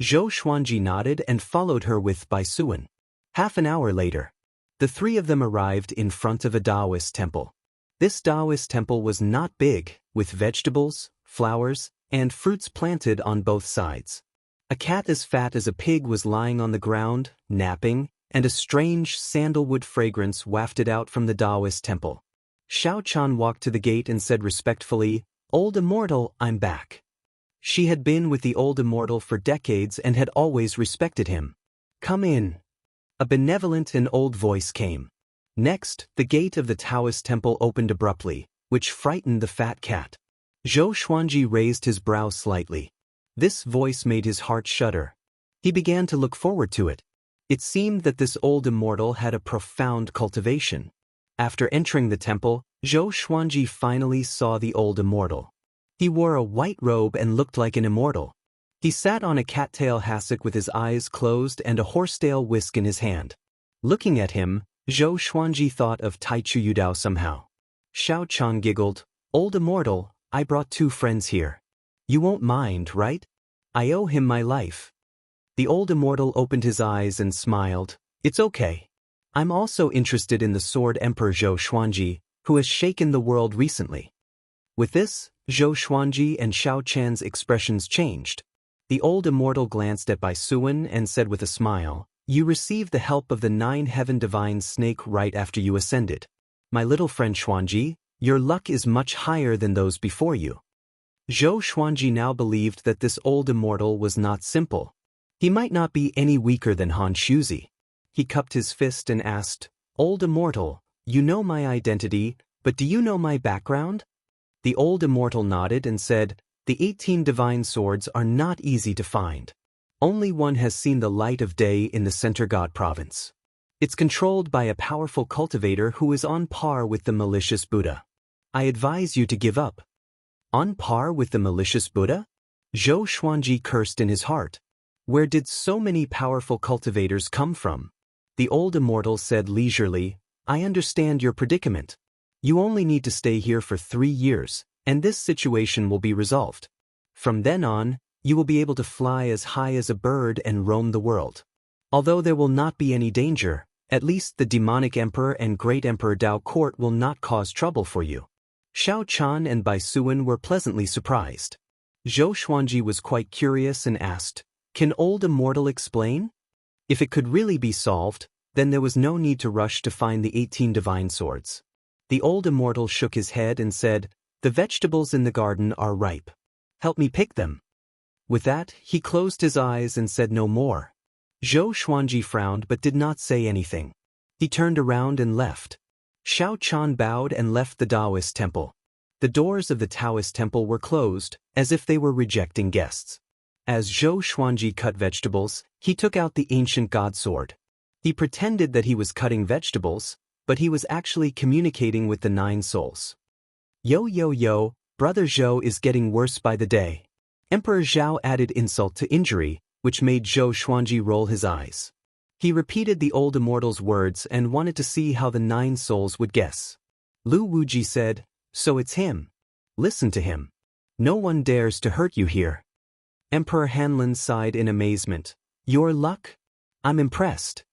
Zhou Xuanji nodded and followed her with Bai Suan. Half an hour later, the three of them arrived in front of a Daoist temple. This Daoist temple was not big, with vegetables, flowers, and fruits planted on both sides. A cat as fat as a pig was lying on the ground, napping, and a strange sandalwood fragrance wafted out from the Daoist temple. Xiao Chan walked to the gate and said respectfully, Old Immortal, I'm back. She had been with the old immortal for decades and had always respected him. Come in. A benevolent and old voice came. Next, the gate of the Taoist temple opened abruptly, which frightened the fat cat. Zhou Xuanji raised his brow slightly. This voice made his heart shudder. He began to look forward to it. It seemed that this old immortal had a profound cultivation. After entering the temple, Zhou Xuanji finally saw the old immortal. He wore a white robe and looked like an immortal. He sat on a cattail hassock with his eyes closed and a horsetail whisk in his hand. Looking at him, Zhou Xuanji thought of Taichu Yudao somehow. Xiao Chan giggled, Old immortal, I brought two friends here. You won't mind, right? I owe him my life. The old immortal opened his eyes and smiled. It's okay. I'm also interested in the Sword Emperor Zhou Xuanji, who has shaken the world recently. With this, Zhou Xuanji and Xiao Chan's expressions changed. The old immortal glanced at Bai Suan and said with a smile, You received the help of the 9 heaven divine snake right after you ascended. My little friend Xuanji, your luck is much higher than those before you. Zhou Xuanji now believed that this old immortal was not simple. He might not be any weaker than Han Shuzi. He cupped his fist and asked, Old immortal, you know my identity, but do you know my background? The old immortal nodded and said, The 18 divine swords are not easy to find. Only one has seen the light of day in the Center God province. It's controlled by a powerful cultivator who is on par with the malicious Buddha. I advise you to give up. On par with the malicious Buddha? Zhou Xuanji cursed in his heart. Where did so many powerful cultivators come from? The old immortal said leisurely, I understand your predicament. You only need to stay here for 3 years, and this situation will be resolved. From then on, you will be able to fly as high as a bird and roam the world. Although there will not be any danger, at least the demonic emperor and great emperor Dao court will not cause trouble for you. Xiao Chan and Bai Suan were pleasantly surprised. Zhou Xuanji was quite curious and asked, Can old immortal explain? If it could really be solved, then there was no need to rush to find the 18 divine swords. The old immortal shook his head and said, The vegetables in the garden are ripe. Help me pick them. With that, he closed his eyes and said no more. Zhou Xuanji frowned but did not say anything. He turned around and left. Xiao Chan bowed and left the Daoist temple. The doors of the Taoist temple were closed, as if they were rejecting guests. As Zhou Xuanji cut vegetables, he took out the ancient god sword. He pretended that he was cutting vegetables, but he was actually communicating with the 9 souls. Yo yo yo, brother Zhou is getting worse by the day. Emperor Zhao added insult to injury, which made Zhou Xuanji roll his eyes. He repeated the old immortal's words and wanted to see how the 9 souls would guess. Lu Wuji said, "So it's him. Listen to him. No one dares to hurt you here." Emperor Hanlin sighed in amazement. "Your luck? I'm impressed."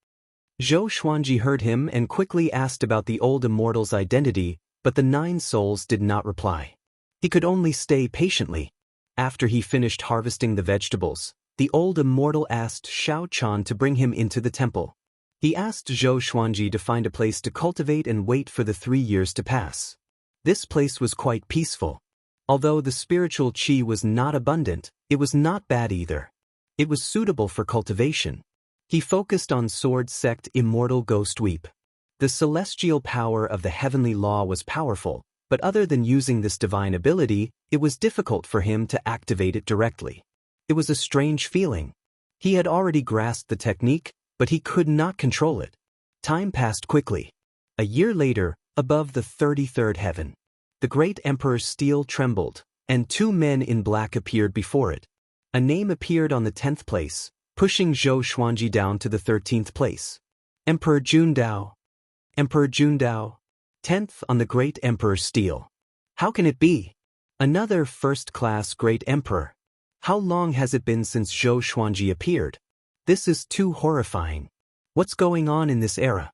Zhou Xuanji heard him and quickly asked about the old immortal's identity, but the 9 souls did not reply. He could only stay patiently. After he finished harvesting the vegetables, the old immortal asked Xiao Chan to bring him into the temple. He asked Zhou Xuanji to find a place to cultivate and wait for the 3 years to pass. This place was quite peaceful. Although the spiritual qi was not abundant, it was not bad either. It was suitable for cultivation. He focused on sword sect Immortal Ghost Weep. The celestial power of the heavenly law was powerful, but other than using this divine ability, it was difficult for him to activate it directly. It was a strange feeling. He had already grasped the technique, but he could not control it. Time passed quickly. A year later, above the 33rd heaven, the great emperor's steel trembled, and 2 men in black appeared before it. A name appeared on the 10th place, pushing Zhou Xuanji down to the 13th place. Emperor Jundao. Emperor Jundao. 10th on the great emperor's steel. How can it be? Another first-class great emperor. How long has it been since Zhou Xuanji appeared? This is too horrifying. What's going on in this era?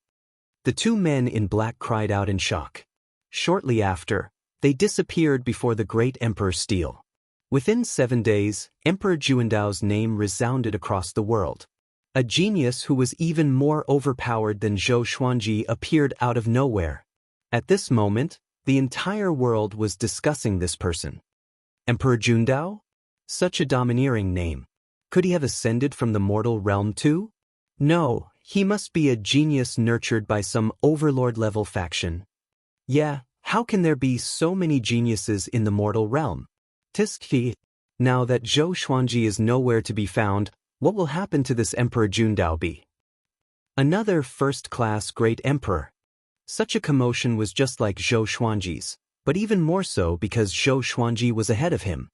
The 2 men in black cried out in shock. Shortly after, they disappeared before the great emperor's steel. Within 7 days, Emperor Juandao's name resounded across the world. A genius who was even more overpowered than Zhou Xuanji appeared out of nowhere. At this moment, the entire world was discussing this person. Emperor Jundao? Such a domineering name. Could he have ascended from the mortal realm too? No, he must be a genius nurtured by some overlord-level faction. Yeah, how can there be so many geniuses in the mortal realm? Tiskhi. Now that Zhou Xuanji is nowhere to be found, what will happen to this Emperor Jundao be? Another first-class great emperor. Such a commotion was just like Zhou Xuanji's, but even more so because Zhou Xuanji was ahead of him.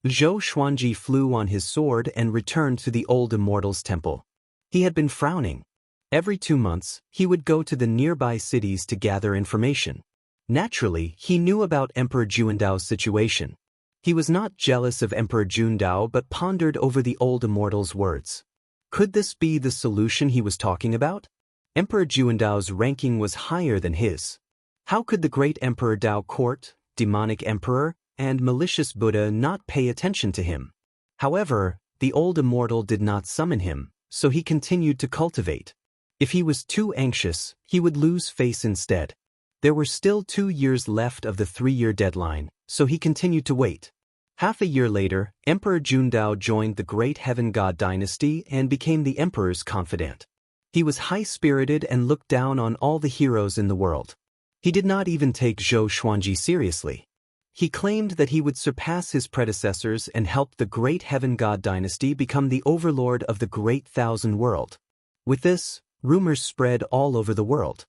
Zhou Xuanji flew on his sword and returned to the old immortal's temple. He had been frowning. Every 2 months, he would go to the nearby cities to gather information. Naturally, he knew about Emperor Jundao's situation. He was not jealous of Emperor Jundao but pondered over the old immortal's words. Could this be the solution he was talking about? Emperor Jundao's ranking was higher than his. How could the great Emperor Dao Court, demonic emperor, and malicious Buddha not pay attention to him? However, the old immortal did not summon him, so he continued to cultivate. If he was too anxious, he would lose face instead. There were still 2 years left of the 3-year deadline, so he continued to wait. Half a year later, Emperor Jundao joined the Great Heaven God dynasty and became the emperor's confidant. He was high-spirited and looked down on all the heroes in the world. He did not even take Zhou Xuanji seriously. He claimed that he would surpass his predecessors and help the Great Heaven God dynasty become the overlord of the Great Thousand World. With this, rumors spread all over the world.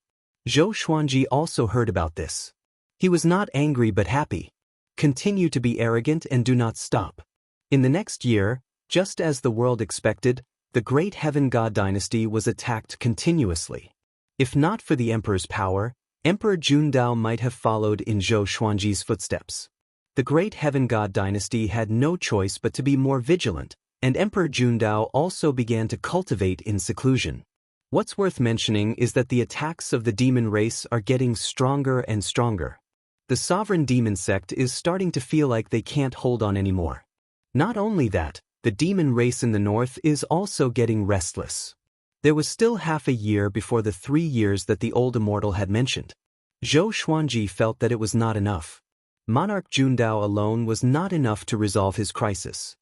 Zhou Xuanji also heard about this. He was not angry but happy. Continue to be arrogant and do not stop. In the next year, just as the world expected, the Great Heaven God dynasty was attacked continuously. If not for the emperor's power, Emperor Jundao might have followed in Zhou Xuanji's footsteps. The Great Heaven God dynasty had no choice but to be more vigilant, and Emperor Jundao also began to cultivate in seclusion. What's worth mentioning is that the attacks of the demon race are getting stronger and stronger. The sovereign demon sect is starting to feel like they can't hold on anymore. Not only that, the demon race in the north is also getting restless. There was still half a year before the 3 years that the old immortal had mentioned. Zhou Xuanji felt that it was not enough. Monarch Jundao alone was not enough to resolve his crisis.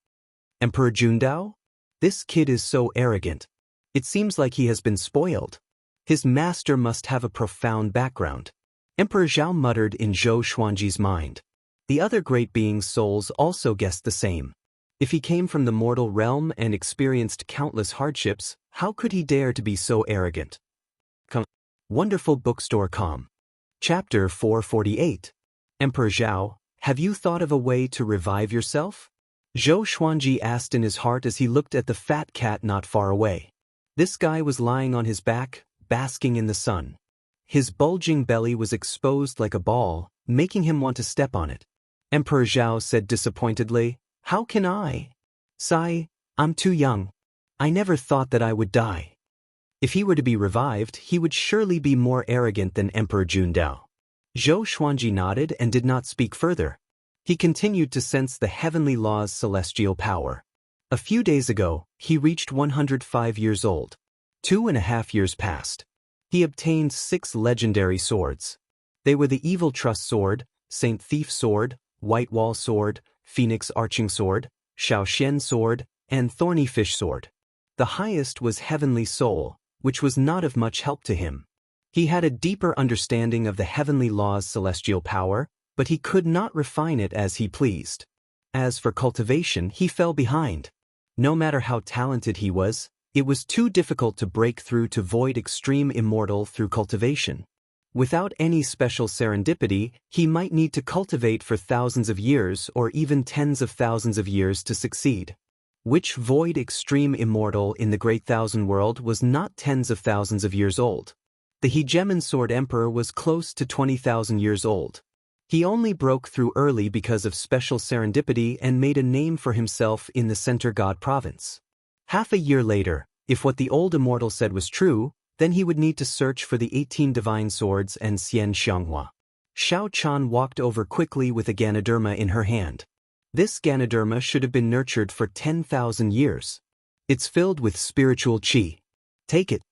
Emperor Jundao? This kid is so arrogant. It seems like he has been spoiled. His master must have a profound background. Emperor Zhao muttered in Zhou Xuanji's mind. The other great being's souls also guessed the same. If he came from the mortal realm and experienced countless hardships, how could he dare to be so arrogant? Wonderful Bookstore. Chapter 448. Emperor Zhao, have you thought of a way to revive yourself? Zhou Xuanji asked in his heart as he looked at the fat cat not far away. This guy was lying on his back, basking in the sun. His bulging belly was exposed like a ball, making him want to step on it. Emperor Zhao said disappointedly, "How can I? Sigh, I'm too young. I never thought that I would die." If he were to be revived, he would surely be more arrogant than Emperor Jundao. Zhou Xuanji nodded and did not speak further. He continued to sense the heavenly law's celestial power. A few days ago, he reached 105 years old. 2.5 years passed. He obtained 6 legendary swords. They were the Evil Trust Sword, Saint Thief Sword, White Wall Sword, Phoenix Arching Sword, Shaoxian Sword, and Thorny Fish Sword. The highest was Heavenly Soul, which was not of much help to him. He had a deeper understanding of the heavenly law's celestial power, but he could not refine it as he pleased. As for cultivation, he fell behind. No matter how talented he was, it was too difficult to break through to void extreme immortal through cultivation. Without any special serendipity, he might need to cultivate for thousands of years or even tens of thousands of years to succeed. Which void extreme immortal in the Great Thousand World was not tens of thousands of years old. The Hegemon Sword Emperor was close to 20,000 years old. He only broke through early because of special serendipity and made a name for himself in the Center God Province. Half a year later, if what the old immortal said was true, then he would need to search for the 18 divine swords and Xianxia. Xiao Chan walked over quickly with a Ganoderma in her hand. This Ganoderma should have been nurtured for 10,000 years. It's filled with spiritual qi. Take it.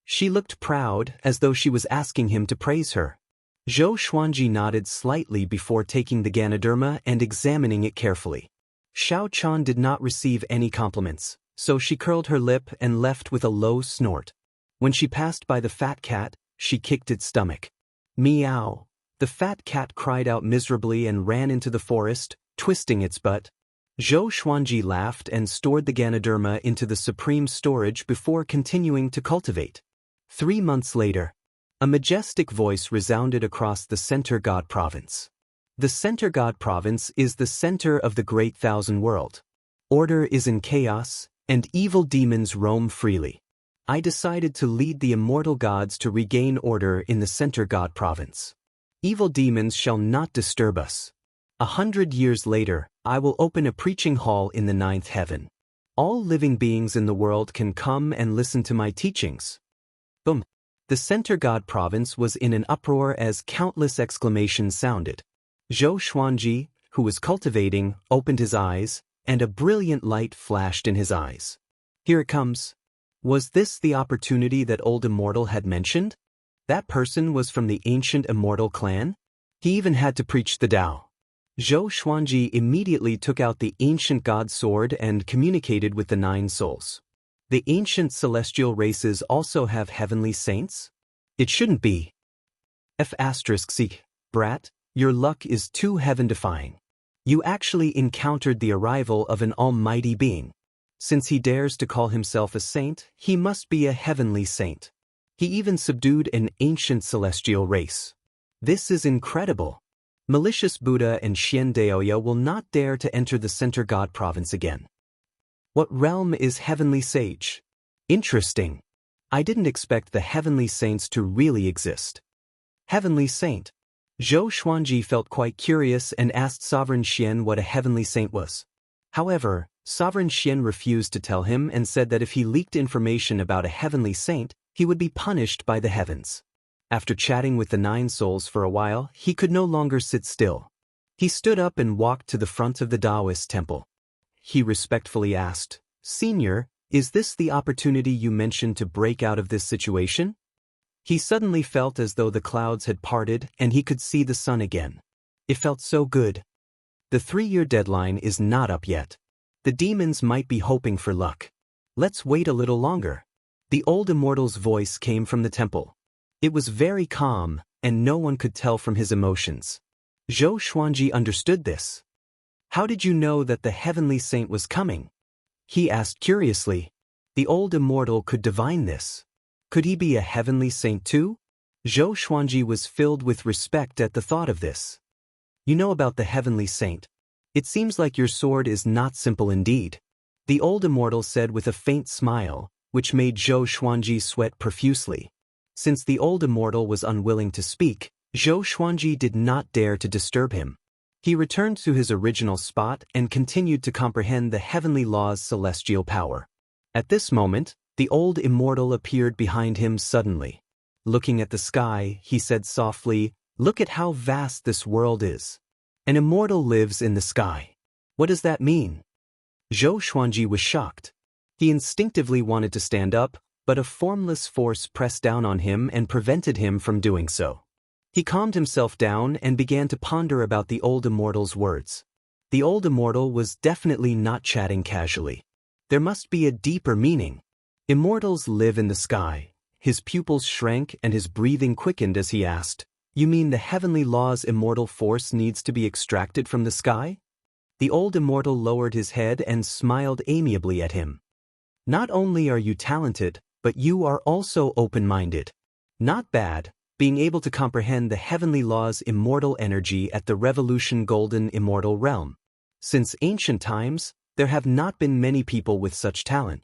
She looked proud, as though she was asking him to praise her. Zhou Xuanji nodded slightly before taking the Ganoderma and examining it carefully. Xiao Chan did not receive any compliments, so she curled her lip and left with a low snort. When she passed by the fat cat, she kicked its stomach. Meow. The fat cat cried out miserably and ran into the forest, twisting its butt. Zhou Xuanji laughed and stored the Ganoderma into the supreme storage before continuing to cultivate. 3 months later, a majestic voice resounded across the Center God Province. The Center God Province is the center of the Great Thousand World. Order is in chaos, and evil demons roam freely. I decided to lead the immortal gods to regain order in the Center God Province. Evil demons shall not disturb us. 100 years later, I will open a preaching hall in the 9th heaven. All living beings in the world can come and listen to my teachings. Boom. The Center God Province was in an uproar as countless exclamations sounded. Zhou Xuanji, who was cultivating, opened his eyes, and a brilliant light flashed in his eyes. Here it comes. Was this the opportunity that old Immortal had mentioned? That person was from the ancient Immortal clan? He even had to preach the Tao. Zhou Xuanji immediately took out the ancient god sword and communicated with the 9 souls. The ancient celestial races also have heavenly saints? It shouldn't be. F***, brat, your luck is too heaven-defying. You actually encountered the arrival of an almighty being. Since he dares to call himself a saint, he must be a heavenly saint. He even subdued an ancient celestial race. This is incredible. Malicious Buddha and Xian Daoya will not dare to enter the Center God Province again. What realm is Heavenly Sage? Interesting. I didn't expect the Heavenly Saints to really exist. Heavenly Saint. Zhou Xuanji felt quite curious and asked Sovereign Xian what a Heavenly Saint was. However, Sovereign Xian refused to tell him and said that if he leaked information about a Heavenly Saint, he would be punished by the heavens. After chatting with the 9 souls for a while, he could no longer sit still. He stood up and walked to the front of the Daoist temple. He respectfully asked, "Senior, is this the opportunity you mentioned to break out of this situation?" He suddenly felt as though the clouds had parted and he could see the sun again. It felt so good. The 3-year deadline is not up yet. The demons might be hoping for luck. Let's wait a little longer. The old immortal's voice came from the temple. It was very calm, and no one could tell from his emotions. Zhou Xuanji understood this. How did you know that the heavenly saint was coming? He asked curiously. The old immortal could divine this. Could he be a heavenly saint too? Zhou Xuanji was filled with respect at the thought of this. You know about the heavenly saint. It seems like your sword is not simple indeed. The old immortal said with a faint smile, which made Zhou Xuanji sweat profusely. Since the old immortal was unwilling to speak, Zhou Xuanji did not dare to disturb him. He returned to his original spot and continued to comprehend the heavenly law's celestial power. At this moment, the old immortal appeared behind him suddenly. Looking at the sky, he said softly, "Look at how vast this world is. An immortal lives in the sky. What does that mean?" Zhou Xuanji was shocked. He instinctively wanted to stand up, but a formless force pressed down on him and prevented him from doing so. He calmed himself down and began to ponder about the old immortal's words. The old immortal was definitely not chatting casually. There must be a deeper meaning. Immortals live in the sky. His pupils shrank and his breathing quickened as he asked, "You mean the heavenly law's immortal force needs to be extracted from the sky?" The old immortal lowered his head and smiled amiably at him. "Not only are you talented, but you are also open-minded. Not bad, being able to comprehend the heavenly law's immortal energy at the Revolution Golden Immortal realm. Since ancient times, there have not been many people with such talent.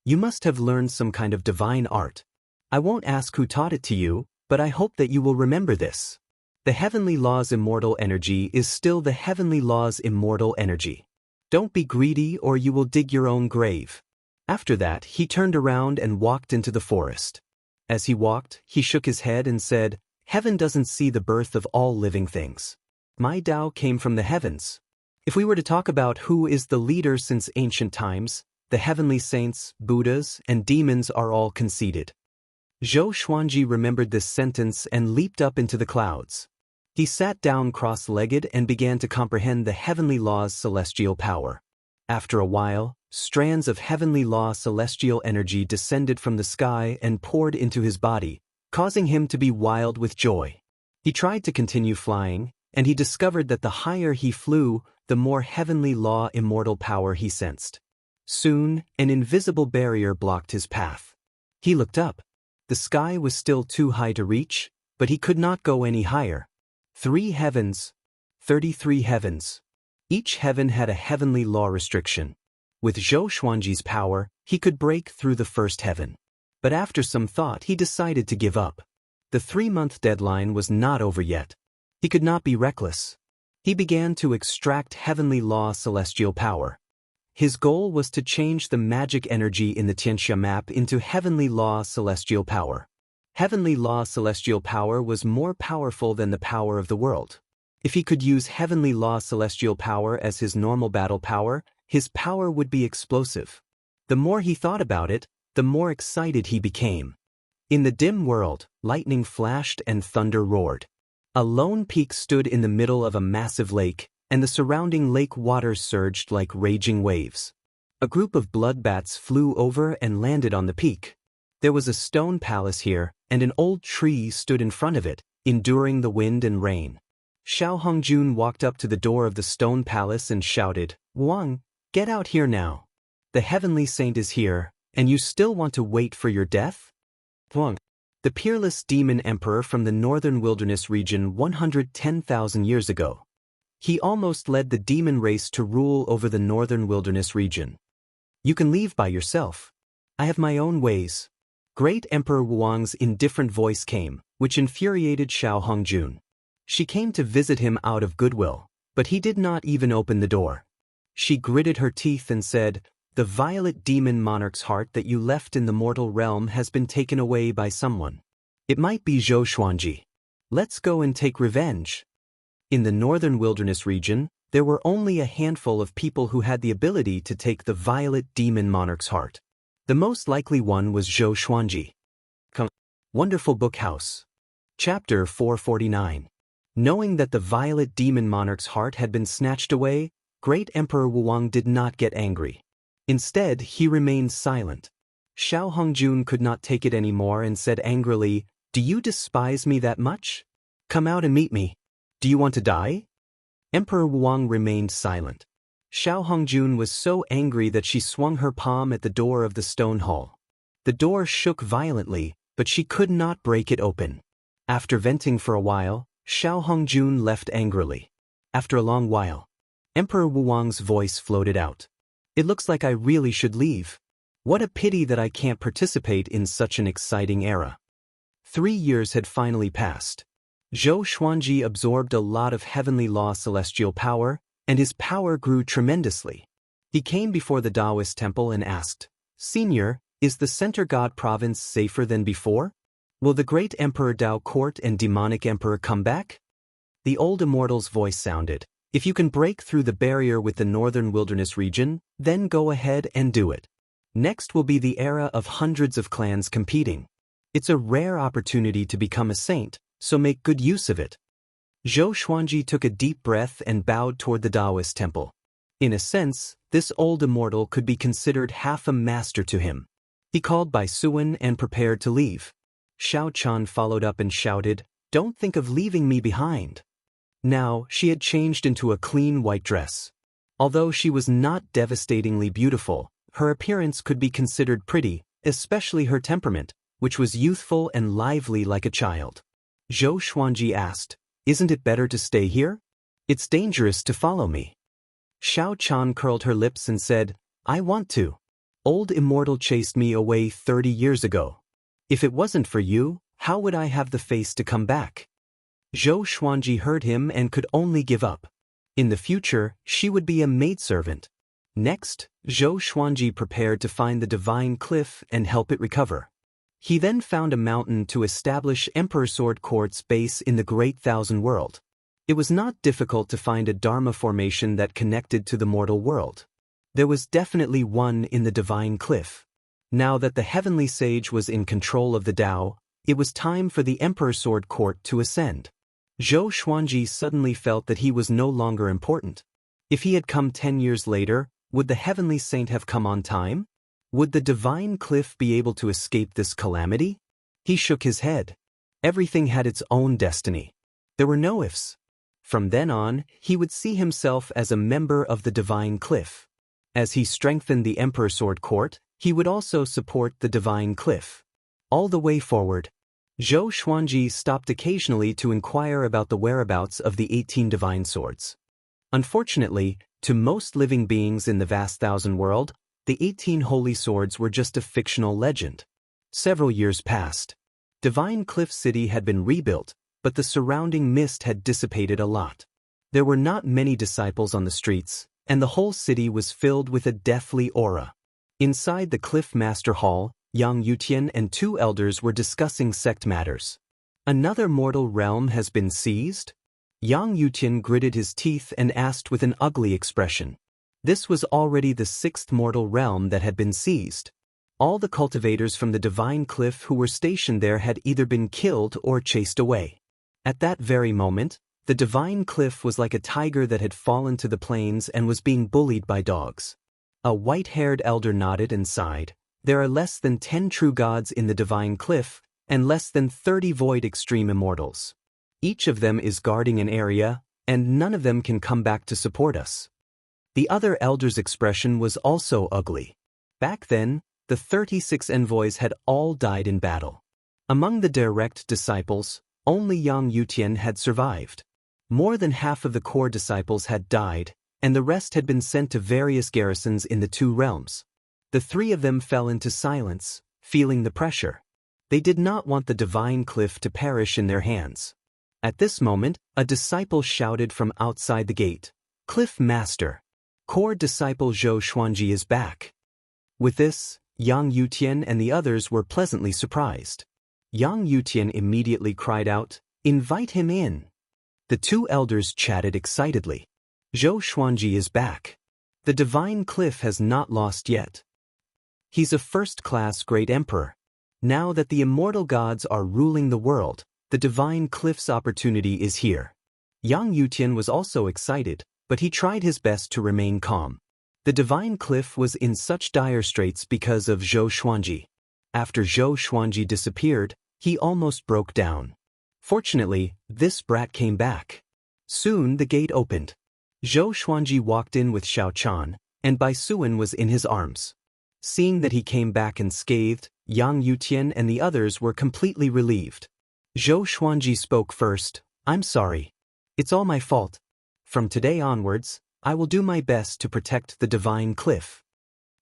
You must have learned some kind of divine art. I won't ask who taught it to you, but I hope that you will remember this. The heavenly law's immortal energy is still the heavenly law's immortal energy. Don't be greedy or you will dig your own grave." After that, he turned around and walked into the forest. As he walked, he shook his head and said, "Heaven doesn't see the birth of all living things. My Tao came from the heavens. If we were to talk about who is the leader since ancient times, the heavenly saints, Buddhas, and demons are all conceded." Zhou Xuanji remembered this sentence and leaped up into the clouds. He sat down cross-legged and began to comprehend the heavenly law's celestial power. After a while, strands of heavenly law celestial energy descended from the sky and poured into his body, causing him to be wild with joy. He tried to continue flying, and he discovered that the higher he flew, the more heavenly law immortal power he sensed. Soon, an invisible barrier blocked his path. He looked up. The sky was still too high to reach, but he could not go any higher. 3 heavens. 33 heavens. Each heaven had a heavenly law restriction. With Zhou Xuanji's power, he could break through the first heaven. But after some thought, he decided to give up. The 3-month deadline was not over yet. He could not be reckless. He began to extract heavenly law celestial power. His goal was to change the magic energy in the Xianxia map into heavenly law celestial power. Heavenly law celestial power was more powerful than the power of the world. If he could use heavenly law celestial power as his normal battle power, his power would be explosive. The more he thought about it, the more excited he became. In the dim world, lightning flashed and thunder roared. A lone peak stood in the middle of a massive lake, and the surrounding lake waters surged like raging waves. A group of bloodbats flew over and landed on the peak. There was a stone palace here, and an old tree stood in front of it, enduring the wind and rain. Xiao Hongjun walked up to the door of the stone palace and shouted, "Wang, get out here now. The heavenly saint is here, and you still want to wait for your death?" Wang, the peerless demon emperor from the northern wilderness region 110,000 years ago. He almost led the demon race to rule over the northern wilderness region. "You can leave by yourself. I have my own ways." Great Emperor Wang's indifferent voice came, which infuriated Xiao Hongjun. She came to visit him out of goodwill, but he did not even open the door. She gritted her teeth and said, "The violet demon monarch's heart that you left in the mortal realm has been taken away by someone. It might be Zhou Xuanji. Let's go and take revenge." In the northern wilderness region, there were only a handful of people who had the ability to take the violet demon monarch's heart. The most likely one was Zhou Xuanji. Wonderful Book House. Chapter 449. Knowing that the violet demon monarch's heart had been snatched away, Great Emperor Wang did not get angry. Instead, he remained silent. Xiao Hongjun could not take it anymore and said angrily, "Do you despise me that much? Come out and meet me. Do you want to die? Emperor Wang remained silent. Xiao Hongjun was so angry that she swung her palm at the door of the stone hall. The door shook violently, but she could not break it open. After venting for a while, Xiao Hongjun left angrily. After a long while, Emperor Wang's voice floated out. It looks like I really should leave. What a pity that I can't participate in such an exciting era. 3 years had finally passed. Zhou Xuanji absorbed a lot of heavenly law celestial power, and his power grew tremendously. He came before the Daoist temple and asked, Senior, is the Center God province safer than before? Will the great Emperor Dao Court and demonic Emperor come back? The old immortal's voice sounded, If you can break through the barrier with the northern wilderness region, then go ahead and do it. Next will be the era of hundreds of clans competing. It's a rare opportunity to become a saint, so make good use of it. Zhou Xuanji took a deep breath and bowed toward the Daoist temple. In a sense, this old immortal could be considered half a master to him. He called Bai Suan and prepared to leave. Xiao Chan followed up and shouted, Don't think of leaving me behind. Now, she had changed into a clean white dress. Although she was not devastatingly beautiful, her appearance could be considered pretty, especially her temperament, which was youthful and lively like a child. Zhou Xuanji asked, Isn't it better to stay here? It's dangerous to follow me. Xiao Chan curled her lips and said, I want to. Old Immortal chased me away 30 years ago. If it wasn't for you, how would I have the face to come back? Zhou Xuanji heard him and could only give up. In the future, she would be a maidservant. Next, Zhou Xuanji prepared to find the divine cliff and help it recover. He then found a mountain to establish Emperor Sword Court's base in the Great Thousand World. It was not difficult to find a Dharma formation that connected to the mortal world. There was definitely one in the divine cliff. Now that the heavenly sage was in control of the Tao, it was time for the Emperor Sword Court to ascend. Zhou Xuanji suddenly felt that he was no longer important. If he had come 10 years later, would the heavenly saint have come on time? Would the divine cliff be able to escape this calamity? He shook his head. Everything had its own destiny. There were no ifs. From then on, he would see himself as a member of the divine cliff. As he strengthened the Emperor Sword Court, he would also support the divine cliff. All the way forward, Zhou Xuanji stopped occasionally to inquire about the whereabouts of the 18 divine swords. Unfortunately, to most living beings in the vast thousand world, the 18 holy swords were just a fictional legend. Several years passed. Divine Cliff City had been rebuilt, but the surrounding mist had dissipated a lot. There were not many disciples on the streets, and the whole city was filled with a deathly aura. Inside the Cliff Master Hall, Yang Yutian and 2 elders were discussing sect matters. Another mortal realm has been seized? Yang Yutian gritted his teeth and asked with an ugly expression. This was already the 6th mortal realm that had been seized. All the cultivators from the Divine Cliff who were stationed there had either been killed or chased away. At that very moment, the Divine Cliff was like a tiger that had fallen to the plains and was being bullied by dogs. A white-haired elder nodded and sighed. There are less than 10 true gods in the Divine Cliff, and less than 30 void extreme immortals. Each of them is guarding an area, and none of them can come back to support us. The other elder's expression was also ugly. Back then, the 36 envoys had all died in battle. Among the direct disciples, only Yang Yutian had survived. More than half of the core disciples had died, and the rest had been sent to various garrisons in the 2 realms. The 3 of them fell into silence, feeling the pressure. They did not want the divine cliff to perish in their hands. At this moment, a disciple shouted from outside the gate, Cliff Master! Core disciple Zhou Xuanji is back. With this, Yang Yutian and the others were pleasantly surprised. Yang Yutian immediately cried out, Invite him in. The 2 elders chatted excitedly. Zhou Xuanji is back. The divine cliff has not lost yet. He's a first-class great emperor. Now that the immortal gods are ruling the world, the divine cliff's opportunity is here. Yang Yutian was also excited, but he tried his best to remain calm. The divine cliff was in such dire straits because of Zhou Xuanji. After Zhou Xuanji disappeared, he almost broke down. Fortunately, this brat came back. Soon the gate opened. Zhou Xuanji walked in with Xiao Chan, and Bai Suan was in his arms. Seeing that he came back unscathed, Yang Yutian and the others were completely relieved. Zhou Xuanji spoke first. I'm sorry. It's all my fault. From today onwards, I will do my best to protect the divine cliff.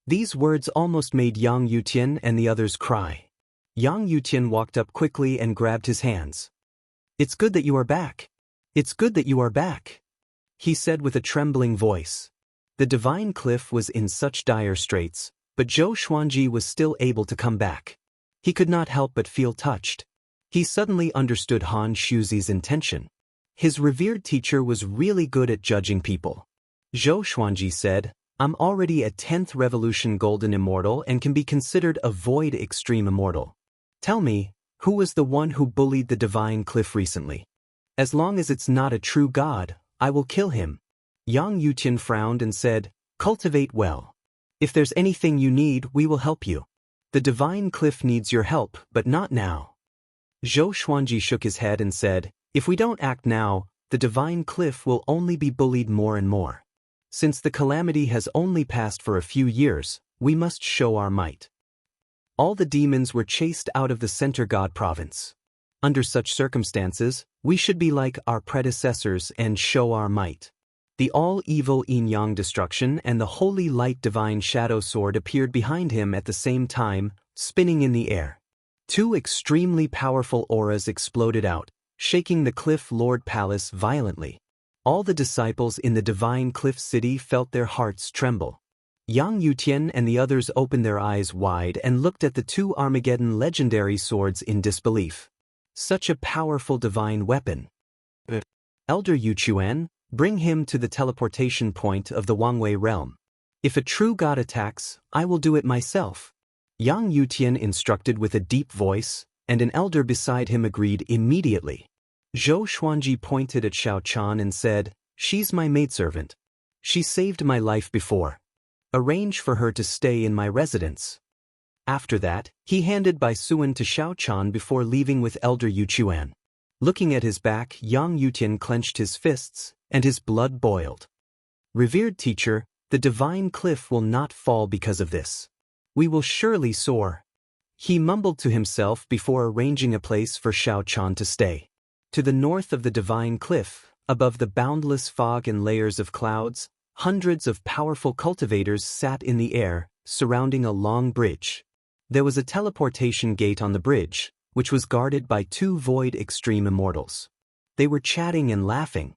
These words almost made Yang Yutian and the others cry. Yang Yutian walked up quickly and grabbed his hands. It's good that you are back. It's good that you are back, he said with a trembling voice. The divine cliff was in such dire straits, but Zhou Xuanji was still able to come back. He could not help but feel touched. He suddenly understood Han Shuzi's intention. His revered teacher was really good at judging people. Zhou Xuanji said, I'm already a 10th Revolution Golden Immortal and can be considered a Void Extreme Immortal. Tell me, who was the one who bullied the divine cliff recently? As long as it's not a true god, I will kill him. Yang Yutian frowned and said, Cultivate well. If there's anything you need, we will help you. The divine cliff needs your help, but not now. Zhou Xuanji shook his head and said, If we don't act now, the divine cliff will only be bullied more and more. Since the calamity has only passed for a few years, we must show our might. All the demons were chased out of the Center God province. Under such circumstances, we should be like our predecessors and show our might. The all-evil yin-yang destruction and the holy light divine shadow sword appeared behind him at the same time, spinning in the air. Two extremely powerful auras exploded out, shaking the Cliff Lord Palace violently. All the disciples in the divine Cliff City felt their hearts tremble. Yang Yutian and the others opened their eyes wide and looked at the two Armageddon legendary swords in disbelief. Such a powerful divine weapon. Elder Yuchuan, bring him to the teleportation point of the Wangwei realm. If a true god attacks, I will do it myself. Yang Yutian instructed with a deep voice, and an elder beside him agreed immediately. Zhou Xuanji pointed at Xiao Chan and said, She's my maidservant. She saved my life before. Arrange for her to stay in my residence. After that, he handed Bai Suan to Xiao Chan before leaving with Elder Yuchuan. Looking at his back, Yang Yutian clenched his fists, and his blood boiled. Revered teacher, the divine cliff will not fall because of this. We will surely soar. He mumbled to himself before arranging a place for Xiao Chan to stay. To the north of the divine cliff, above the boundless fog and layers of clouds, hundreds of powerful cultivators sat in the air, surrounding a long bridge. There was a teleportation gate on the bridge, which was guarded by two Void Extreme Immortals. They were chatting and laughing.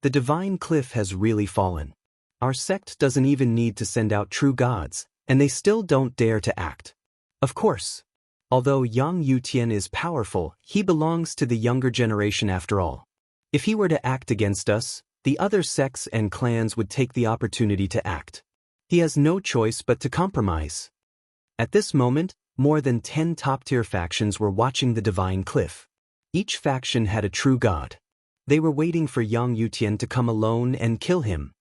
The divine cliff has really fallen. Our sect doesn't even need to send out true gods, and they still don't dare to act. Of course. Although Yang Yutian is powerful, he belongs to the younger generation after all. If he were to act against us, the other sects and clans would take the opportunity to act. He has no choice but to compromise. At this moment, more than 10 top-tier factions were watching the divine cliff. Each faction had a true god. They were waiting for Yang Yutian to come alone and kill him.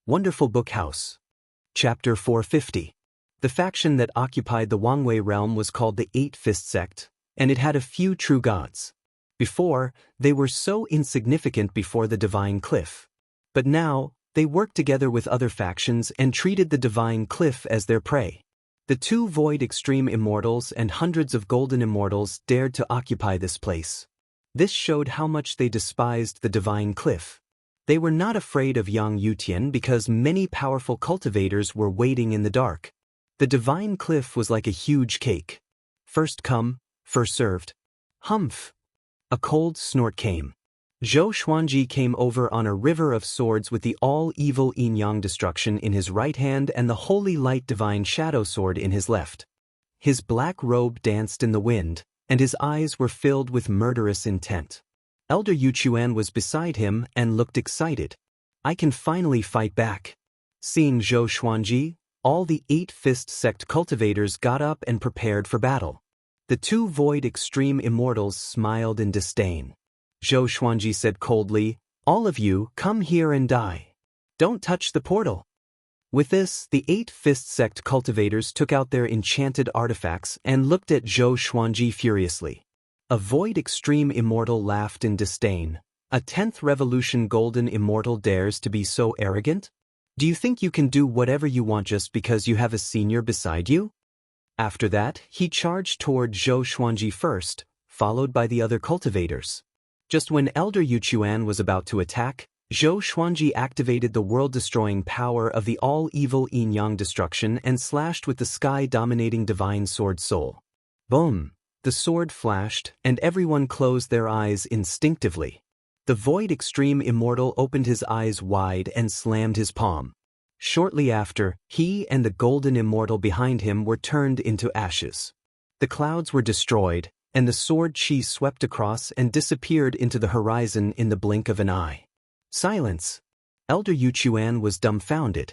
Wonderful Book House. Chapter 450. The faction that occupied the Wangwei realm was called the Eight-Fist Sect, and it had a few true gods. Before, they were so insignificant before the divine cliff. But now, they worked together with other factions and treated the divine cliff as their prey. The two Void Extreme Immortals and hundreds of Golden Immortals dared to occupy this place. This showed how much they despised the divine cliff. They were not afraid of Yang Yutian because many powerful cultivators were waiting in the dark. The divine cliff was like a huge cake. First come, first served. Humph! A cold snort came. Zhou Xuanji came over on a river of swords with the all-evil yin-yang destruction in his right hand and the holy light divine shadow sword in his left. His black robe danced in the wind, and his eyes were filled with murderous intent. Elder Yuchuan was beside him and looked excited. I can finally fight back. Seeing Zhou Xuanji, all the Eight-Fist Sect cultivators got up and prepared for battle. The two Void Extreme Immortals smiled in disdain. Zhou Xuanji said coldly, All of you, come here and die. Don't touch the portal. With this, the Eight-Fist Sect cultivators took out their enchanted artifacts and looked at Zhou Xuanji furiously. A void extreme immortal laughed in disdain. A 10th revolution golden immortal dares to be so arrogant? Do you think you can do whatever you want just because you have a senior beside you? After that, he charged toward Zhou Xuanji first, followed by the other cultivators. Just when Elder Yuchuan was about to attack, Zhou Xuanji activated the world-destroying power of the all-evil yin-yang destruction and slashed with the sky-dominating divine sword soul. Boom! The sword flashed, and everyone closed their eyes instinctively. The void extreme immortal opened his eyes wide and slammed his palm. Shortly after, he and the golden immortal behind him were turned into ashes. The clouds were destroyed, and the sword chi swept across and disappeared into the horizon in the blink of an eye. Silence! Elder Yuchuan was dumbfounded.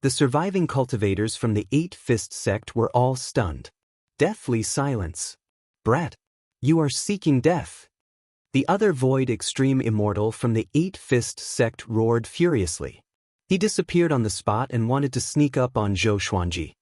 The surviving cultivators from the Eight-Fist sect were all stunned. Deathly silence. Brat! You are seeking death! The other void extreme immortal from the Eight-Fist sect roared furiously. He disappeared on the spot and wanted to sneak up on Zhou Xuanji.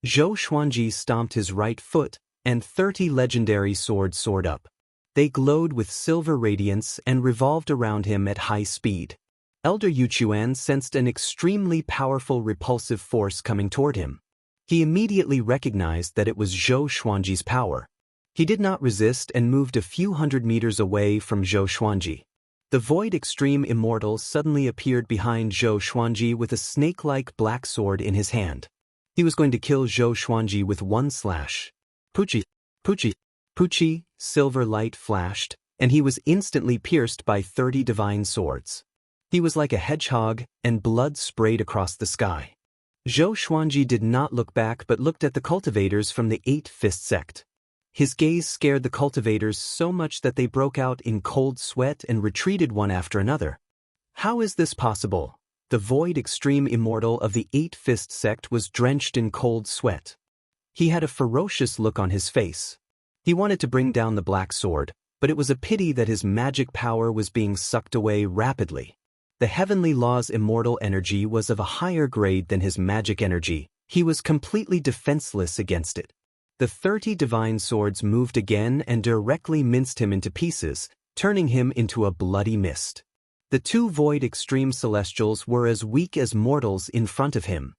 Zhou Xuanji stomped his right foot, and 30 legendary swords soared up. They glowed with silver radiance and revolved around him at high speed. Elder Yuchuan sensed an extremely powerful repulsive force coming toward him. He immediately recognized that it was Zhou Xuanji's power. He did not resist and moved a few hundred meters away from Zhou Xuanji. The void extreme immortal suddenly appeared behind Zhou Xuanji with a snake-like black sword in his hand. He was going to kill Zhou Xuanji with one slash. Puchi, Puchi, Puchi, silver light flashed, and he was instantly pierced by 30 divine swords. He was like a hedgehog, and blood sprayed across the sky. Zhou Xuanji did not look back but looked at the cultivators from the Eight-Fist sect. His gaze scared the cultivators so much that they broke out in cold sweat and retreated one after another. How is this possible? The void extreme immortal of the Eight-Fist sect was drenched in cold sweat. He had a ferocious look on his face. He wanted to bring down the black sword, but it was a pity that his magic power was being sucked away rapidly. The heavenly law's immortal energy was of a higher grade than his magic energy. He was completely defenseless against it. The 30 divine swords moved again and directly minced him into pieces, turning him into a bloody mist. The two void extreme celestials were as weak as mortals in front of him.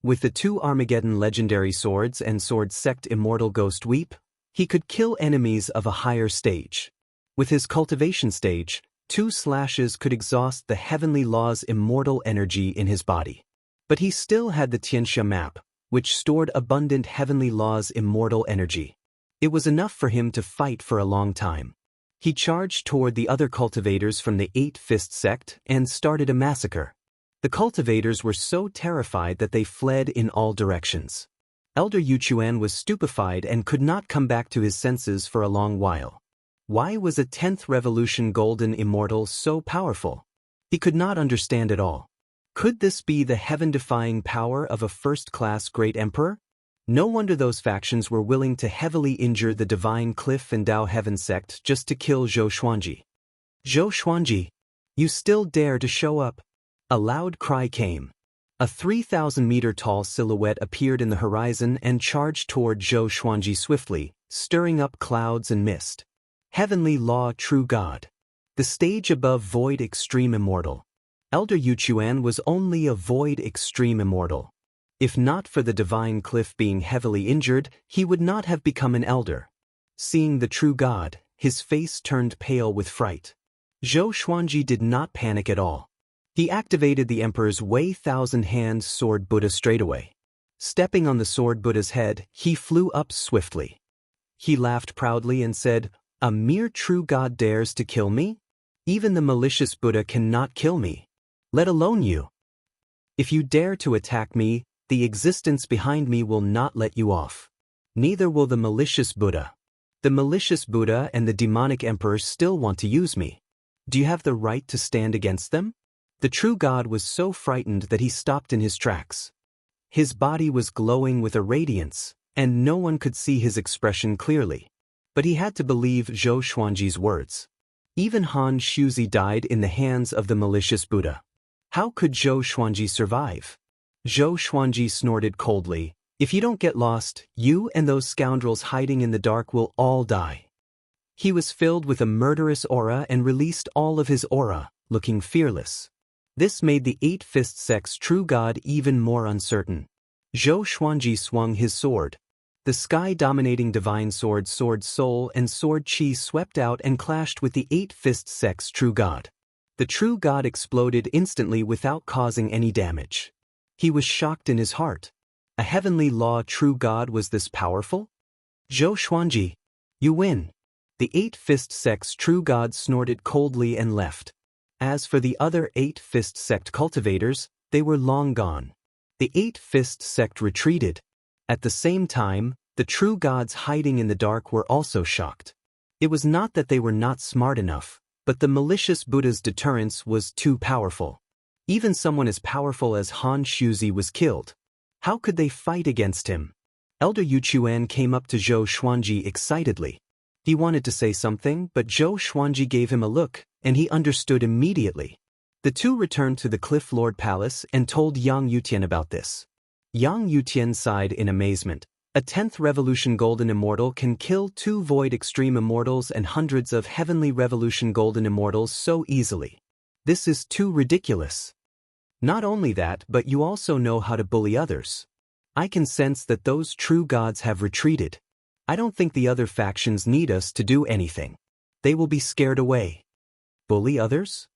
With the 2 Armageddon legendary swords and sword sect immortal ghost weep, he could kill enemies of a higher stage. With his cultivation stage, 2 slashes could exhaust the heavenly law's immortal energy in his body. But he still had the Xianxia map, which stored abundant heavenly law's immortal energy. It was enough for him to fight for a long time. He charged toward the other cultivators from the Eight-Fist sect and started a massacre. The cultivators were so terrified that they fled in all directions. Elder Yuchuan was stupefied and could not come back to his senses for a long while. Why was a 10th revolution golden immortal so powerful? He could not understand at all. Could this be the heaven-defying power of a first-class great emperor? No wonder those factions were willing to heavily injure the Divine Cliff and Dao Heaven sect just to kill Zhou Xuanji. Zhou Xuanji, you still dare to show up? A loud cry came. A 3,000-meter-tall silhouette appeared in the horizon and charged toward Zhou Xuanji swiftly, stirring up clouds and mist. Heavenly Law True God. The stage above Void Extreme Immortal. Elder Yuchuan was only a Void Extreme Immortal. If not for the Divine Cliff being heavily injured, he would not have become an elder. Seeing the true God, his face turned pale with fright. Zhou Xuanji did not panic at all. He activated the Emperor's Wei Thousand-Hand Sword Buddha straightaway. Stepping on the Sword Buddha's head, he flew up swiftly. He laughed proudly and said, "A mere true God dares to kill me? Even the malicious Buddha cannot kill me, let alone you. If you dare to attack me, the existence behind me will not let you off. Neither will the malicious Buddha. The malicious Buddha and the demonic emperor still want to use me. Do you have the right to stand against them?" The true God was so frightened that he stopped in his tracks. His body was glowing with a radiance, and no one could see his expression clearly. But he had to believe Zhou Xuanji's words. Even Han Shuzi died in the hands of the malicious Buddha. How could Zhou Xuanji survive? Zhou Xuanji snorted coldly, "If you don't get lost, you and those scoundrels hiding in the dark will all die." He was filled with a murderous aura and released all of his aura, looking fearless. This made the Eight-Fist Sect's true god even more uncertain. Zhou Xuanji swung his sword. The sky-dominating divine sword Sword Soul and Sword Qi swept out and clashed with the Eight-Fist Sect's true god. The true god exploded instantly without causing any damage. He was shocked in his heart. A heavenly law true god was this powerful? Zhou Xuanji, you win. The Eight-Fist Sect's true god snorted coldly and left. As for the other Eight-Fist Sect cultivators, they were long gone. The Eight-Fist Sect retreated. At the same time, the true gods hiding in the dark were also shocked. It was not that they were not smart enough, but the malicious Buddha's deterrence was too powerful. Even someone as powerful as Han Shuzi was killed. How could they fight against him? Elder Yuchuan came up to Zhou Xuanji excitedly. He wanted to say something, but Zhou Xuanji gave him a look, and he understood immediately. The two returned to the Cliff Lord Palace and told Yang Yutian about this. Yang Yutian sighed in amazement. A 10th Revolution Golden Immortal can kill 2 Void Extreme Immortals and hundreds of Heavenly Revolution Golden Immortals so easily. This is too ridiculous. Not only that, but you also know how to bully others. I can sense that those true gods have retreated. I don't think the other factions need us to do anything. They will be scared away. Bully others?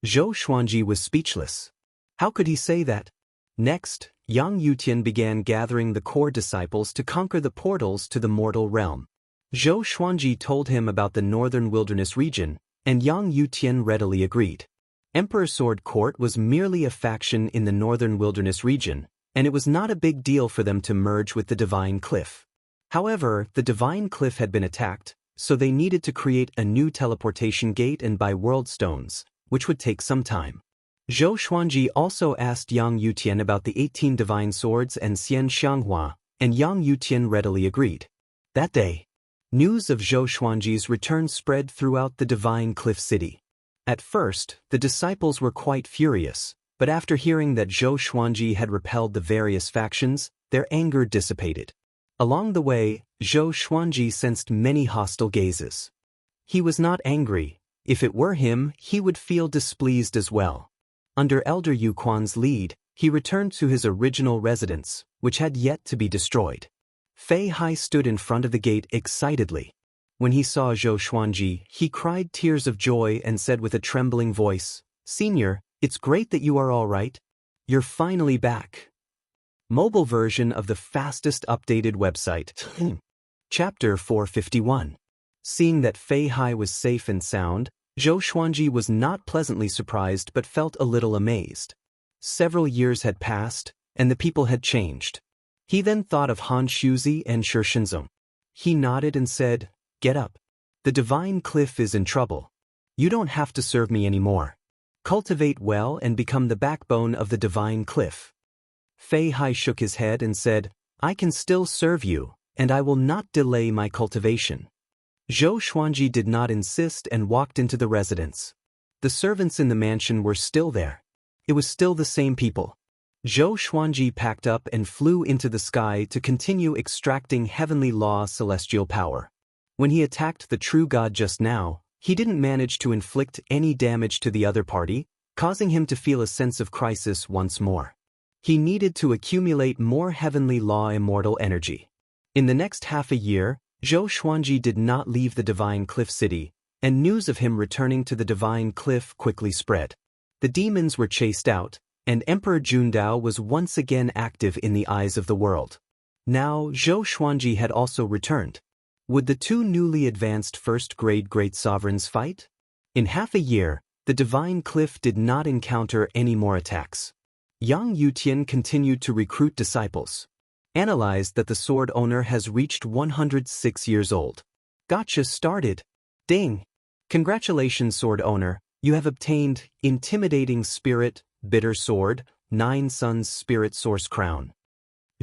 Zhou Xuanji was speechless. How could he say that? Next, Yang Yutian began gathering the core disciples to conquer the portals to the mortal realm. Zhou Xuanji told him about the northern wilderness region, and Yang Yutian readily agreed. Emperor Sword Court was merely a faction in the northern wilderness region, and it was not a big deal for them to merge with the Divine Cliff. However, the Divine Cliff had been attacked, so they needed to create a new teleportation gate and buy world stones, which would take some time. Zhou Xuanji also asked Yang Yutian about the 18 divine swords and Xianxia, and Yang Yutian readily agreed. That day, news of Zhou Xuanji's return spread throughout the Divine Cliff City. At first, the disciples were quite furious, but after hearing that Zhou Xuanji had repelled the various factions, their anger dissipated. Along the way, Zhou Xuanji sensed many hostile gazes. He was not angry. If it were him, he would feel displeased as well. Under Elder Yu Quan's lead, he returned to his original residence, which had yet to be destroyed. Fei Hai stood in front of the gate excitedly. When he saw Zhou Xuanji, he cried tears of joy and said with a trembling voice, "Senior, it's great that you are all right. You're finally back." Mobile version of the fastest updated website. Chapter 451. Seeing that Fei Hai was safe and sound, Zhou Xuanji was not pleasantly surprised but felt a little amazed. Several years had passed, and the people had changed. He then thought of Han Shuzi and Shi Shenzong. He nodded and said, "Get up. The Divine Cliff is in trouble. You don't have to serve me anymore. Cultivate well and become the backbone of the Divine Cliff." Fei Hai shook his head and said, "I can still serve you, and I will not delay my cultivation." Zhou Xuanji did not insist and walked into the residence. The servants in the mansion were still there. It was still the same people. Zhou Xuanji packed up and flew into the sky to continue extracting heavenly law celestial power. When he attacked the true god just now, he didn't manage to inflict any damage to the other party, causing him to feel a sense of crisis once more. He needed to accumulate more heavenly law immortal energy. In the next half a year, Zhou Xuanji did not leave the Divine Cliff City, and news of him returning to the Divine Cliff quickly spread. The demons were chased out, and Emperor Jundao was once again active in the eyes of the world. Now, Zhou Xuanji had also returned. Would the two newly advanced first-grade great sovereigns fight? In half a year, the Divine Cliff did not encounter any more attacks. Yang Yutian continued to recruit disciples. Analyzed that the sword owner has reached 106 years old. Gotcha started. Ding! Congratulations, sword owner, you have obtained Intimidating Spirit, Bitter Sword, 9 Suns Spirit Source Crown.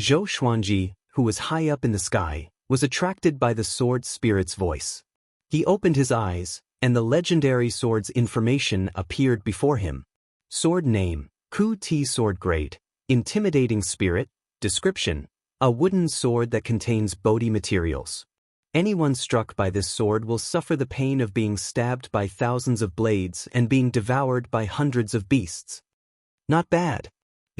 Zhou Xuanji, who was high up in the sky, was attracted by the sword spirit's voice. He opened his eyes, and the legendary sword's information appeared before him. Sword name, Ku Ti Sword Grade, Intimidating Spirit, description, a wooden sword that contains Bodhi materials. Anyone struck by this sword will suffer the pain of being stabbed by thousands of blades and being devoured by hundreds of beasts. Not bad.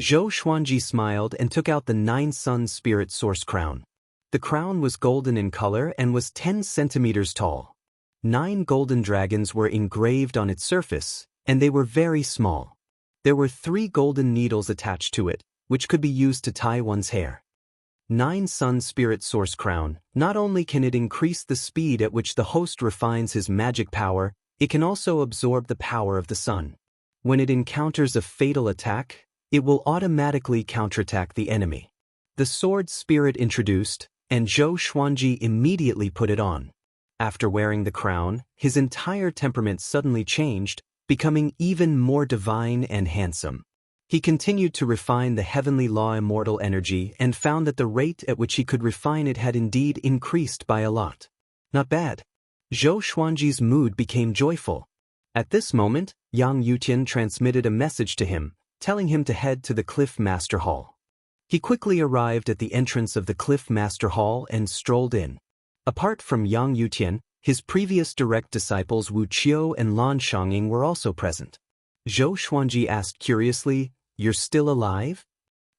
Zhou Xuanji smiled and took out the 9-sun spirit source crown. The crown was golden in color and was 10 centimeters tall. 9 golden dragons were engraved on its surface, and they were very small. There were 3 golden needles attached to it, which could be used to tie one's hair. 9-sun spirit source crown. Not only can it increase the speed at which the host refines his magic power, it can also absorb the power of the sun. When it encounters a fatal attack, it will automatically counterattack the enemy. The sword spirit introduced, and Zhou Xuanji immediately put it on. After wearing the crown, his entire temperament suddenly changed, becoming even more divine and handsome. He continued to refine the heavenly law immortal energy and found that the rate at which he could refine it had indeed increased by a lot. Not bad. Zhou Xuanji's mood became joyful. At this moment, Yang Yutian transmitted a message to him, telling him to head to the Cliff Master Hall. He quickly arrived at the entrance of the Cliff Master Hall and strolled in. Apart from Yang Yutian, his previous direct disciples Wuxia and Xianxia were also present. Zhou Xuanji asked curiously, "You're still alive?"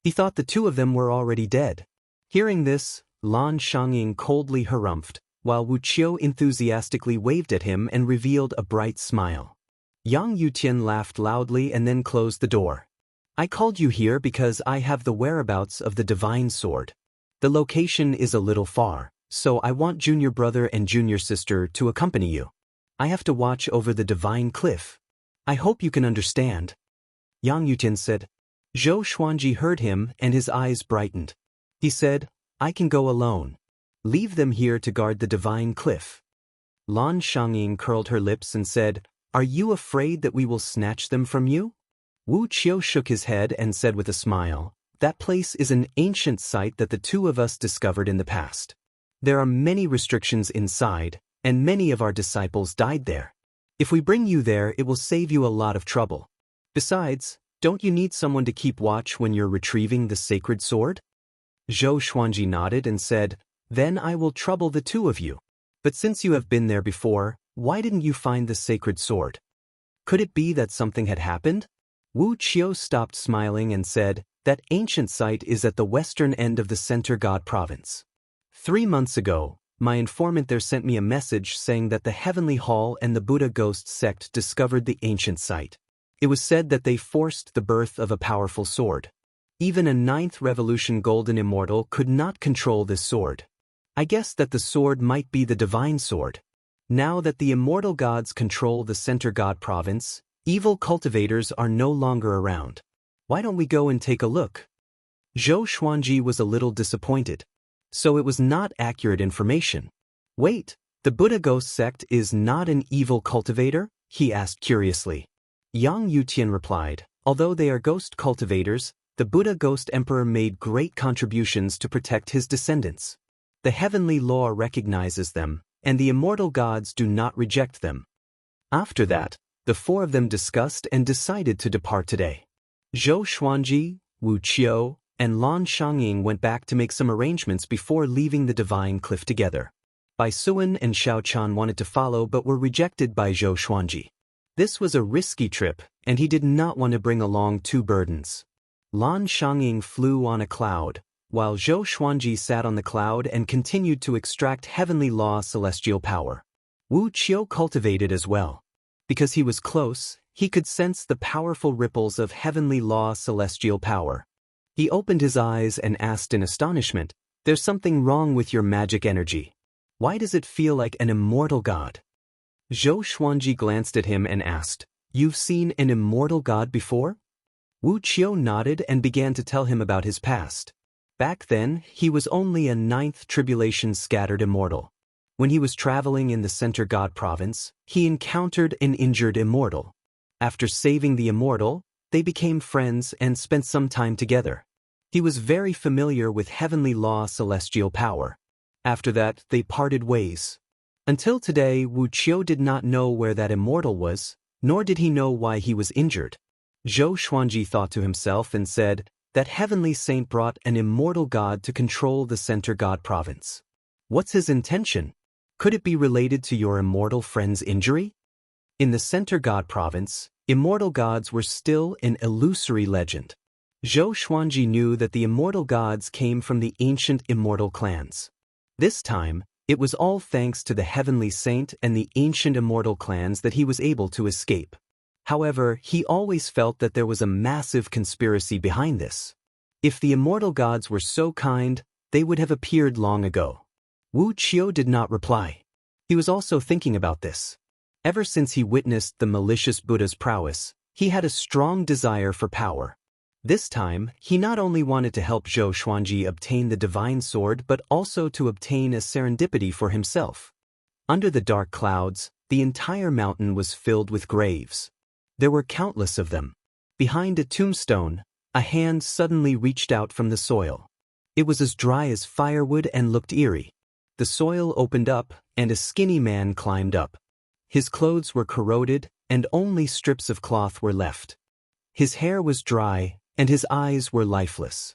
He thought the two of them were already dead. Hearing this, Xianxia coldly harumphed, while Wuxia enthusiastically waved at him and revealed a bright smile. Yang Yutian laughed loudly and then closed the door. "I called you here because I have the whereabouts of the divine sword. The location is a little far, so I want junior brother and junior sister to accompany you. I have to watch over the divine cliff. I hope you can understand." Yang Yutian said. Zhou Xuanji heard him and his eyes brightened. He said, "I can go alone. Leave them here to guard the divine cliff." Xianxia curled her lips and said, "Are you afraid that we will snatch them from you?" Wu Qiu shook his head and said with a smile, "That place is an ancient site that the two of us discovered in the past. There are many restrictions inside, and many of our disciples died there. If we bring you there, it will save you a lot of trouble. Besides, don't you need someone to keep watch when you're retrieving the sacred sword?" Zhou Xuanji nodded and said, "Then I will trouble the two of you. But since you have been there before, why didn't you find the sacred sword? Could it be that something had happened?" Wu Qiu stopped smiling and said, "That ancient site is at the western end of the Center God Province. 3 months ago, my informant there sent me a message saying that the Heavenly Hall and the Buddha Ghost sect discovered the ancient site. It was said that they forced the birth of a powerful sword. Even a 9th Revolution Golden Immortal could not control this sword. I guess that the sword might be the divine sword. Now that the immortal gods control the Center God Province, evil cultivators are no longer around. Why don't we go and take a look?" Zhou Xuanji was a little disappointed. So it was not accurate information. "Wait, the Buddha Ghost sect is not an evil cultivator?" he asked curiously. Yang Yutian replied, "Although they are ghost cultivators, the Buddha Ghost Emperor made great contributions to protect his descendants. The heavenly law recognizes them, and the immortal gods do not reject them." After that, the 4 of them discussed and decided to depart today. Zhou Xuanji, Wu Qiu, and Xianxia went back to make some arrangements before leaving the divine cliff together. Bai Suan and Xiao Chan wanted to follow but were rejected by Zhou Xuanji. This was a risky trip, and he did not want to bring along 2 burdens. Xianxia flew on a cloud, while Zhou Xuanji sat on the cloud and continued to extract heavenly law celestial power. Wu Qiu cultivated as well. Because he was close, he could sense the powerful ripples of heavenly law celestial power. He opened his eyes and asked in astonishment, "There's something wrong with your magic energy. Why does it feel like an immortal god?" Zhou Xuanji glanced at him and asked, "You've seen an immortal god before?" Wu Qiu nodded and began to tell him about his past. Back then, he was only a 9th tribulation scattered immortal. When he was traveling in the Center God Province, he encountered an injured immortal. After saving the immortal, they became friends and spent some time together. He was very familiar with heavenly law celestial power. After that, they parted ways. Until today, Wu Qiu did not know where that immortal was, nor did he know why he was injured. Zhou Xuanji thought to himself and said, "That heavenly saint brought an immortal god to control the Center God Province. What's his intention? Could it be related to your immortal friend's injury? In the Center God province, immortal gods were still an illusory legend. Zhou Xuanji knew that the immortal gods came from the ancient immortal clans. This time, it was all thanks to the heavenly saint and the ancient immortal clans that he was able to escape. However, he always felt that there was a massive conspiracy behind this. If the immortal gods were so kind, they would have appeared long ago. Wu Qiu did not reply. He was also thinking about this. Ever since he witnessed the malicious Buddha's prowess, he had a strong desire for power. This time, he not only wanted to help Zhou Xuanji obtain the divine sword but also to obtain a serendipity for himself. Under the dark clouds, the entire mountain was filled with graves. There were countless of them. Behind a tombstone, a hand suddenly reached out from the soil. It was as dry as firewood and looked eerie. The soil opened up, and a skinny man climbed up. His clothes were corroded, and only strips of cloth were left. His hair was dry, and his eyes were lifeless.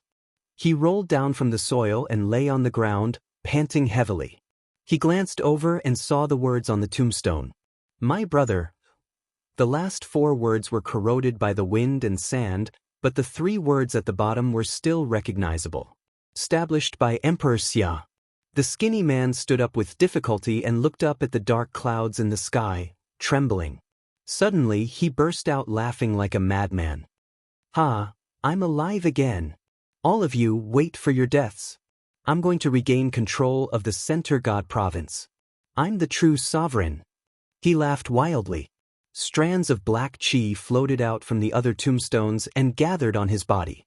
He rolled down from the soil and lay on the ground, panting heavily. He glanced over and saw the words on the tombstone. "My brother." The last 4 words were corroded by the wind and sand, but the 3 words at the bottom were still recognizable. Established by Emperor Xia. The skinny man stood up with difficulty and looked up at the dark clouds in the sky, trembling. Suddenly, he burst out laughing like a madman. "Ha, I'm alive again. All of you, wait for your deaths. I'm going to regain control of the Center God province. I'm the true sovereign." He laughed wildly. Strands of black qi floated out from the other tombstones and gathered on his body.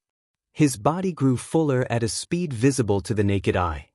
His body grew fuller at a speed visible to the naked eye.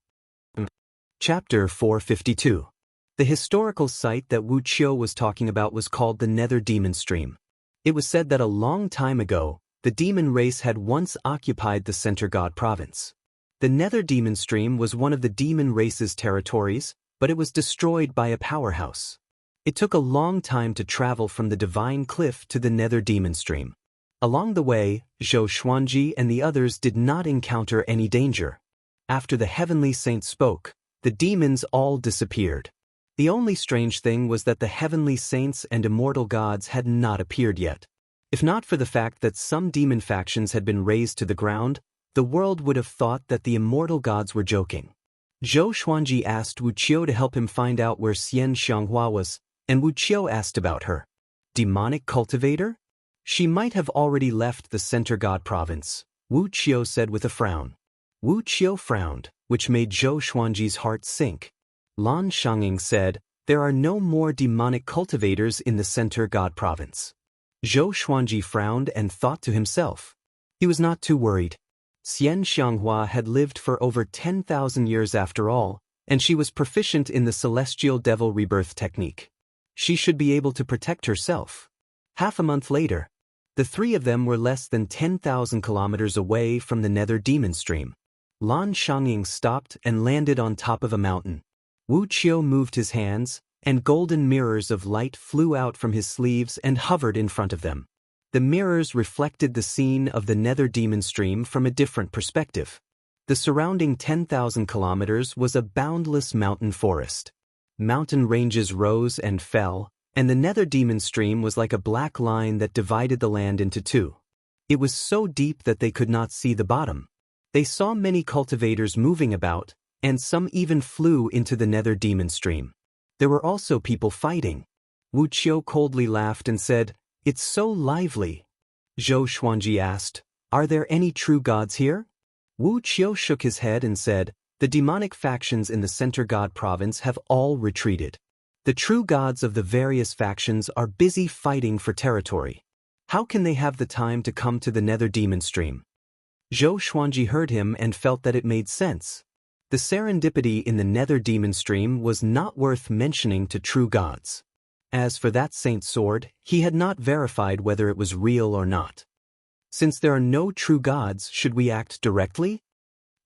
Chapter 452. The historical site that Wu Qiu was talking about was called the Nether Demon Stream. It was said that a long time ago, the demon race had once occupied the Center God province. The Nether Demon Stream was one of the demon race's territories, but it was destroyed by a powerhouse. It took a long time to travel from the Divine Cliff to the Nether Demon Stream. Along the way, Zhou Xuanji and the others did not encounter any danger. After the heavenly saint spoke, the demons all disappeared. The only strange thing was that the heavenly saints and immortal gods had not appeared yet. If not for the fact that some demon factions had been razed to the ground, the world would have thought that the immortal gods were joking. Zhou Xuanji asked Wu Qiu to help him find out where Xianxia was, and Wu Qiu asked about her. Demonic cultivator? She might have already left the Center God province, Wu Qiu said with a frown. Wu Qiu frowned, which made Zhou Xuanji's heart sink. Lan Shanging said, "There are no more demonic cultivators in the Center God province." Zhou Xuanji frowned and thought to himself. He was not too worried. Xianxia had lived for over 10,000 years after all, and she was proficient in the celestial devil rebirth technique. She should be able to protect herself. Half a month later, the 3 of them were less than 10,000 kilometers away from the Nether Demon Stream. Lan Shanging stopped and landed on top of a mountain. Wu Qiu moved his hands, and golden mirrors of light flew out from his sleeves and hovered in front of them. The mirrors reflected the scene of the Nether Demon Stream from a different perspective. The surrounding 10,000 kilometers was a boundless mountain forest. Mountain ranges rose and fell, and the Nether Demon Stream was like a black line that divided the land into 2. It was so deep that they could not see the bottom. They saw many cultivators moving about, and some even flew into the Nether Demon Stream. There were also people fighting. Wu Qiu coldly laughed and said, "It's so lively." Zhou Xuanji asked, "Are there any true gods here?" Wu Qiu shook his head and said, "The demonic factions in the Center God province have all retreated. The true gods of the various factions are busy fighting for territory. How can they have the time to come to the Nether Demon Stream?" Zhou Xuanji heard him and felt that it made sense. The serendipity in the Nether Demon Stream was not worth mentioning to true gods. As for that saint's sword, he had not verified whether it was real or not. Since there are no true gods, should we act directly?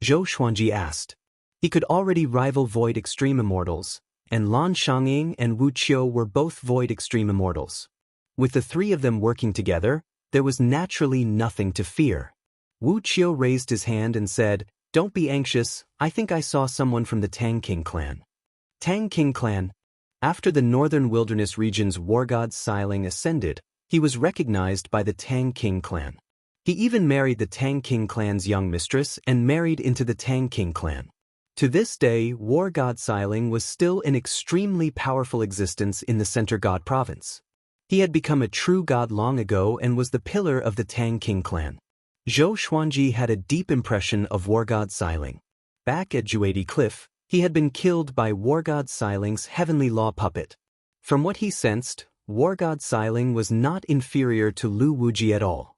Zhou Xuanji asked. He could already rival Void Extreme Immortals, and Lan Shanging and Wu Qiu were both Void Extreme Immortals. With the 3 of them working together, there was naturally nothing to fear. Wu Qiu raised his hand and said, "Don't be anxious, I think I saw someone from the Tang King clan." Tang King Clan. After the northern wilderness region's war god Xiling ascended, he was recognized by the Tang King Clan. He even married the Tang King Clan's young mistress and married into the Tang King Clan. To this day, war god Xiling was still an extremely powerful existence in the Center God province. He had become a true god long ago and was the pillar of the Tang King Clan. Zhou Xuanji had a deep impression of war god Xiling. Back at Juedi Cliff, he had been killed by war god Xiling's heavenly law puppet. From what he sensed, war god Xiling was not inferior to Lu Wuji at all.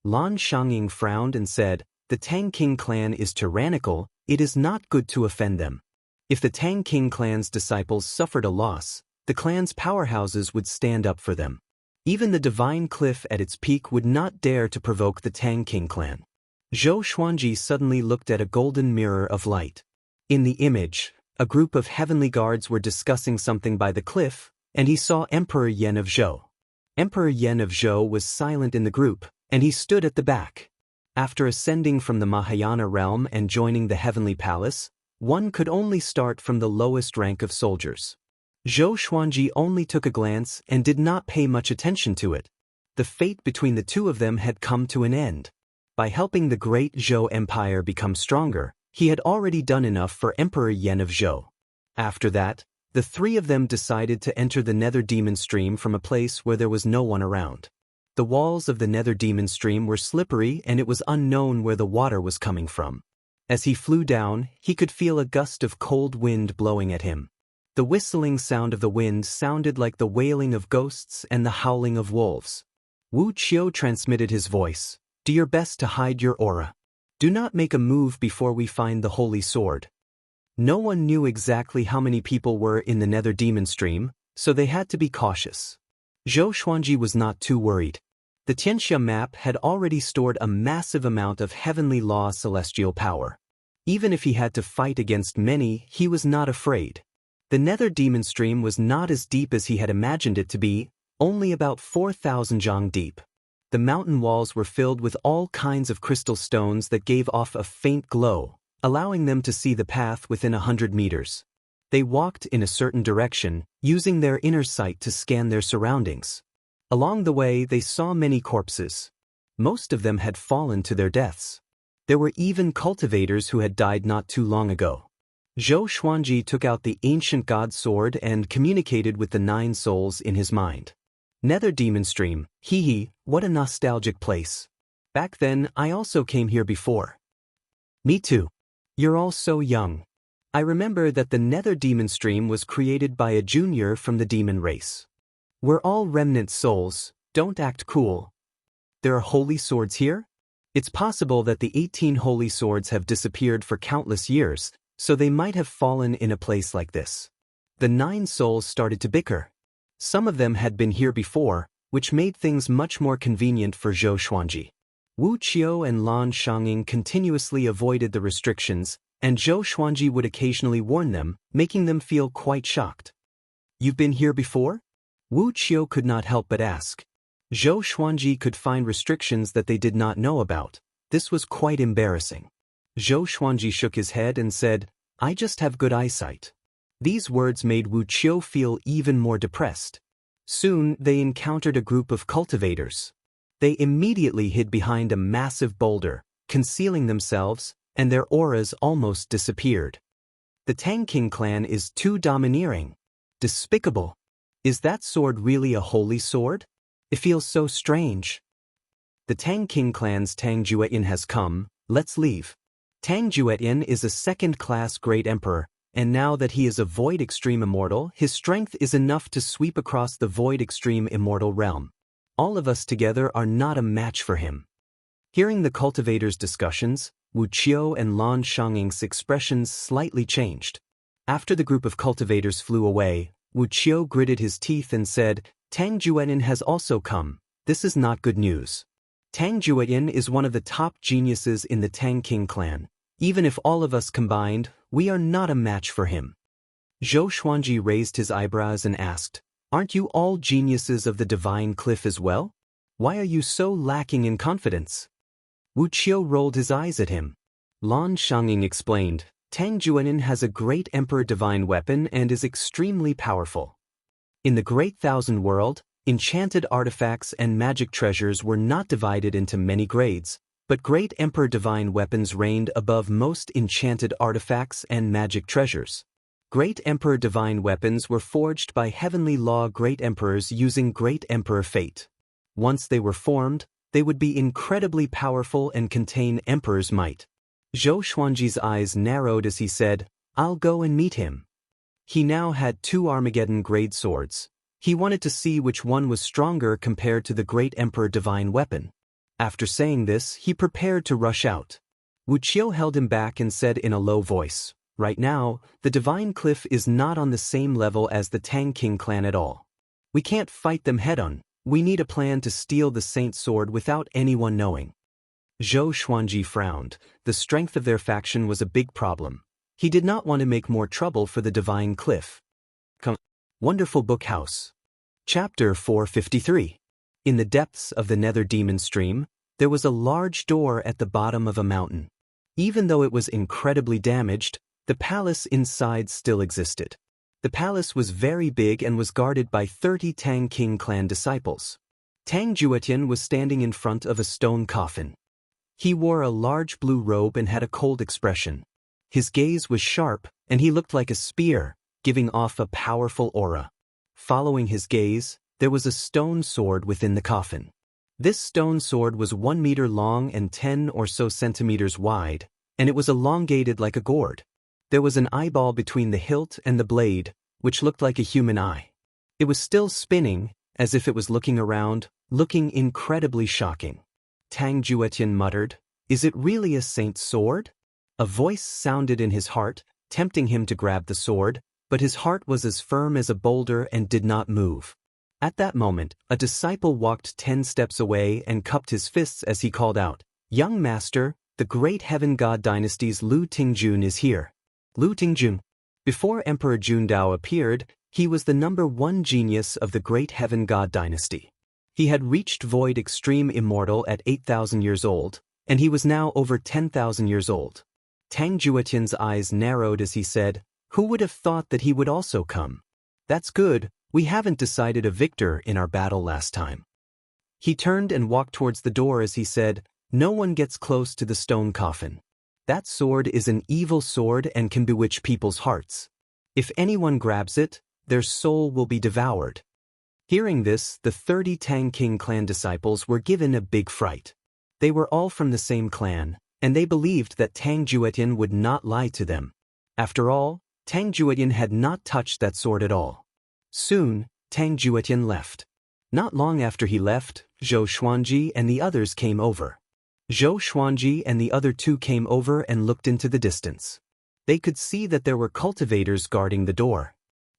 Lan Xiangying frowned and said, "The Tang King Clan is tyrannical, it is not good to offend them. If the Tang King Clan's disciples suffered a loss, the clan's powerhouses would stand up for them. Even the divine cliff at its peak would not dare to provoke the Tang King Clan." Zhou Xuanji suddenly looked at a golden mirror of light. In the image, a group of heavenly guards were discussing something by the cliff, and he saw Emperor Yan of Zhou. Emperor Yan of Zhou was silent in the group, and he stood at the back. After ascending from the Mahayana realm and joining the heavenly palace, one could only start from the lowest rank of soldiers. Zhou Xuanji only took a glance and did not pay much attention to it. The fate between the two of them had come to an end. By helping the great Zhou Empire become stronger, he had already done enough for Emperor Yan of Zhou. After that, the three of them decided to enter the Nether Demon Stream from a place where there was no one around. The walls of the Nether Demon Stream were slippery and it was unknown where the water was coming from. As he flew down, he could feel a gust of cold wind blowing at him. The whistling sound of the wind sounded like the wailing of ghosts and the howling of wolves. Wu Qiu transmitted his voice, "Do your best to hide your aura. Do not make a move before we find the holy sword." No one knew exactly how many people were in the Nether Demon Stream, so they had to be cautious. Zhou Xuanji was not too worried. The Xianxia map had already stored a massive amount of heavenly law celestial power. Even if he had to fight against many, he was not afraid. The Nether Demon Stream was not as deep as he had imagined it to be, only about 4,000 zhang deep. The mountain walls were filled with all kinds of crystal stones that gave off a faint glow, allowing them to see the path within 100 meters. They walked in a certain direction, using their inner sight to scan their surroundings. Along the way, they saw many corpses. Most of them had fallen to their deaths. There were even cultivators who had died not too long ago. Zhou Xuanji took out the ancient god sword and communicated with the 9 souls in his mind. Nether Demon Stream, hee, what a nostalgic place. Back then, I also came here before. Me too. You're all so young. I remember that the Nether Demon Stream was created by a junior from the demon race. We're all remnant souls, don't act cool. There are holy swords here? It's possible that the 18 holy swords have disappeared for countless years, so they might have fallen in a place like this. The 9 souls started to bicker. Some of them had been here before, which made things much more convenient for Zhou Xuanji. Wu Qiu and Lan Xiangying continuously avoided the restrictions, and Zhou Xuanji would occasionally warn them, making them feel quite shocked. "You've been here before?" Wu Qiu could not help but ask. Zhou Xuanji could find restrictions that they did not know about. This was quite embarrassing. Zhou Xuanji shook his head and said, "I just have good eyesight." These words made Wu Qiu feel even more depressed. Soon, they encountered a group of cultivators. They immediately hid behind a massive boulder, concealing themselves, and their auras almost disappeared. "The Tang King clan is too domineering. Despicable. Is that sword really a holy sword? It feels so strange." "The Tang King clan's Tang Jueyin has come, let's leave." Tang Jueyin is a second-class great emperor, and now that he is a Void Extreme Immortal, his strength is enough to sweep across the Void Extreme Immortal realm. All of us together are not a match for him. Hearing the cultivators' discussions, Wu Qiu and Lan Xiangying's expressions slightly changed. After the group of cultivators flew away, Wu Qiu gritted his teeth and said, "Tang Jueyin has also come. This is not good news. Tang Jueyin is one of the top geniuses in the Tang King clan. Even if all of us combined, we are not a match for him." Zhou Xuanji raised his eyebrows and asked, "Aren't you all geniuses of the divine cliff as well? Why are you so lacking in confidence?" Wu Qiu rolled his eyes at him. Lan Xiangying explained, Tang Juenin has a great Emperor Divine weapon and is extremely powerful. In the Great Thousand World, enchanted artifacts and magic treasures were not divided into many grades, but Great Emperor Divine weapons reigned above most enchanted artifacts and magic treasures. Great Emperor Divine weapons were forged by Heavenly Law Great Emperors using Great Emperor Fate. Once they were formed, they would be incredibly powerful and contain Emperor's might. Zhou Xuanji's eyes narrowed as he said, "I'll go and meet him." He now had 2 Armageddon-grade swords. He wanted to see which one was stronger compared to the Great Emperor Divine weapon. After saying this, he prepared to rush out. Wuxia held him back and said in a low voice, "Right now, the Divine Cliff is not on the same level as the Tang King clan at all. We can't fight them head-on. We need a plan to steal the Saint Sword without anyone knowing." Zhou Xuanji frowned. The strength of their faction was a big problem. He did not want to make more trouble for the Divine Cliff. Wonderful Book House. Chapter 453. In the depths of the Nether Demon Stream, there was a large door at the bottom of a mountain. Even though it was incredibly damaged, the palace inside still existed. The palace was very big and was guarded by 30 Tang King clan disciples. Tang Juetian was standing in front of a stone coffin. He wore a large blue robe and had a cold expression. His gaze was sharp, and he looked like a spear, giving off a powerful aura. Following his gaze, there was a stone sword within the coffin. This stone sword was 1 meter long and 10 or so centimeters wide, and it was elongated like a gourd. There was an eyeball between the hilt and the blade, which looked like a human eye. It was still spinning, as if it was looking around, looking incredibly shocking. Tang Juetian muttered, "Is it really a saint's sword?" A voice sounded in his heart, tempting him to grab the sword, but his heart was as firm as a boulder and did not move. At that moment, a disciple walked 10 steps away and cupped his fists as he called out, "Young master, the great heaven god dynasty's Lu Tingjun is here." Lu Tingjun. Before Emperor Jundao appeared, he was the #1 genius of the great heaven god dynasty. He had reached void extreme immortal at 8,000 years old, and he was now over 10,000 years old. Tang Juetian's eyes narrowed as he said, "Who would have thought that he would also come? That's good, we haven't decided a victor in our battle last time." He turned and walked towards the door as he said, "No one gets close to the stone coffin. That sword is an evil sword and can bewitch people's hearts. If anyone grabs it, their soul will be devoured." Hearing this, the 30 Tang King clan disciples were given a big fright. They were all from the same clan, and they believed that Tang Juetian would not lie to them. After all, Tang Juetian had not touched that sword at all. Soon, Tang Juetian left. Not long after he left, Zhou Xuanji and the others came over. Zhou Xuanji and the other 2 came over and looked into the distance. They could see that there were cultivators guarding the door.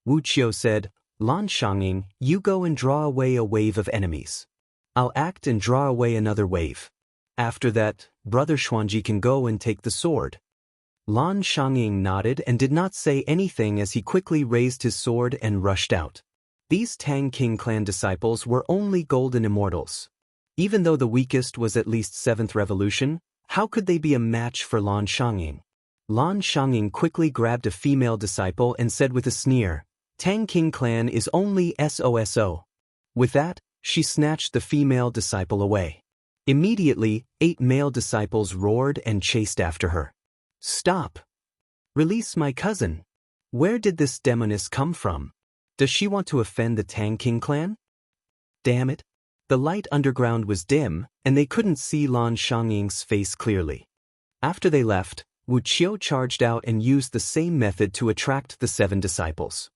Wu Qiu said, "Lan Shanging, you go and draw away a wave of enemies. I'll act and draw away another wave. After that, Brother Xuanji can go and take the sword." Lan Shanging nodded and did not say anything as he quickly raised his sword and rushed out. These Tang King clan disciples were only golden immortals. Even though the weakest was at least 7th revolution, how could they be a match for Lan Shanging? Lan Shanging quickly grabbed a female disciple and said with a sneer, "Tang King clan is only SOSO. With that, she snatched the female disciple away. Immediately, 8 male disciples roared and chased after her. "Stop! Release my cousin! Where did this demoness come from? Does she want to offend the Tang King clan?" Damn it! The light underground was dim, and they couldn't see Lan Shanging's face clearly. After they left, Wu Qiu charged out and used the same method to attract the 7 disciples.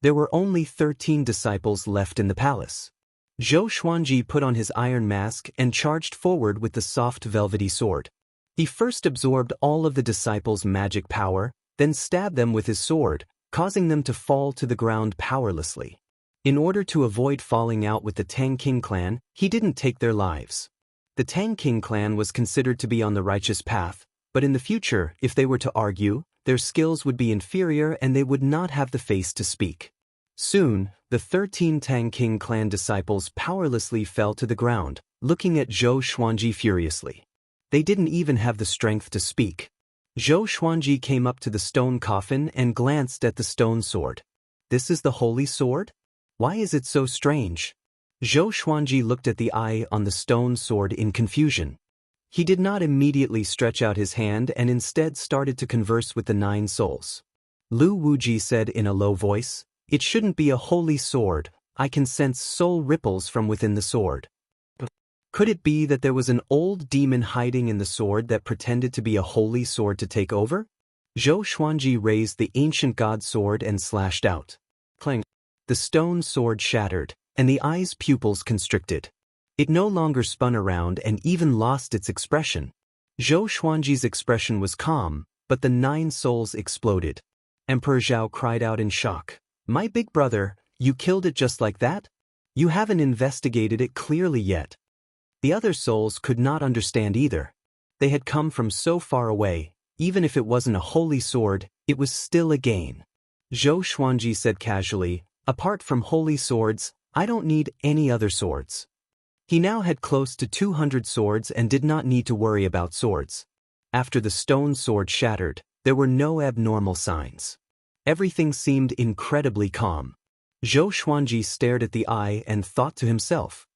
There were only 13 disciples left in the palace. Zhou Xuanji put on his iron mask and charged forward with the soft velvety sword. He first absorbed all of the disciples' magic power, then stabbed them with his sword, causing them to fall to the ground powerlessly. In order to avoid falling out with the Tang King clan, he didn't take their lives. The Tang King clan was considered to be on the righteous path, but in the future, if they were to argue, their skills would be inferior and they would not have the face to speak. Soon, the 13 Tang King clan disciples powerlessly fell to the ground, looking at Zhou Xuanji furiously. They didn't even have the strength to speak. Zhou Xuanji came up to the stone coffin and glanced at the stone sword. This is the holy sword? Why is it so strange? Zhou Xuanji looked at the eye on the stone sword in confusion. He did not immediately stretch out his hand and instead started to converse with the 9 souls. Lu Wuji said in a low voice, "It shouldn't be a holy sword. I can sense soul ripples from within the sword." Could it be that there was an old demon hiding in the sword that pretended to be a holy sword to take over? Zhou Xuanji raised the ancient god sword and slashed out. Clang. The stone sword shattered, and the eye's pupils constricted. It no longer spun around and even lost its expression. Zhou Xuanji's expression was calm, but the 9 souls exploded. Emperor Zhao cried out in shock. "My big brother, you killed it just like that? You haven't investigated it clearly yet." The other souls could not understand either. They had come from so far away. Even if it wasn't a holy sword, it was still a gain. Zhou Xuanji said casually, "Apart from holy swords, I don't need any other swords." He now had close to 200 swords and did not need to worry about swords. After the stone sword shattered, there were no abnormal signs. Everything seemed incredibly calm. Zhou Xuanji stared at the eye and thought to himself.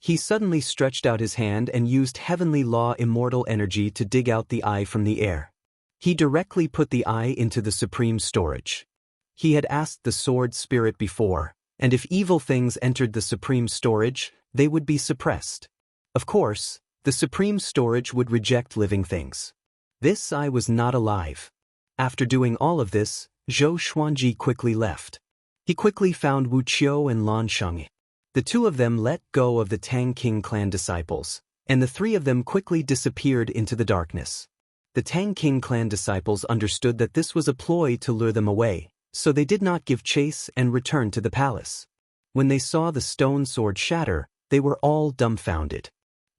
He suddenly stretched out his hand and used heavenly law immortal energy to dig out the eye from the air. He directly put the eye into the supreme storage. He had asked the sword spirit before, and if evil things entered the supreme storage, they would be suppressed. Of course, the supreme storage would reject living things. This eye was not alive. After doing all of this, Zhou Xuanji quickly left. He quickly found Wuxia and Xianxia. The 2 of them let go of the Tang King clan disciples, and the 3 of them quickly disappeared into the darkness. The Tang King clan disciples understood that this was a ploy to lure them away, so they did not give chase and returned to the palace. When they saw the stone sword shatter, they were all dumbfounded.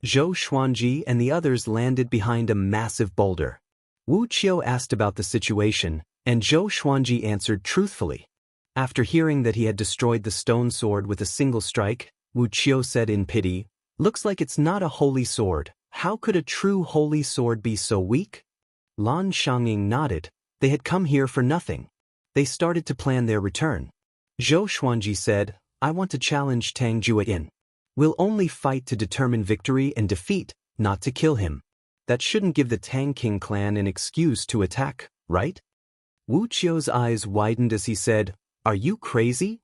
Zhou Xuanji and the others landed behind a massive boulder. Wu Qiu asked about the situation, and Zhou Xuanji answered truthfully. After hearing that he had destroyed the stone sword with a single strike, Wu Qiu said in pity, "Looks like it's not a holy sword. How could a true holy sword be so weak?" Lan Xianxia nodded. They had come here for nothing. They started to plan their return. Zhou Xuanji said, "I want to challenge Tang Jueyin. We'll only fight to determine victory and defeat, not to kill him. That shouldn't give the Tang King clan an excuse to attack, right?" Wu Qiu's eyes widened as he said, "Are you crazy?"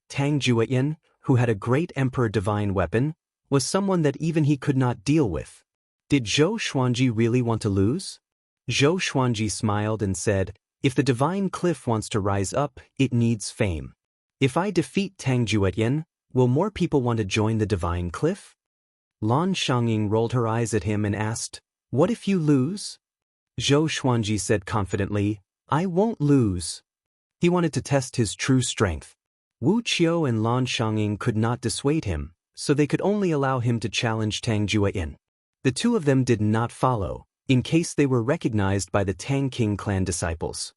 Tang Jueyin, who had a great emperor divine weapon, was someone that even he could not deal with. Did Zhou Xuanji really want to lose? Zhou Xuanji smiled and said, "If the divine cliff wants to rise up, it needs fame. If I defeat Tang Jueyin, will more people want to join the divine cliff?" Lan Xianxia rolled her eyes at him and asked, "What if you lose?" Zhou Xuanji said confidently, "I won't lose." He wanted to test his true strength. Wu Qiu and Lan Xianxia could not dissuade him, so they could only allow him to challenge Tang Jueyin. The 2 of them did not follow, in case they were recognized by the Tang King clan disciples.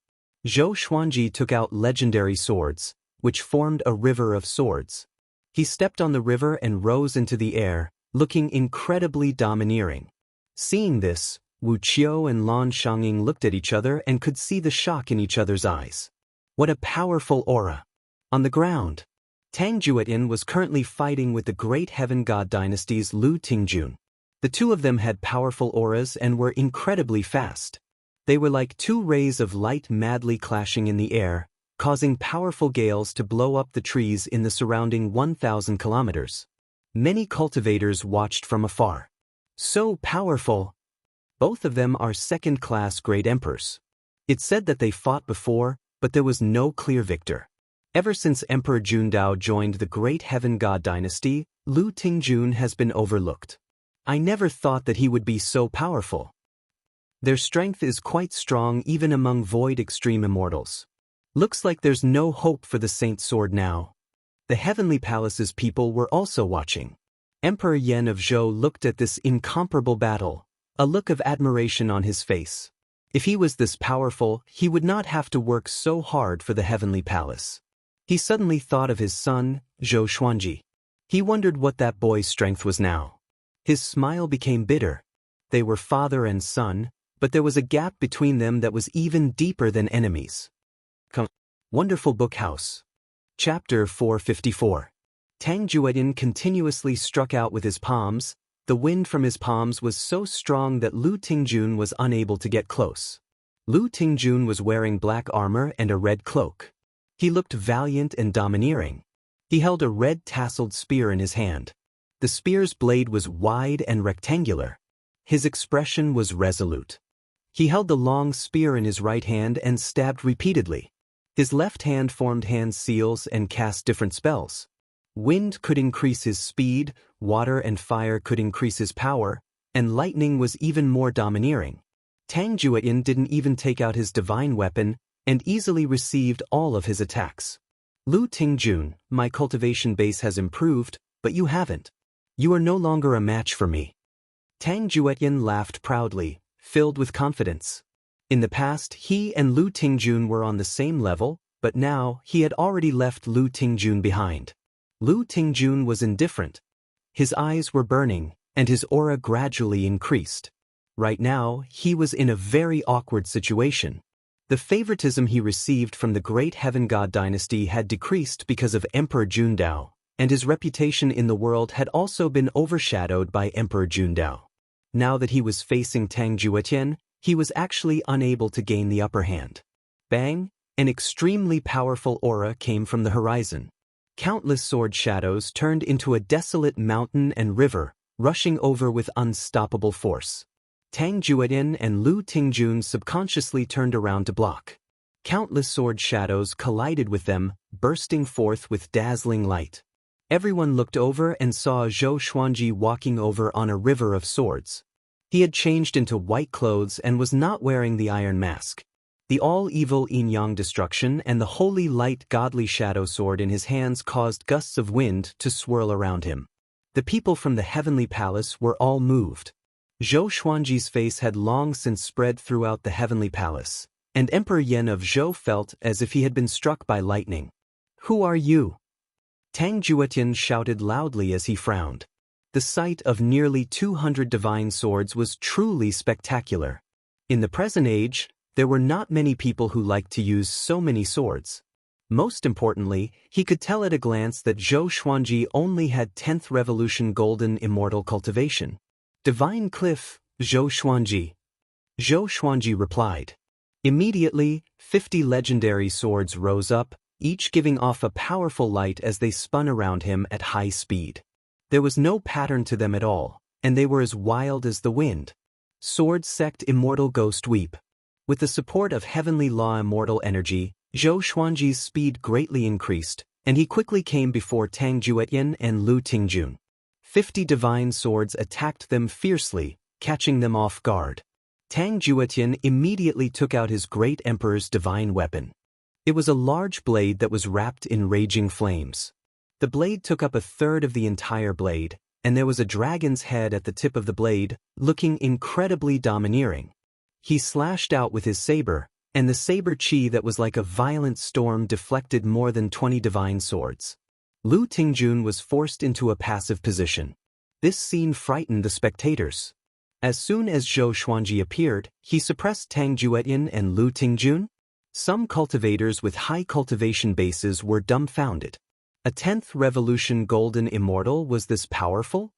Zhou Xuanji took out legendary swords, which formed a river of swords. He stepped on the river and rose into the air, looking incredibly domineering. Seeing this, Wu Qiu and Lan Xianxia looked at each other and could see the shock in each other's eyes. What a powerful aura! On the ground, Tang Jueyin was currently fighting with the great heaven god dynasty's Lu Tingjun. The 2 of them had powerful auras and were incredibly fast. They were like 2 rays of light madly clashing in the air, causing powerful gales to blow up the trees in the surrounding 1,000 kilometers. Many cultivators watched from afar. So powerful! Both of them are second-class great emperors. It's said that they fought before, but there was no clear victor. Ever since Emperor Jundao joined the great heaven god dynasty, Lu Tingjun has been overlooked. I never thought that he would be so powerful. Their strength is quite strong even among void extreme immortals. Looks like there's no hope for the Saint Sword now. The heavenly palace's people were also watching. Emperor Yan of Zhou looked at this incomparable battle, a look of admiration on his face. If he was this powerful, he would not have to work so hard for the heavenly palace. He suddenly thought of his son, Zhou Xuanji. He wondered what that boy's strength was now. His smile became bitter. They were father and son, but there was a gap between them that was even deeper than enemies. Wonderful Book House. Chapter 454. Tang Jueyin continuously struck out with his palms. The wind from his palms was so strong that Lu Tingjun was unable to get close. Lu Tingjun was wearing black armor and a red cloak. He looked valiant and domineering. He held a red tasseled spear in his hand. The spear's blade was wide and rectangular. His expression was resolute. He held the long spear in his right hand and stabbed repeatedly. His left hand formed hand seals and cast different spells. Wind could increase his speed, water and fire could increase his power, and lightning was even more domineering. Tang Jueyin didn't even take out his divine weapon and easily received all of his attacks. Lu Tingjun, my cultivation base has improved, but you haven't. You are no longer a match for me. Tang Jueyin laughed proudly, filled with confidence. In the past, he and Lu Tingjun were on the same level, but now he had already left Lu Tingjun behind. Lu Tingjun was indifferent. His eyes were burning, and his aura gradually increased. Right now, he was in a very awkward situation. The favoritism he received from the great Heaven God dynasty had decreased because of Emperor Jundao, and his reputation in the world had also been overshadowed by Emperor Jundao. Now that he was facing Tang Jueyin, he was actually unable to gain the upper hand. Bang! An extremely powerful aura came from the horizon. Countless sword shadows turned into a desolate mountain and river, rushing over with unstoppable force. Tang Jueyin and Lu Tingjun subconsciously turned around to block. Countless sword shadows collided with them, bursting forth with dazzling light. Everyone looked over and saw Zhou Xuanji walking over on a river of swords. He had changed into white clothes and was not wearing the iron mask. The all-evil yin-yang destruction and the holy light godly shadow sword in his hands caused gusts of wind to swirl around him. The people from the heavenly palace were all moved. Zhou Xuanji's face had long since spread throughout the heavenly palace, and Emperor Yen of Zhou felt as if he had been struck by lightning. "Who are you?" Tang Jueyin shouted loudly as he frowned. The sight of nearly 200 divine swords was truly spectacular. In the present age, there were not many people who liked to use so many swords. Most importantly, he could tell at a glance that Zhou Xuanji only had 10th Revolution Golden Immortal Cultivation. "Divine Cliff, Zhou Xuanji." Zhou Xuanji replied. Immediately, 50 legendary swords rose up, each giving off a powerful light as they spun around him at high speed. There was no pattern to them at all, and they were as wild as the wind. Sword Sect Immortal Ghost Weep. With the support of Heavenly Law Immortal Energy, Zhou Xuanji's speed greatly increased, and he quickly came before Tang Jueyin and Lu Tingjun. 50 divine swords attacked them fiercely, catching them off guard. Tang Jueyin immediately took out his great emperor's divine weapon. It was a large blade that was wrapped in raging flames. The blade took up a third of the entire blade, and there was a dragon's head at the tip of the blade, looking incredibly domineering. He slashed out with his saber, and the saber chi that was like a violent storm deflected more than 20 divine swords. Lu Tingjun was forced into a passive position. This scene frightened the spectators. As soon as Zhou Xuanji appeared, he suppressed Tang Jueyin and Lu Tingjun. Some cultivators with high cultivation bases were dumbfounded. A 10th Revolution Golden Immortal was this powerful?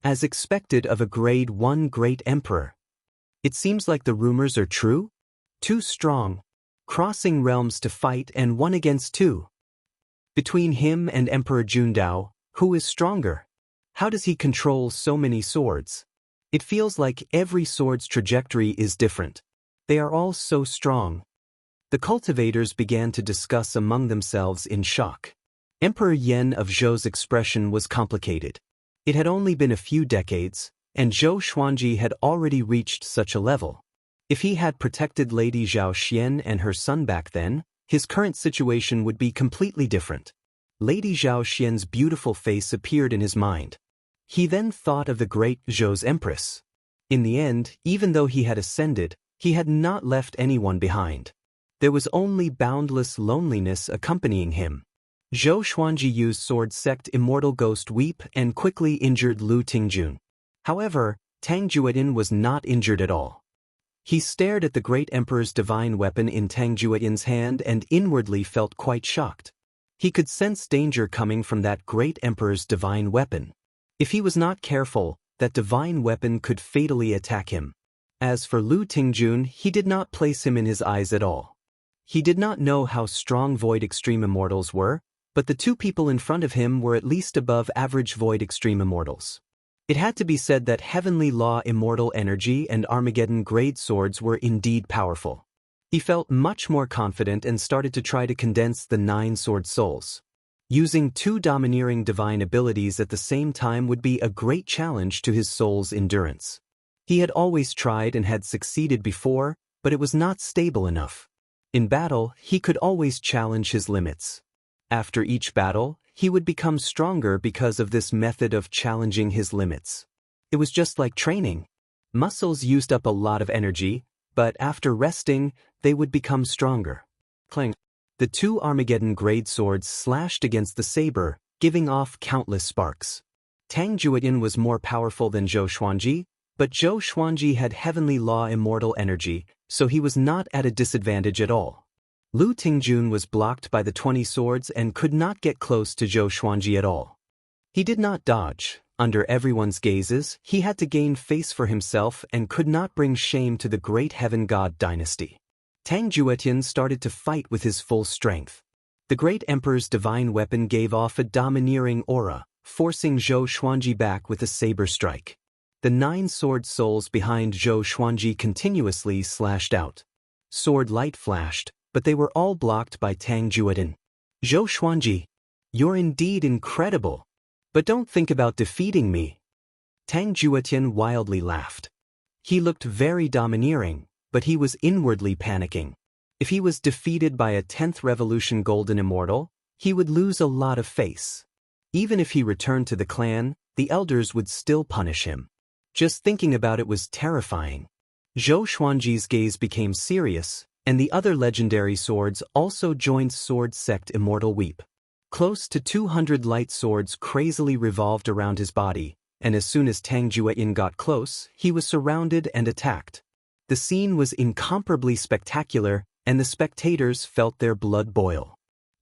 As expected of a Grade 1 Great Emperor. It seems like the rumors are true? Too strong. Crossing realms to fight and 1 against 2. Between him and Emperor Jundao, who is stronger? How does he control so many swords? It feels like every sword's trajectory is different. They are all so strong. The cultivators began to discuss among themselves in shock. Emperor Yen of Zhou's expression was complicated. It had only been a few decades, and Zhou Xuanji had already reached such a level. If he had protected Lady Zhao Xian and her son back then, his current situation would be completely different. Lady Zhao Xian's beautiful face appeared in his mind. He then thought of the great Zhou's empress. In the end, even though he had ascended, he had not left anyone behind. There was only boundless loneliness accompanying him. Zhou Xuanji used Sword Sect Immortal Ghost Weep and quickly injured Lu Tingjun. However, Tang Jueyin was not injured at all. He stared at the great emperor's divine weapon in Tang Jueyan's hand and inwardly felt quite shocked. He could sense danger coming from that great emperor's divine weapon. If he was not careful, that divine weapon could fatally attack him. As for Lu Tingjun, he did not place him in his eyes at all. He did not know how strong Void Extreme Immortals were, but the two people in front of him were at least above average Void Extreme Immortals. It had to be said that Heavenly Law Immortal Energy and Armageddon Grade Swords were indeed powerful. He felt much more confident and started to try to condense the 9 sword souls. Using 2 domineering divine abilities at the same time would be a great challenge to his soul's endurance. He had always tried and had succeeded before, but it was not stable enough. In battle, he could always challenge his limits. After each battle, he would become stronger because of this method of challenging his limits. It was just like training. Muscles used up a lot of energy, but after resting, they would become stronger. Clang. The 2 Armageddon grade swords slashed against the saber, giving off countless sparks. Tang Jueyan was more powerful than Zhou Xuanji, but Zhou Xuanji had Heavenly Law Immortal Energy, so he was not at a disadvantage at all. Lu Tingjun was blocked by the 20 swords and could not get close to Zhou Xuanji at all. He did not dodge. Under everyone's gazes, he had to gain face for himself and could not bring shame to the great heaven god dynasty. Tang Jueyan started to fight with his full strength. The great emperor's divine weapon gave off a domineering aura, forcing Zhou Xuanji back with a saber strike. The 9 sword souls behind Zhou Xuanji continuously slashed out. Sword light flashed, but they were all blocked by Tang Jueyan. Zhou Xuanji, you're indeed incredible. But don't think about defeating me. Tang Jueyan wildly laughed. He looked very domineering, but he was inwardly panicking. If he was defeated by a 10th Revolution Golden Immortal, he would lose a lot of face. Even if he returned to the clan, the elders would still punish him. Just thinking about it was terrifying. Zhou Xuanji's gaze became serious, and the other legendary swords also joined Sword Sect Immortal Weep. Close to 200 light swords crazily revolved around his body, and as soon as Tang Jueyan got close, he was surrounded and attacked. The scene was incomparably spectacular, and the spectators felt their blood boil.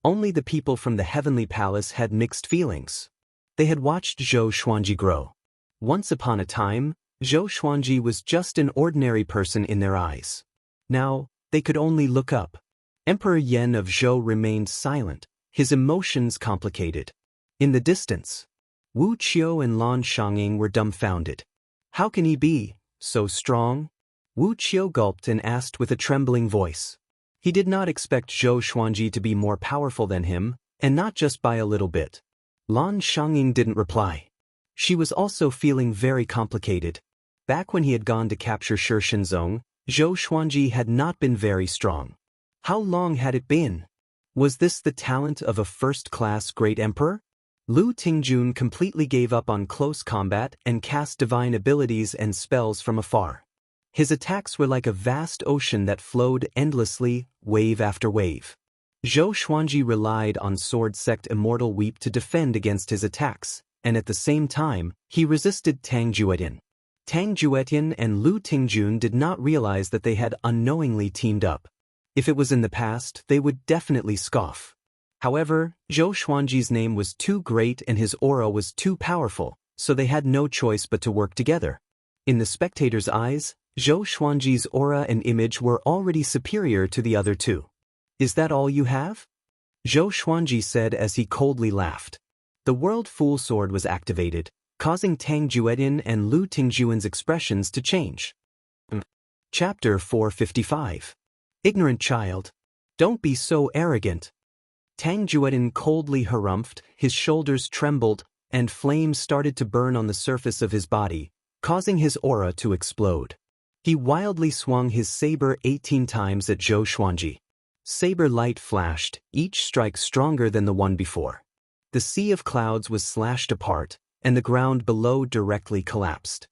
Only the people from the Heavenly Palace had mixed feelings. They had watched Zhou Xuanji grow. Once upon a time, Zhou Xuanji was just an ordinary person in their eyes. Now, they could only look up. Emperor Yan of Zhou remained silent, his emotions complicated. In the distance, Wu Qiu and Lan Shanging were dumbfounded. How can he be so strong? Wu Qiu gulped and asked with a trembling voice. He did not expect Zhou Xuanji to be more powerful than him, and not just by a little bit. Lan Shanging didn't reply. She was also feeling very complicated. Back when he had gone to capture Shishenzong, Zhou Xuanji had not been very strong. How long had it been? Was this the talent of a first-class great emperor? Lu Tingjun completely gave up on close combat and cast divine abilities and spells from afar. His attacks were like a vast ocean that flowed endlessly, wave after wave. Zhou Xuanji relied on Sword Sect Immortal Weep to defend against his attacks, and at the same time, he resisted Tang Jueyan. Tang Jueyan and Lu Tingjun did not realize that they had unknowingly teamed up. If it was in the past, they would definitely scoff. However, Zhou Xuanji's name was too great and his aura was too powerful, so they had no choice but to work together. In the spectators' eyes, Zhou Xuanji's aura and image were already superior to the other two. Is that all you have? Zhou Xuanji said as he coldly laughed. The World Fool Sword was activated, causing Tang Jueyan and Lu Tingjuan's expressions to change. Chapter 455. Ignorant child. Don't be so arrogant. Tang Jueyan coldly harumphed, his shoulders trembled, and flames started to burn on the surface of his body, causing his aura to explode. He wildly swung his saber 18 times at Zhou Xuanji. Saber light flashed, each strike stronger than the one before. The sea of clouds was slashed apart, and the ground below directly collapsed.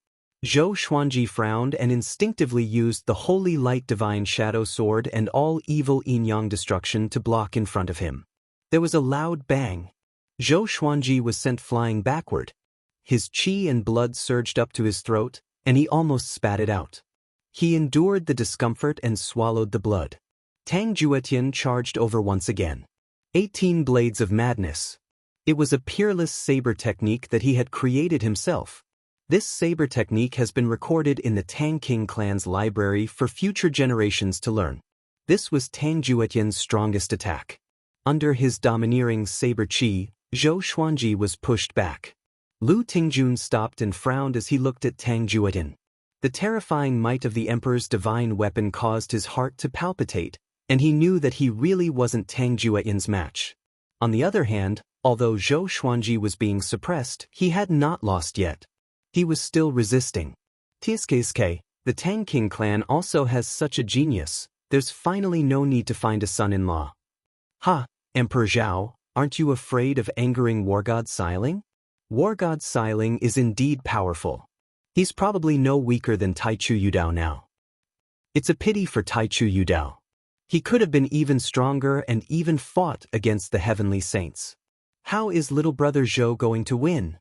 Zhou Xuanji frowned and instinctively used the Holy Light Divine Shadow Sword and all evil yin-yang destruction to block in front of him. There was a loud bang. Zhou Xuanji was sent flying backward. His qi and blood surged up to his throat, and he almost spat it out. He endured the discomfort and swallowed the blood. Tang Juetian charged over once again. 18 blades of madness. It was a peerless saber technique that he had created himself. This saber technique has been recorded in the Tang King clan's library for future generations to learn. This was Tang Juetian's strongest attack. Under his domineering saber chi, Zhou Xuanji was pushed back. Lu Tingjun stopped and frowned as he looked at Tang Juetian. The terrifying might of the Emperor's divine weapon caused his heart to palpitate, and he knew that he really wasn't Tang Juetian's match. On the other hand, although Zhou Xuanji was being suppressed, he had not lost yet. He was still resisting. Tsk, the Tang King clan also has such a genius, there's finally no need to find a son-in-law. Ha, Emperor Zhao, aren't you afraid of angering War God Xiling? War God Xiling is indeed powerful. He's probably no weaker than Taichu Yudao now. It's a pity for Taichu Yudao. He could have been even stronger and even fought against the heavenly saints. How is little brother Zhou going to win?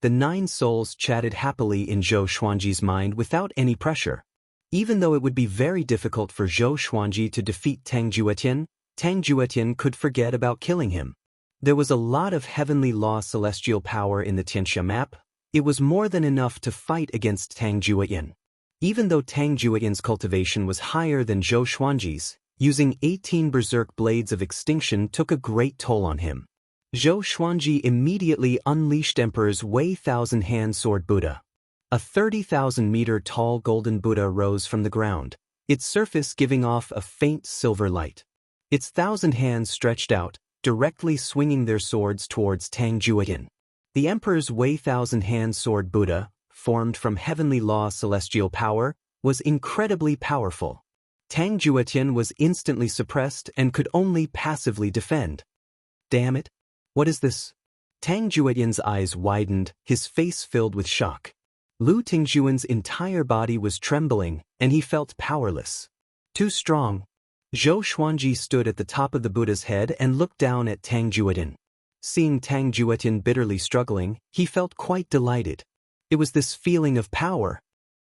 The 9 souls chatted happily in Zhou Xuanji's mind without any pressure. Even though it would be very difficult for Zhou Xuanji to defeat Tang Juetian could forget about killing him. There was a lot of heavenly law celestial power in the Xianxia map. It was more than enough to fight against Tang Juetian. Even though Tang Juetian's cultivation was higher than Zhou Xuanji's, using 18 berserk blades of extinction took a great toll on him. Zhou Xuanji immediately unleashed Emperor's Wei Thousand-Hand Sword Buddha. A 30,000-meter tall golden Buddha rose from the ground, its surface giving off a faint silver light. Its 1,000 hands stretched out, directly swinging their swords towards Tang Juetian. The Emperor's Wei Thousand-Hand Sword Buddha, formed from heavenly law celestial power, was incredibly powerful. Tang Juetian was instantly suppressed and could only passively defend. Damn it! What is this? Tang Juetian's eyes widened, his face filled with shock. Lu Tingjuan's entire body was trembling, and he felt powerless. Too strong. Zhou Xuanji stood at the top of the Buddha's head and looked down at Tang Juetian. Seeing Tang Juetian bitterly struggling, he felt quite delighted. It was this feeling of power.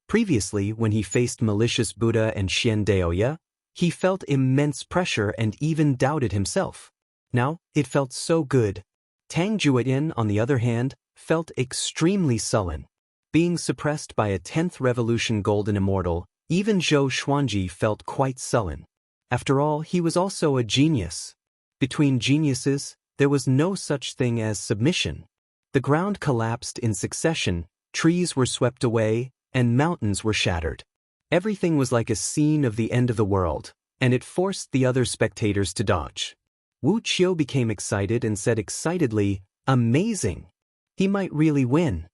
Previously, when he faced malicious Buddha and Xian Daoya, he felt immense pressure and even doubted himself. Now, it felt so good. Tang Juetian, on the other hand, felt extremely sullen. Being suppressed by a 10th Revolution Golden Immortal, even Zhou Xuanji felt quite sullen. After all, he was also a genius. Between geniuses, there was no such thing as submission. The ground collapsed in succession, trees were swept away, and mountains were shattered. Everything was like a scene of the end of the world, and it forced the other spectators to dodge. Wu Qiu became excited and said excitedly, "Amazing! He might really win."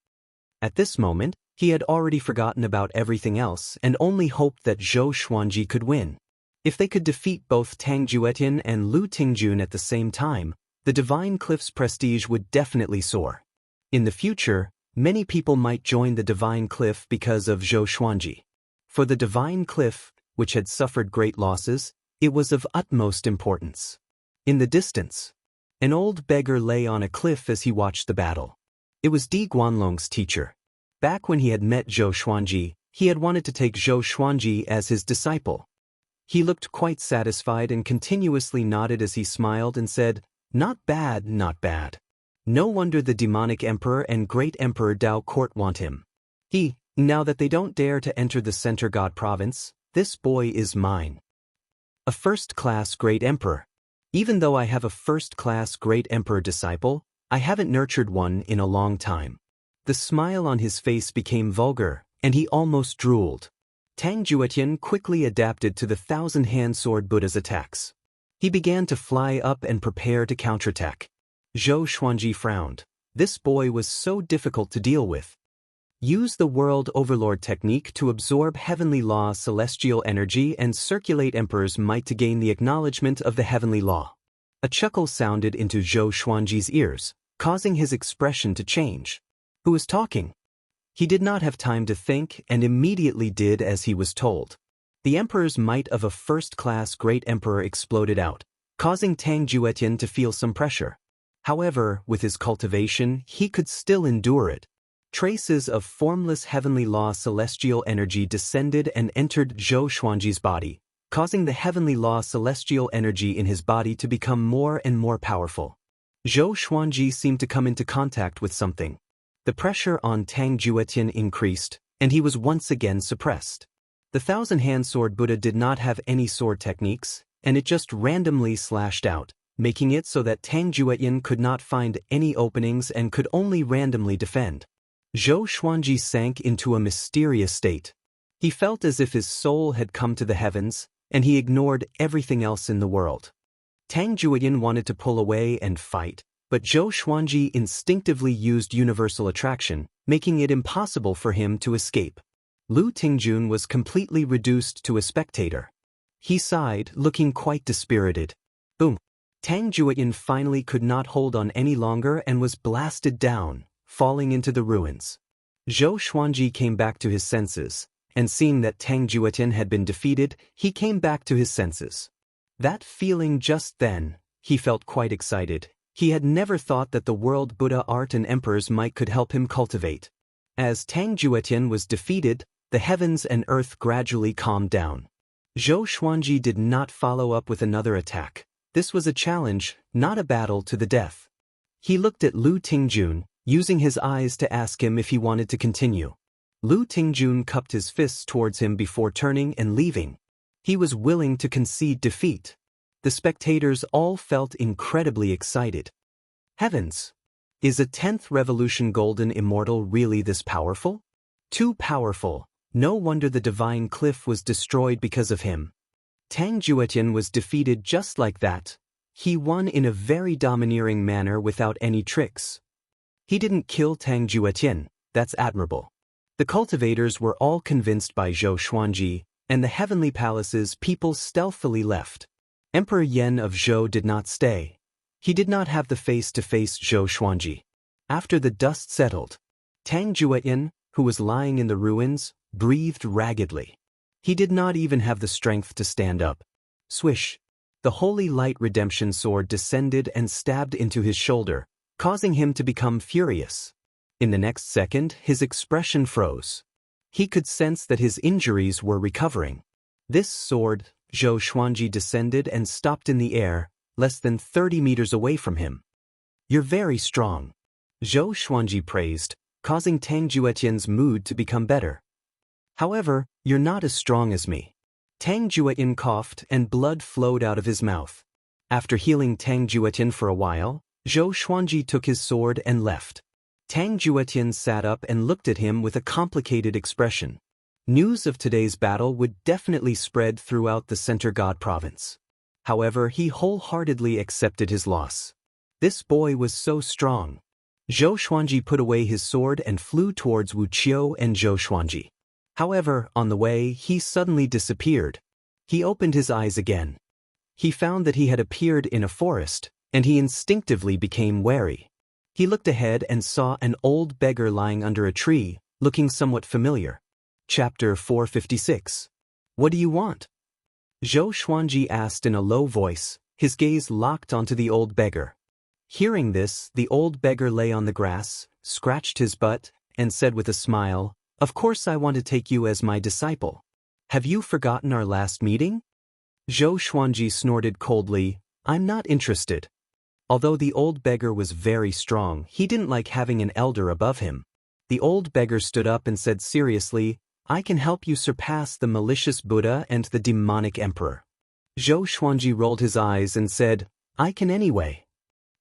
At this moment, he had already forgotten about everything else and only hoped that Zhou Xuanji could win. If they could defeat both Tang Juetian and Lu Tingjun at the same time, the Divine Cliff's prestige would definitely soar. In the future, many people might join the Divine Cliff because of Zhou Xuanji. For the Divine Cliff, which had suffered great losses, it was of utmost importance. In the distance, an old beggar lay on a cliff as he watched the battle. It was Di Guanlong's teacher. Back when he had met Zhou Xuanji, he had wanted to take Zhou Xuanji as his disciple. He looked quite satisfied and continuously nodded as he smiled and said, "Not bad, not bad. No wonder the demonic emperor and great emperor Dao Court want him. Now that they don't dare to enter the Center God province, this boy is mine. A first-class great emperor. Even though I have a first-class great emperor disciple, I haven't nurtured one in a long time." The smile on his face became vulgar, and he almost drooled. Tang Juetian quickly adapted to the 1,000-hand sword Buddha's attacks. He began to fly up and prepare to counterattack. Zhou Xuanji frowned. This boy was so difficult to deal with. Use the World Overlord technique to absorb heavenly law celestial energy and circulate Emperor's might to gain the acknowledgement of the heavenly law. A chuckle sounded into Zhou Xuanji's ears, causing his expression to change. Who was talking? He did not have time to think and immediately did as he was told. The Emperor's might of a first-class great emperor exploded out, causing Tang Juetian to feel some pressure. However, with his cultivation, he could still endure it. Traces of formless heavenly law celestial energy descended and entered Zhou Xuanji's body, causing the heavenly law celestial energy in his body to become more and more powerful. Zhou Xuanji seemed to come into contact with something. The pressure on Tang Juetian increased, and he was once again suppressed. The thousand-hand sword Buddha did not have any sword techniques, and it just randomly slashed out, making it so that Tang Juetian could not find any openings and could only randomly defend. Zhou Xuanji sank into a mysterious state. He felt as if his soul had come to the heavens, and he ignored everything else in the world. Tang Juetian wanted to pull away and fight, but Zhou Xuanji instinctively used universal attraction, making it impossible for him to escape. Lu Tingjun was completely reduced to a spectator. He sighed, looking quite dispirited. Boom! Tang Juetian finally could not hold on any longer and was blasted down, falling into the ruins. Zhou Xuanji came back to his senses, and seeing that Tang Juetian had been defeated, he came back to his senses. That feeling just then, he felt quite excited. He had never thought that the world Buddha art and emperors might could help him cultivate. As Tang Juetian was defeated, the heavens and earth gradually calmed down. Zhou Xuanji did not follow up with another attack. This was a challenge, not a battle to the death. He looked at Lu Tingjun, using his eyes to ask him if he wanted to continue. Lu Tingjun cupped his fists towards him before turning and leaving. He was willing to concede defeat. The spectators all felt incredibly excited. Heavens! Is a 10th Revolution Golden Immortal really this powerful? Too powerful. No wonder the divine cliff was destroyed because of him. Tang Juetian was defeated just like that. He won in a very domineering manner without any tricks. He didn't kill Tang Juetian, that's admirable. The cultivators were all convinced by Zhou Xuanji, and the heavenly palace's people stealthily left. Emperor Yan of Zhou did not stay. He did not have the face to face Zhou Xuanji. After the dust settled, Tang Juetian, who was lying in the ruins, breathed raggedly. He did not even have the strength to stand up. Swish! The holy light redemption sword descended and stabbed into his shoulder, causing him to become furious. In the next second, his expression froze. He could sense that his injuries were recovering. This sword, Zhou Xuanji descended and stopped in the air, less than 30 meters away from him. You're very strong. Zhou Xuanji praised, causing Tang Juetian's mood to become better. However, you're not as strong as me. Tang Juetian coughed and blood flowed out of his mouth. After healing Tang Juetian for a while, Zhou Xuanji took his sword and left. Tang Juetian sat up and looked at him with a complicated expression. News of today's battle would definitely spread throughout the Center God province. However, he wholeheartedly accepted his loss. This boy was so strong. Zhou Xuanji put away his sword and flew towards Wuxia and Xianxia. However, on the way, he suddenly disappeared. He opened his eyes again. He found that he had appeared in a forest, and he instinctively became wary. He looked ahead and saw an old beggar lying under a tree, looking somewhat familiar. Chapter 456. What do you want? Zhou Xuanji asked in a low voice, his gaze locked onto the old beggar. Hearing this, the old beggar lay on the grass, scratched his butt, and said with a smile, "Of course I want to take you as my disciple. Have you forgotten our last meeting?" Zhou Xuanji snorted coldly, "I'm not interested." Although the old beggar was very strong, he didn't like having an elder above him. The old beggar stood up and said seriously, "I can help you surpass the malicious Buddha and the demonic emperor." Zhou Xuanji rolled his eyes and said, "I can anyway."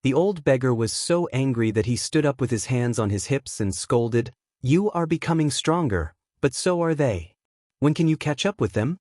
The old beggar was so angry that he stood up with his hands on his hips and scolded, "You are becoming stronger, but so are they. When can you catch up with them?"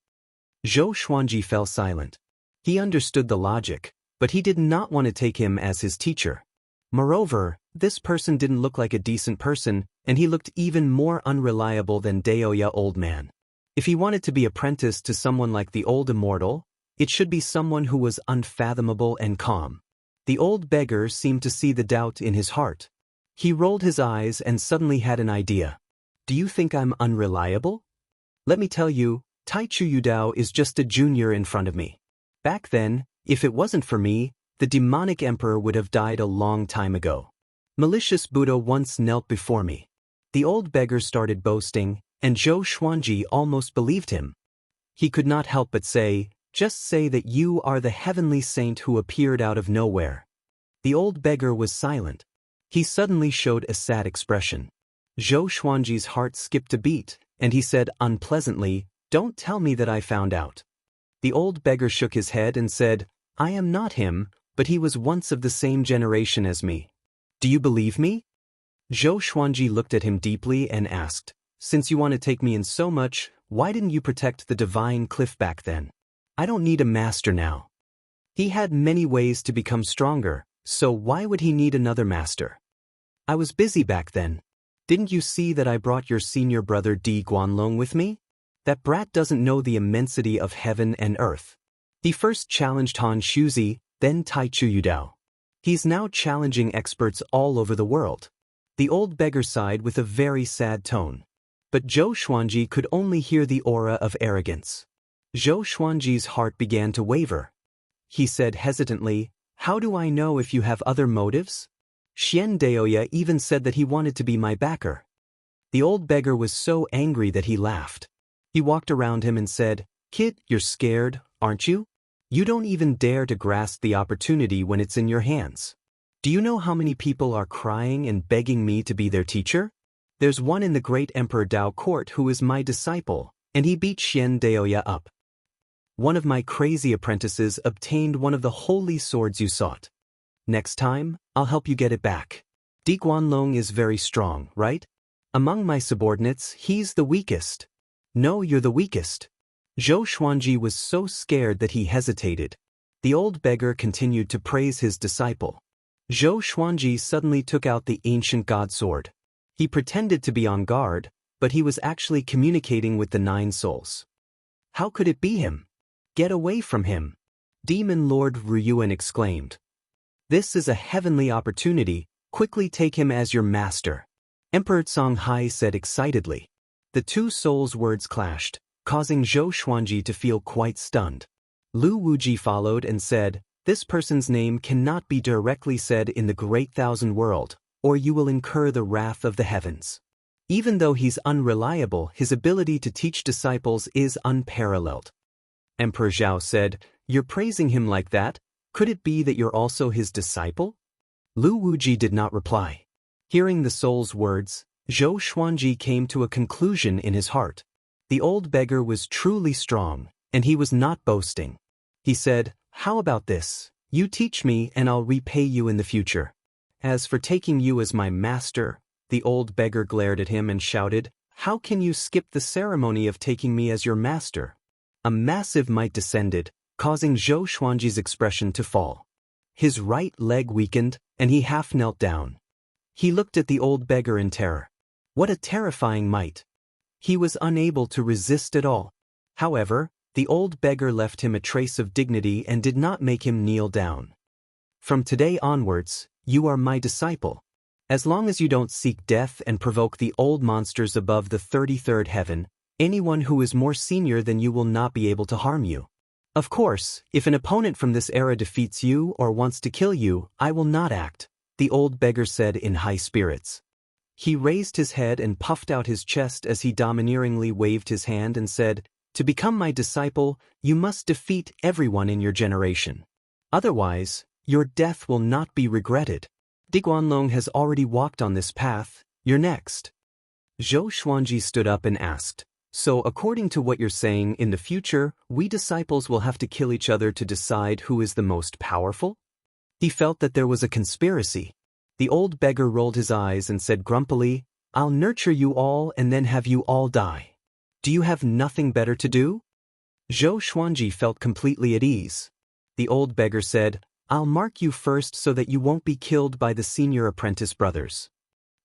Zhou Xuanji fell silent. He understood the logic, but he did not want to take him as his teacher. Moreover, this person didn't look like a decent person, and he looked even more unreliable than Daoist old man. If he wanted to be apprenticed to someone like the old Immortal, it should be someone who was unfathomable and calm. The old beggar seemed to see the doubt in his heart. He rolled his eyes and suddenly had an idea. "Do you think I'm unreliable? Let me tell you, Tai Chu Yudao is just a junior in front of me. Back then, if it wasn't for me, the demonic emperor would have died a long time ago. Malicious Buddha once knelt before me. The old beggar started boasting, and Zhou Xuanji almost believed him. He could not help but say, "Just say that you are the heavenly saint who appeared out of nowhere." The old beggar was silent. He suddenly showed a sad expression. Zhou Xuanji's heart skipped a beat, and he said unpleasantly, "Don't tell me that I found out." The old beggar shook his head and said, "I am not him, but he was once of the same generation as me. Do you believe me?" Zhou Xuanji looked at him deeply and asked, "Since you want to take me in so much, why didn't you protect the divine cliff back then? I don't need a master now." He had many ways to become stronger, so why would he need another master? "I was busy back then. Didn't you see that I brought your senior brother Di Guanlong with me? That brat doesn't know the immensity of heaven and earth. He first challenged Han Shuzi, then Tai Chu Yudao. He's now challenging experts all over the world." The old beggar sighed with a very sad tone. But Zhou Xuanji could only hear the aura of arrogance. Zhou Xuanji's heart began to waver. He said hesitantly, "How do I know if you have other motives? Xian Daoya even said that he wanted to be my backer." The old beggar was so angry that he laughed. He walked around him and said, "Kid, you're scared, aren't you? You don't even dare to grasp the opportunity when it's in your hands. Do you know how many people are crying and begging me to be their teacher? There's one in the great Emperor Dao court who is my disciple, and he beat Xian Daoya up. One of my crazy apprentices obtained one of the holy swords you sought. Next time, I'll help you get it back. Di Guanlong is very strong, right? Among my subordinates, he's the weakest." "No, you're the weakest." Zhou Xuanji was so scared that he hesitated. The old beggar continued to praise his disciple. Zhou Xuanji suddenly took out the ancient god sword. He pretended to be on guard, but he was actually communicating with the 9 souls. How could it be him? "Get away from him!" Demon Lord Ruyuan exclaimed. "This is a heavenly opportunity, quickly take him as your master," Emperor Songhai said excitedly. The 2 souls' words clashed, causing Zhou Xuanji to feel quite stunned. Lu Wuji followed and said, "This person's name cannot be directly said in the great thousand world, or you will incur the wrath of the heavens. Even though he's unreliable, his ability to teach disciples is unparalleled." Emperor Zhao said, "You're praising him like that? Could it be that you're also his disciple?" Lu Wuji did not reply. Hearing the soul's words, Zhou Xuanji came to a conclusion in his heart. The old beggar was truly strong, and he was not boasting. He said, "How about this? You teach me and I'll repay you in the future. As for taking you as my master," the old beggar glared at him and shouted, "How can you skip the ceremony of taking me as your master?" A massive might descended, causing Zhou Xuanji's expression to fall. His right leg weakened, and he half knelt down. He looked at the old beggar in terror. What a terrifying might! He was unable to resist at all. However, the old beggar left him a trace of dignity and did not make him kneel down. "From today onwards, you are my disciple. As long as you don't seek death and provoke the old monsters above the 33rd heaven, anyone who is more senior than you will not be able to harm you. Of course, if an opponent from this era defeats you or wants to kill you, I will not act," the old beggar said in high spirits. He raised his head and puffed out his chest as he domineeringly waved his hand and said, "To become my disciple, you must defeat everyone in your generation. Otherwise, your death will not be regretted. Di Guanlong has already walked on this path, you're next." Zhou Xuanji stood up and asked, "So according to what you're saying, in the future, we disciples will have to kill each other to decide who is the most powerful?" He felt that there was a conspiracy. The old beggar rolled his eyes and said grumpily, "I'll nurture you all and then have you all die. Do you have nothing better to do?" Zhou Xuanji felt completely at ease. The old beggar said, "I'll mark you first so that you won't be killed by the senior apprentice brothers."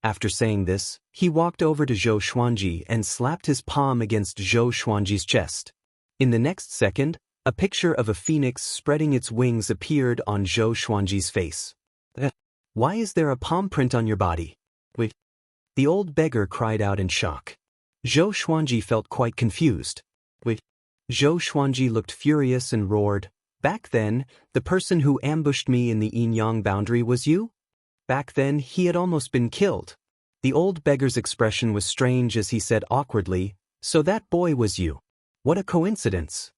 After saying this, he walked over to Zhou Xuanji and slapped his palm against Zhou Xuanji's chest. In the next second, a picture of a phoenix spreading its wings appeared on Zhou Xuanji's face. "Why is there a palm print on your body?" "Wait." The old beggar cried out in shock. Zhou Xuanji felt quite confused. "Wait." Zhou Xuanji looked furious and roared, "Back then, the person who ambushed me in the yin-yang boundary was you? Back then, he had almost been killed. The old beggar's expression was strange as he said awkwardly, "So that boy was you. What a coincidence."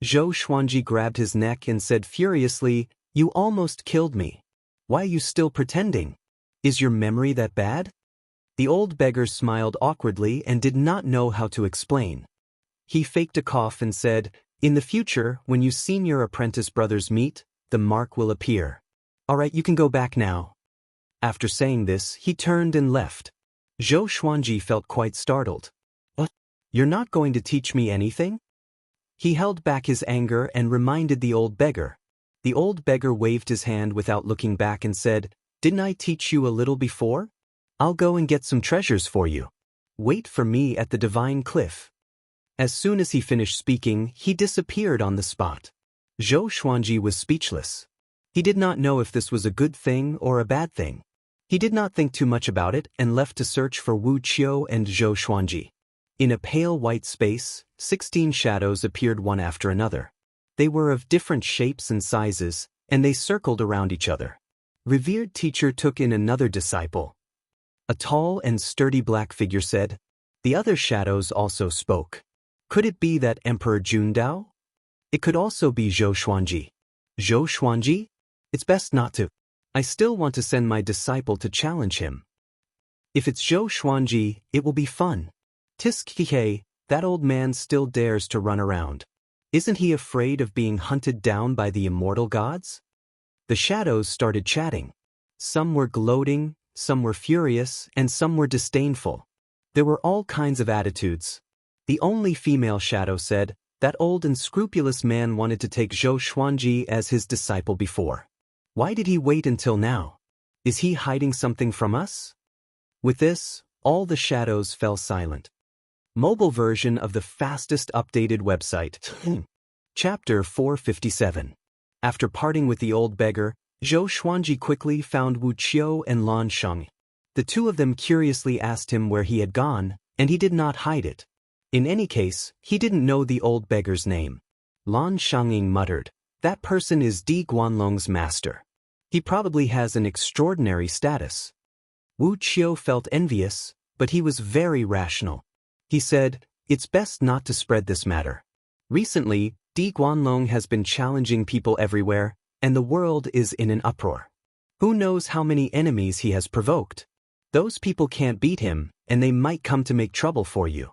Zhou Xuanji grabbed his neck and said furiously, "You almost killed me. Why are you still pretending? Is your memory that bad?" The old beggar smiled awkwardly and did not know how to explain. He faked a cough and said, "In the future, when you senior apprentice brothers meet, the mark will appear. All right, you can go back now." After saying this, he turned and left. Zhou Xuanji felt quite startled. "What? You're not going to teach me anything?" He held back his anger and reminded the old beggar. The old beggar waved his hand without looking back and said, "Didn't I teach you a little before? I'll go and get some treasures for you. Wait for me at the divine cliff." As soon as he finished speaking, he disappeared on the spot. Zhou Xuanji was speechless. He did not know if this was a good thing or a bad thing. He did not think too much about it and left to search for Wuxia and Zhou Xuanji. In a pale white space, 16 shadows appeared one after another. They were of different shapes and sizes, and they circled around each other. Revered teacher took in another disciple. A tall and sturdy black figure said. The other shadows also spoke. Could it be that Emperor Jundao? It could also be Zhou Xuanji. Zhou Xuanji? It's best not to. I still want to send my disciple to challenge him. If it's Zhou Xuanji, it will be fun. Tiskihe, that old man still dares to run around. Isn't he afraid of being hunted down by the immortal gods? The shadows started chatting. Some were gloating, some were furious, and some were disdainful. There were all kinds of attitudes. The only female shadow said, that old and scrupulous man wanted to take Zhou Xuanji as his disciple before. Why did he wait until now? Is he hiding something from us? With this, all the shadows fell silent. Mobile version of the fastest updated website. Chapter 457. After parting with the old beggar, Zhou Xuanji quickly found Wuxia and Xianxia. The two of them curiously asked him where he had gone, and he did not hide it. In any case, he didn't know the old beggar's name. Xianxia muttered, "That person is Di Guanlong's master. He probably has an extraordinary status." Wuxia felt envious, but he was very rational. He said, "It's best not to spread this matter. Recently, Di Guanlong has been challenging people everywhere, and the world is in an uproar. Who knows how many enemies he has provoked? Those people can't beat him, and they might come to make trouble for you."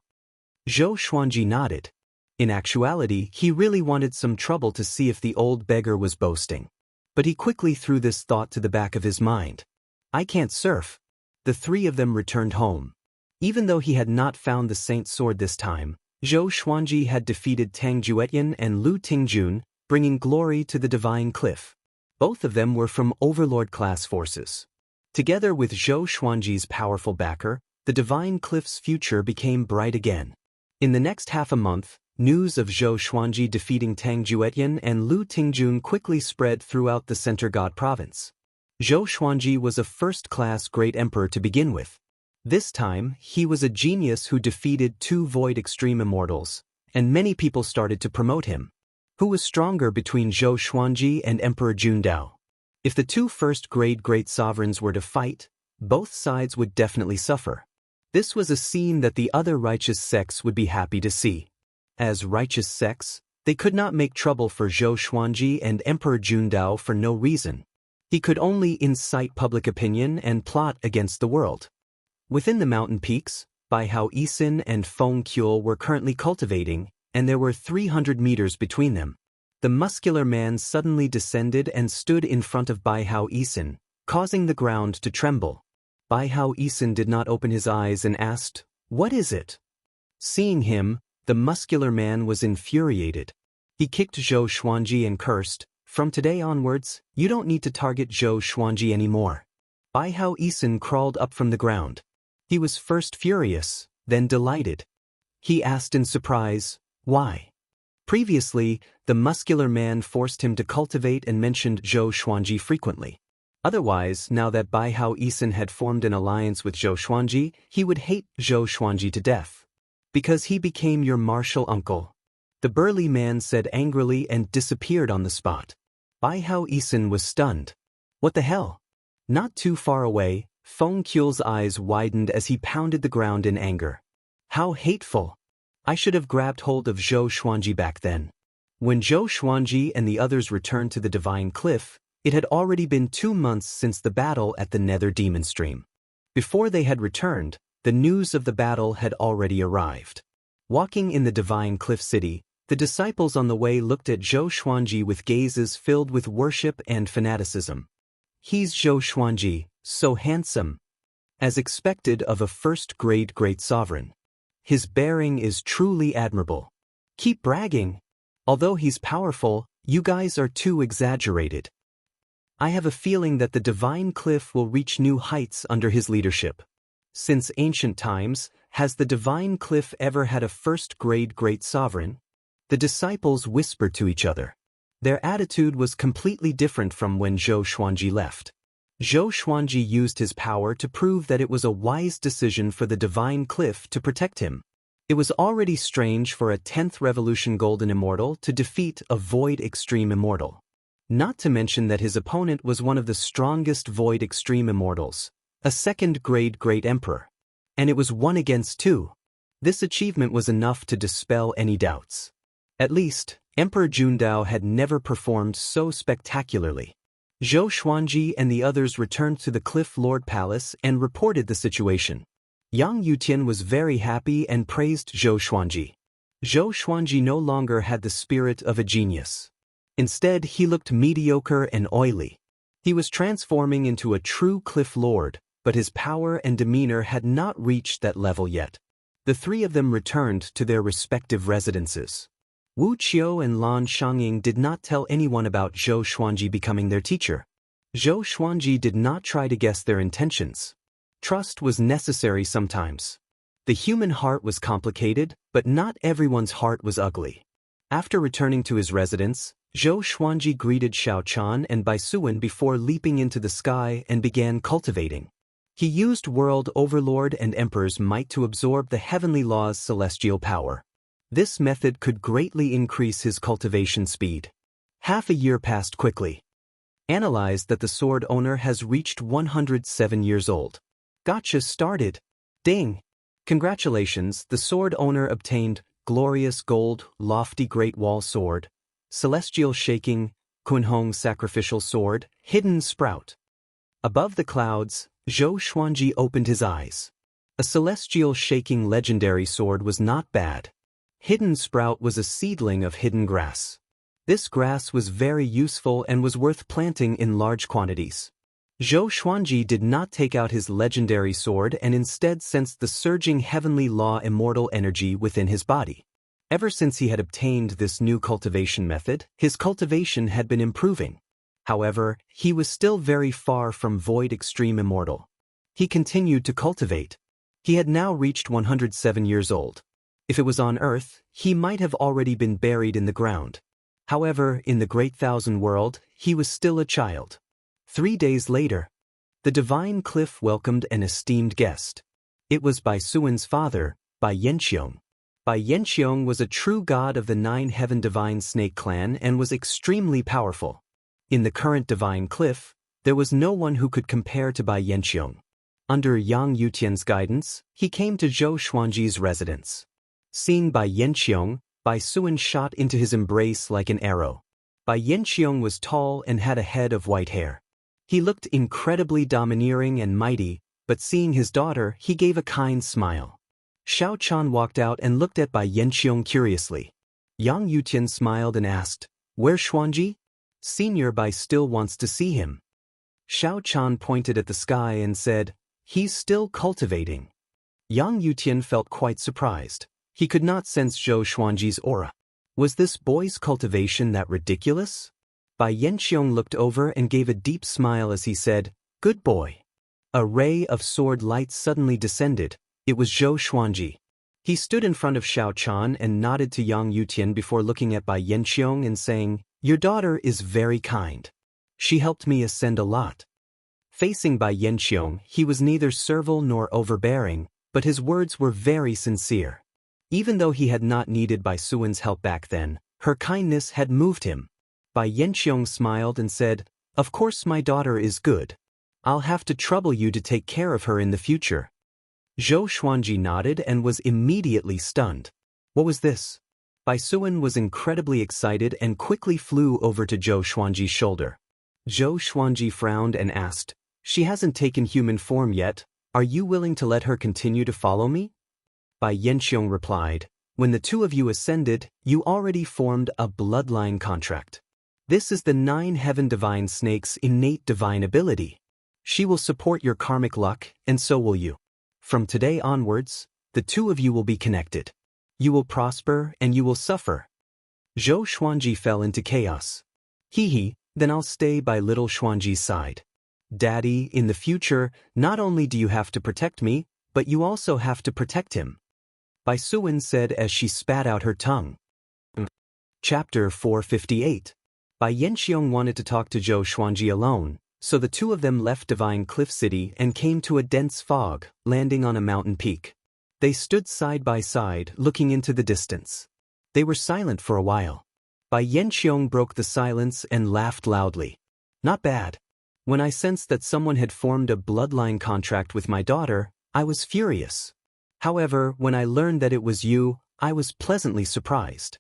Zhou Xuanji nodded. In actuality, he really wanted some trouble to see if the old beggar was boasting. But he quickly threw this thought to the back of his mind. "I can't surf." The three of them returned home. Even though he had not found the Saint Sword this time, Zhou Xuanji had defeated Tang Juetian and Lu Tingjun, bringing glory to the Divine Cliff. Both of them were from Overlord-class forces. Together with Zhou Xuanji's powerful backer, the Divine Cliff's future became bright again. In the next half a month, news of Zhou Xuanji defeating Tang Juetian and Lu Tingjun quickly spread throughout the Center God province. Zhou Xuanji was a first-class great emperor to begin with. This time, he was a genius who defeated two Void Extreme Immortals, and many people started to promote him. Who was stronger between Zhou Xuanji and Emperor Jundao? If the two first-grade great sovereigns were to fight, both sides would definitely suffer. This was a scene that the other righteous sects would be happy to see. As righteous sects, they could not make trouble for Zhou Xuanji and Emperor Jundao for no reason. He could only incite public opinion and plot against the world. Within the mountain peaks, Baihao Yisin and Feng Qiu were currently cultivating, and there were 300 meters between them. The muscular man suddenly descended and stood in front of Baihao Yisin, causing the ground to tremble. Baihao Yisin did not open his eyes and asked, "What is it?" Seeing him, the muscular man was infuriated. He kicked Zhou Xuanji and cursed, "From today onwards, you don't need to target Zhou Xuanji anymore." Baihao Yisin crawled up from the ground. He was first furious, then delighted. He asked in surprise, "Why?" Previously, the muscular man forced him to cultivate and mentioned Zhou Xuanji frequently. Otherwise, now that Baihao Yisin had formed an alliance with Zhou Xuanji, he would hate Zhou Xuanji to death. "Because he became your martial uncle," the burly man said angrily and disappeared on the spot. Baihao Yisin was stunned. What the hell? Not too far away, Feng Qiu's eyes widened as he pounded the ground in anger. How hateful! I should have grabbed hold of Zhou Xuanji back then. When Zhou Xuanji and the others returned to the Divine Cliff, it had already been 2 months since the battle at the Nether Demon Stream. Before they had returned, the news of the battle had already arrived. Walking in the Divine Cliff City, the disciples on the way looked at Zhou Xuanji with gazes filled with worship and fanaticism. He's Zhou Xuanji, so handsome. As expected of a first-grade great sovereign. His bearing is truly admirable. Keep bragging. Although he's powerful, you guys are too exaggerated. I have a feeling that the Divine Cliff will reach new heights under his leadership. Since ancient times, has the Divine Cliff ever had a first-grade great sovereign? The disciples whispered to each other. Their attitude was completely different from when Zhou Xuanji left. Zhou Xuanji used his power to prove that it was a wise decision for the Divine Cliff to protect him. It was already strange for a 10th Revolution Golden Immortal to defeat a Void Extreme Immortal. Not to mention that his opponent was one of the strongest Void Extreme Immortals, a second-grade Great Emperor. And it was 1 against 2. This achievement was enough to dispel any doubts. At least, Emperor Jundao had never performed so spectacularly. Zhou Xuanji and the others returned to the Cliff Lord Palace and reported the situation. Yang Yutian was very happy and praised Zhou Xuanji. Zhou Xuanji no longer had the spirit of a genius. Instead, he looked mediocre and oily. He was transforming into a true Cliff Lord, but his power and demeanor had not reached that level yet. The 3 of them returned to their respective residences. Wu Qiu and Lan Xiangying did not tell anyone about Zhou Xuanji becoming their teacher. Zhou Xuanji did not try to guess their intentions. Trust was necessary sometimes. The human heart was complicated, but not everyone's heart was ugly. After returning to his residence, Zhou Xuanji greeted Xiao Chan and Bai Suwen before leaping into the sky and began cultivating. He used World Overlord and Emperor's might to absorb the heavenly law's celestial power. This method could greatly increase his cultivation speed. Half a year passed quickly. Analyzed that the sword owner has reached 107 years old. Gotcha started. Ding! Congratulations, the sword owner obtained Glorious Gold, Lofty Great Wall Sword, Celestial Shaking, Kunhong Sacrificial Sword, Hidden Sprout. Above the clouds, Zhou Xuanji opened his eyes. A Celestial Shaking legendary sword was not bad. Hidden Sprout was a seedling of hidden grass. This grass was very useful and was worth planting in large quantities. Zhou Xuanji did not take out his legendary sword and instead sensed the surging heavenly law immortal energy within his body. Ever since he had obtained this new cultivation method, his cultivation had been improving. However, he was still very far from Void Extreme Immortal. He continued to cultivate. He had now reached 107 years old. If it was on Earth, he might have already been buried in the ground. However, in the Great Thousand World, he was still a child. 3 days later, the Divine Cliff welcomed an esteemed guest. It was Bai Suwen's father, Bai Yanqiong. Bai Yanqiong was a true god of the 9 Heaven Divine Snake clan and was extremely powerful. In the current Divine Cliff, there was no one who could compare to Bai Yanqiong. Under Yang Yutian's guidance, he came to Zhou Xuanji's residence. Seeing Bai Yanqiong, Bai Suwen shot into his embrace like an arrow. Bai Yanqiong was tall and had a head of white hair. He looked incredibly domineering and mighty, but seeing his daughter, he gave a kind smile. Xiao Chan walked out and looked at Bai Yanqiong curiously. Yang Yutian smiled and asked, "Where's Xuanji? Senior Bai still wants to see him." Xiao Chan pointed at the sky and said, "He's still cultivating." Yang Yutian felt quite surprised. He could not sense Zhou Xuanji's aura. Was this boy's cultivation that ridiculous? Bai Yanqiong looked over and gave a deep smile as he said, "Good boy." A ray of sword light suddenly descended. It was Zhou Xuanji. He stood in front of Xiao Chan and nodded to Yang Yutian before looking at Bai Yanqiong and saying, "Your daughter is very kind. She helped me ascend a lot." Facing Bai Yanqiong, he was neither servile nor overbearing, but his words were very sincere. Even though he had not needed Bai Suwen's help back then, her kindness had moved him. Bai Yanqiong smiled and said, "Of course my daughter is good. I'll have to trouble you to take care of her in the future. Zhou Xuanji nodded and was immediately stunned. What was this? Bai Suan was incredibly excited and quickly flew over to Zhou Xuanji's shoulder. Zhou Xuanji frowned and asked, "She hasn't taken human form yet. Are you willing to let her continue to follow me?" Bai Yanxiong replied, "When the two of you ascended, you already formed a bloodline contract. This is the 9 heaven divine snake's innate divine ability. She will support your karmic luck, and so will you. From today onwards, the two of you will be connected. You will prosper and you will suffer." Zhou Xuanji fell into chaos. Hee, then I'll stay by little Xuanji's side. Daddy, in the future, not only do you have to protect me, but you also have to protect him. Bai Suan said as she spat out her tongue. Chapter 458. Bai Yanxiong wanted to talk to Zhou Xuanji alone, so the two of them left Divine Cliff City and came to a dense fog, landing on a mountain peak. They stood side by side, looking into the distance. They were silent for a while. Bai Yanxiong broke the silence and laughed loudly. "Not bad. When I sensed that someone had formed a bloodline contract with my daughter, I was furious. However, when I learned that it was you, I was pleasantly surprised."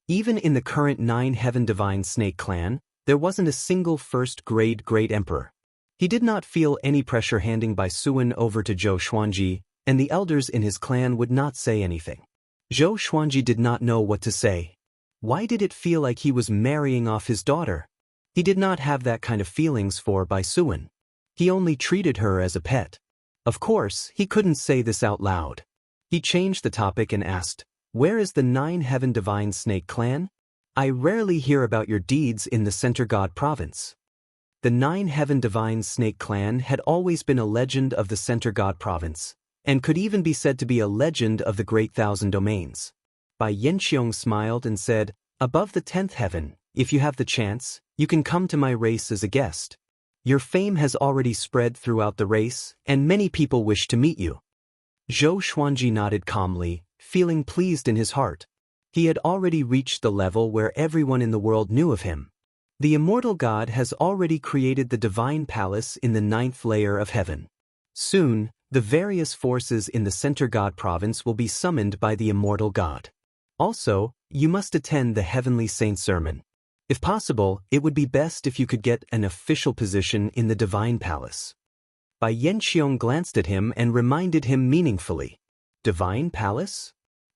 Even in the current 9 heaven divine snake clan, there wasn't a single first-grade great emperor. He did not feel any pressure handing Bai Suan over to Zhou Xuanji, and the elders in his clan would not say anything. Zhou Xuanji did not know what to say. Why did it feel like he was marrying off his daughter? He did not have that kind of feelings for Bai Suan. He only treated her as a pet. Of course, he couldn't say this out loud. He changed the topic and asked, "Where is the 9 heaven divine snake clan? I rarely hear about your deeds in the Center God province." The 9 heaven divine snake clan had always been a legend of the Center God province, and could even be said to be a legend of the Great Thousand Domains. Bai Yanxiong smiled and said, "Above the 10th heaven, if you have the chance, you can come to my race as a guest. Your fame has already spread throughout the race, and many people wish to meet you." Zhou Xuanji nodded calmly, feeling pleased in his heart. He had already reached the level where everyone in the world knew of him. The immortal God has already created the divine palace in the 9th layer of heaven. Soon, the various forces in the Center God province will be summoned by the immortal God. Also, you must attend the heavenly saint sermon. If possible, it would be best if you could get an official position in the divine palace. Bai Yanxiong glanced at him and reminded him meaningfully. Divine palace?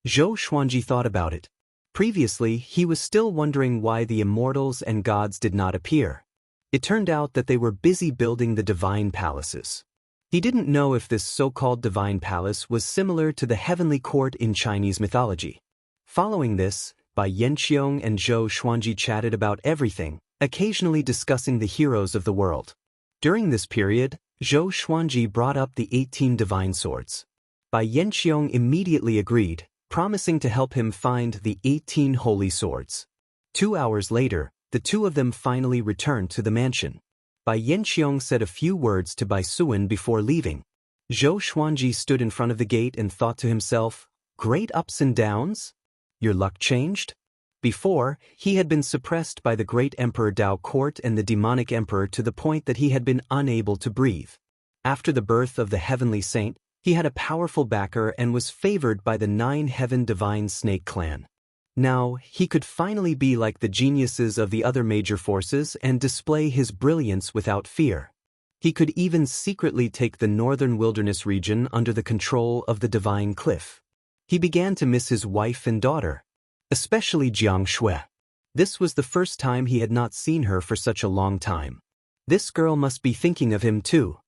Zhou Xuanji thought about it. Previously, he was still wondering why the immortals and gods did not appear. It turned out that they were busy building the divine palaces. He didn't know if this so-called divine palace was similar to the heavenly court in Chinese mythology. Following this, Bai Yanxiong and Zhou Xuanji chatted about everything, occasionally discussing the heroes of the world. During this period, Zhou Xuanji brought up the 18 divine swords. Bai Yanxiong immediately agreed, promising to help him find the 18 holy swords. 2 hours later, the two of them finally returned to the mansion. Bai Yanxiong said a few words to Bai Suan before leaving. Zhou Xuanji stood in front of the gate and thought to himself, "Great ups and downs? Your luck changed?" Before, he had been suppressed by the great Emperor Dao Court and the demonic emperor to the point that he had been unable to breathe. After the birth of the heavenly saint, he had a powerful backer and was favored by the 9 heaven divine snake clan. Now, he could finally be like the geniuses of the other major forces and display his brilliance without fear. He could even secretly take the northern wilderness region under the control of the divine cliff. He began to miss his wife and daughter, especially Jiang Shui. This was the first time he had not seen her for such a long time. This girl must be thinking of him too.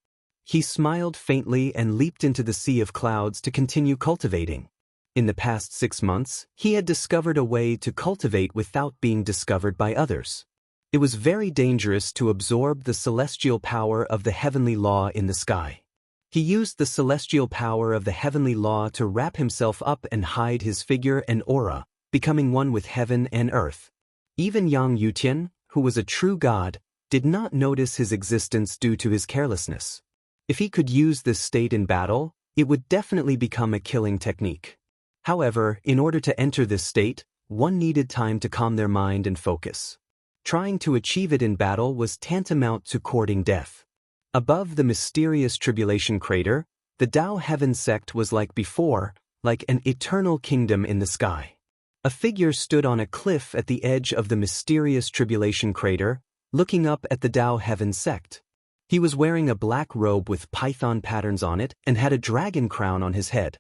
He smiled faintly and leaped into the sea of clouds to continue cultivating. In the past 6 months, he had discovered a way to cultivate without being discovered by others. It was very dangerous to absorb the celestial power of the heavenly law in the sky. He used the celestial power of the heavenly law to wrap himself up and hide his figure and aura, becoming one with heaven and earth. Even Yang Yutian, who was a true god, did not notice his existence due to his carelessness. If he could use this state in battle, it would definitely become a killing technique. However, in order to enter this state, one needed time to calm their mind and focus. Trying to achieve it in battle was tantamount to courting death. Above the mysterious tribulation crater, the Dao Heaven sect was like before, like an eternal kingdom in the sky. A figure stood on a cliff at the edge of the mysterious tribulation crater, looking up at the Dao Heaven sect. He was wearing a black robe with python patterns on it and had a dragon crown on his head.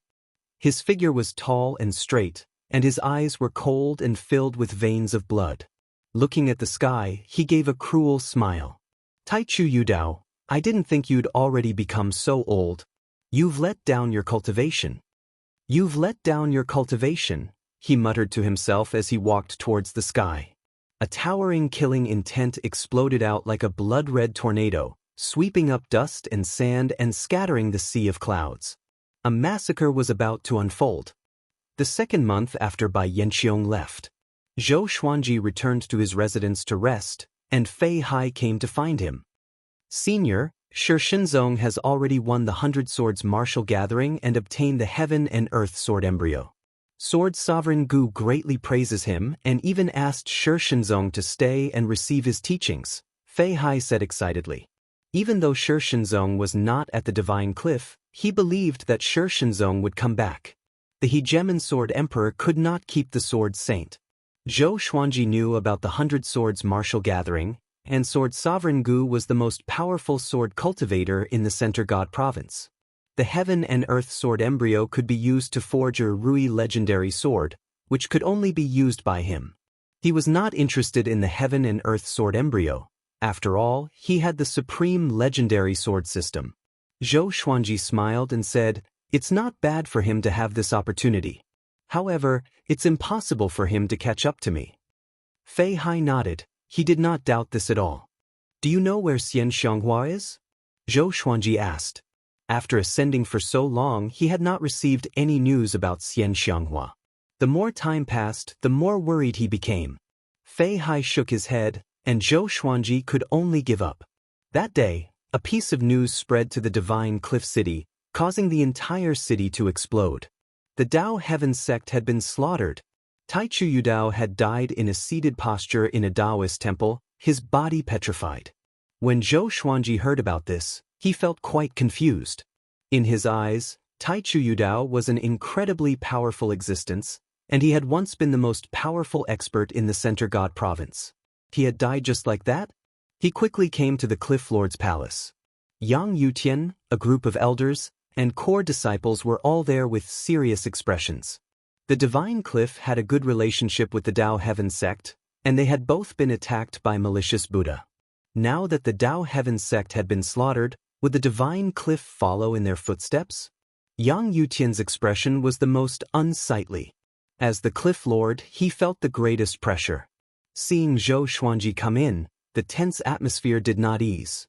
His figure was tall and straight, and his eyes were cold and filled with veins of blood. Looking at the sky, he gave a cruel smile. Taichu Yudao, I didn't think you'd already become so old. You've let down your cultivation. You've let down your cultivation, he muttered to himself as he walked towards the sky. A towering killing intent exploded out like a blood-red tornado, sweeping up dust and sand and scattering the sea of clouds. A massacre was about to unfold. The second month after Bai Yanqiong left, Zhou Xuanji returned to his residence to rest, and Fei Hai came to find him. Senior, Shi Shinzong has already won the 100 Swords Martial Gathering and obtained the Heaven and Earth Sword Embryo. Sword Sovereign Gu greatly praises him and even asked Shi Shinzong to stay and receive his teachings, Fei Hai said excitedly. Even though Shi Shinzong was not at the Divine Cliff, he believed that Shi Shinzong would come back. The Hegemon Sword Emperor could not keep the Sword Saint. Zhou Xuanji knew about the 100 Swords Martial Gathering, and Sword Sovereign Gu was the most powerful sword cultivator in the Center God Province. The Heaven and Earth Sword Embryo could be used to forge a Rui legendary sword, which could only be used by him. He was not interested in the Heaven and Earth Sword Embryo. After all, he had the supreme legendary sword system. Zhou Xuanji smiled and said, "It's not bad for him to have this opportunity. However, it's impossible for him to catch up to me." Fei Hai nodded. He did not doubt this at all. "Do you know where Xianxia is?" Zhou Xuanji asked. After ascending for so long, he had not received any news about Xianxia. The more time passed, the more worried he became. Fei Hai shook his head, and Zhou Xuanji could only give up. That day, a piece of news spread to the Divine Cliff City, causing the entire city to explode. The Dao Heaven sect had been slaughtered. Taichu Yudao had died in a seated posture in a Daoist temple, his body petrified. When Zhou Xuanji heard about this, he felt quite confused. In his eyes, Taichu Yudao was an incredibly powerful existence, and he had once been the most powerful expert in the Center God Province. He had died just like that? He quickly came to the Cliff Lord's palace. Yang Yutian, a group of elders, and core disciples were all there with serious expressions. The Divine Cliff had a good relationship with the Dao Heaven sect, and they had both been attacked by malicious Buddha. Now that the Dao Heaven sect had been slaughtered, would the Divine Cliff follow in their footsteps? Yang Yutian's expression was the most unsightly. As the Cliff Lord, he felt the greatest pressure. Seeing Zhou Xuanji come in, the tense atmosphere did not ease.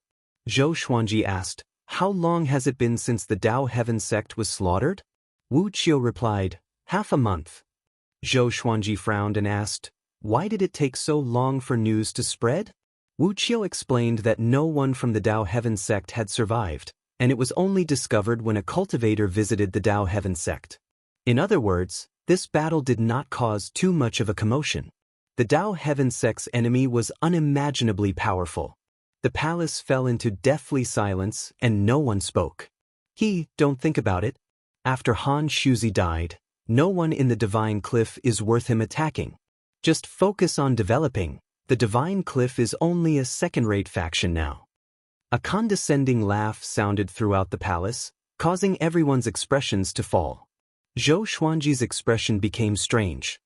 Zhou Xuanji asked, "How long has it been since the Dao Heaven sect was slaughtered?" Wu Qiu replied, "Half a month." Zhou Xuanji frowned and asked, "Why did it take so long for news to spread?" Wu Qiu explained that no one from the Dao Heaven sect had survived, and it was only discovered when a cultivator visited the Dao Heaven sect. In other words, this battle did not cause too much of a commotion. The Dao Heaven sect's enemy was unimaginably powerful. The palace fell into deathly silence and no one spoke. Don't think about it. After Han Shuzi died, no one in the Divine Cliff is worth him attacking. Just focus on developing. The Divine Cliff is only a second-rate faction now. A condescending laugh sounded throughout the palace, causing everyone's expressions to fall. Zhou Xuanji's expression became strange.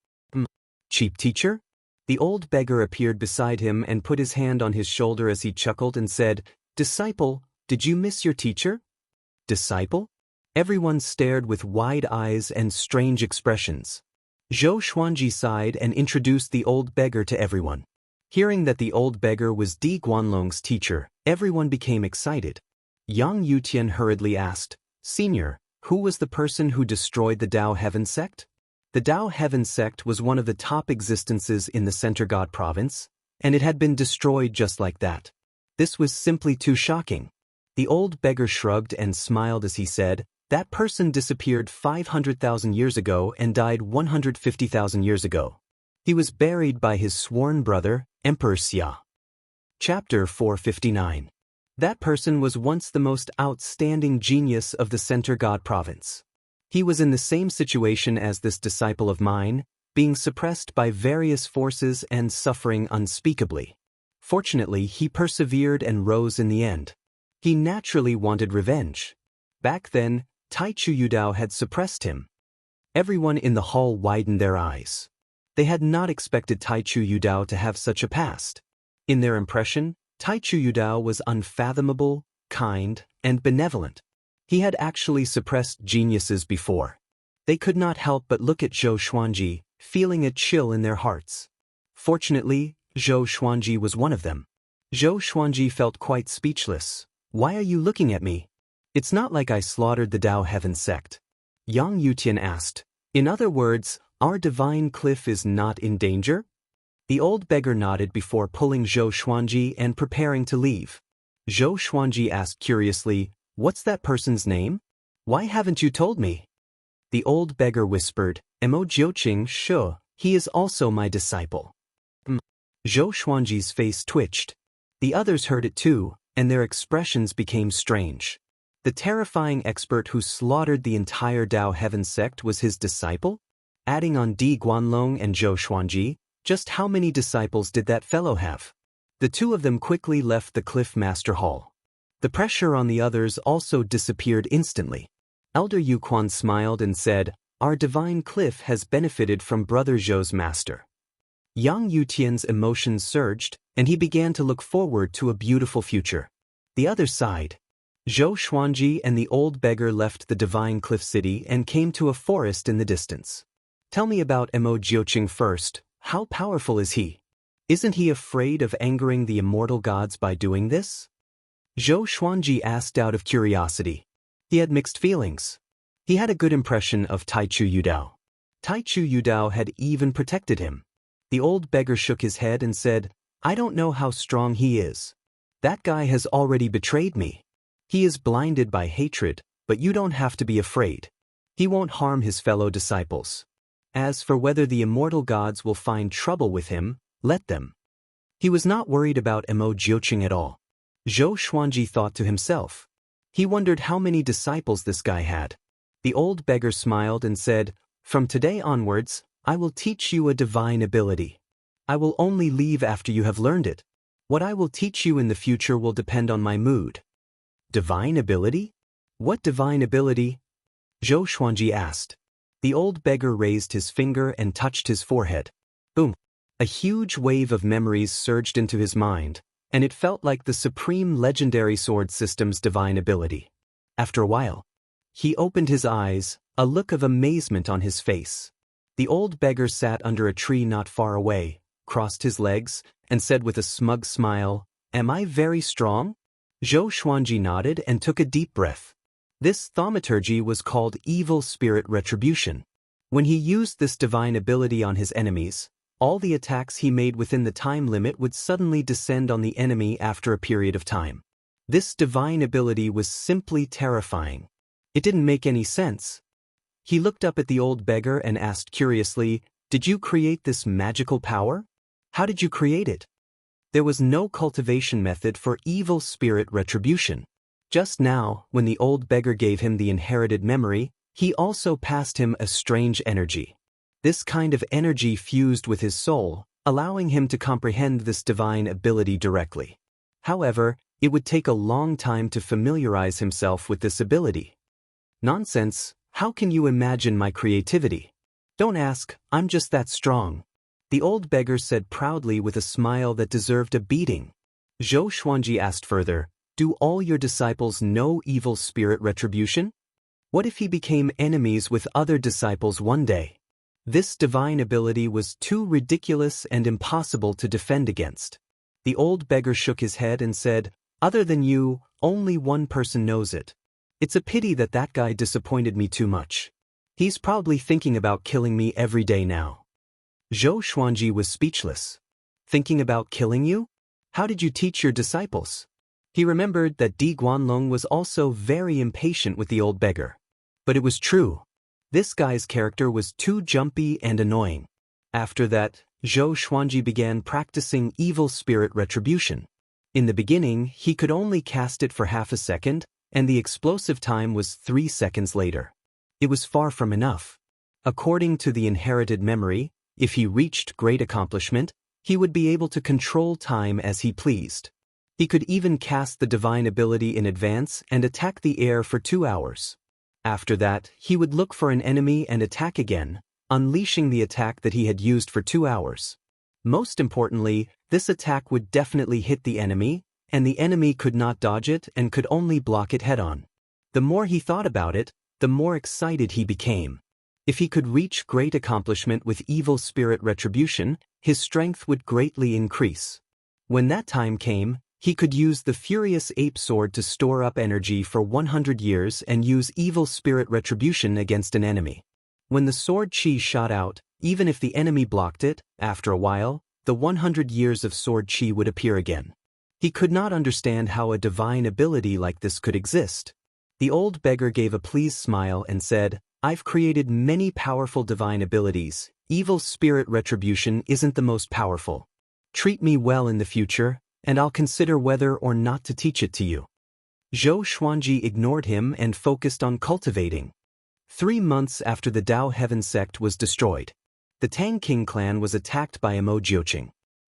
Cheap teacher? The old beggar appeared beside him and put his hand on his shoulder as he chuckled and said, "Disciple, did you miss your teacher?" Disciple? Everyone stared with wide eyes and strange expressions. Zhou Xuanji sighed and introduced the old beggar to everyone. Hearing that the old beggar was Di Guanlong's teacher, everyone became excited. Yang Yutian hurriedly asked, "Senior, who was the person who destroyed the Dao Heaven sect?" The Dao Heaven sect was one of the top existences in the Center God Province, and it had been destroyed just like that. This was simply too shocking. The old beggar shrugged and smiled as he said, "That person disappeared 500,000 years ago and died 150,000 years ago. He was buried by his sworn brother, Emperor Xia." Chapter 459. That person was once the most outstanding genius of the Center God province. He was in the same situation as this disciple of mine, being suppressed by various forces and suffering unspeakably. Fortunately, he persevered and rose in the end. He naturally wanted revenge. Back then, Taichu Yudao had suppressed him. Everyone in the hall widened their eyes. They had not expected Taichu Yudao to have such a past. In their impression, Taichu Yudao was unfathomable, kind, and benevolent. He had actually suppressed geniuses before. They could not help but look at Zhou Xuanji, feeling a chill in their hearts. Fortunately, Zhou Xuanji was one of them. Zhou Xuanji felt quite speechless. "Why are you looking at me? It's not like I slaughtered the Dao Heaven sect." Yang Yutian asked, "In other words, our divine cliff is not in danger?" The old beggar nodded before pulling Zhou Xuanji and preparing to leave. Zhou Xuanji asked curiously, "What's that person's name? Why haven't you told me?" The old beggar whispered, "Mo Jiuqing Shu, he is also my disciple." Zhou Xuanji's face twitched. The others heard it too, and their expressions became strange. The terrifying expert who slaughtered the entire Dao Heaven sect was his disciple? Adding on Di Guanlong and Zhou Xuanji, just how many disciples did that fellow have? The two of them quickly left the Cliff Master Hall. The pressure on the others also disappeared instantly. Elder Yu Quan smiled and said, "Our divine cliff has benefited from Brother Zhou's master." Yang Yutian's emotions surged, and he began to look forward to a beautiful future. The other side. Zhou Xuanji and the old beggar left the divine cliff city and came to a forest in the distance. "Tell me about Mo Jiuqing first. How powerful is he? Isn't he afraid of angering the immortal gods by doing this?" Zhou Xuanji asked out of curiosity. He had mixed feelings. He had a good impression of Taichu Yudao. Taichu Yudao had even protected him. The old beggar shook his head and said, "I don't know how strong he is. That guy has already betrayed me. He is blinded by hatred, but you don't have to be afraid. He won't harm his fellow disciples. As for whether the immortal gods will find trouble with him, let them." He was not worried about Mo Jiuqing at all. Zhou Xuanji thought to himself. He wondered how many disciples this guy had. The old beggar smiled and said, "From today onwards, I will teach you a divine ability. I will only leave after you have learned it. What I will teach you in the future will depend on my mood." "Divine ability? What divine ability?" Zhou Xuanji asked. The old beggar raised his finger and touched his forehead. Boom! A huge wave of memories surged into his mind, and it felt like the supreme legendary sword system's divine ability. After a while, he opened his eyes, a look of amazement on his face. The old beggar sat under a tree not far away, crossed his legs, and said with a smug smile, "Am I very strong?" Zhou Xuanji nodded and took a deep breath. This thaumaturgy was called evil spirit retribution. When he used this divine ability on his enemies, all the attacks he made within the time limit would suddenly descend on the enemy after a period of time. This divine ability was simply terrifying. It didn't make any sense. He looked up at the old beggar and asked curiously, "Did you create this magical power? How did you create it?" There was no cultivation method for evil spirit retribution. Just now, when the old beggar gave him the inherited memory, he also passed him a strange energy. This kind of energy fused with his soul, allowing him to comprehend this divine ability directly. However, it would take a long time to familiarize himself with this ability. "Nonsense, how can you imagine my creativity? Don't ask, I'm just that strong," the old beggar said proudly with a smile that deserved a beating. Zhou Xuanji asked further, "Do all your disciples know evil spirit retribution? What if he became enemies with other disciples one day?" This divine ability was too ridiculous and impossible to defend against. The old beggar shook his head and said, "Other than you, only one person knows it. It's a pity that that guy disappointed me too much. He's probably thinking about killing me every day now." Zhou Xuanji was speechless. "Thinking about killing you? How did you teach your disciples?" He remembered that Di Guanlong was also very impatient with the old beggar. But it was true. This guy's character was too jumpy and annoying. After that, Zhou Xuanji began practicing evil spirit retribution. In the beginning, he could only cast it for half a second, and the explosive time was 3 seconds later. It was far from enough. According to the inherited memory, if he reached great accomplishment, he would be able to control time as he pleased. He could even cast the divine ability in advance and attack the air for 2 hours. After that, he would look for an enemy and attack again, unleashing the attack that he had used for 2 hours. Most importantly, this attack would definitely hit the enemy, and the enemy could not dodge it and could only block it head-on. The more he thought about it, the more excited he became. If he could reach great accomplishment with evil spirit retribution, his strength would greatly increase. When that time came, he could use the furious ape sword to store up energy for 100 years and use evil spirit retribution against an enemy. When the sword chi shot out, even if the enemy blocked it, after a while, the 100 years of sword chi would appear again. He could not understand how a divine ability like this could exist. The old beggar gave a pleased smile and said, "I've created many powerful divine abilities. Evil spirit retribution isn't the most powerful. Treat me well in the future, and I'll consider whether or not to teach it to you." Zhou Xuanji ignored him and focused on cultivating. 3 months after the Dao Heaven sect was destroyed, the Tang King clan was attacked by Immo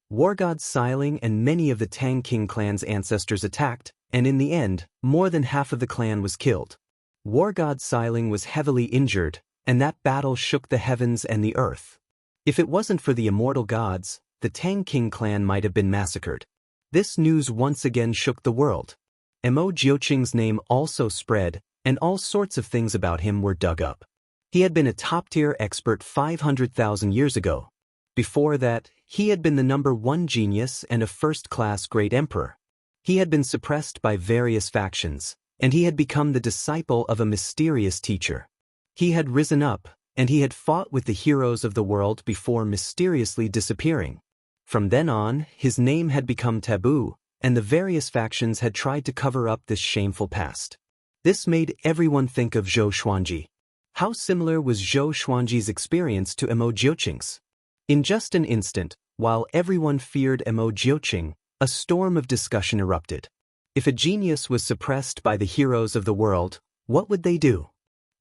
War God Xiling and many of the Tang King clan's ancestors attacked, and in the end, more than half of the clan was killed. War God Xiling was heavily injured, and that battle shook the heavens and the earth. If it wasn't for the immortal gods, the Tang King clan might have been massacred. This news once again shook the world. Immo Jiuqing's name also spread, and all sorts of things about him were dug up. He had been a top-tier expert 500,000 years ago. Before that, he had been the #1 genius and a first-class great emperor. He had been suppressed by various factions, and he had become the disciple of a mysterious teacher. He had risen up, and he had fought with the heroes of the world before mysteriously disappearing. From then on, his name had become taboo, and the various factions had tried to cover up this shameful past. This made everyone think of Zhou Xuanji. How similar was Zhou Xuanji's experience to Immo Jiuqing's? In just an instant, while everyone feared Immo Jiuqing, a storm of discussion erupted. If a genius was suppressed by the heroes of the world, what would they do?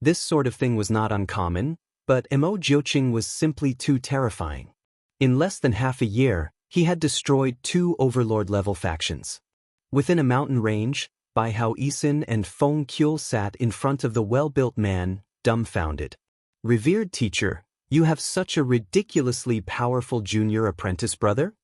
This sort of thing was not uncommon, but Immo Jiuqing was simply too terrifying. In less than half a year, he had destroyed 2 overlord-level factions. Within a mountain range, Bai Hao Yisin and Feng Qiu sat in front of the well-built man, dumbfounded. "Revered teacher, you have such a ridiculously powerful junior apprentice brother?"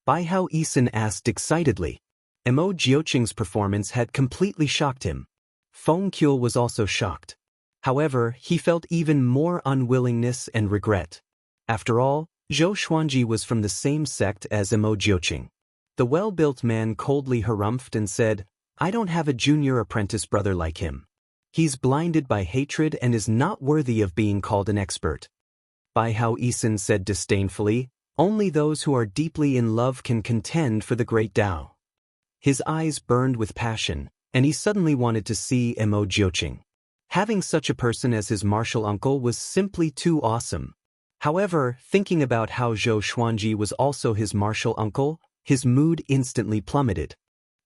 Bai Hao Yisin asked excitedly. Immo Jiuqing's performance had completely shocked him. Feng Qiu was also shocked. However, he felt even more unwillingness and regret. After all, Zhou Xuanji was from the same sect as Immo Jiuqing. The well-built man coldly harumphed and said, "I don't have a junior apprentice brother like him. He's blinded by hatred and is not worthy of being called an expert." Bai Hao Yisin said disdainfully, "Only those who are deeply in love can contend for the great Tao." His eyes burned with passion, and he suddenly wanted to see Immo Jiuqing. Having such a person as his martial uncle was simply too awesome. However, thinking about how Zhou Xuanji was also his martial uncle, his mood instantly plummeted.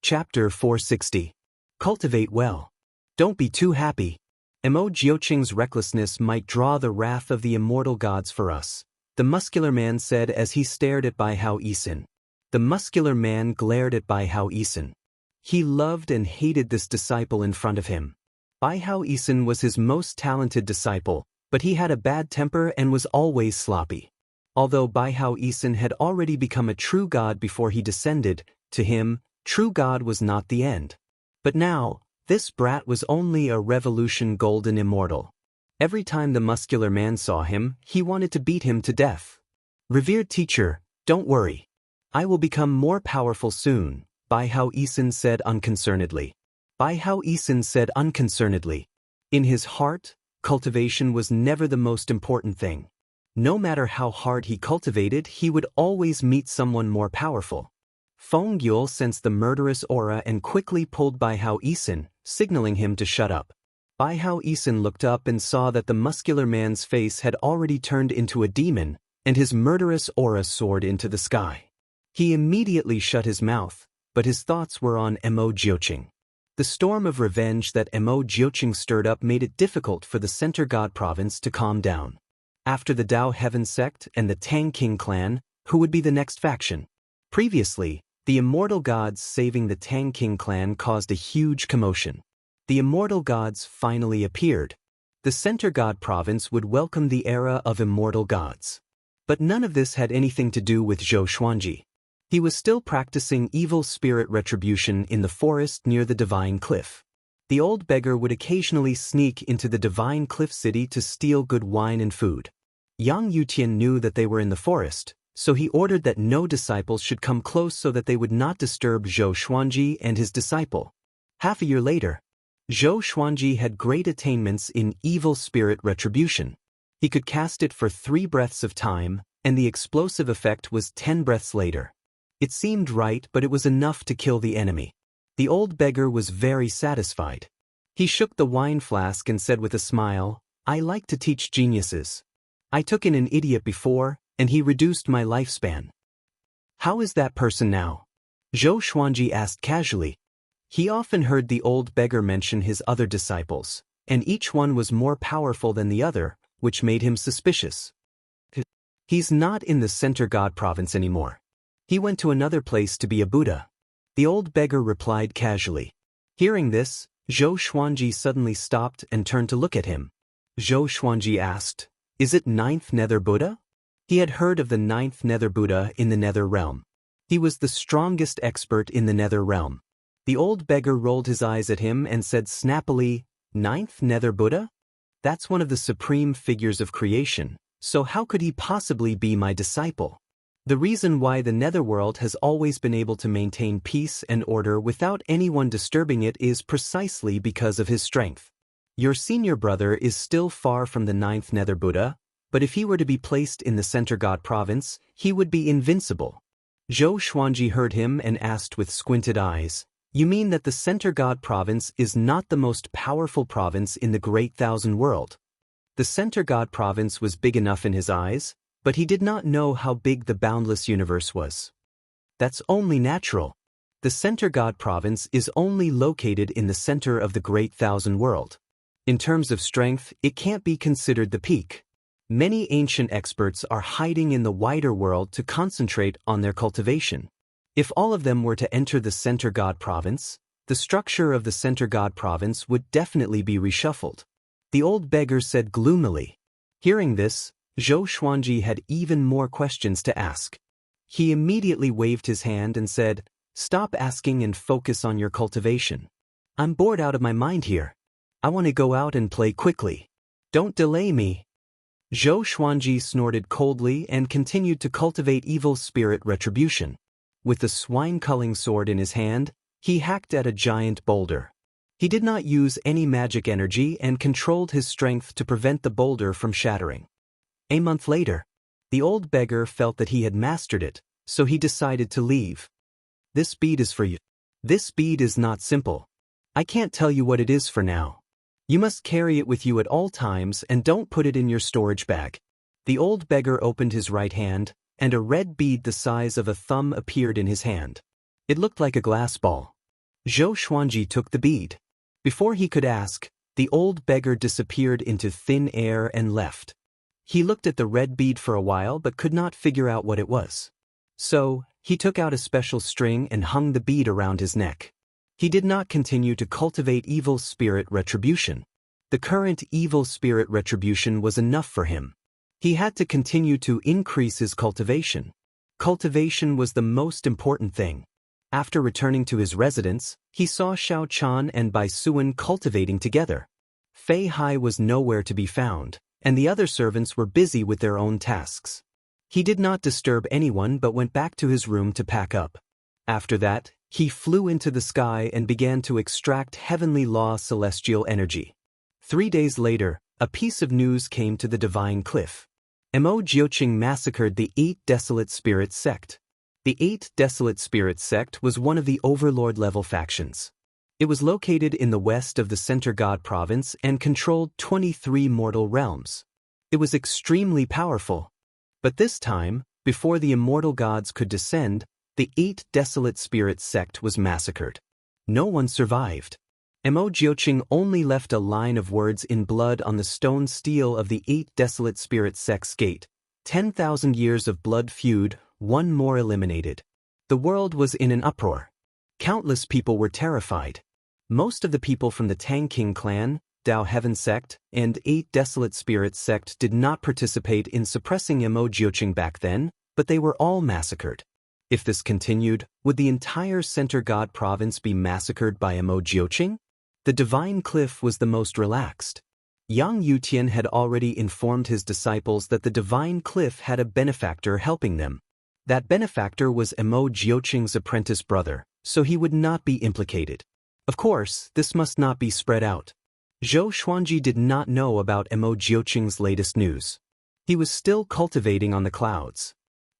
Chapter 460. Cultivate well. Don't be too happy. Immo Jiuqing's recklessness might draw the wrath of the immortal gods for us, the muscular man said as he stared at Bai Hao Yisin. The muscular man glared at Bai Hao Yisin. He loved and hated this disciple in front of him. Bai Hao Yisin was his most talented disciple, but he had a bad temper and was always sloppy. Although Bai Hao Yisin had already become a true god before he descended, to him, true god was not the end. But now, this brat was only a revolution golden immortal. Every time the muscular man saw him, he wanted to beat him to death. "Revered teacher, don't worry. I will become more powerful soon," Bai Hao Yisin said unconcernedly. Bai Hao Yisin said unconcernedly. In his heart, cultivation was never the most important thing. No matter how hard he cultivated, he would always meet someone more powerful. Feng Yule sensed the murderous aura and quickly pulled Bai Hao Yisin, signaling him to shut up. Bai Hao Yisin looked up and saw that the muscular man's face had already turned into a demon, and his murderous aura soared into the sky. He immediately shut his mouth, but his thoughts were on Mo Jiuqing. The storm of revenge that Mo Jiuqing stirred up made it difficult for the Center God Province to calm down. After the Dao Heaven sect and the Tang King clan, who would be the next faction? Previously, the Immortal Gods saving the Tang King clan caused a huge commotion. The Immortal Gods finally appeared. The Center God Province would welcome the era of Immortal Gods. But none of this had anything to do with Zhou Xuanji. He was still practicing evil spirit retribution in the forest near the Divine Cliff. The old beggar would occasionally sneak into the Divine Cliff City to steal good wine and food. Yang Yutian knew that they were in the forest, so he ordered that no disciples should come close so that they would not disturb Zhou Xuanji and his disciple. Half a year later, Zhou Xuanji had great attainments in evil spirit retribution. He could cast it for 3 breaths of time, and the explosive effect was 10 breaths later. It seemed right, but it was enough to kill the enemy. The old beggar was very satisfied. He shook the wine flask and said with a smile, "I like to teach geniuses. I took in an idiot before, and he reduced my lifespan." "How is that person now?" Zhou Xuanji asked casually. He often heard the old beggar mention his other disciples, and each one was more powerful than the other, which made him suspicious. "He's not in the Center God Province anymore. He went to another place to be a Buddha," the old beggar replied casually. Hearing this, Zhou Xuanji suddenly stopped and turned to look at him. Zhou Xuanji asked, "Is it 9th Nether Buddha?" He had heard of the 9th Nether Buddha in the Nether Realm. He was the strongest expert in the Nether Realm. The old beggar rolled his eyes at him and said snappily, "9th Nether Buddha? That's one of the supreme figures of creation, so how could he possibly be my disciple?" The reason why the Netherworld has always been able to maintain peace and order without anyone disturbing it is precisely because of his strength. Your senior brother is still far from the 9th Nether Buddha, but if he were to be placed in the Center God Province, he would be invincible. Zhou Xuanji heard him and asked with squinted eyes, "You mean that the Center God Province is not the most powerful province in the Great Thousand World?" The Center God Province was big enough in his eyes, but he did not know how big the boundless universe was. That's only natural. The Center God Province is only located in the center of the Great Thousand World. In terms of strength, it can't be considered the peak. Many ancient experts are hiding in the wider world to concentrate on their cultivation. If all of them were to enter the Center God Province, the structure of the Center God Province would definitely be reshuffled. The old beggar said gloomily. Hearing this, Zhou Xuanji had even more questions to ask. He immediately waved his hand and said, "Stop asking and focus on your cultivation. I'm bored out of my mind here. I want to go out and play quickly. Don't delay me." Zhou Xuanji snorted coldly and continued to cultivate evil spirit retribution. With the swine-culling sword in his hand, he hacked at a giant boulder. He did not use any magic energy and controlled his strength to prevent the boulder from shattering. A month later, the old beggar felt that he had mastered it, so he decided to leave. "This bead is for you. This bead is not simple. I can't tell you what it is for now. You must carry it with you at all times and don't put it in your storage bag." The old beggar opened his right hand, and a red bead the size of a thumb appeared in his hand. It looked like a glass ball. Zhou Xuanji took the bead. Before he could ask, the old beggar disappeared into thin air and left. He looked at the red bead for a while but could not figure out what it was. So, he took out a special string and hung the bead around his neck. He did not continue to cultivate evil spirit retribution. The current evil spirit retribution was enough for him. He had to continue to increase his cultivation. Cultivation was the most important thing. After returning to his residence, he saw Xiao Chan and Bai Suan cultivating together. Fei Hai was nowhere to be found, and the other servants were busy with their own tasks. He did not disturb anyone but went back to his room to pack up. After that, he flew into the sky and began to extract heavenly law celestial energy. 3 days later, a piece of news came to the Divine Cliff. Mo Jiuqing massacred the 8 Desolate Spirits sect. The 8 Desolate Spirits sect was one of the Overlord-level factions. It was located in the west of the Center God Province and controlled 23 mortal realms. It was extremely powerful. But this time, before the immortal gods could descend, the 8 Desolate Spirits sect was massacred. No one survived. Mo Jiuqing only left a line of words in blood on the stone steel of the 8 Desolate Spirits sect's gate. 10,000 years of blood feud, one more eliminated. The world was in an uproar. Countless people were terrified. Most of the people from the Tang King clan, Dao Heaven sect, and 8 Desolate Spirits sect did not participate in suppressing Mo Jiuqing back then, but they were all massacred. If this continued, would the entire Center God province be massacred by Mo Jiuqing? The Divine Cliff was the most relaxed. Yang Yutian had already informed his disciples that the Divine Cliff had a benefactor helping them. That benefactor was Mo Jiuqing's apprentice brother, so he would not be implicated. Of course, this must not be spread out. Zhou Xuanji did not know about Mo Jiuqing's latest news. He was still cultivating on the clouds.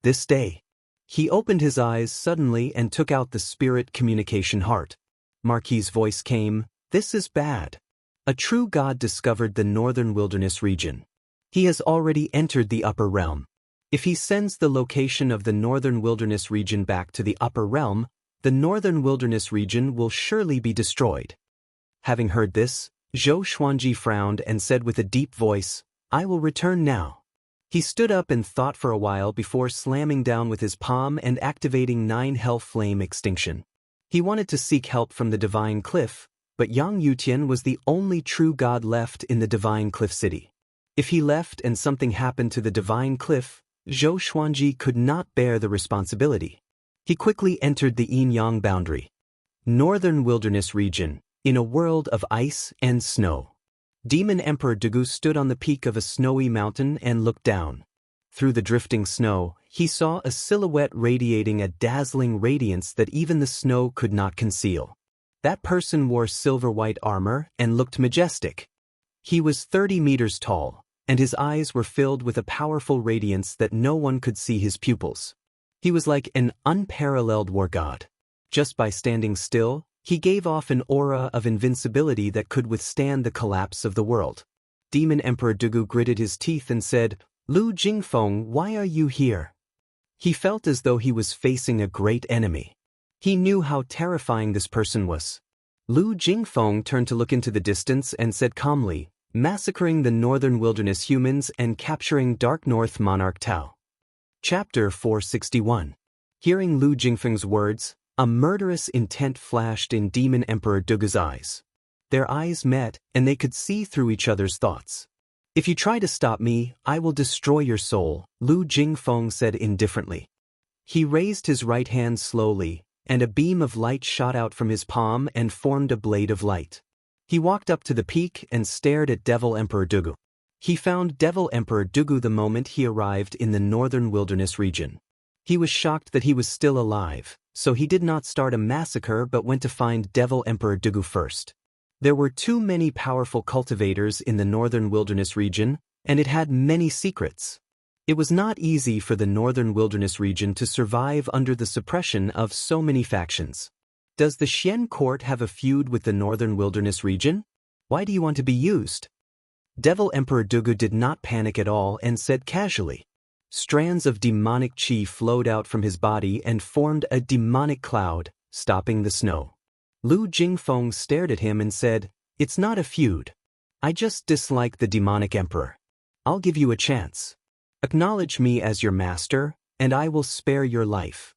This day, he opened his eyes suddenly and took out the spirit communication heart. Marquis's voice came, "This is bad. A true god discovered the northern wilderness region. He has already entered the upper realm. If he sends the location of the northern wilderness region back to the upper realm, the northern wilderness region will surely be destroyed." Having heard this, Zhou Xuanji frowned and said with a deep voice, "I will return now." He stood up and thought for a while before slamming down with his palm and activating 9 Hell Flame Extinction. He wanted to seek help from the Divine Cliff, but Yang Yutian was the only true god left in the Divine Cliff City. If he left and something happened to the Divine Cliff, Zhou Xuanji could not bear the responsibility. He quickly entered the Yin-Yang boundary. Northern Wilderness Region, in a world of ice and snow. Demon Emperor Dugu stood on the peak of a snowy mountain and looked down. Through the drifting snow, he saw a silhouette radiating a dazzling radiance that even the snow could not conceal. That person wore silver-white armor and looked majestic. He was 30 meters tall, and his eyes were filled with a powerful radiance that no one could see his pupils. He was like an unparalleled war god. Just by standing still, he gave off an aura of invincibility that could withstand the collapse of the world. Demon Emperor Dugu gritted his teeth and said, "Lu Jingfeng, why are you here?" He felt as though he was facing a great enemy. He knew how terrifying this person was. Lu Jingfeng turned to look into the distance and said calmly, "Massacring the northern wilderness humans and capturing Dark North Monarch Tao." Chapter 461. Hearing Lu Jingfeng's words, a murderous intent flashed in Demon Emperor Dugu's eyes. Their eyes met, and they could see through each other's thoughts. "If you try to stop me, I will destroy your soul," Lu Jingfeng said indifferently. He raised his right hand slowly, and a beam of light shot out from his palm and formed a blade of light. He walked up to the peak and stared at Devil Emperor Dugu. He found Devil Emperor Dugu the moment he arrived in the northern wilderness region. He was shocked that he was still alive, so he did not start a massacre but went to find Devil Emperor Dugu first. There were too many powerful cultivators in the northern wilderness region, and it had many secrets. It was not easy for the northern wilderness region to survive under the suppression of so many factions. Does the Xian court have a feud with the northern wilderness region? Why do you want to be used? Devil Emperor Dugu did not panic at all and said casually. Strands of demonic chi flowed out from his body and formed a demonic cloud, stopping the snow. Lu Jingfeng stared at him and said, "It's not a feud. I just dislike the demonic emperor. I'll give you a chance. Acknowledge me as your master, and I will spare your life."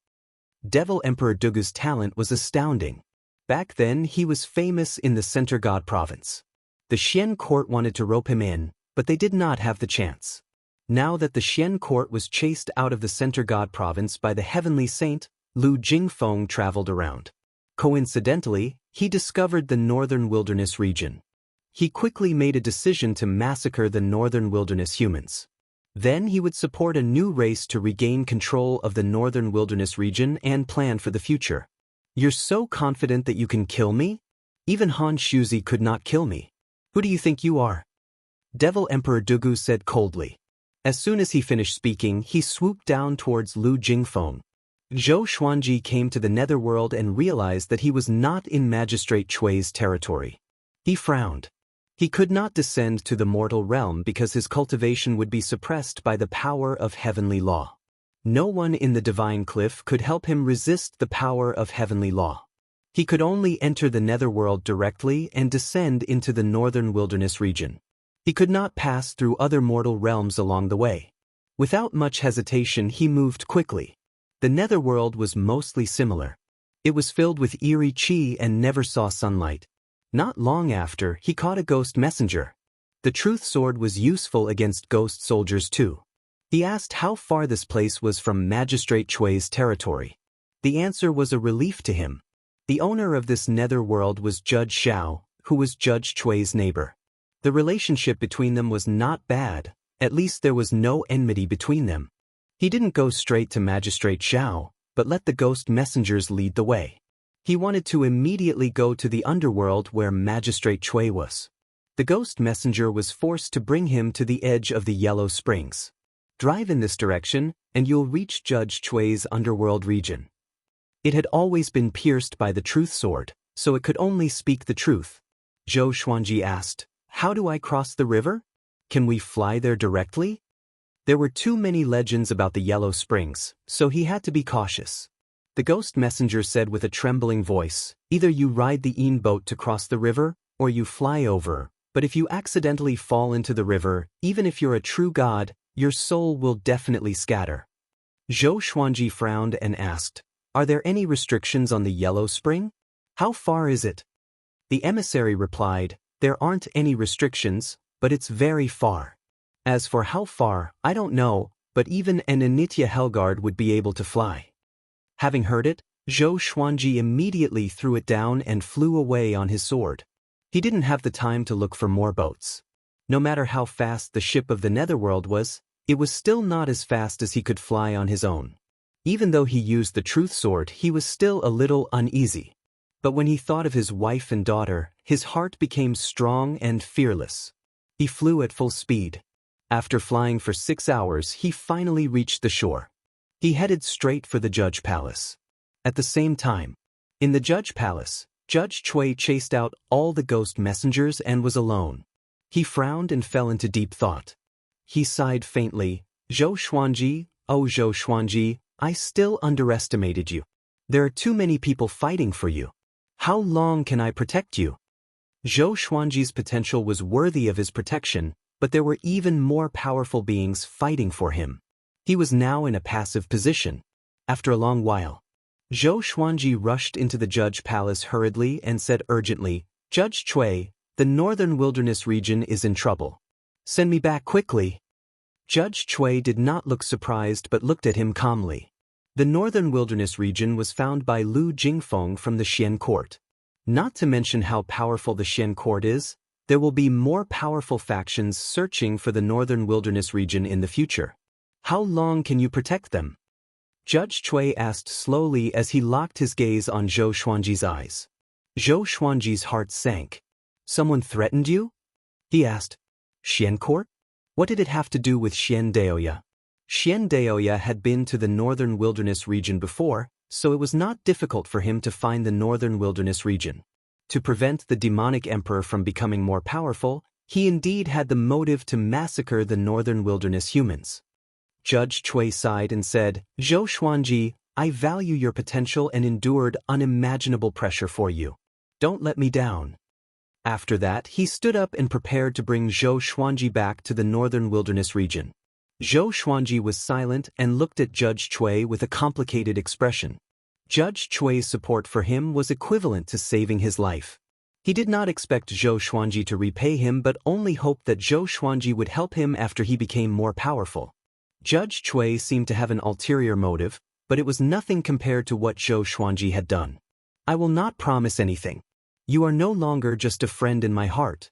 Devil Emperor Dugu's talent was astounding. Back then he was famous in the Center God province. The Xian court wanted to rope him in, but they did not have the chance. Now that the Xian court was chased out of the Center God province by the heavenly saint, Lu Jingfeng traveled around. Coincidentally, he discovered the northern wilderness region. He quickly made a decision to massacre the northern wilderness humans. Then he would support a new race to regain control of the northern wilderness region and plan for the future. "You're so confident that you can kill me? Even Han Shuzi could not kill me. Who do you think you are?" Devil Emperor Dugu said coldly. As soon as he finished speaking, he swooped down towards Lu Jingfeng. Zhou Xuanji came to the netherworld and realized that he was not in Magistrate Chui's territory. He frowned. He could not descend to the mortal realm because his cultivation would be suppressed by the power of heavenly law. No one in the divine cliff could help him resist the power of heavenly law. He could only enter the netherworld directly and descend into the northern wilderness region. He could not pass through other mortal realms along the way. Without much hesitation, he moved quickly. The netherworld was mostly similar. It was filled with eerie chi and never saw sunlight. Not long after, he caught a ghost messenger. The truth sword was useful against ghost soldiers too. He asked how far this place was from Magistrate Chui's territory. The answer was a relief to him. The owner of this netherworld was Judge Xiao, who was Judge Chui's neighbor. The relationship between them was not bad, at least there was no enmity between them. He didn't go straight to Magistrate Xiao, but let the ghost messengers lead the way. He wanted to immediately go to the underworld where Magistrate Chui was. The ghost messenger was forced to bring him to the edge of the Yellow Springs. Drive in this direction, and you'll reach Judge Chui's underworld region. It had always been pierced by the truth sword, so it could only speak the truth. Zhou Xuanji asked, "How do I cross the river? Can we fly there directly?" There were too many legends about the Yellow Springs, so he had to be cautious. The ghost messenger said with a trembling voice, "Either you ride the Yin boat to cross the river, or you fly over, but if you accidentally fall into the river, even if you're a true god, your soul will definitely scatter." Zhou Xuanji frowned and asked, "Are there any restrictions on the Yellow Spring? How far is it?" The emissary replied, "There aren't any restrictions, but it's very far. As for how far, I don't know, but even an Anitya Helgard would be able to fly." Having heard it, Zhou Xuanji immediately threw it down and flew away on his sword. He didn't have the time to look for more boats. No matter how fast the ship of the netherworld was, it was still not as fast as he could fly on his own. Even though he used the truth sword, he was still a little uneasy. But when he thought of his wife and daughter, his heart became strong and fearless. He flew at full speed. After flying for 6 hours, he finally reached the shore. He headed straight for the Judge Palace. At the same time, in the Judge Palace, Judge Chui chased out all the ghost messengers and was alone. He frowned and fell into deep thought. He sighed faintly, "Zhou Xuanji, oh Zhou Xuanji, I still underestimated you. There are too many people fighting for you. How long can I protect you?" Zhou Xuanji's potential was worthy of his protection, but there were even more powerful beings fighting for him. He was now in a passive position. After a long while, Zhou Xuanji rushed into the Judge Palace hurriedly and said urgently, "Judge Chui, the northern wilderness region is in trouble. Send me back quickly." Judge Chui did not look surprised but looked at him calmly. The northern wilderness region was found by Lu Jingfeng from the Xian court. Not to mention how powerful the Xian court is, there will be more powerful factions searching for the northern wilderness region in the future. How long can you protect them? Judge Chui asked slowly as he locked his gaze on Zhou Xuanji's eyes. Zhou Xuanji's heart sank. "Someone threatened you?" he asked. "Xian court? What did it have to do with Xian Daoya?" Xian Daoya had been to the northern wilderness region before, so it was not difficult for him to find the northern wilderness region. To prevent the demonic emperor from becoming more powerful, he indeed had the motive to massacre the northern wilderness humans. Judge Chui sighed and said, "Zhou Xuanji, I value your potential and endured unimaginable pressure for you. Don't let me down." After that, he stood up and prepared to bring Zhou Xuanji back to the northern wilderness region. Zhou Xuanji was silent and looked at Judge Chui with a complicated expression. Judge Chui's support for him was equivalent to saving his life. He did not expect Zhou Xuanji to repay him but only hoped that Zhou Xuanji would help him after he became more powerful. Judge Chui seemed to have an ulterior motive, but it was nothing compared to what Zhou Xuanji had done. "I will not promise anything. You are no longer just a friend in my heart,"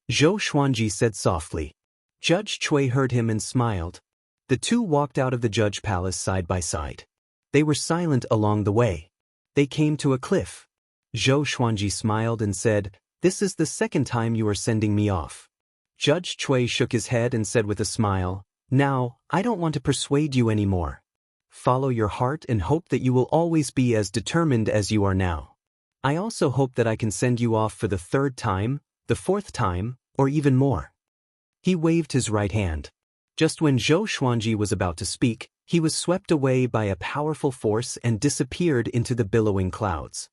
Zhou Xuanji said softly. Judge Chui heard him and smiled. The two walked out of the Judge Palace side by side. They were silent along the way. They came to a cliff. Zhou Xuanji smiled and said, "This is the second time you are sending me off." Judge Chui shook his head and said with a smile, "Now, I don't want to persuade you anymore. Follow your heart and hope that you will always be as determined as you are now. I also hope that I can send you off for the 3rd time, the 4th time, or even more." He waved his right hand. Just when Zhou Xuanji was about to speak, He was swept away by a powerful force and disappeared into the billowing clouds.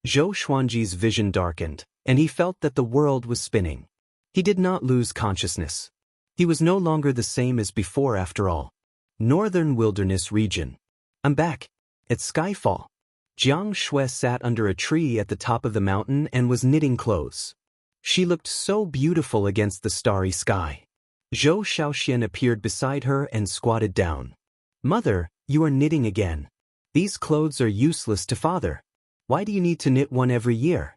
Zhou Xuanji's vision darkened, and he felt that the world was spinning. He did not lose consciousness. He was no longer the same as before after all. Northern Wilderness Region. I'm back. At Skyfall. Jiang Shui sat under a tree at the top of the mountain and was knitting clothes. She looked so beautiful against the starry sky. Zhou Xiaoxian appeared beside her and squatted down. Mother, you are knitting again. These clothes are useless to father. Why do you need to knit one every year?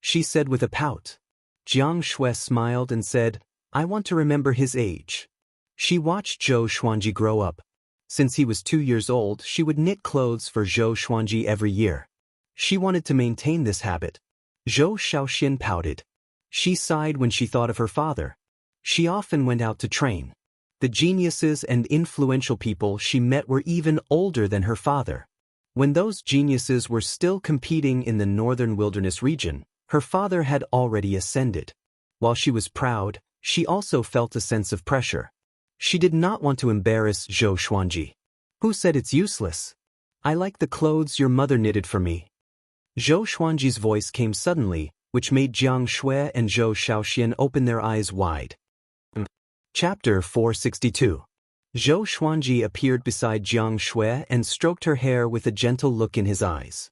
She said with a pout. Jiang Shui smiled and said, I want to remember his age. She watched Zhou Xuanji grow up. Since he was 2 years old, she would knit clothes for Zhou Xuanji every year. She wanted to maintain this habit. Zhou Xiaoxian pouted. She sighed when she thought of her father. She often went out to train. The geniuses and influential people she met were even older than her father. When those geniuses were still competing in the Northern Wilderness Region, her father had already ascended. While she was proud, she also felt a sense of pressure. She did not want to embarrass Zhou Xuanji. Who said it's useless? I like the clothes your mother knitted for me. Zhou Xuanji's voice came suddenly, which made Jiang Shui and Zhou Xiaoxian open their eyes wide. Chapter 462. Zhou Xuanji appeared beside Jiang Shui and stroked her hair with a gentle look in his eyes.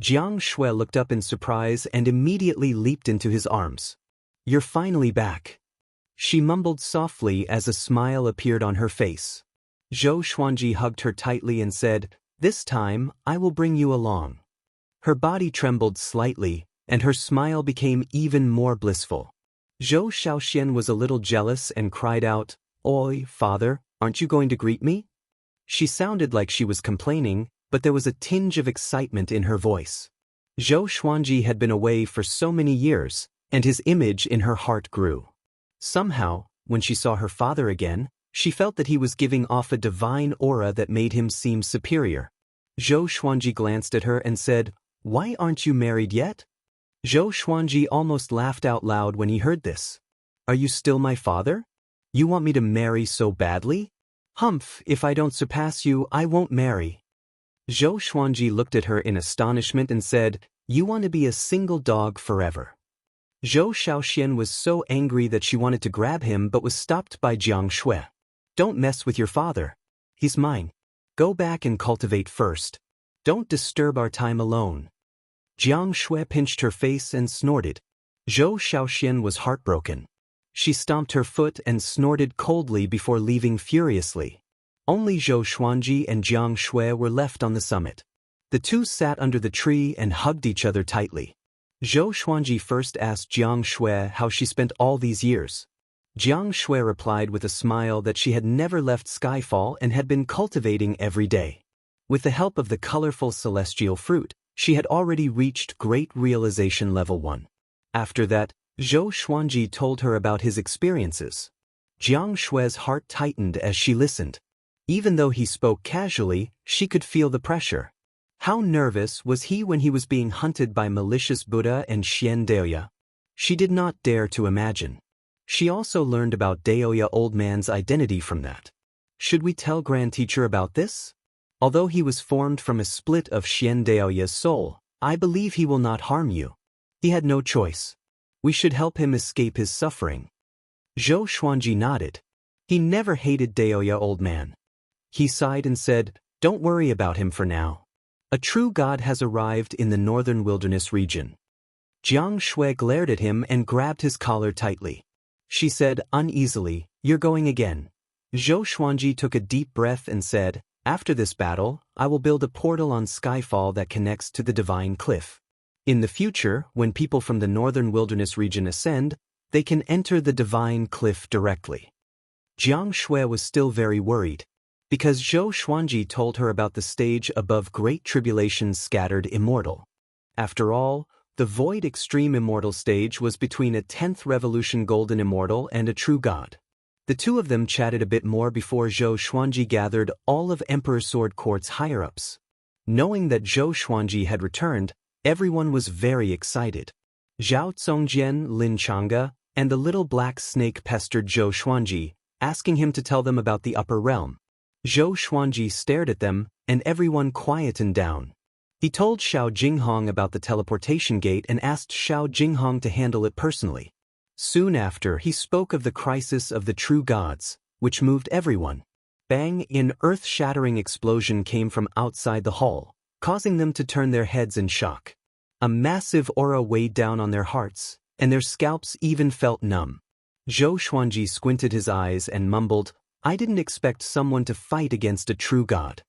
Jiang Shui looked up in surprise and immediately leaped into his arms. You're finally back. She mumbled softly as a smile appeared on her face. Zhou Xuanji hugged her tightly and said, This time, I will bring you along. Her body trembled slightly, and her smile became even more blissful. Zhou Xiaoxian was a little jealous and cried out, Oi, father, aren't you going to greet me? She sounded like she was complaining, but there was a tinge of excitement in her voice. Zhou Xuanji had been away for so many years, and his image in her heart grew. Somehow, when she saw her father again, she felt that he was giving off a divine aura that made him seem superior. Zhou Xuanji glanced at her and said, Why aren't you married yet? Zhou Xuanji almost laughed out loud when he heard this. Are you still my father? You want me to marry so badly? Humph, if I don't surpass you, I won't marry. Zhou Xuanji looked at her in astonishment and said, You want to be a single dog forever. Zhou Xiaoxian was so angry that she wanted to grab him but was stopped by Jiang Shui. Don't mess with your father. He's mine. Go back and cultivate first. Don't disturb our time alone. Jiang Shui pinched her face and snorted. Zhou Xiaoxian was heartbroken. She stomped her foot and snorted coldly before leaving furiously. Only Zhou Xuanji and Jiang Shui were left on the summit. The two sat under the tree and hugged each other tightly. Zhou Xuanji first asked Jiang Shui how she spent all these years. Jiang Shui replied with a smile that she had never left Skyfall and had been cultivating every day. With the help of the colorful celestial fruit, she had already reached Great Realization Level 1. After that, Zhou Xuanji told her about his experiences. Jiang Shui's heart tightened as she listened. Even though he spoke casually, she could feel the pressure. How nervous was he when he was being hunted by malicious Buddha and Xian Daoya? She did not dare to imagine. She also learned about Daoya old man's identity from that. Should we tell Grand Teacher about this? Although he was formed from a split of Xian Daoya's soul, I believe he will not harm you. He had no choice. We should help him escape his suffering. Zhou Xuanji nodded. He never hated Daoya old man. He sighed and said, Don't worry about him for now. A true god has arrived in the Northern Wilderness Region. Jiang Shui glared at him and grabbed his collar tightly. She said uneasily, You're going again. Zhou Xuanji took a deep breath and said, After this battle, I will build a portal on Skyfall that connects to the Divine Cliff. In the future, when people from the Northern Wilderness Region ascend, they can enter the Divine Cliff directly. Jiang Shui was still very worried, because Zhou Xuanji told her about the stage above Great Tribulation's scattered Immortal. After all, the Void Extreme Immortal stage was between a 10th Revolution Golden Immortal and a true god. The two of them chatted a bit more before Zhou Xuanji gathered all of Emperor Sword Court's higher-ups. Knowing that Zhou Xuanji had returned, everyone was very excited. Zhao Congjian, Lin Chang'e, and the little black snake pestered Zhou Xuanji, asking him to tell them about the upper realm. Zhou Xuanji stared at them, and everyone quietened down. He told Xiao Jinghong about the teleportation gate and asked Xiao Jinghong to handle it personally. Soon after, he spoke of the crisis of the true gods, which moved everyone. Bang! An earth-shattering explosion came from outside the hall, causing them to turn their heads in shock. A massive aura weighed down on their hearts, and their scalps even felt numb. Zhou Xuanji squinted his eyes and mumbled, "I didn't expect someone to fight against a true god."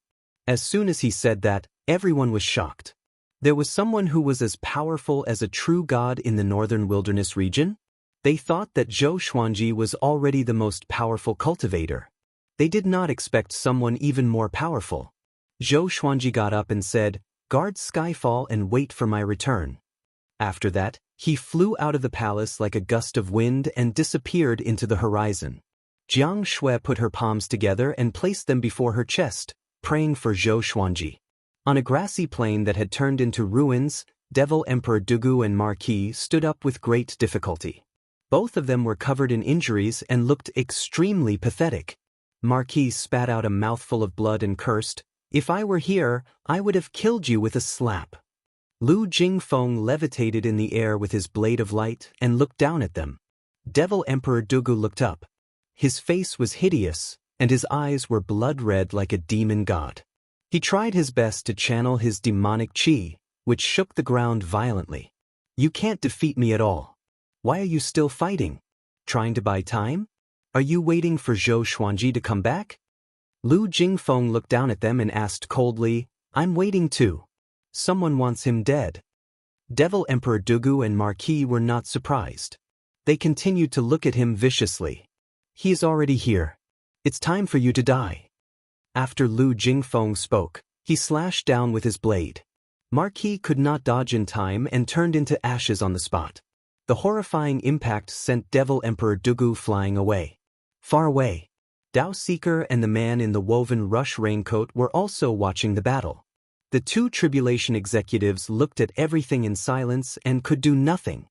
As soon as he said that, everyone was shocked. There was someone who was as powerful as a true god in the northern wilderness region? They thought that Zhou Xuanji was already the most powerful cultivator. They did not expect someone even more powerful. Zhou Xuanji got up and said, "Guard Skyfall and wait for my return." After that, he flew out of the palace like a gust of wind and disappeared into the horizon. Jiang Shui put her palms together and placed them before her chest, praying for Zhou Xuanji. On a grassy plain that had turned into ruins, Devil Emperor Dugu and Marquis stood up with great difficulty. Both of them were covered in injuries and looked extremely pathetic. Marquis spat out a mouthful of blood and cursed, "If I were here, I would have killed you with a slap." Lu Jingfeng levitated in the air with his blade of light and looked down at them. Devil Emperor Dugu looked up. His face was hideous, and his eyes were blood-red like a demon god. He tried his best to channel his demonic qi, which shook the ground violently. "You can't defeat me at all. Why are you still fighting? Trying to buy time? Are you waiting for Zhou Xuanji to come back?" Lu Jingfeng looked down at them and asked coldly, "I'm waiting too. Someone wants him dead." Devil Emperor Dugu and Marquis were not surprised. They continued to look at him viciously. "He is already here. It's time for you to die." After Lu Jingfeng spoke, he slashed down with his blade. Marquis could not dodge in time and turned into ashes on the spot. The horrifying impact sent Devil Emperor Dugu flying away. Far away, Dao Seeker and the man in the woven rush raincoat were also watching the battle. The two tribulation executives looked at everything in silence and could do nothing.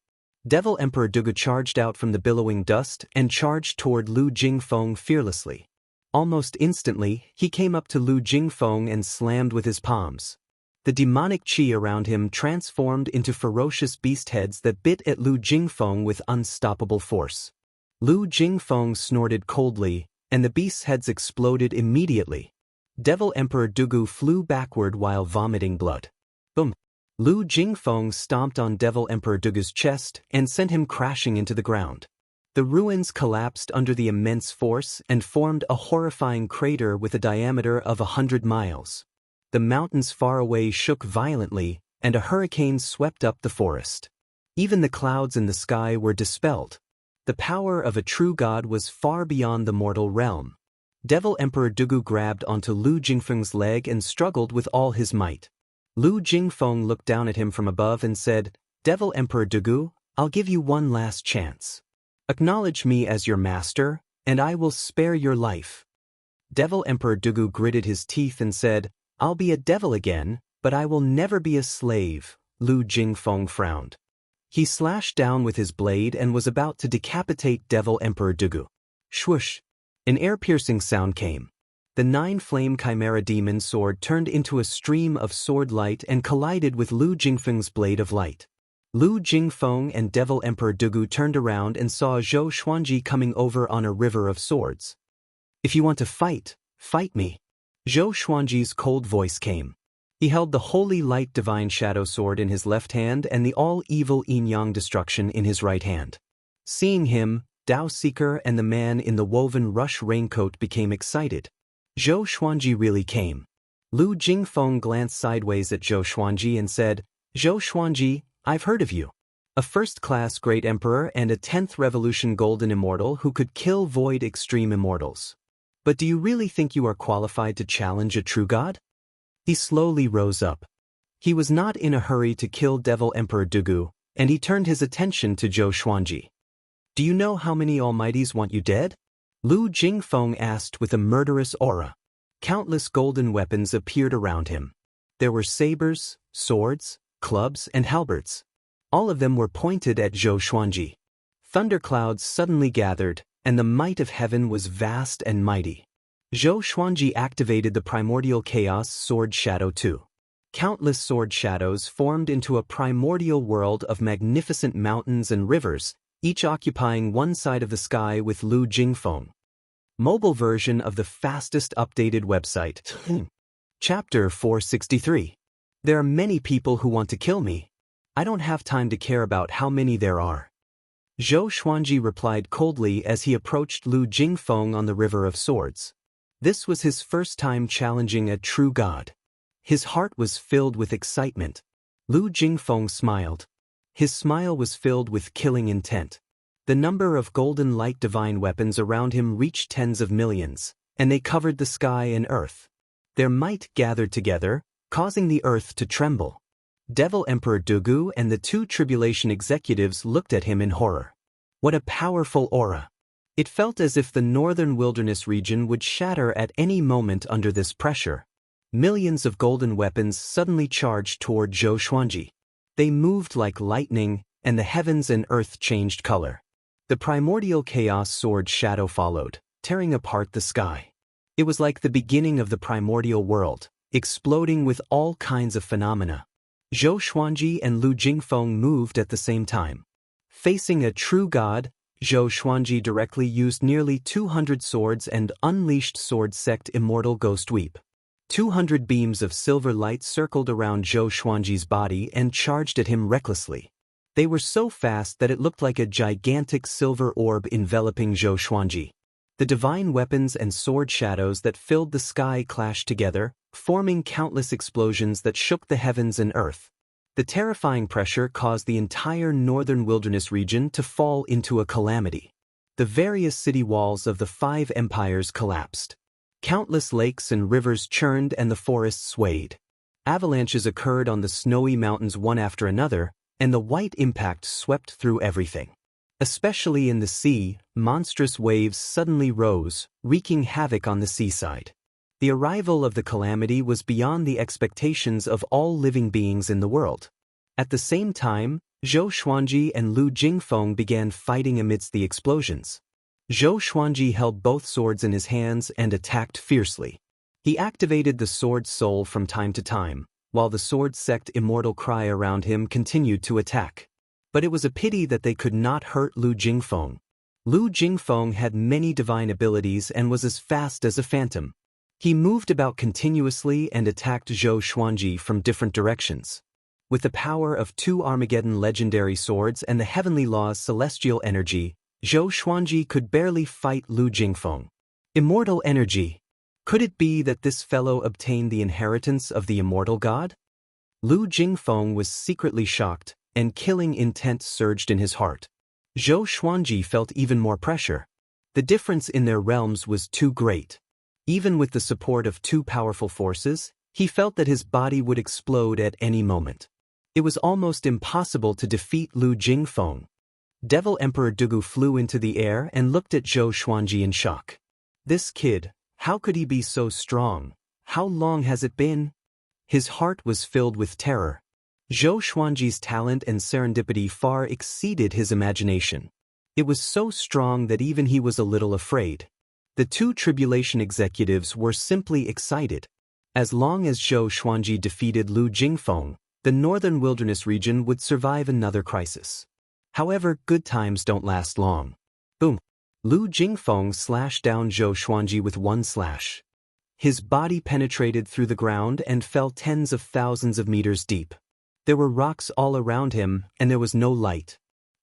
Devil Emperor Dugu charged out from the billowing dust and charged toward Lu Jingfeng fearlessly. Almost instantly, he came up to Lu Jingfeng and slammed with his palms. The demonic qi around him transformed into ferocious beast heads that bit at Lu Jingfeng with unstoppable force. Lu Jingfeng snorted coldly, and the beast's heads exploded immediately. Devil Emperor Dugu flew backward while vomiting blood. Boom! Lu Jingfeng stomped on Devil Emperor Dugu's chest and sent him crashing into the ground. The ruins collapsed under the immense force and formed a horrifying crater with a diameter of 100 miles. The mountains far away shook violently, and a hurricane swept up the forest. Even the clouds in the sky were dispelled. The power of a true god was far beyond the mortal realm. Devil Emperor Dugu grabbed onto Lu Jingfeng's leg and struggled with all his might. Lu Jingfeng looked down at him from above and said, "Devil Emperor Dugu, I'll give you one last chance. Acknowledge me as your master, and I will spare your life." Devil Emperor Dugu gritted his teeth and said, "I'll be a devil again, but I will never be a slave." Lu Jingfeng frowned. He slashed down with his blade and was about to decapitate Devil Emperor Dugu. Swoosh! An air-piercing sound came. The 9-flame chimera demon sword turned into a stream of sword light and collided with Lu Jingfeng's blade of light. Lu Jingfeng and Devil Emperor Dugu turned around and saw Zhou Xuanji coming over on a river of swords. "If you want to fight, fight me." Zhou Xuanji's cold voice came. He held the holy light divine shadow sword in his left hand and the all-evil yin-yang destruction in his right hand. Seeing him, Dao Seeker and the man in the woven rush raincoat became excited. Zhou Xuanji really came. Lu Jingfeng glanced sideways at Zhou Xuanji and said, "Zhou Xuanji, I've heard of you. A first-class great emperor and a 10th revolution golden immortal who could kill void extreme immortals. But do you really think you are qualified to challenge a true god?" He slowly rose up. He was not in a hurry to kill Devil Emperor Dugu, and he turned his attention to Zhou Xuanji. "Do you know how many almighties want you dead?" Lu Jingfeng asked with a murderous aura. Countless golden weapons appeared around him. There were sabers, swords, clubs, and halberds. All of them were pointed at Zhou Xuanji. Thunderclouds suddenly gathered, and the might of heaven was vast and mighty. Zhou Xuanji activated the primordial chaos sword shadow too. Countless sword shadows formed into a primordial world of magnificent mountains and rivers, each occupying one side of the sky with Lu Jingfeng. Mobile version of the fastest updated website. Chapter 463. There are many people who want to kill me. I don't have time to care about how many there are. Zhou Xuanji replied coldly as he approached Lu Jingfeng on the River of Swords. This was his first time challenging a true god. His heart was filled with excitement. Lu Jingfeng smiled. His smile was filled with killing intent. The number of golden light divine weapons around him reached tens of millions, and they covered the sky and earth. Their might gathered together, causing the earth to tremble. Devil Emperor Dugu and the two tribulation executives looked at him in horror. What a powerful aura! It felt as if the northern wilderness region would shatter at any moment under this pressure. Millions of golden weapons suddenly charged toward Zhou Xuanji. They moved like lightning, and the heavens and earth changed color. The primordial chaos sword shadow followed, tearing apart the sky. It was like the beginning of the primordial world, exploding with all kinds of phenomena. Zhou Xuanji and Lu Jingfeng moved at the same time. Facing a true god, Zhou Xuanji directly used nearly 200 swords and unleashed sword sect Immortal Ghost Weep. 200 beams of silver light circled around Zhou Xuanji's body and charged at him recklessly. They were so fast that it looked like a gigantic silver orb enveloping Zhou Xuanji. The divine weapons and sword shadows that filled the sky clashed together, forming countless explosions that shook the heavens and earth. The terrifying pressure caused the entire northern wilderness region to fall into a calamity. The various city walls of the 5 empires collapsed. Countless lakes and rivers churned and the forests swayed. Avalanches occurred on the snowy mountains one after another, and the white impact swept through everything. Especially in the sea, monstrous waves suddenly rose, wreaking havoc on the seaside. The arrival of the calamity was beyond the expectations of all living beings in the world. At the same time, Zhou Xuanji and Lu Jingfeng began fighting amidst the explosions. Zhou Xuanji held both swords in his hands and attacked fiercely. He activated the sword soul from time to time, while the sword sect Immortal cry around him continued to attack. But it was a pity that they could not hurt Lu Jingfeng. Lu Jingfeng had many divine abilities and was as fast as a phantom. He moved about continuously and attacked Zhou Xuanji from different directions. With the power of 2 Armageddon legendary swords and the heavenly law's celestial energy, Zhou Xuanji could barely fight Lu Jingfeng. Immortal energy. Could it be that this fellow obtained the inheritance of the immortal god? Lu Jingfeng was secretly shocked, and killing intent surged in his heart. Zhou Xuanji felt even more pressure. The difference in their realms was too great. Even with the support of 2 powerful forces, he felt that his body would explode at any moment. It was almost impossible to defeat Lu Jingfeng. Devil Emperor Dugu flew into the air and looked at Zhou Xuanji in shock. This kid, how could he be so strong? How long has it been? His heart was filled with terror. Zhou Xuanji's talent and serendipity far exceeded his imagination. It was so strong that even he was a little afraid. The 2 tribulation executives were simply excited. As long as Zhou Xuanji defeated Lu Jingfeng, the northern wilderness region would survive another crisis. However, good times don't last long. Boom! Lu Jingfeng slashed down Zhou Xuanji with one slash. His body penetrated through the ground and fell tens of thousands of meters deep. There were rocks all around him, and there was no light.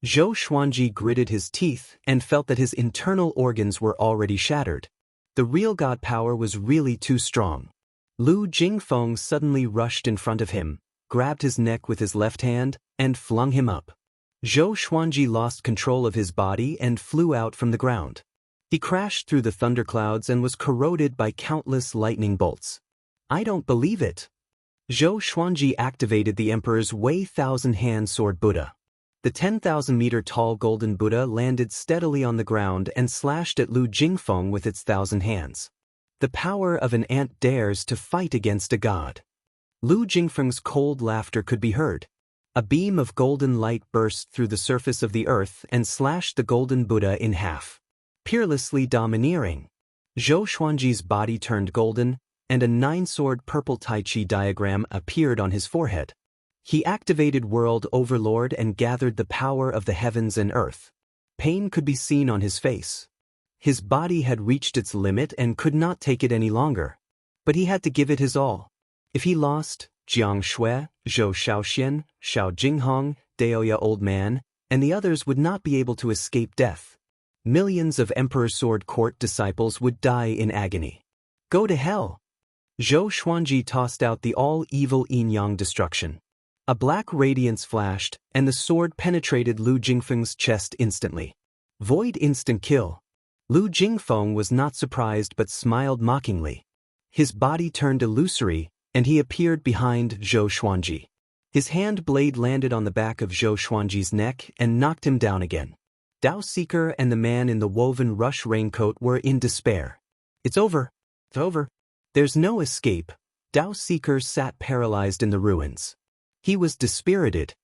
Zhou Xuanji gritted his teeth and felt that his internal organs were already shattered. The real god power was really too strong. Lu Jingfeng suddenly rushed in front of him, grabbed his neck with his left hand, and flung him up. Zhou Xuanji lost control of his body and flew out from the ground. He crashed through the thunderclouds and was corroded by countless lightning bolts. I don't believe it. Zhou Xuanji activated the Emperor's Wei Thousand Hand Sword Buddha. The 10,000-meter-tall golden Buddha landed steadily on the ground and slashed at Lu Jingfeng with its 1,000 hands. The power of an ant dares to fight against a god. Lu Jingfeng's cold laughter could be heard. A beam of golden light burst through the surface of the earth and slashed the golden Buddha in half. Peerlessly domineering. Zhou Xuanji's body turned golden, and a 9-sword purple Tai Chi diagram appeared on his forehead. He activated World Overlord and gathered the power of the heavens and earth. Pain could be seen on his face. His body had reached its limit and could not take it any longer. But he had to give it his all. If he lost, Jiang Shui, Zhou Shaoxian, Xiao Jinghong, Daoya Old Man, and the others would not be able to escape death. Millions of Emperor Sword Court disciples would die in agony. Go to hell! Zhou Xuanji tossed out the all-evil yin-yang destruction. A black radiance flashed, and the sword penetrated Lu Jingfeng's chest instantly. Void instant kill. Lu Jingfeng was not surprised but smiled mockingly. His body turned illusory, and he appeared behind Zhou Xuanji. His hand blade landed on the back of Zhou Xuanji's neck and knocked him down again. Dao Seeker and the man in the woven rush raincoat were in despair. It's over. It's over. There's no escape. Dao Seeker sat paralyzed in the ruins. He was dispirited.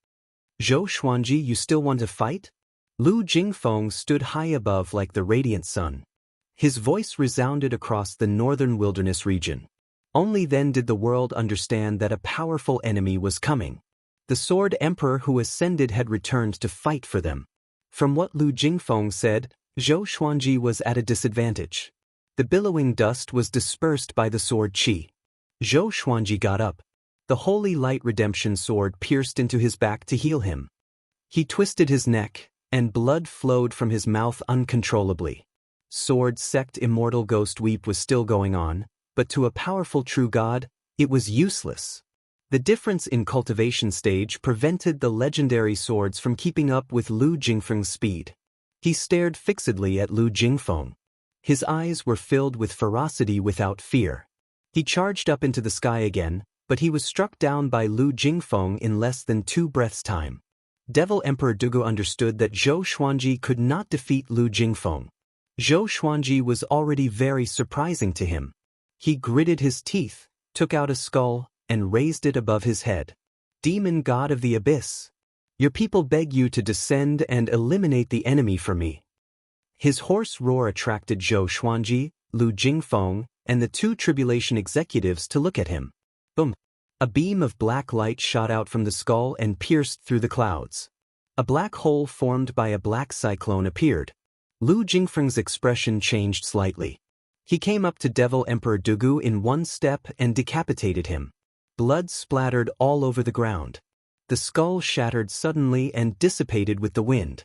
Zhou Xuanji, you still want to fight? Lu Jingfeng stood high above like the radiant sun. His voice resounded across the northern wilderness region. Only then did the world understand that a powerful enemy was coming. The Sword Emperor who ascended had returned to fight for them. From what Lu Jingfeng said, Zhou Xuanji was at a disadvantage. The billowing dust was dispersed by the sword qi. Zhou Xuanji got up. The Holy Light Redemption sword pierced into his back to heal him. He twisted his neck, and blood flowed from his mouth uncontrollably. Sword Sect Immortal Ghost Weep was still going on, but to a powerful true god, it was useless. The difference in cultivation stage prevented the legendary swords from keeping up with Lu Jingfeng's speed. He stared fixedly at Lu Jingfeng. His eyes were filled with ferocity without fear. He charged up into the sky again, but he was struck down by Lu Jingfeng in less than 2 breaths' time. Devil Emperor Dugu understood that Zhou Xuanji could not defeat Lu Jingfeng. Zhou Xuanji was already very surprising to him. He gritted his teeth, took out a skull, and raised it above his head. Demon God of the Abyss! Your people beg you to descend and eliminate the enemy for me. His hoarse roar attracted Zhou Xuanji, Lu Jingfeng, and the 2 tribulation executives to look at him. Boom! A beam of black light shot out from the skull and pierced through the clouds. A black hole formed by a black cyclone appeared. Lu Jingfeng's expression changed slightly. He came up to Devil Emperor Dugu in 1 step and decapitated him. Blood splattered all over the ground. The skull shattered suddenly and dissipated with the wind.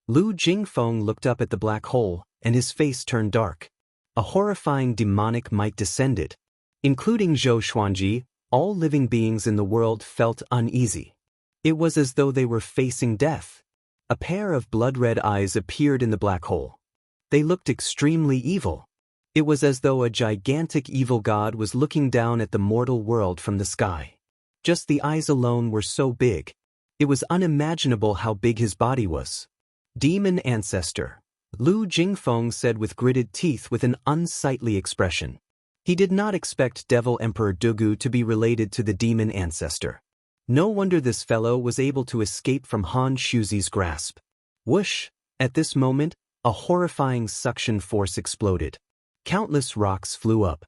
Lu Jingfeng looked up at the black hole, and his face turned dark. A horrifying demonic might descended. Including Zhou Xuanji, all living beings in the world felt uneasy. It was as though they were facing death. A pair of blood-red eyes appeared in the black hole. They looked extremely evil. It was as though a gigantic evil god was looking down at the mortal world from the sky. Just the eyes alone were so big. It was unimaginable how big his body was. Demon Ancestor, Lu Jingfeng said with gritted teeth with an unsightly expression. He did not expect Devil Emperor Dugu to be related to the Demon Ancestor. No wonder this fellow was able to escape from Han Shuzi's grasp. Whoosh! At this moment, a horrifying suction force exploded. Countless rocks flew up.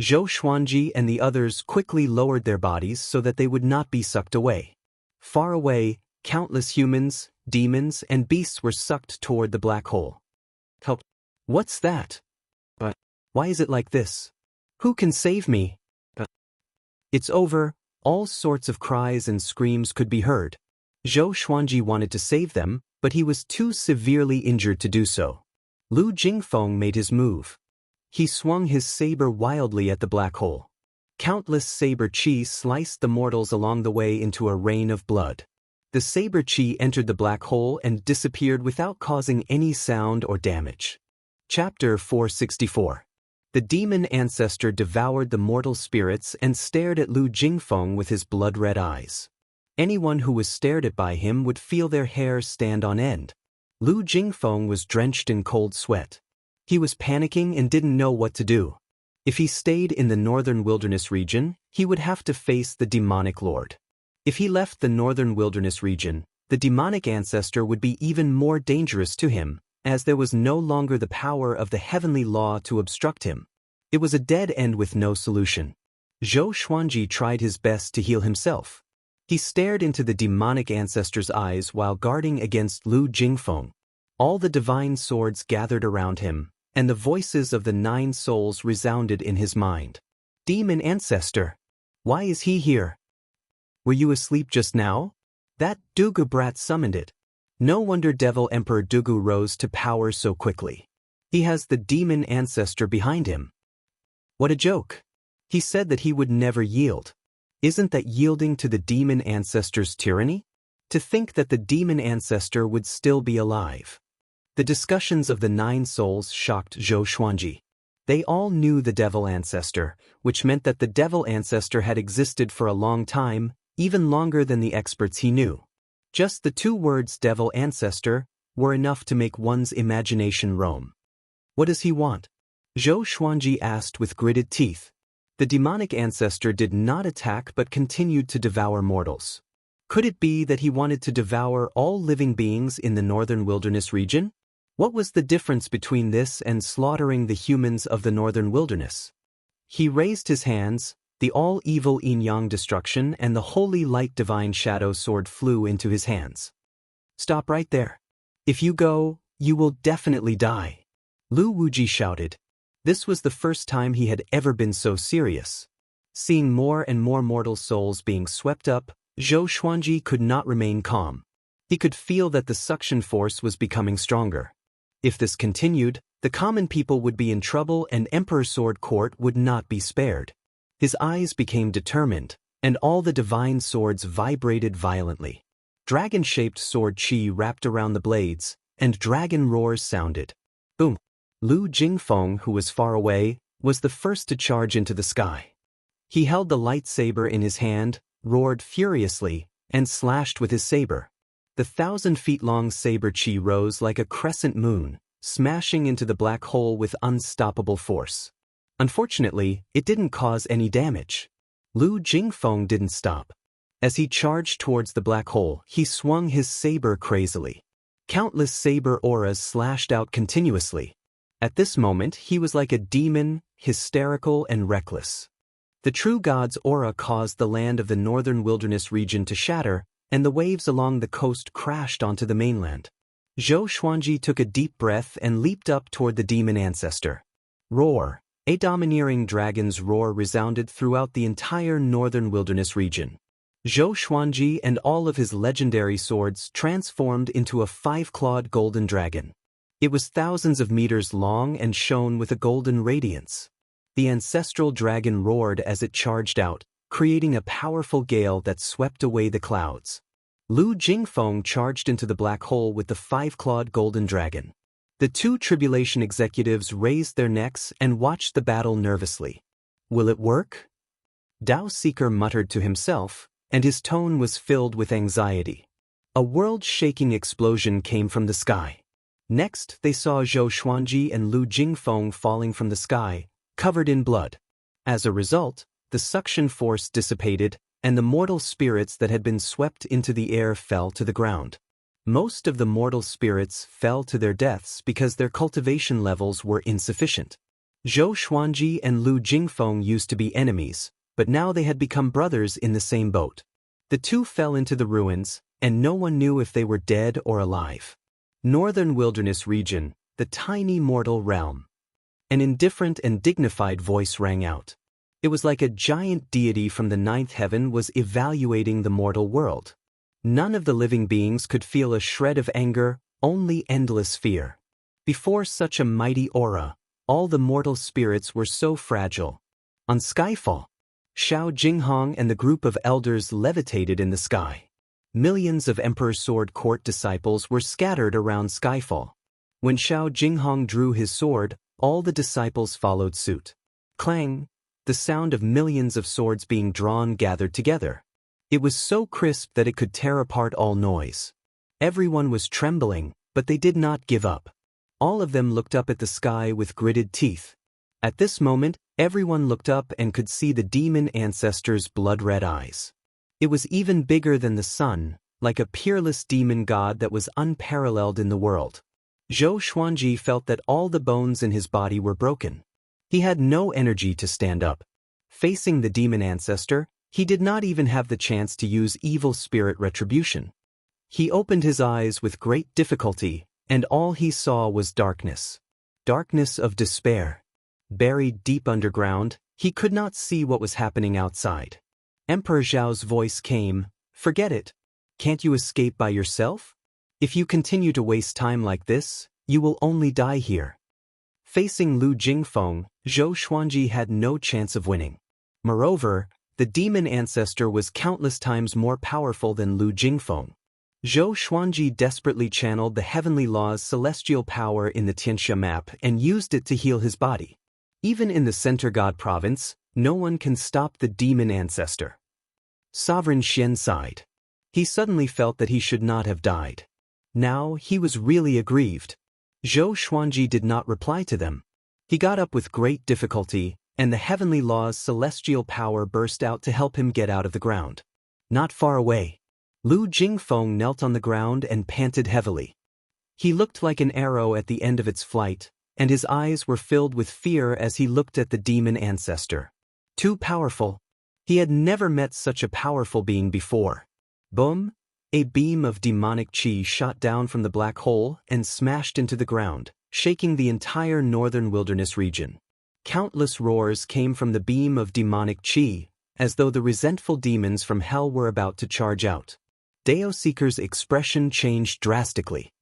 Zhou Xuanji and the others quickly lowered their bodies so that they would not be sucked away. Far away, countless humans, demons, and beasts were sucked toward the black hole. Help! What's that? But why is it like this? Who can save me? It's over. All sorts of cries and screams could be heard. Zhou Xuanji wanted to save them, but he was too severely injured to do so. Lu Jingfeng made his move. He swung his saber wildly at the black hole. Countless saber qi sliced the mortals along the way into a rain of blood. The saber qi entered the black hole and disappeared without causing any sound or damage. Chapter 464. The demon ancestor devoured the mortal spirits and stared at Lu Jingfeng with his blood-red eyes. Anyone who was stared at by him would feel their hair stand on end. Lu Jingfeng was drenched in cold sweat. He was panicking and didn't know what to do. If he stayed in the northern wilderness region, he would have to face the demonic lord. If he left the northern wilderness region, the demonic ancestor would be even more dangerous to him, as there was no longer the power of the heavenly law to obstruct him. It was a dead end with no solution. Zhou Xuanji tried his best to heal himself. He stared into the demonic ancestor's eyes while guarding against Lu Jingfeng. All the divine swords gathered around him, and the voices of the 9 souls resounded in his mind. Demon ancestor! Why is he here? Were you asleep just now? That Dugu brat summoned it. No wonder Devil Emperor Dugu rose to power so quickly. He has the demon ancestor behind him. What a joke! He said that he would never yield. Isn't that yielding to the demon ancestor's tyranny? To think that the demon ancestor would still be alive. The discussions of the 9 souls shocked Zhou Xuanji. They all knew the devil ancestor, which meant that the devil ancestor had existed for a long time, even longer than the experts he knew. Just the 2 words devil ancestor were enough to make one's imagination roam. What does he want? Zhou Xuanji asked with gritted teeth. The demonic ancestor did not attack but continued to devour mortals. Could it be that he wanted to devour all living beings in the northern wilderness region? What was the difference between this and slaughtering the humans of the northern wilderness? He raised his hands, the all-evil yin-yang destruction and the holy light divine shadow sword flew into his hands. Stop right there. If you go, you will definitely die. Lu Wuji shouted. This was the first time he had ever been so serious. Seeing more and more mortal souls being swept up, Zhou Xuanji could not remain calm. He could feel that the suction force was becoming stronger. If this continued, the common people would be in trouble and Emperor Sword Court would not be spared. His eyes became determined, and all the divine swords vibrated violently. Dragon-shaped sword chi wrapped around the blades, and dragon roars sounded. Boom! Lu Jingfeng, who was far away, was the first to charge into the sky. He held the lightsaber in his hand, roared furiously, and slashed with his saber. The 1,000-feet-long saber chi rose like a crescent moon, smashing into the black hole with unstoppable force. Unfortunately, it didn't cause any damage. Lu Jingfeng didn't stop. As he charged towards the black hole, he swung his saber crazily. Countless saber auras slashed out continuously. At this moment, he was like a demon, hysterical and reckless. The true god's aura caused the land of the northern wilderness region to shatter, and the waves along the coast crashed onto the mainland. Zhou Xuanji took a deep breath and leaped up toward the demon ancestor. Roar! A domineering dragon's roar resounded throughout the entire northern wilderness region. Zhou Xuanji and all of his legendary swords transformed into a 5-clawed golden dragon. It was thousands of meters long and shone with a golden radiance. The ancestral dragon roared as it charged out, creating a powerful gale that swept away the clouds. Lu Jingfeng charged into the black hole with the 5-clawed golden dragon. The 2 tribulation executives raised their necks and watched the battle nervously. Will it work? Dao Seeker muttered to himself, and his tone was filled with anxiety. A world-shaking explosion came from the sky. Next, they saw Zhou Xuanji and Lu Jingfeng falling from the sky, covered in blood. As a result, the suction force dissipated, and the mortal spirits that had been swept into the air fell to the ground. Most of the mortal spirits fell to their deaths because their cultivation levels were insufficient. Zhou Xuanji and Lu Jingfeng used to be enemies, but now they had become brothers in the same boat. The 2 fell into the ruins, and no one knew if they were dead or alive. Northern Wilderness Region, the tiny mortal realm. An indifferent and dignified voice rang out. It was like a giant deity from the 9th heaven was evaluating the mortal world. None of the living beings could feel a shred of anger, only endless fear. Before such a mighty aura, all the mortal spirits were so fragile. On Skyfall, Xiao Jinghong and the group of elders levitated in the sky. Millions of Emperor Sword Court disciples were scattered around Skyfall. When Xiao Jinghong drew his sword, all the disciples followed suit. Clang! The sound of millions of swords being drawn gathered together. It was so crisp that it could tear apart all noise. Everyone was trembling, but they did not give up. All of them looked up at the sky with gritted teeth. At this moment, everyone looked up and could see the demon ancestor's blood-red eyes. It was even bigger than the sun, like a peerless demon god that was unparalleled in the world. Zhou Xuanji felt that all the bones in his body were broken. He had no energy to stand up. Facing the demon ancestor, he did not even have the chance to use evil spirit retribution. He opened his eyes with great difficulty, and all he saw was darkness. Darkness of despair. Buried deep underground, he could not see what was happening outside. Emperor Zhao's voice came, "Forget it. Can't you escape by yourself? If you continue to waste time like this, you will only die here." Facing Lu Jingfeng, Zhou Xuanji had no chance of winning. Moreover, the demon ancestor was countless times more powerful than Lu Jingfeng. Zhou Xuanji desperately channeled the heavenly law's celestial power in the Xianxia map and used it to heal his body. Even in the Center God province, no one can stop the demon ancestor. Sovereign Xian sighed. He suddenly felt that he should not have died. Now he was really aggrieved. Zhou Xuanji did not reply to them. He got up with great difficulty, and the heavenly law's celestial power burst out to help him get out of the ground. Not far away, Lu Jingfeng knelt on the ground and panted heavily. He looked like an arrow at the end of its flight, and his eyes were filled with fear as he looked at the demon ancestor. Too powerful. He had never met such a powerful being before. Boom! A beam of demonic chi shot down from the black hole and smashed into the ground, shaking the entire northern wilderness region. Countless roars came from the beam of demonic chi, as though the resentful demons from hell were about to charge out. Daoseeker's expression changed drastically.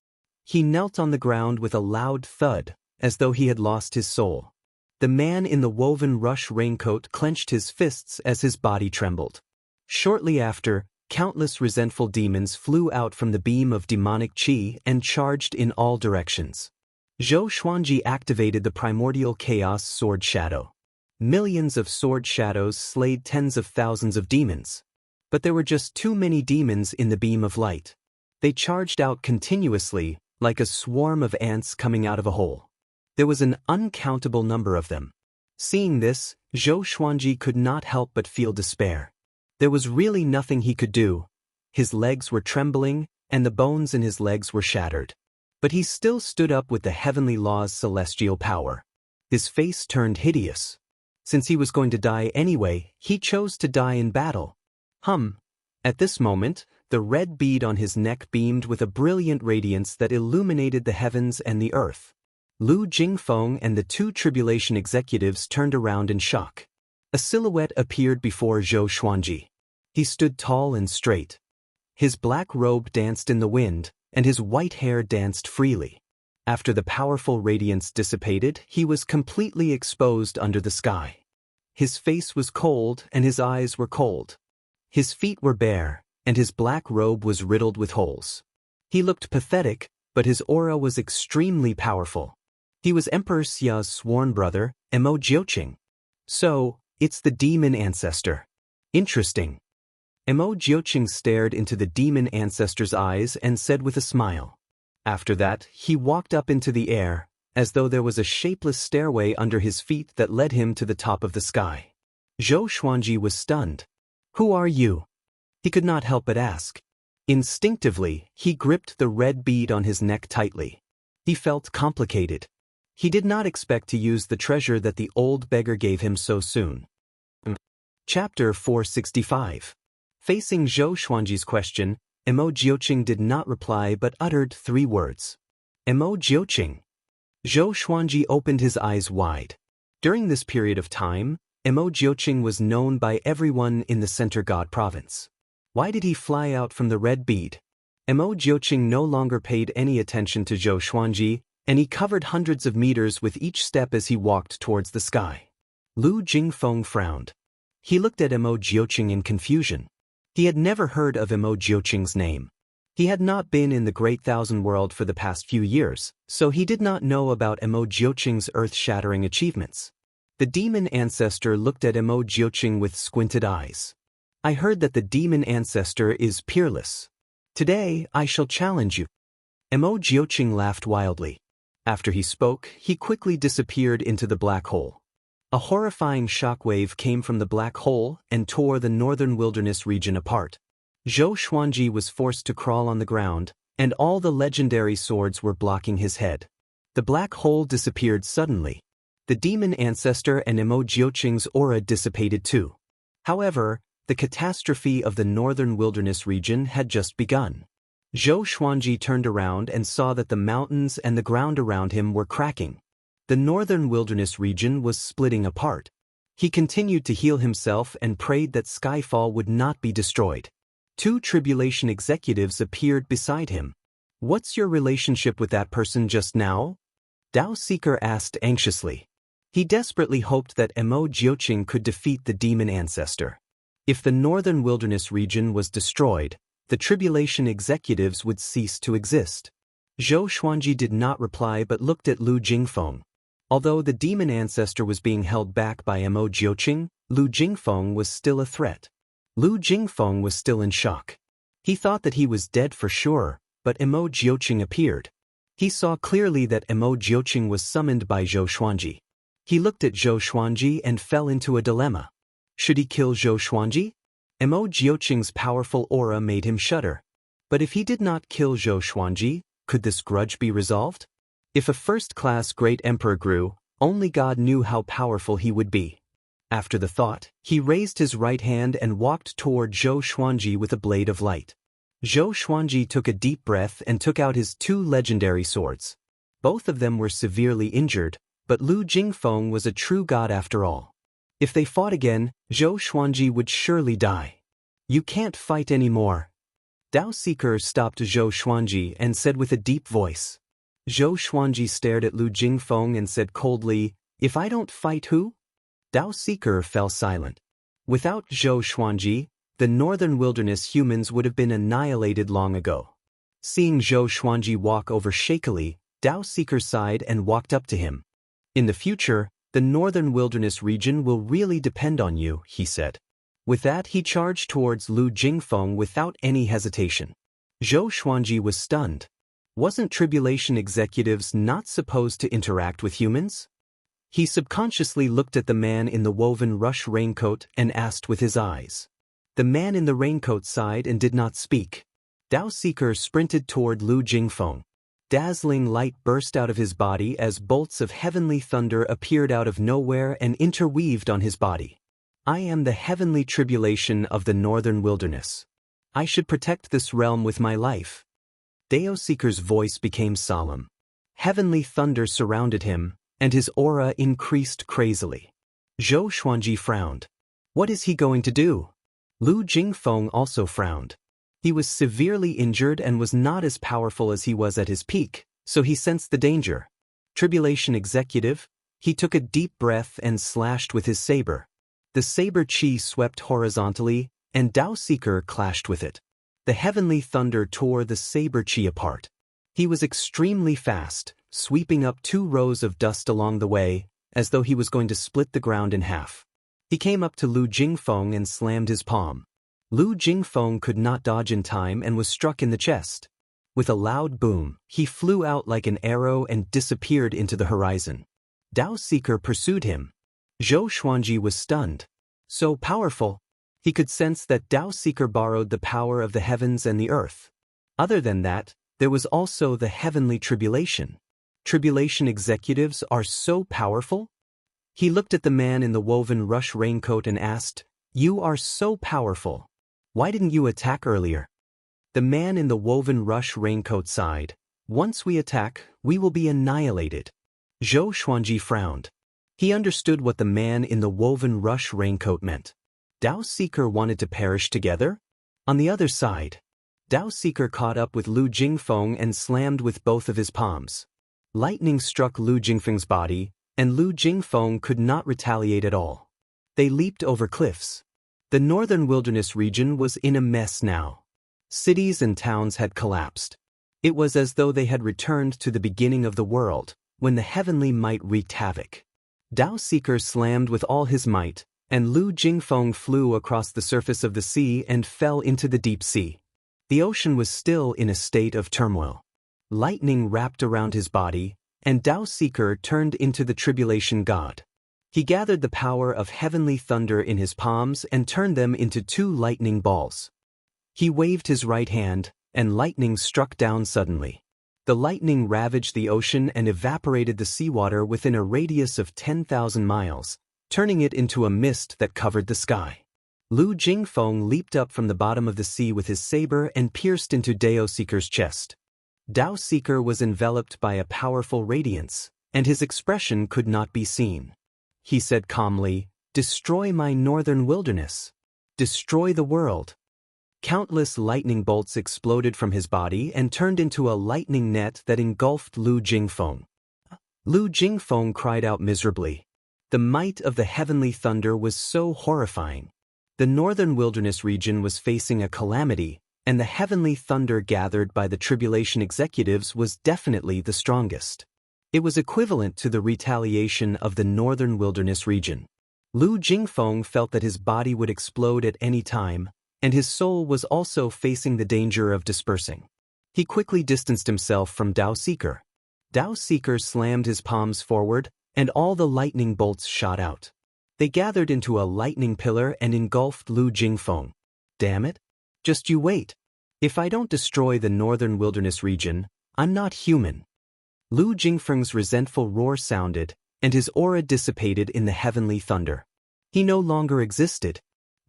He knelt on the ground with a loud thud, as though he had lost his soul. The man in the woven rush raincoat clenched his fists as his body trembled. Shortly after, countless resentful demons flew out from the beam of demonic chi and charged in all directions. Zhou Xuanji activated the primordial chaos sword shadow. Millions of sword shadows slayed tens of thousands of demons. But there were just too many demons in the beam of light. They charged out continuously, like a swarm of ants coming out of a hole. There was an uncountable number of them. Seeing this, Zhou Xuanji could not help but feel despair. There was really nothing he could do. His legs were trembling, and the bones in his legs were shattered. But he still stood up with the heavenly law's celestial power. His face turned hideous. Since he was going to die anyway, he chose to die in battle. At this moment, the red bead on his neck beamed with a brilliant radiance that illuminated the heavens and the earth. Lu Jingfeng and the two tribulation executives turned around in shock. A silhouette appeared before Zhou Xuanji. He stood tall and straight. His black robe danced in the wind, and his white hair danced freely. After the powerful radiance dissipated, he was completely exposed under the sky. His face was cold and his eyes were cold. His feet were bare, and his black robe was riddled with holes. He looked pathetic, but his aura was extremely powerful. He was Emperor Xia's sworn brother, Mo Jiuqing. So, it's the demon ancestor. Interesting. Mo Jiuqing stared into the demon ancestor's eyes and said with a smile. After that, he walked up into the air, as though there was a shapeless stairway under his feet that led him to the top of the sky. Zhou Xuanji was stunned. "Who are you?" He could not help but ask. Instinctively, he gripped the red bead on his neck tightly. He felt complicated. He did not expect to use the treasure that the old beggar gave him so soon. Chapter 465. Facing Zhou Xuanji's question, Mo Jiuqing did not reply but uttered 3 words. Mo Jiuqing. Zhou Xuanji opened his eyes wide. During this period of time, Mo Jiuqing was known by everyone in the Center God province. Why did he fly out from the red bead? Mo Jiuqing no longer paid any attention to Zhou Xuanji, and he covered hundreds of meters with each step as he walked towards the sky. Lu Jingfeng frowned. He looked at Mo Jiuqing in confusion. He had never heard of Mo Jiuqing's name. He had not been in the Great Thousand World for the past few years, so he did not know about Mo Jiuqing's earth-shattering achievements. The demon ancestor looked at Mo Jiuqing with squinted eyes. "I heard that the demon ancestor is peerless. Today, I shall challenge you." Mo Jiuqing laughed wildly. After he spoke, he quickly disappeared into the black hole. A horrifying shockwave came from the black hole and tore the northern wilderness region apart. Zhou Xuanji was forced to crawl on the ground, and all the legendary swords were blocking his head. The black hole disappeared suddenly. The demon ancestor and Emo Jiuqing's aura dissipated too. However, the catastrophe of the northern wilderness region had just begun. Zhou Xuanji turned around and saw that the mountains and the ground around him were cracking. The northern wilderness region was splitting apart. He continued to heal himself and prayed that Skyfall would not be destroyed. Two tribulation executives appeared beside him. "What's your relationship with that person just now?" Dao Seeker asked anxiously. He desperately hoped that Emo Jiuqing could defeat the demon ancestor. If the northern wilderness region was destroyed, the tribulation executives would cease to exist. Zhou Xuanji did not reply but looked at Lu Jingfeng. Although the demon ancestor was being held back by Emo Jiuqing, Lu Jingfeng was still a threat. Lu Jingfeng was still in shock. He thought that he was dead for sure, but Emo Jiuqing appeared. He saw clearly that Emo Jiuqing was summoned by Zhou Xuanji. He looked at Zhou Xuanji and fell into a dilemma. Should he kill Zhou Xuanji? Emo Jiuqing's powerful aura made him shudder. But if he did not kill Zhou Xuanji, could this grudge be resolved? If a first-class great emperor grew, only God knew how powerful he would be. After the thought, he raised his right hand and walked toward Zhou Xuanji with a blade of light. Zhou Xuanji took a deep breath and took out his two legendary swords. Both of them were severely injured, but Lu Jingfeng was a true god after all. If they fought again, Zhou Xuanji would surely die. "You can't fight anymore." Dao Seeker stopped Zhou Xuanji and said with a deep voice. Zhou Xuanji stared at Lu Jingfeng and said coldly, "If I don't fight, who?" Dao Seeker fell silent. Without Zhou Xuanji, the northern wilderness humans would have been annihilated long ago. Seeing Zhou Xuanji walk over shakily, Dao Seeker sighed and walked up to him. "In the future, the northern wilderness region will really depend on you," he said. With that, he charged towards Lu Jingfeng without any hesitation. Zhou Xuanji was stunned. Wasn't tribulation executives not supposed to interact with humans? He subconsciously looked at the man in the woven rush raincoat and asked with his eyes. The man in the raincoat sighed and did not speak. Dao Seeker sprinted toward Lu Jingfeng. Dazzling light burst out of his body as bolts of heavenly thunder appeared out of nowhere and interweaved on his body. "I am the heavenly tribulation of the northern wilderness. I should protect this realm with my life." Dao Seeker's voice became solemn. Heavenly thunder surrounded him, and his aura increased crazily. Zhou Xuanji frowned. What is he going to do? Lu Jingfeng also frowned. He was severely injured and was not as powerful as he was at his peak, so he sensed the danger. Tribulation executive, he took a deep breath and slashed with his saber. The saber chi swept horizontally, and Dao Seeker clashed with it. The heavenly thunder tore the saber chi apart. He was extremely fast, sweeping up 2 rows of dust along the way, as though he was going to split the ground in half. He came up to Lu Jingfeng and slammed his palm. Lu Jingfeng could not dodge in time and was struck in the chest. With a loud boom, he flew out like an arrow and disappeared into the horizon. Dao Seeker pursued him. Zhou Xuanji was stunned. So powerful. He could sense that Dao Seeker borrowed the power of the heavens and the earth. Other than that, there was also the heavenly tribulation. Tribulation executives are so powerful? He looked at the man in the woven rush raincoat and asked, "You are so powerful. Why didn't you attack earlier?" The man in the woven rush raincoat sighed. "Once we attack, we will be annihilated." Zhou Xuanji frowned. He understood what the man in the woven rush raincoat meant. Dao Seeker wanted to perish together? On the other side, Dao Seeker caught up with Lu Jingfeng and slammed with both of his palms. Lightning struck Lu Jingfeng's body, and Lu Jingfeng could not retaliate at all. They leaped over cliffs. The northern wilderness region was in a mess now. Cities and towns had collapsed. It was as though they had returned to the beginning of the world, when the heavenly might wreaked havoc. Dao Seeker slammed with all his might, and Lu Jingfeng flew across the surface of the sea and fell into the deep sea. The ocean was still in a state of turmoil. Lightning wrapped around his body, and Dao Seeker turned into the tribulation god. He gathered the power of heavenly thunder in his palms and turned them into 2 lightning balls. He waved his right hand, and lightning struck down suddenly. The lightning ravaged the ocean and evaporated the seawater within a radius of 10,000 miles, turning it into a mist that covered the sky. Lu Jingfeng leaped up from the bottom of the sea with his saber and pierced into Dao Seeker's chest. Dao Seeker was enveloped by a powerful radiance, and his expression could not be seen. He said calmly, "Destroy my northern wilderness. Destroy the world." Countless lightning bolts exploded from his body and turned into a lightning net that engulfed Lu Jingfeng. Lu Jingfeng cried out miserably. The might of the heavenly thunder was so horrifying. The northern wilderness region was facing a calamity, and the heavenly thunder gathered by the tribulation executives was definitely the strongest. It was equivalent to the retaliation of the northern wilderness region. Lu Jingfeng felt that his body would explode at any time, and his soul was also facing the danger of dispersing. He quickly distanced himself from Dao Seeker. Dao Seeker slammed his palms forward, and all the lightning bolts shot out. They gathered into a lightning pillar and engulfed Lu Jingfeng. Damn it! Just you wait. If I don't destroy the northern wilderness region, I'm not human. Lu Jingfeng's resentful roar sounded, and his aura dissipated in the heavenly thunder. He no longer existed.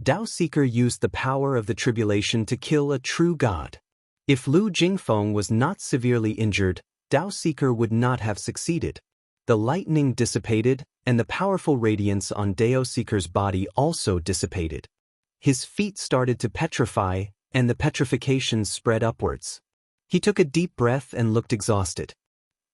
Dao Seeker used the power of the tribulation to kill a true god. If Lu Jingfeng was not severely injured, Dao Seeker would not have succeeded. The lightning dissipated, and the powerful radiance on Dao Seeker's body also dissipated. His feet started to petrify, and the petrification spread upwards. He took a deep breath and looked exhausted.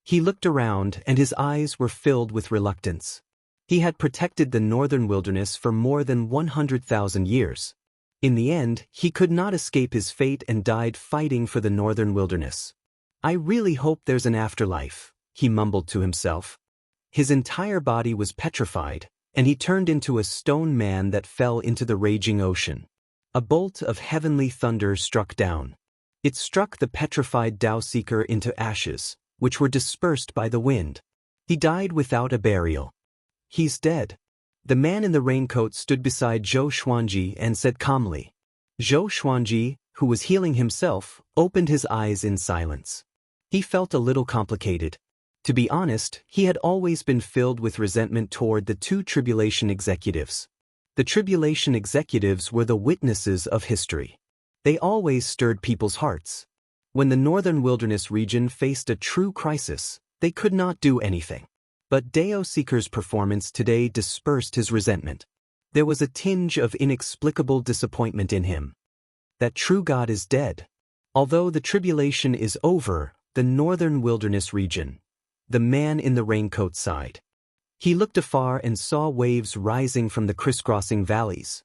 He looked around, and his eyes were filled with reluctance. He had protected the northern wilderness for more than 100,000 years. In the end, he could not escape his fate and died fighting for the northern wilderness. I really hope there's an afterlife, he mumbled to himself. His entire body was petrified, and he turned into a stone man that fell into the raging ocean. A bolt of heavenly thunder struck down. It struck the petrified Dao Seeker into ashes, which were dispersed by the wind. He died without a burial. He's dead. The man in the raincoat stood beside Zhou Xuanji and said calmly. Zhou Xuanji, who was healing himself, opened his eyes in silence. He felt a little complicated. To be honest, he had always been filled with resentment toward the two tribulation executives. The tribulation executives were the witnesses of history. They always stirred people's hearts. When the northern wilderness region faced a true crisis, they could not do anything. But Dao Seeker's performance today dispersed his resentment. There was a tinge of inexplicable disappointment in him. That true God is dead. Although the tribulation is over, the northern wilderness region. The man in the raincoat sighed. He looked afar and saw waves rising from the crisscrossing valleys.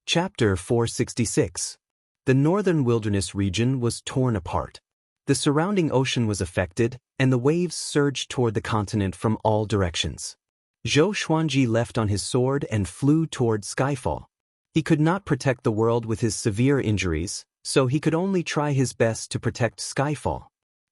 Chapter 466. The northern wilderness region was torn apart. The surrounding ocean was affected, and the waves surged toward the continent from all directions. Zhou Xuanji left on his sword and flew toward Skyfall. He could not protect the world with his severe injuries, so he could only try his best to protect Skyfall.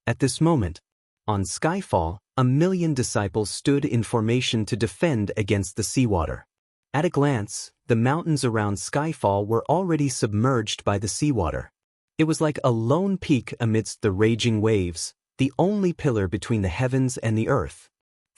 At this moment, on Skyfall, 1,000,000 disciples stood in formation to defend against the seawater. At a glance, the mountains around Skyfall were already submerged by the seawater. It was like a lone peak amidst the raging waves, the only pillar between the heavens and the earth.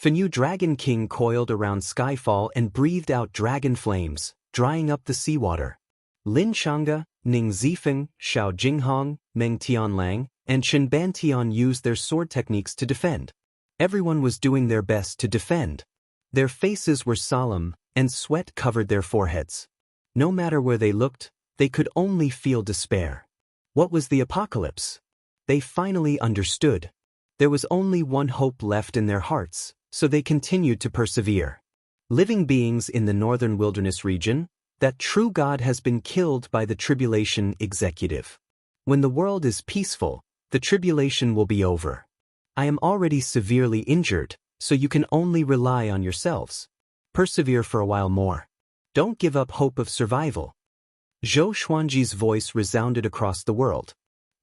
Fenyu Dragon King coiled around Skyfall and breathed out dragon flames, drying up the seawater. Lin Chang'e, Ning Zifeng, Xiao Jinghong, Meng Tianlang, and Chen Bantian used their sword techniques to defend. Everyone was doing their best to defend. Their faces were solemn, and sweat covered their foreheads. No matter where they looked, they could only feel despair. What was the apocalypse? They finally understood. There was only one hope left in their hearts, so they continued to persevere. Living beings in the northern wilderness region, that true God has been killed by the tribulation executive. When the world is peaceful, the tribulation will be over. I am already severely injured, so you can only rely on yourselves. Persevere for a while more. Don't give up hope of survival. Zhou Xuanji's voice resounded across the world.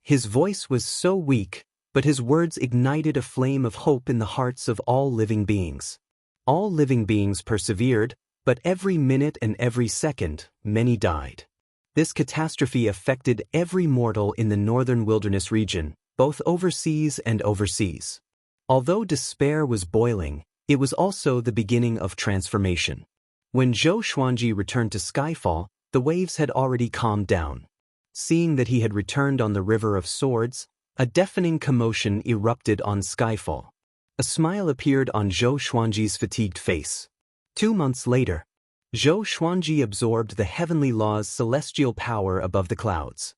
His voice was so weak, but his words ignited a flame of hope in the hearts of all living beings. All living beings persevered, but every minute and every second, many died. This catastrophe affected every mortal in the northern wilderness region, both overseas and overseas. Although despair was boiling, it was also the beginning of transformation. When Zhou Xuanji returned to Skyfall, the waves had already calmed down. Seeing that he had returned on the River of Swords, a deafening commotion erupted on Skyfall. A smile appeared on Zhou Xuanji's fatigued face. 2 months later, Zhou Xuanji absorbed the heavenly law's celestial power above the clouds.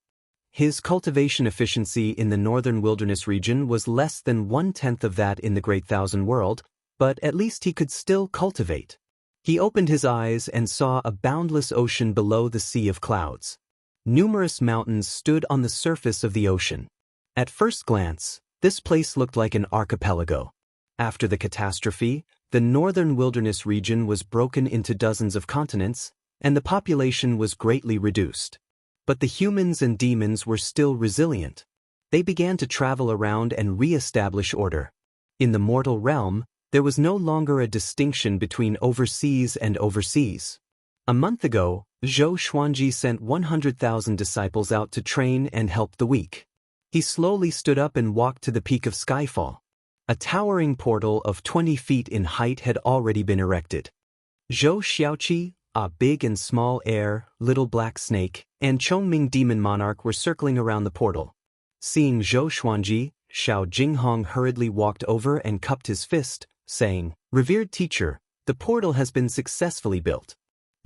His cultivation efficiency in the northern wilderness region was less than 1/10 of that in the Great Thousand World, but at least he could still cultivate. He opened his eyes and saw a boundless ocean below the sea of clouds. Numerous mountains stood on the surface of the ocean. At first glance, this place looked like an archipelago. After the catastrophe, the northern wilderness region was broken into dozens of continents, and the population was greatly reduced. But the humans and demons were still resilient. They began to travel around and re-establish order. In the mortal realm, there was no longer a distinction between overseas and overseas. A month ago, Zhou Xuanji sent 100,000 disciples out to train and help the weak. He slowly stood up and walked to the peak of Skyfall. A towering portal of 20 feet in height had already been erected. Zhou Xiaoqi, a big and small heir, little black snake, and Chongming demon monarch were circling around the portal. Seeing Zhou Xuanji, Xiao Jinghong hurriedly walked over and cupped his fist, saying, "Revered teacher, the portal has been successfully built."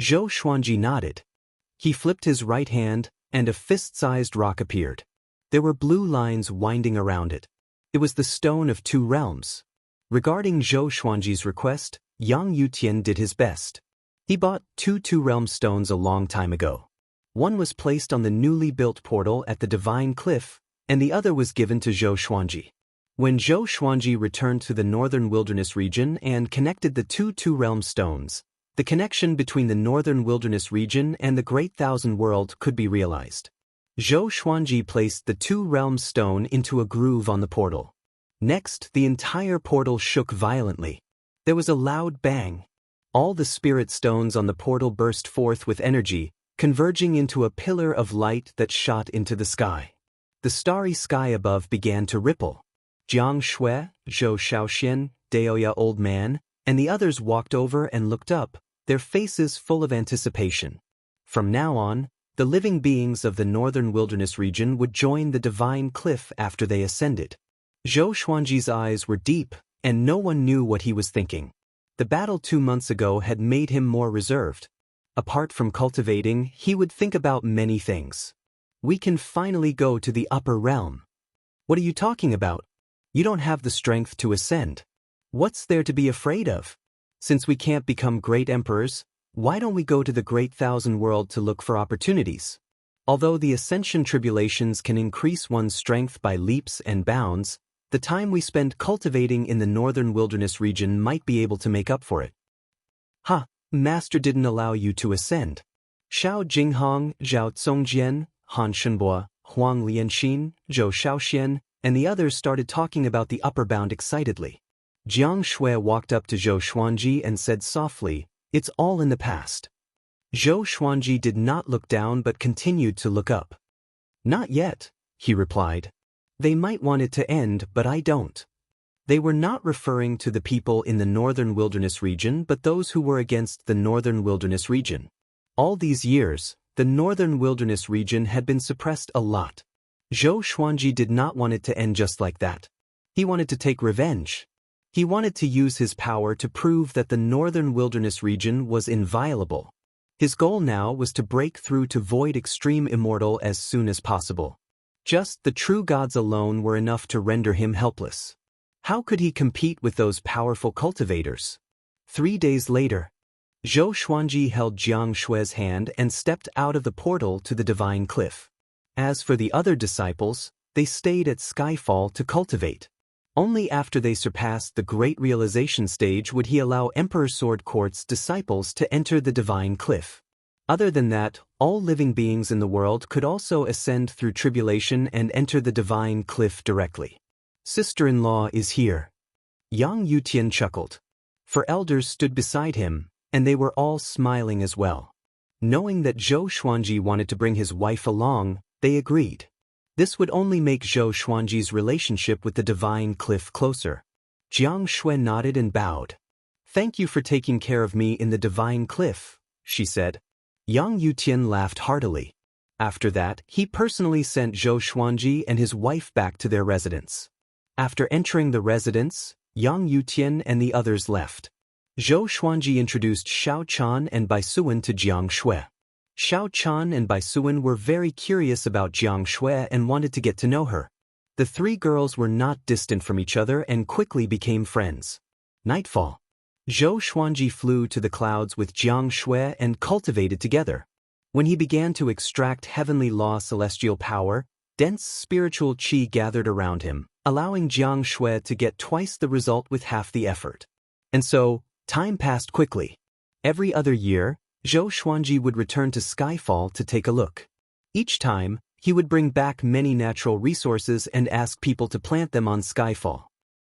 Zhou Xuanji nodded. He flipped his right hand, and a fist-sized rock appeared. There were blue lines winding around it. It was the Stone of Two Realms. Regarding Zhou Xuanji's request, Yang Yutian did his best. He bought two realm stones a long time ago. One was placed on the newly built portal at the Divine Cliff, and the other was given to Zhou Xuanji. When Zhou Xuanji returned to the northern wilderness region and connected the two realm stones, the connection between the northern wilderness region and the Great Thousand World could be realized. Zhou Xuanji placed the two-realm stone into a groove on the portal. Next, the entire portal shook violently. There was a loud bang. All the spirit stones on the portal burst forth with energy, converging into a pillar of light that shot into the sky. The starry sky above began to ripple. Jiang Shui, Zhou Shaoxian, Daoya Old Man, and the others walked over and looked up, their faces full of anticipation. From now on, the living beings of the northern wilderness region would join the Divine Cliff after they ascended. Zhou Xuanji's eyes were deep, and no one knew what he was thinking. The battle 2 months ago had made him more reserved. Apart from cultivating, he would think about many things. We can finally go to the upper realm. What are you talking about? You don't have the strength to ascend. What's there to be afraid of? Since we can't become great emperors, why don't we go to the Great Thousand World to look for opportunities? Although the ascension tribulations can increase one's strength by leaps and bounds, the time we spend cultivating in the northern wilderness region might be able to make up for it. Master didn't allow you to ascend. Xiao Jinghong, Zhao Zongjian, Han Shenbo, Huang Lianxin, Zhou Shaoxian, and the others started talking about the upper bound excitedly. Jiang Shui walked up to Zhou Xuanji and said softly, "It's all in the past." Zhou Xuanji did not look down but continued to look up. "Not yet," he replied. "They might want it to end, but I don't." They were not referring to the people in the northern wilderness region but those who were against the northern wilderness region. All these years, the northern wilderness region had been suppressed a lot. Zhou Xuanji did not want it to end just like that. He wanted to take revenge. He wanted to use his power to prove that the northern wilderness region was inviolable. His goal now was to break through to void extreme immortal as soon as possible. Just the true gods alone were enough to render him helpless. How could he compete with those powerful cultivators? 3 days later, Zhou Xuanji held Jiang Shui's hand and stepped out of the portal to the Divine Cliff. As for the other disciples, they stayed at Skyfall to cultivate. Only after they surpassed the Great Realization stage would he allow Emperor Sword Court's disciples to enter the Divine Cliff. Other than that, all living beings in the world could also ascend through tribulation and enter the Divine Cliff directly. Sister-in-law is here. Yang Yutian chuckled. 4 elders stood beside him, and they were all smiling as well. Knowing that Zhou Xuanji wanted to bring his wife along, they agreed. This would only make Zhou Xuanji's relationship with the divine cliff closer. Jiang Shui nodded and bowed. "Thank you for taking care of me in the divine cliff," she said. Yang Yutian laughed heartily. After that, he personally sent Zhou Xuanji and his wife back to their residence. After entering the residence, Yang Yutian and the others left. Zhou Xuanji introduced Xiao Chan and Bai Suan to Jiang Shui. Xiao Chan and Bai Suan were very curious about Jiang Shui and wanted to get to know her. The three girls were not distant from each other and quickly became friends. Nightfall. Zhou Xuanji flew to the clouds with Jiang Shui and cultivated together. When he began to extract heavenly law celestial power, dense spiritual qi gathered around him, allowing Jiang Shui to get twice the result with half the effort. And so, time passed quickly. Every other year, Zhou Xuanji would return to Skyfall to take a look. Each time, he would bring back many natural resources and ask people to plant them on Skyfall.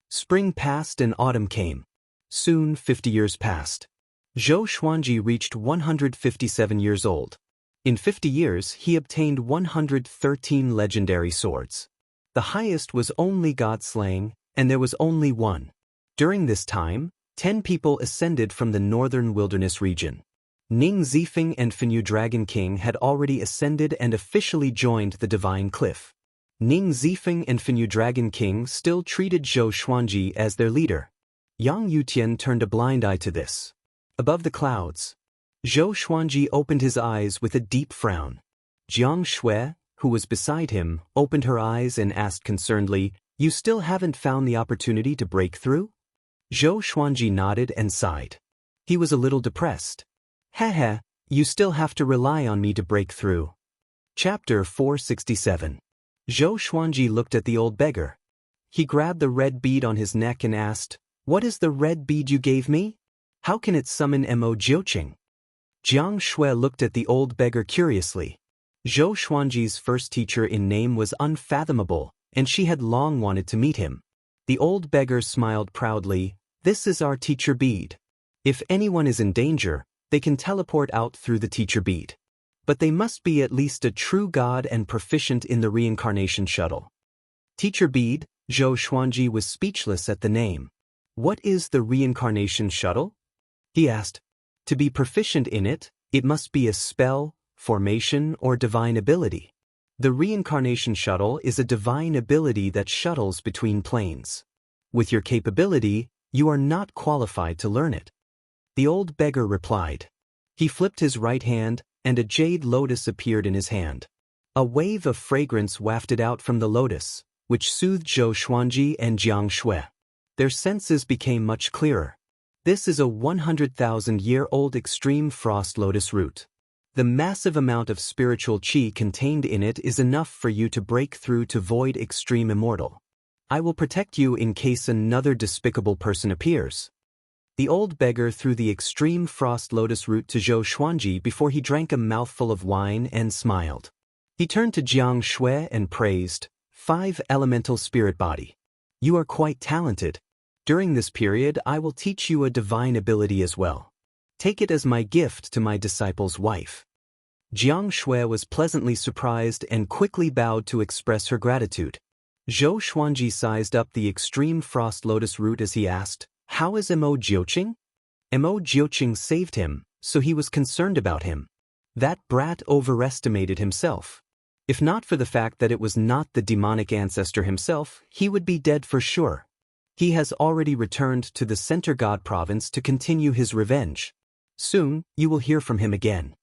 Spring passed and autumn came. Soon 50 years passed. Zhou Xuanji reached 157 years old. In 50 years, he obtained 113 legendary swords. The highest was only God-slaying, and there was only one. During this time, 10 people ascended from the northern wilderness region. Ning Zifeng and Fenyu Dragon King had already ascended and officially joined the Divine Cliff. Ning Zifeng and Fenyu Dragon King still treated Zhou Xuanji as their leader. Yang Yutian turned a blind eye to this. Above the clouds, Zhou Xuanji opened his eyes with a deep frown. Jiang Shui, who was beside him, opened her eyes and asked concernedly, "You still haven't found the opportunity to break through?" Zhou Xuanji nodded and sighed. He was a little depressed. "Heh, you still have to rely on me to break through." Chapter 467. Zhou Xuanji looked at the old beggar. He grabbed the red bead on his neck and asked, "What is the red bead you gave me? How can it summon Mo Jiuqing?" Jiang Shui looked at the old beggar curiously. Zhou Xuanji's first teacher in name was unfathomable, and she had long wanted to meet him. The old beggar smiled proudly. "This is our teacher bead. If anyone is in danger, they can teleport out through the teacher bead. But they must be at least a true god and proficient in the reincarnation shuttle." Teacher bead, Zhou Xuanji was speechless at the name. "What is the reincarnation shuttle?" he asked. To be proficient in it, it must be a spell, formation, or divine ability. The reincarnation shuttle is a divine ability that shuttles between planes. With your capability, you are not qualified to learn it. The old beggar replied. He flipped his right hand, and a jade lotus appeared in his hand. A wave of fragrance wafted out from the lotus, which soothed Zhou Xuanji and Jiang Shui. Their senses became much clearer. This is a 100,000-year-old extreme frost lotus root. The massive amount of spiritual qi contained in it is enough for you to break through to void extreme immortal. I will protect you in case another despicable person appears. The old beggar threw the extreme frost lotus root to Zhou Xuanji before he drank a mouthful of wine and smiled. He turned to Jiang Shui and praised, 5 elemental spirit body. You are quite talented. During this period, I will teach you a divine ability as well. Take it as my gift to my disciple's wife. Jiang Shui was pleasantly surprised and quickly bowed to express her gratitude. Zhou Xuanji sized up the extreme frost lotus root as he asked, "How is Mo Jiuqing?" Mo Jiuqing saved him, so he was concerned about him. That brat overestimated himself. If not for the fact that it was not the demonic ancestor himself, he would be dead for sure. He has already returned to the Center God province to continue his revenge. Soon, you will hear from him again.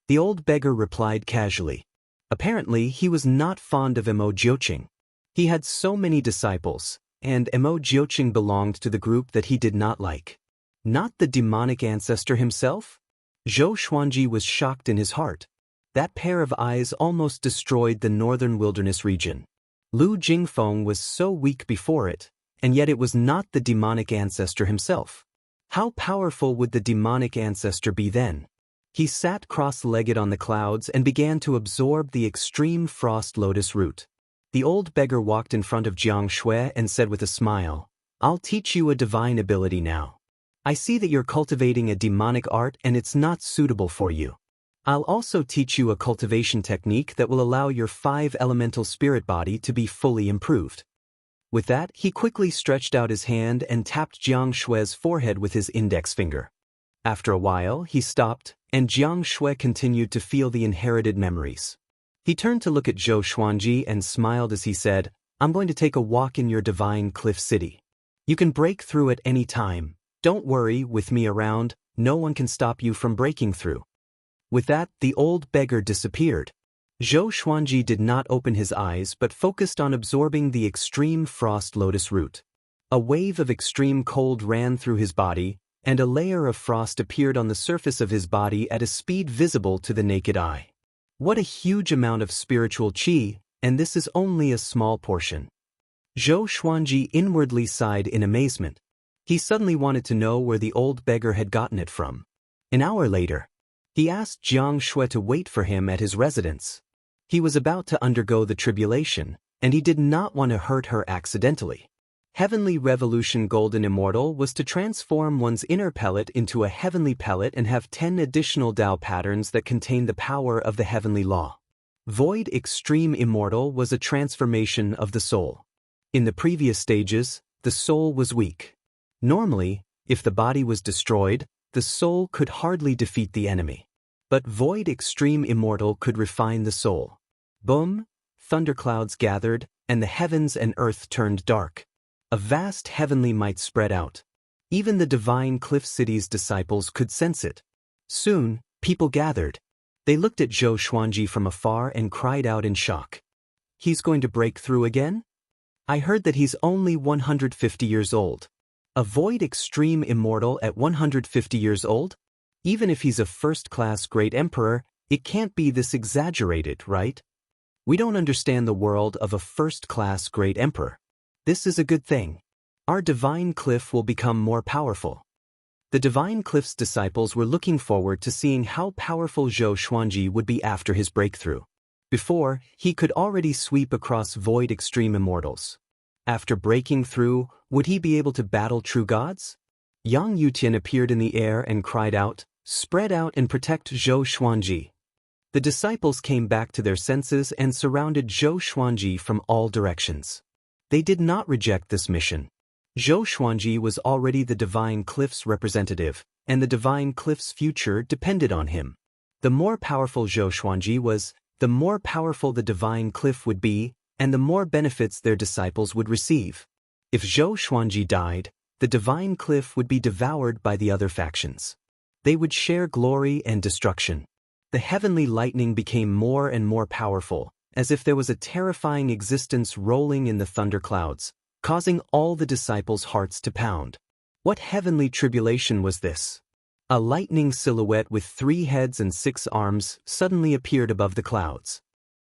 The old beggar replied casually. Apparently, he was not fond of Mo Jiuqing. He had so many disciples, and Mo Jiuqing belonged to the group that he did not like. Not the demonic ancestor himself? Zhou Xuanji was shocked in his heart. That pair of eyes almost destroyed the northern wilderness region. Lu Jingfeng was so weak before it, and yet it was not the demonic ancestor himself. How powerful would the demonic ancestor be then? He sat cross-legged on the clouds and began to absorb the extreme frost lotus root. The old beggar walked in front of Jiang Shui and said with a smile, "I'll teach you a divine ability now. I see that you're cultivating a demonic art and it's not suitable for you. I'll also teach you a cultivation technique that will allow your 5 elemental spirit body to be fully improved. With that, he quickly stretched out his hand and tapped Jiang Shui's forehead with his index finger. After a while, he stopped, and Jiang Shui continued to feel the inherited memories. He turned to look at Zhou Xuanji and smiled as he said, "I'm going to take a walk in your divine cliff city. You can break through at any time. Don't worry, with me around, no one can stop you from breaking through." With that, the old beggar disappeared. Zhou Xuanji did not open his eyes but focused on absorbing the extreme frost lotus root. A wave of extreme cold ran through his body, and a layer of frost appeared on the surface of his body at a speed visible to the naked eye. What a huge amount of spiritual qi, and this is only a small portion. Zhou Xuanji inwardly sighed in amazement. He suddenly wanted to know where the old beggar had gotten it from. An hour later, he asked Jiang Shui to wait for him at his residence. He was about to undergo the tribulation, and he did not want to hurt her accidentally. Heavenly Revolution Golden Immortal was to transform one's inner pellet into a heavenly pellet and have 10 additional Tao patterns that contain the power of the heavenly law. Void Extreme Immortal was a transformation of the soul. In the previous stages, the soul was weak. Normally, if the body was destroyed, the soul could hardly defeat the enemy. But Void Extreme Immortal could refine the soul. Boom! Thunderclouds gathered, and the heavens and earth turned dark. A vast heavenly might spread out. Even the divine Cliff City's disciples could sense it. Soon, people gathered. They looked at Zhou Xuanji from afar and cried out in shock. "He's going to break through again? I heard that he's only 150 years old. A Void Extreme Immortal at 150 years old? Even if he's a first-class great emperor, it can't be this exaggerated, right? We don't understand the world of a first-class great emperor. This is a good thing. Our divine cliff will become more powerful." The divine cliff's disciples were looking forward to seeing how powerful Zhou Xuanji would be after his breakthrough. Before, he could already sweep across Void Extreme Immortals. After breaking through, would he be able to battle true gods? Yang Yutian appeared in the air and cried out, "Spread out and protect Zhou Xuanji." The disciples came back to their senses and surrounded Zhou Xuanji from all directions. They did not reject this mission. Zhou Xuanji was already the Divine Cliff's representative, and the Divine Cliff's future depended on him. The more powerful Zhou Xuanji was, the more powerful the Divine Cliff would be, and the more benefits their disciples would receive. If Zhou Xuanji died, the Divine Cliff would be devoured by the other factions. They would share glory and destruction. The heavenly lightning became more and more powerful, as if there was a terrifying existence rolling in the thunderclouds, causing all the disciples' hearts to pound. What heavenly tribulation was this? A lightning silhouette with 3 heads and 6 arms suddenly appeared above the clouds.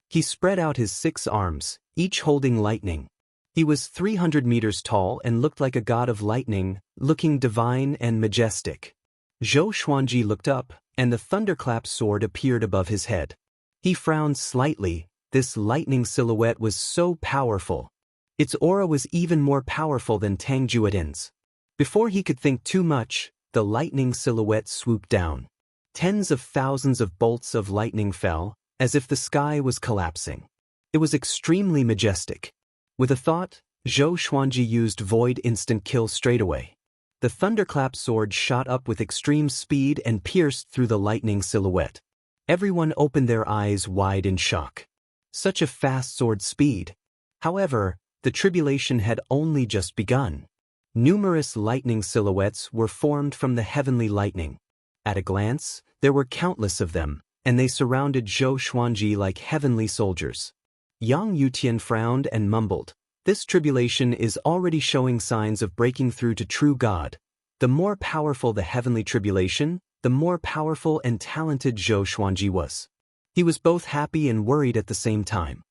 He spread out his 6 arms, each holding lightning. He was 300 meters tall and looked like a god of lightning, looking divine and majestic. Zhou Xuanji looked up, and the thunderclap sword appeared above his head. He frowned slightly. This lightning silhouette was so powerful. Its aura was even more powerful than Tang Jueden's. Before he could think too much, the lightning silhouette swooped down. Tens of thousands of bolts of lightning fell, as if the sky was collapsing. It was extremely majestic. With a thought, Zhou Xuanji used Void Instant Kill straightaway. The thunderclap sword shot up with extreme speed and pierced through the lightning silhouette. Everyone opened their eyes wide in shock. Such a fast sword speed. However, the tribulation had only just begun. Numerous lightning silhouettes were formed from the heavenly lightning. At a glance, there were countless of them, and they surrounded Zhou Xuanji like heavenly soldiers. Yang Yutian frowned and mumbled, "This tribulation is already showing signs of breaking through to true God. The more powerful the heavenly tribulation, the more powerful and talented Zhou Xuanji was." He was both happy and worried at the same time.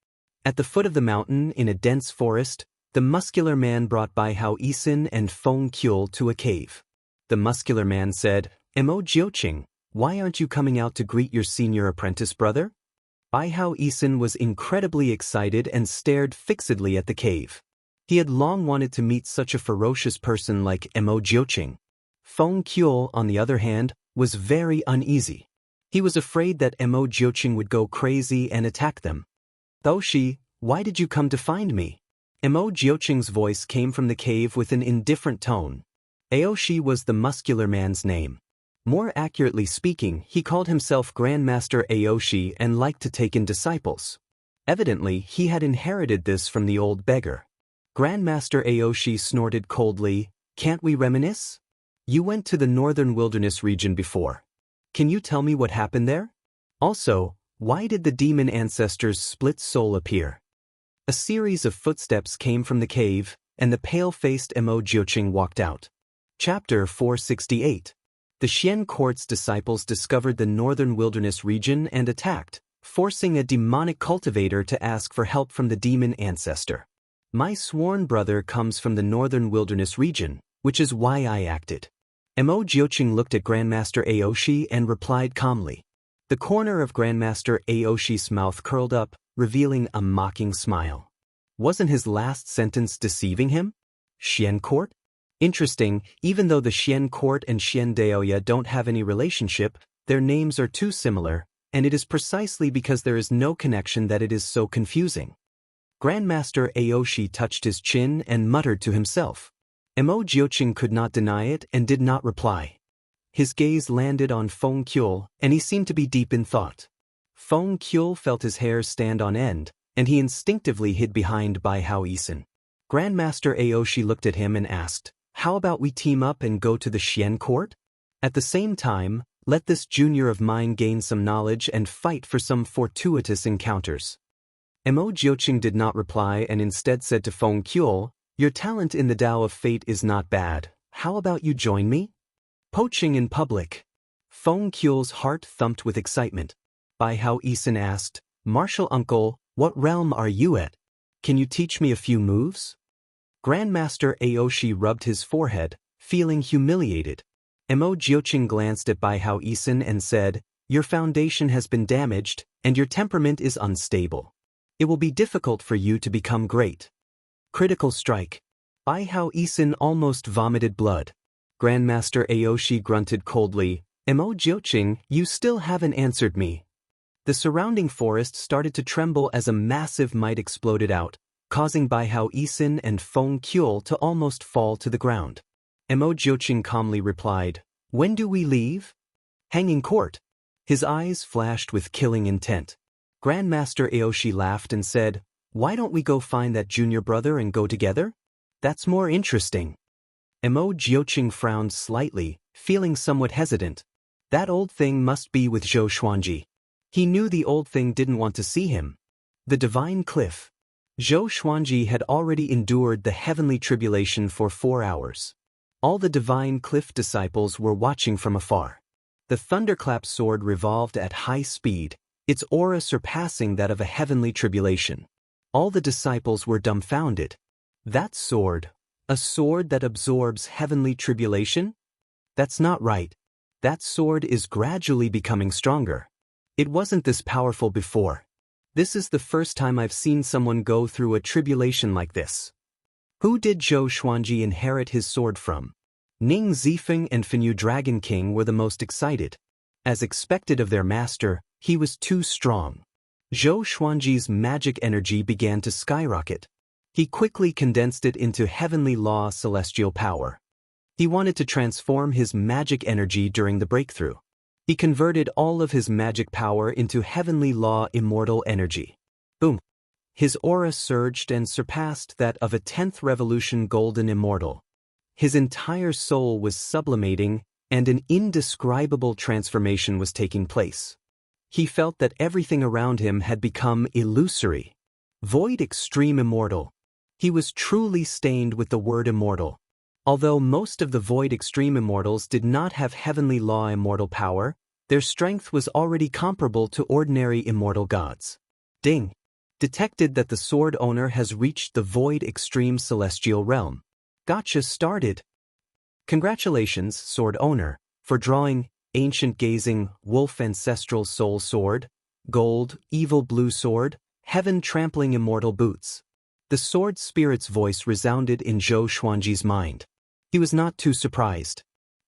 At the foot of the mountain, in a dense forest, the muscular man brought Bai Hao Yisin and Feng Qiu to a cave. The muscular man said, "Mo Jiuqing, why aren't you coming out to greet your senior apprentice brother?" Bai Hao Yisin was incredibly excited and stared fixedly at the cave. He had long wanted to meet such a ferocious person like Mo Jiuqing. Feng Qiu, on the other hand, was very uneasy. He was afraid that Mo Jiuqing would go crazy and attack them. Daoshi, why did you come to find me? Mo Jiuqing's voice came from the cave with an indifferent tone. Aoshi was the muscular man's name. More accurately speaking, he called himself Grandmaster Aoshi and liked to take in disciples. Evidently, he had inherited this from the old beggar. Grandmaster Aoshi snorted coldly, "Can't we reminisce? You went to the northern wilderness region before. Can you tell me what happened there? Also, why did the demon ancestor's split soul appear?" A series of footsteps came from the cave, and the pale-faced Mo Jiuqing walked out. Chapter 468. The Xian court's disciples discovered the northern wilderness region and attacked, forcing a demonic cultivator to ask for help from the demon ancestor. My sworn brother comes from the northern wilderness region, which is why I acted. Mo Jiuqing looked at Grandmaster Aoshi and replied calmly. The corner of Grandmaster Aoshi's mouth curled up, revealing a mocking smile. Wasn't his last sentence deceiving him? Xian court? Interesting, even though the Xian court and Xian Daoya don't have any relationship, their names are too similar, and it is precisely because there is no connection that it is so confusing. Grandmaster Aoshi touched his chin and muttered to himself. Mo Jiuqing could not deny it and did not reply. His gaze landed on Feng Qiu, and he seemed to be deep in thought. Feng Qiu felt his hair stand on end, and he instinctively hid behind Bai Hao Yisan. Grandmaster Aoshi looked at him and asked, "How about we team up and go to the Xian court? At the same time, let this junior of mine gain some knowledge and fight for some fortuitous encounters." Mo Jiuqing did not reply and instead said to Feng Qiu, "Your talent in the Tao of Fate is not bad. How about you join me?" Poaching in public. Feng Qiu's heart thumped with excitement. Bai Hao Yisan asked, "Martial uncle, what realm are you at? Can you teach me a few moves?" Grandmaster Aoshi rubbed his forehead, feeling humiliated. Mo Jiuqing glanced at Bai Hao Yisan and said, "Your foundation has been damaged, and your temperament is unstable. It will be difficult for you to become great." Critical strike. Bai Hao Yisan almost vomited blood. Grandmaster Aoshi grunted coldly, "Mo Jiuqing, you still haven't answered me." The surrounding forest started to tremble as a massive might exploded out, causing Bai Hao Yisan and Feng Qiu to almost fall to the ground. Mo Jiuqing calmly replied, "When do we leave?" "Hanging court." His eyes flashed with killing intent. Grandmaster Aoshi laughed and said, "Why don't we go find that junior brother and go together? That's more interesting." Mo Jiuqing frowned slightly, feeling somewhat hesitant. That old thing must be with Zhou Xuanji. He knew the old thing didn't want to see him. The divine cliff. Zhou Xuanji had already endured the heavenly tribulation for 4 hours. All the divine cliff disciples were watching from afar. The thunderclap sword revolved at high speed, its aura surpassing that of a heavenly tribulation. All the disciples were dumbfounded. That sword, a sword that absorbs heavenly tribulation? That's not right. That sword is gradually becoming stronger. It wasn't this powerful before. This is the first time I've seen someone go through a tribulation like this. Who did Zhou Xuanji inherit his sword from? Ning Zifeng and Fenyu Dragon King were the most excited. As expected of their master, he was too strong. Zhou Xuanji's magic energy began to skyrocket. He quickly condensed it into heavenly law celestial power. He wanted to transform his magic energy during the breakthrough. He converted all of his magic power into heavenly law immortal energy. Boom! His aura surged and surpassed that of a 10th revolution golden immortal. His entire soul was sublimating, and an indescribable transformation was taking place. He felt that everything around him had become illusory. Void extreme immortal. He was truly stained with the word immortal. Although most of the Void Extreme Immortals did not have heavenly law immortal power, their strength was already comparable to ordinary immortal gods. Ding! Detected that the sword owner has reached the Void Extreme Celestial Realm. Gotcha started. Congratulations, sword owner, for drawing Ancient Gazing Wolf Ancestral Soul Sword, Gold, Evil Blue Sword, Heaven Trampling Immortal Boots. The sword spirit's voice resounded in Zhou Xuanji's mind. He was not too surprised.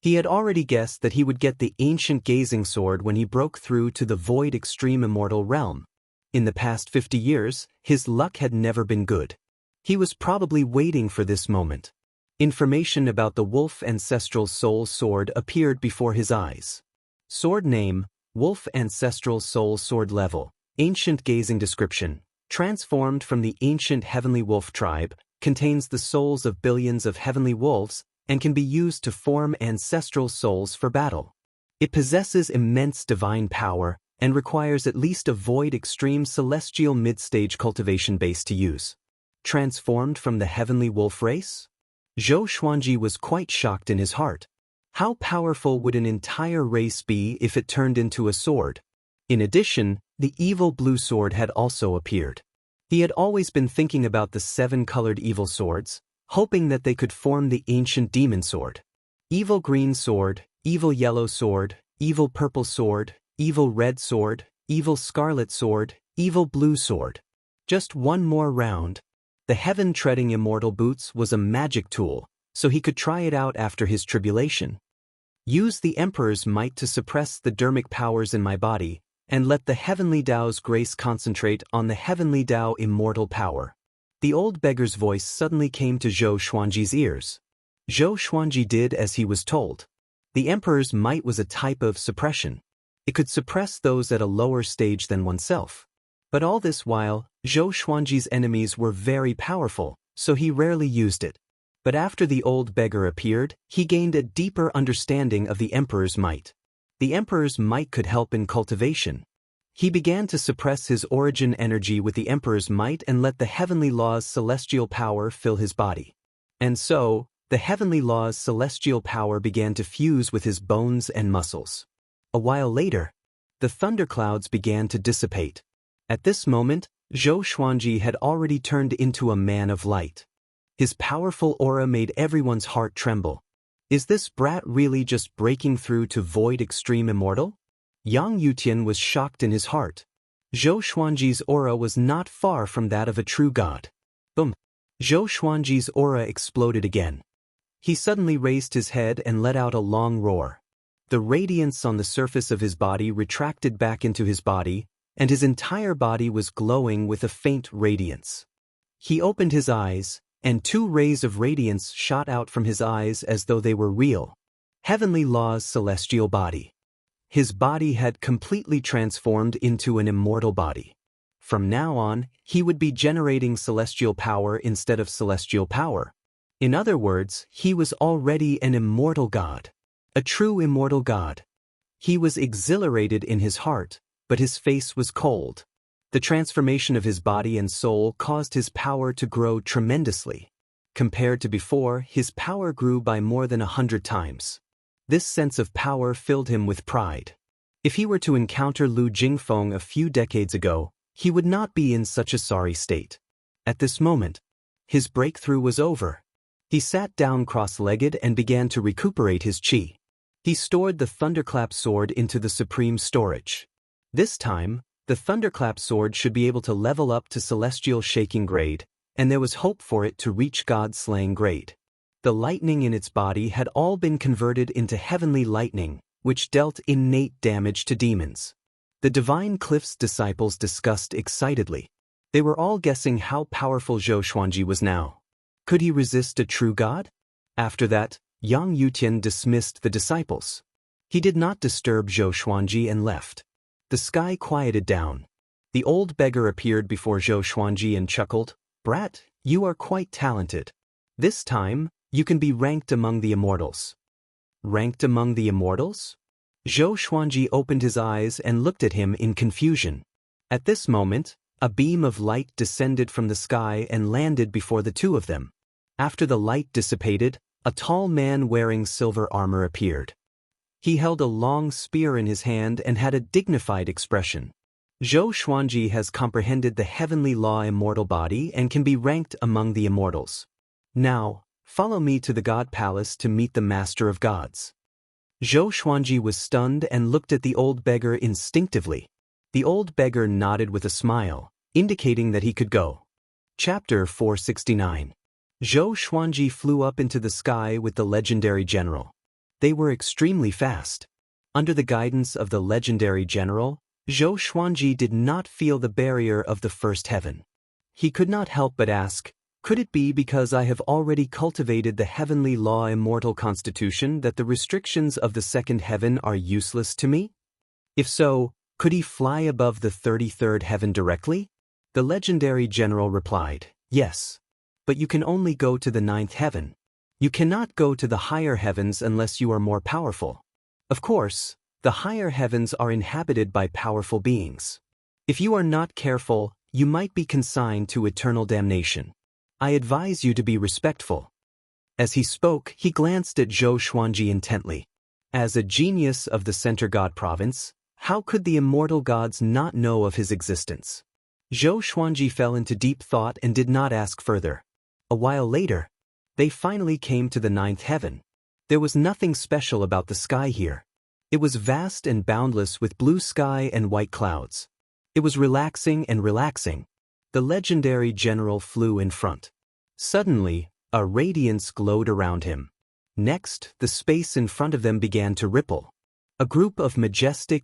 He had already guessed that he would get the ancient gazing sword when he broke through to the void extreme immortal realm. In the past 50 years, his luck had never been good. He was probably waiting for this moment. Information about the wolf ancestral soul sword appeared before his eyes. Sword name, Wolf Ancestral Soul Sword Level. Ancient gazing description. Transformed from the ancient heavenly wolf tribe, contains the souls of billions of heavenly wolves, and can be used to form ancestral souls for battle. It possesses immense divine power, and requires at least a void extreme celestial mid-stage cultivation base to use. Transformed from the heavenly wolf race? Zhou Xuanji was quite shocked in his heart. How powerful would an entire race be if it turned into a sword? In addition, the evil blue sword had also appeared. He had always been thinking about the 7-colored evil swords, hoping that they could form the ancient demon sword. Evil green sword, evil yellow sword, evil purple sword, evil red sword, evil scarlet sword, evil blue sword. Just one more round. The heaven-treading immortal boots was a magic tool, so he could try it out after his tribulation. Use the Emperor's might to suppress the dermic powers in my body, and let the heavenly Tao's grace concentrate on the heavenly Tao immortal power. The old beggar's voice suddenly came to Zhou Xuanji's ears. Zhou Xuanji did as he was told. The Emperor's might was a type of suppression. It could suppress those at a lower stage than oneself. But all this while, Zhou Xuanji's enemies were very powerful, so he rarely used it. But after the old beggar appeared, he gained a deeper understanding of the Emperor's might. The Emperor's might could help in cultivation. He began to suppress his origin energy with the Emperor's might and let the heavenly law's celestial power fill his body. And so, the heavenly law's celestial power began to fuse with his bones and muscles. A while later, the thunderclouds began to dissipate. At this moment, Zhou Xuanji had already turned into a man of light. His powerful aura made everyone's heart tremble. Is this brat really just breaking through to void extreme immortal? Yang Yutian was shocked in his heart. Zhou Xuanji's aura was not far from that of a true god. Boom! Zhou Xuanji's aura exploded again. He suddenly raised his head and let out a long roar. The radiance on the surface of his body retracted back into his body, and his entire body was glowing with a faint radiance. He opened his eyes, and 2 rays of radiance shot out from his eyes as though they were real. Heavenly Law's celestial body. His body had completely transformed into an immortal body. From now on, he would be generating celestial power instead of celestial power. In other words, he was already an immortal god. A true immortal god. He was exhilarated in his heart, but his face was cold. The transformation of his body and soul caused his power to grow tremendously. Compared to before, his power grew by more than 100 times. This sense of power filled him with pride. If he were to encounter Lu Jingfeng a few decades ago, he would not be in such a sorry state. At this moment, his breakthrough was over. He sat down cross-legged and began to recuperate his qi. He stored the Thunderclap sword into the supreme storage. This time, the Thunderclap sword should be able to level up to Celestial Shaking grade, and there was hope for it to reach God-slaying grade. The lightning in its body had all been converted into heavenly lightning, which dealt innate damage to demons. The Divine Cliff's disciples discussed excitedly. They were all guessing how powerful Zhou Xuanji was now. Could he resist a true god? After that, Yang Yutian dismissed the disciples. He did not disturb Zhou Xuanji and left. The sky quieted down. The old beggar appeared before Zhou Xuanji and chuckled, "Brat, you are quite talented. This time, you can be ranked among the immortals." Ranked among the immortals? Zhou Xuanji opened his eyes and looked at him in confusion. At this moment, a beam of light descended from the sky and landed before the two of them. After the light dissipated, a tall man wearing silver armor appeared. He held a long spear in his hand and had a dignified expression. Zhou Xuanji has comprehended the heavenly law immortal body and can be ranked among the immortals. Now, follow me to the God Palace to meet the Master of Gods. Zhou Xuanji was stunned and looked at the old beggar instinctively. The old beggar nodded with a smile, indicating that he could go. Chapter 469. Zhou Xuanji flew up into the sky with the legendary general. They were extremely fast. Under the guidance of the legendary general, Zhou Xuanji did not feel the barrier of the first heaven. He could not help but ask, could it be because I have already cultivated the heavenly law immortal constitution that the restrictions of the second heaven are useless to me? If so, could he fly above the 33rd heaven directly? The legendary general replied, yes. But you can only go to the 9th heaven. You cannot go to the higher heavens unless you are more powerful. Of course, the higher heavens are inhabited by powerful beings. If you are not careful, you might be consigned to eternal damnation. I advise you to be respectful. As he spoke, he glanced at Zhou Xuanji intently. As a genius of the Center God province, how could the immortal gods not know of his existence? Zhou Xuanji fell into deep thought and did not ask further. A while later, they finally came to the 9th heaven. There was nothing special about the sky here. It was vast and boundless with blue sky and white clouds. It was relaxing and relaxing. The legendary general flew in front. Suddenly, a radiance glowed around him. Next, the space in front of them began to ripple. A group of majestic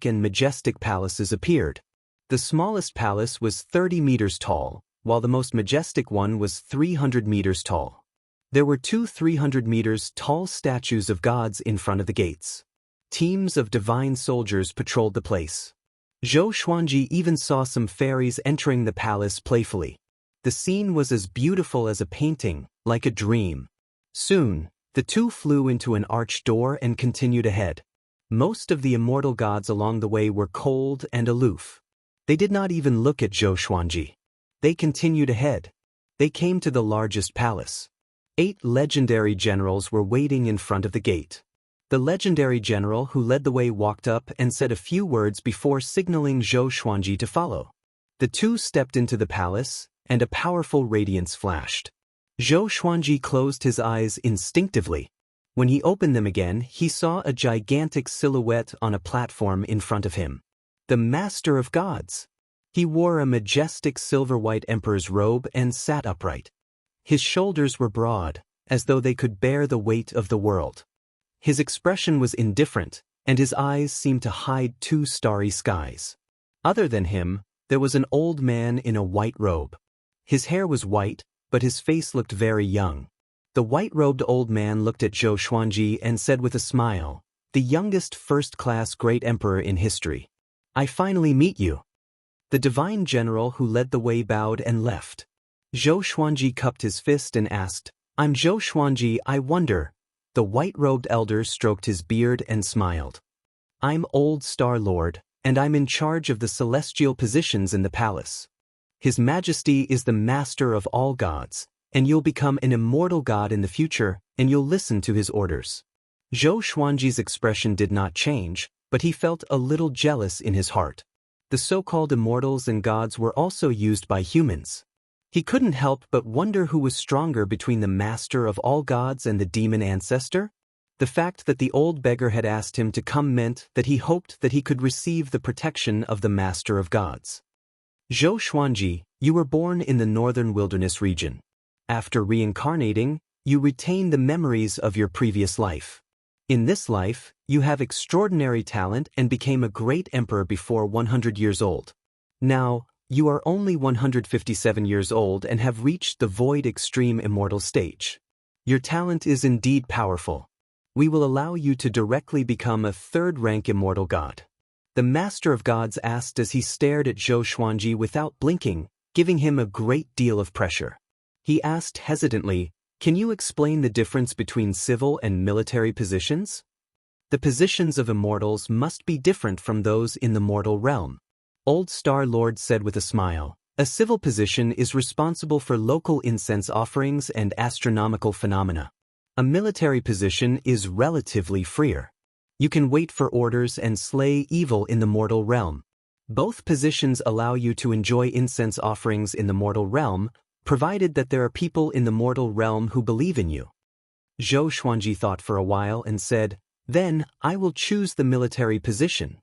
palaces appeared. The smallest palace was 30 meters tall, while the most majestic one was 300 meters tall. There were two 300 meters tall statues of gods in front of the gates. Teams of divine soldiers patrolled the place. Zhou Xuanji even saw some fairies entering the palace playfully. The scene was as beautiful as a painting, like a dream. Soon, the two flew into an arched door and continued ahead. Most of the immortal gods along the way were cold and aloof. They did not even look at Zhou Xuanji. They continued ahead. They came to the largest palace. 8 legendary generals were waiting in front of the gate. The legendary general who led the way walked up and said a few words before signaling Zhou Xuanji to follow. The two stepped into the palace, and a powerful radiance flashed. Zhou Xuanji closed his eyes instinctively. When he opened them again, he saw a gigantic silhouette on a platform in front of him. The Master of Gods. He wore a majestic silver-white emperor's robe and sat upright. His shoulders were broad, as though they could bear the weight of the world. His expression was indifferent, and his eyes seemed to hide 2 starry skies. Other than him, there was an old man in a white robe. His hair was white, but his face looked very young. The white-robed old man looked at Zhou Xuanji and said with a smile, "The youngest first-class great emperor in history. I finally meet you." The divine general who led the way bowed and left. Zhou Xuanji cupped his fist and asked, "I'm Zhou Xuanji, I wonder." The white-robed elder stroked his beard and smiled. "I'm Old Star Lord, and I'm in charge of the celestial positions in the palace. His Majesty is the master of all gods, and you'll become an immortal god in the future, and you'll listen to his orders." Zhou Xuanji's expression did not change, but he felt a little jealous in his heart. The so-called immortals and gods were also used by humans. He couldn't help but wonder who was stronger between the master of all gods and the demon ancestor. The fact that the old beggar had asked him to come meant that he hoped that he could receive the protection of the master of gods. Zhou Xuanji, you were born in the northern wilderness region. After reincarnating, you retain the memories of your previous life. In this life, you have extraordinary talent and became a great emperor before 100 years old. Now, you are only 157 years old and have reached the void extreme immortal stage. Your talent is indeed powerful. We will allow you to directly become a 3rd-rank immortal god. The Master of Gods asked as he stared at Zhou Xuanji without blinking, giving him a great deal of pressure. He asked hesitantly, "Can you explain the difference between civil and military positions?" The positions of immortals must be different from those in the mortal realm. Old Star Lord said with a smile, "A civil position is responsible for local incense offerings and astronomical phenomena. A military position is relatively freer. You can wait for orders and slay evil in the mortal realm. Both positions allow you to enjoy incense offerings in the mortal realm, provided that there are people in the mortal realm who believe in you." Zhou Xuanji thought for a while and said, "Then, I will choose the military position."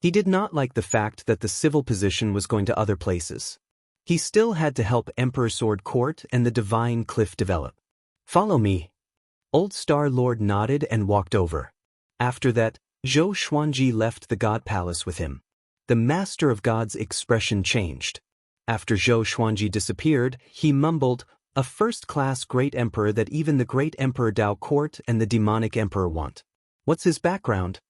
He did not like the fact that the civil position was going to other places. He still had to help Emperor Sword Court and the Divine Cliff develop. "Follow me." Old Star Lord nodded and walked over. After that, Zhou Xuanji left the God Palace with him. The Master of God's expression changed. After Zhou Xuanji disappeared, he mumbled, "A first-class great emperor that even the great Emperor Dao Court and the demonic emperor want. What's his background?"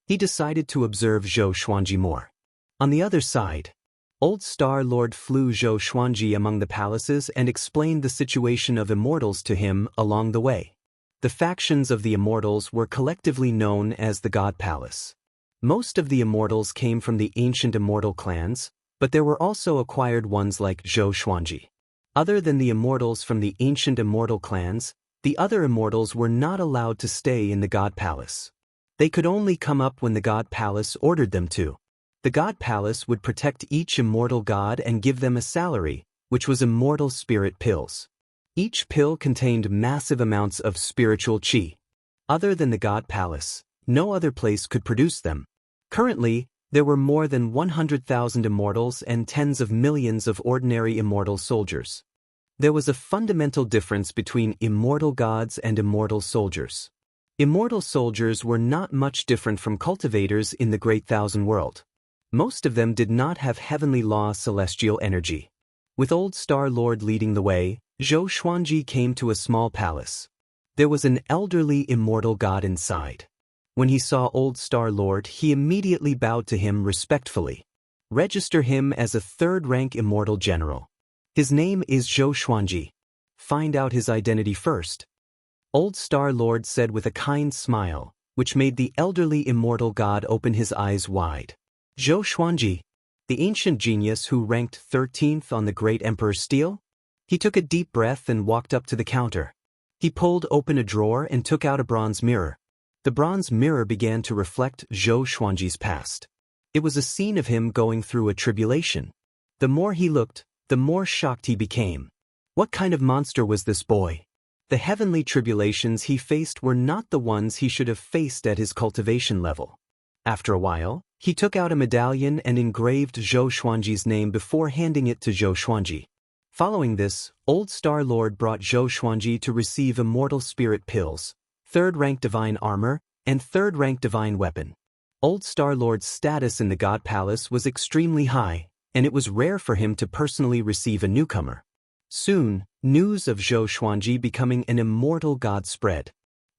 He decided to observe Zhou Xuanji more. On the other side, Old Star Lord flew Zhou Xuanji among the palaces and explained the situation of immortals to him along the way. The factions of the immortals were collectively known as the God Palace. Most of the immortals came from the ancient immortal clans, but there were also acquired ones like Zhou Xuanji. Other than the immortals from the ancient immortal clans, the other immortals were not allowed to stay in the God Palace. They could only come up when the God Palace ordered them to. The God Palace would protect each immortal god and give them a salary, which was immortal spirit pills. Each pill contained massive amounts of spiritual qi. Other than the God Palace, no other place could produce them. Currently, there were more than 100,000 immortals and tens of millions of ordinary immortal soldiers. There was a fundamental difference between immortal gods and immortal soldiers. Immortal soldiers were not much different from cultivators in the Great Thousand World. Most of them did not have heavenly law celestial energy. With Old Star Lord leading the way, Zhou Xuanji came to a small palace. There was an elderly immortal god inside. When he saw Old Star Lord, he immediately bowed to him respectfully. Register him as a third-rank immortal general. His name is Zhou Xuanji. Find out his identity first. Old Star Lord said with a kind smile, which made the elderly immortal god open his eyes wide. Zhou Xuanji, the ancient genius who ranked 13th on the Great Emperor's stele? He took a deep breath and walked up to the counter. He pulled open a drawer and took out a bronze mirror. The bronze mirror began to reflect Zhou Xuanji's past. It was a scene of him going through a tribulation. The more he looked, the more shocked he became. What kind of monster was this boy? The heavenly tribulations he faced were not the ones he should have faced at his cultivation level. After a while, he took out a medallion and engraved Zhou Xuanji's name before handing it to Zhou Xuanji. Following this, Old Star Lord brought Zhou Xuanji to receive immortal spirit pills, third-rank divine armor, and third-rank divine weapon. Old Star Lord's status in the God Palace was extremely high, and it was rare for him to personally receive a newcomer. Soon, news of Zhou Xuanji becoming an immortal god spread.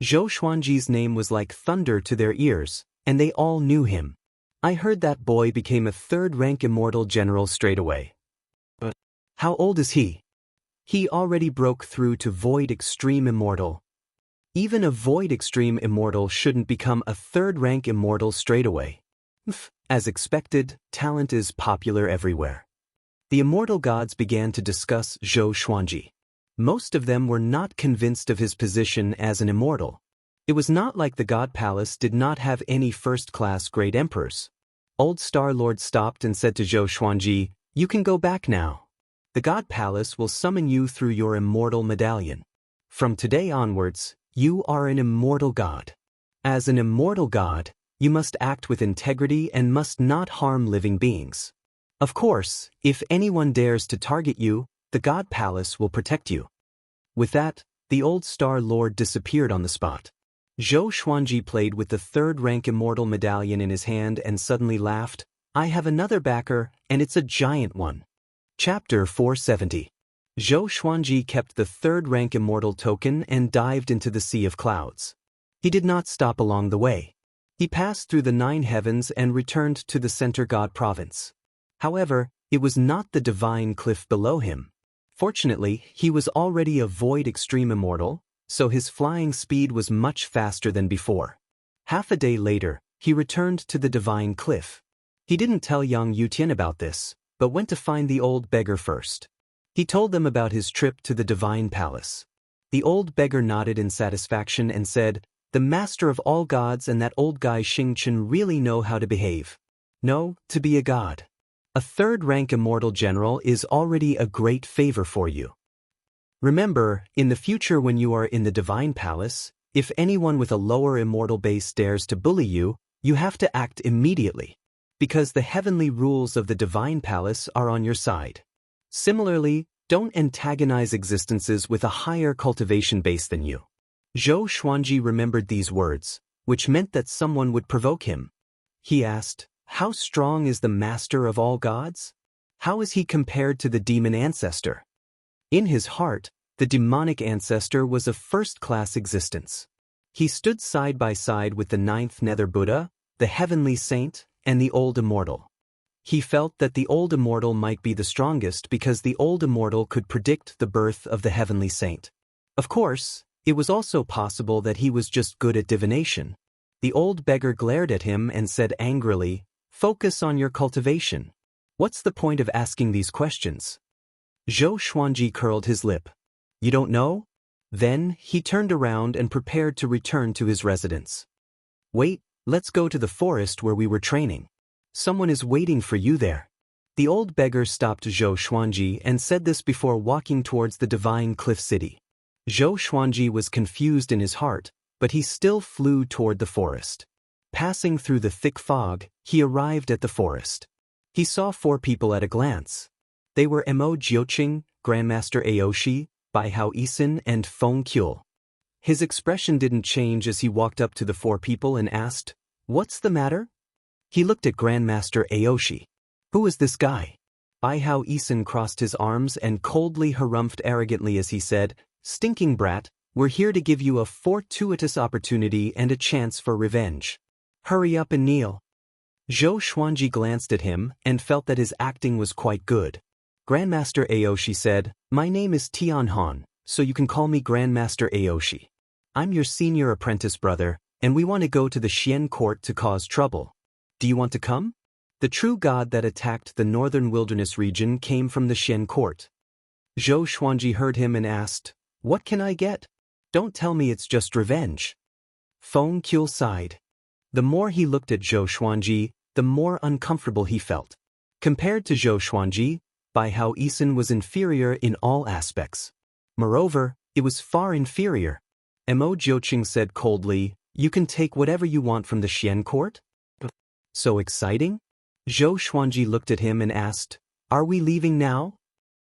Zhou Xuanji's name was like thunder to their ears, and they all knew him. I heard that boy became a third-rank immortal general straight away. But how old is he? He already broke through to Void Extreme Immortal. Even a Void Extreme Immortal shouldn't become a third-rank immortal straight away. As expected, talent is popular everywhere. The immortal gods began to discuss Zhou Xuanji. Most of them were not convinced of his position as an immortal. It was not like the God Palace did not have any first-class great emperors. Old Star Lord stopped and said to Zhou Xuanji, "You can go back now. The God Palace will summon you through your immortal medallion. From today onwards, you are an immortal god. As an immortal god, you must act with integrity and must not harm living beings. Of course, if anyone dares to target you, the God Palace will protect you." With that, the Old Star Lord disappeared on the spot. Zhou Xuanji played with the third-rank immortal medallion in his hand and suddenly laughed, "I have another backer, and it's a giant one." Chapter 470. Zhou Xuanji kept the third-rank immortal token and dived into the sea of clouds. He did not stop along the way. He passed through the 9 heavens and returned to the center god province. However, it was not the divine cliff below him. Fortunately, he was already a Void Extreme Immortal, so his flying speed was much faster than before. Half a day later, he returned to the divine cliff. He didn't tell Yang Yutian about this, but went to find the old beggar first. He told them about his trip to the divine palace. The old beggar nodded in satisfaction and said, "The master of all gods and that old guy Xingchen really know how to behave. No, to be a god. A third-rank immortal general is already a great favor for you. Remember, in the future when you are in the divine palace, if anyone with a lower immortal base dares to bully you, you have to act immediately, because the heavenly rules of the divine palace are on your side. Similarly, don't antagonize existences with a higher cultivation base than you." Zhou Xuanji remembered these words, which meant that someone would provoke him. He asked, "How strong is the master of all gods? How is he compared to the demon ancestor?" In his heart, the demonic ancestor was a first-class existence. He stood side by side with the ninth Nether Buddha, the heavenly saint, and the old immortal. He felt that the old immortal might be the strongest because the old immortal could predict the birth of the heavenly saint. Of course, it was also possible that he was just good at divination. The old beggar glared at him and said angrily, "Focus on your cultivation. What's the point of asking these questions?" Zhou Xuanji curled his lip. "You don't know?" Then, he turned around and prepared to return to his residence. "Wait, let's go to the forest where we were training. Someone is waiting for you there." The old beggar stopped Zhou Xuanji and said this before walking towards the divine cliff city. Zhou Xuanji was confused in his heart, but he still flew toward the forest. Passing through the thick fog, he arrived at the forest. He saw 4 people at a glance. They were Mo Jiuqing, Grandmaster Aoshi, Baihao Isin, and Feng Qiu. His expression didn't change as he walked up to the 4 people and asked, "What's the matter?" He looked at Grandmaster Aoshi. "Who is this guy?" Baihao Isin crossed his arms and coldly harumphed arrogantly as he said, "Stinking brat, we're here to give you a fortuitous opportunity and a chance for revenge. Hurry up and kneel." Zhou Xuanji glanced at him and felt that his acting was quite good. Grandmaster Aoshi said, "My name is Tianhan, so you can call me Grandmaster Aoshi. I'm your senior apprentice brother, and we want to go to the Xian court to cause trouble. Do you want to come?" The true god that attacked the northern wilderness region came from the Xian court. Zhou Xuanji heard him and asked, "What can I get? Don't tell me it's just revenge." Feng Qiu sighed. The more he looked at Zhou Xuanji, the more uncomfortable he felt. Compared to Zhou Xuanji, Baihao Isin was inferior in all aspects. Moreover, it was far inferior. Mo Jiuqing said coldly, "You can take whatever you want from the Xian court?" "So exciting?" Zhou Xuanji looked at him and asked, "Are we leaving now?"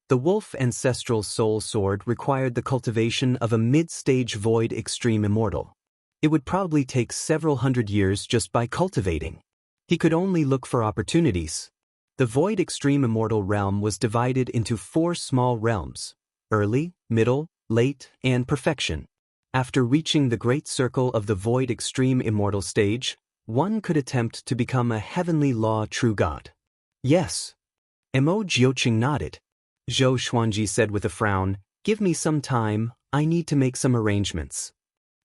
The wolf ancestral soul sword required the cultivation of a mid-stage void extreme immortal. It would probably take several hundred years just by cultivating. He could only look for opportunities. The void extreme immortal realm was divided into 4 small realms: early, middle, late, and perfection. After reaching the great circle of the void extreme immortal stage, one could attempt to become a heavenly law true god. "Yes." Mo Jiuqing nodded. Zhou Xuanji said with a frown, "Give me some time, I need to make some arrangements."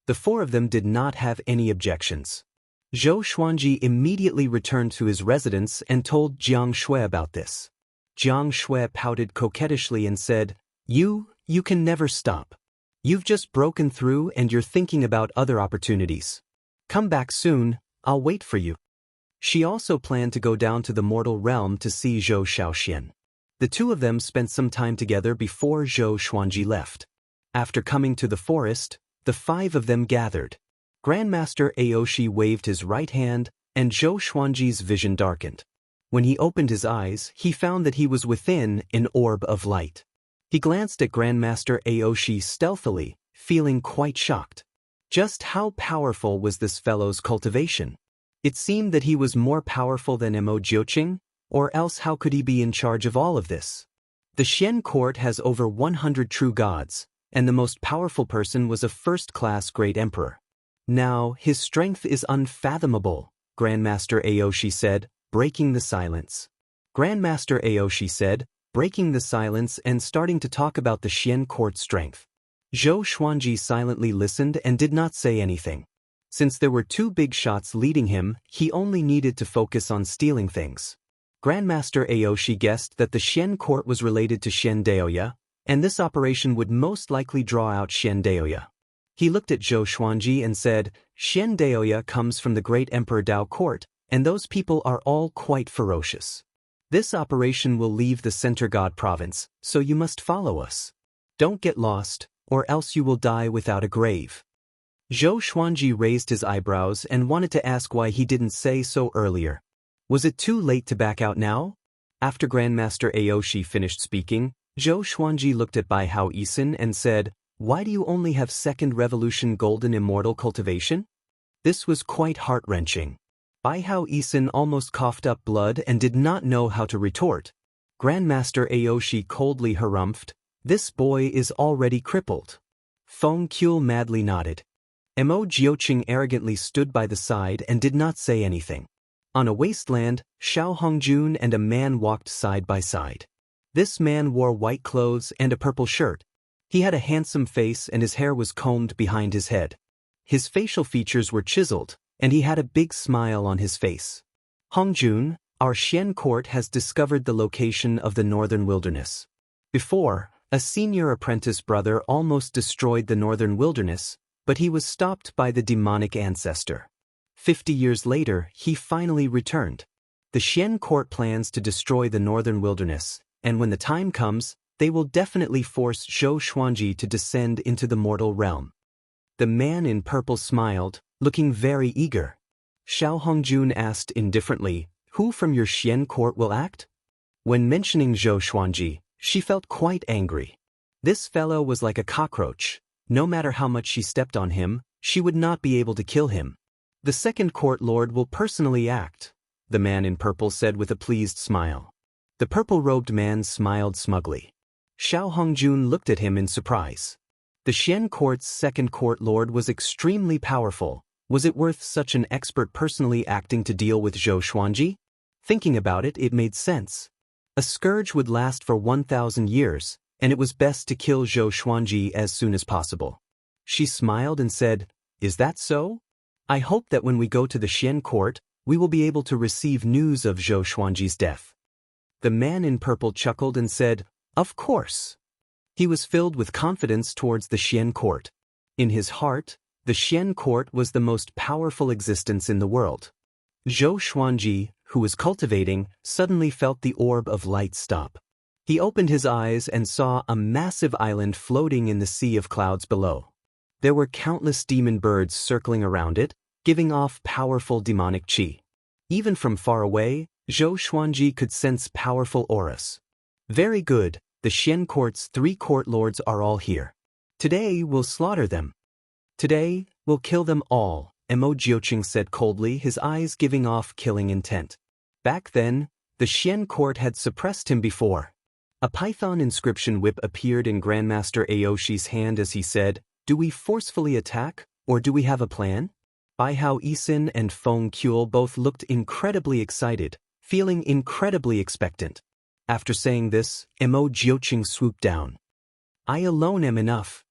The 4 of them did not have any objections. Zhou Xuanji immediately returned to his residence and told Jiang Shui about this. Jiang Shui pouted coquettishly and said, You can never stop. You've just broken through and you're thinking about other opportunities. Come back soon, I'll wait for you." She also planned to go down to the mortal realm to see Zhou Shaoxian. The 2 of them spent some time together before Zhou Xuanji left. After coming to the forest, the 5 of them gathered. Grandmaster Aoshi waved his right hand, and Zhou Xuanji's vision darkened. When he opened his eyes, he found that he was within an orb of light. He glanced at Grandmaster Aoshi stealthily, feeling quite shocked. Just how powerful was this fellow's cultivation? It seemed that he was more powerful than Mo Jiuqing, or else how could he be in charge of all of this? The Xian court has over 100 true gods, and the most powerful person was a first-class great emperor. Now, his strength is unfathomable, Grandmaster Aoshi said, breaking the silence. Grandmaster Aoshi said, breaking the silence and starting to talk about the Xian court strength. Zhou Xuanji silently listened and did not say anything. Since there were 2 big shots leading him, he only needed to focus on stealing things. Grandmaster Aoshi guessed that the Xian court was related to Xian Daoya, and this operation would most likely draw out Xian Daoya. He looked at Zhou Xuanji and said, "Xian Daoya comes from the great Emperor Dao court, and those people are all quite ferocious. This operation will leave the Center God province, so you must follow us. Don't get lost, or else you will die without a grave." Zhou Xuanji raised his eyebrows and wanted to ask why he didn't say so earlier. Was it too late to back out now? After Grandmaster Aoshi finished speaking, Zhou Xuanji looked at Baihao Isin and said, "Why do you only have 2nd Revolution Golden Immortal Cultivation?" This was quite heart-wrenching. Bai Hao Isin almost coughed up blood and did not know how to retort. Grandmaster Aoshi coldly harumphed, "This boy is already crippled." Feng Qiu madly nodded. Mo Jiuqing arrogantly stood by the side and did not say anything. On a wasteland, Xiao Hongjun and a man walked side by side. This man wore white clothes and a purple shirt. He had a handsome face and his hair was combed behind his head. His facial features were chiseled, and he had a big smile on his face. "Hongjun, our Xian court has discovered the location of the northern wilderness. Before, a senior apprentice brother almost destroyed the northern wilderness, but he was stopped by the demonic ancestor. 50 years later, he finally returned. The Xian court plans to destroy the northern wilderness, and when the time comes, they will definitely force Zhou Xuanji to descend into the mortal realm." The man in purple smiled, looking very eager. Xiao Hongjun asked indifferently, "Who from your Xian court will act?" When mentioning Zhou Xuanji, she felt quite angry. This fellow was like a cockroach. No matter how much she stepped on him, she would not be able to kill him. "The second court lord will personally act," the man in purple said with a pleased smile. The purple-robed man smiled smugly. Xiao Hongjun looked at him in surprise. The Xian court's second court lord was extremely powerful. Was it worth such an expert personally acting to deal with Zhou Xuanji? Thinking about it, it made sense. A scourge would last for 1,000 years, and it was best to kill Zhou Xuanji as soon as possible. She smiled and said, "Is that so? I hope that when we go to the Xian court, we will be able to receive news of Zhou Xuanji's death." The man in purple chuckled and said, "Of course." He was filled with confidence towards the Xian court. In his heart, the Xian court was the most powerful existence in the world. Zhou Xuanji, who was cultivating, suddenly felt the orb of light stop. He opened his eyes and saw a massive island floating in the sea of clouds below. There were countless demon birds circling around it, giving off powerful demonic qi. Even from far away, Zhou Xuanji could sense powerful auras. "Very good, the Xian court's 3 court lords are all here. Today we'll slaughter them. Today we'll kill them all," Mo Jiuqing said coldly, his eyes giving off killing intent. Back then, the Xian court had suppressed him before. A python inscription whip appeared in Grandmaster Aoshi's hand as he said, "Do we forcefully attack, or do we have a plan?" Bai Hao Isin and Feng Qiu both looked incredibly excited, feeling incredibly expectant. After saying this, Mo Jiuqing swooped down. "I alone am enough."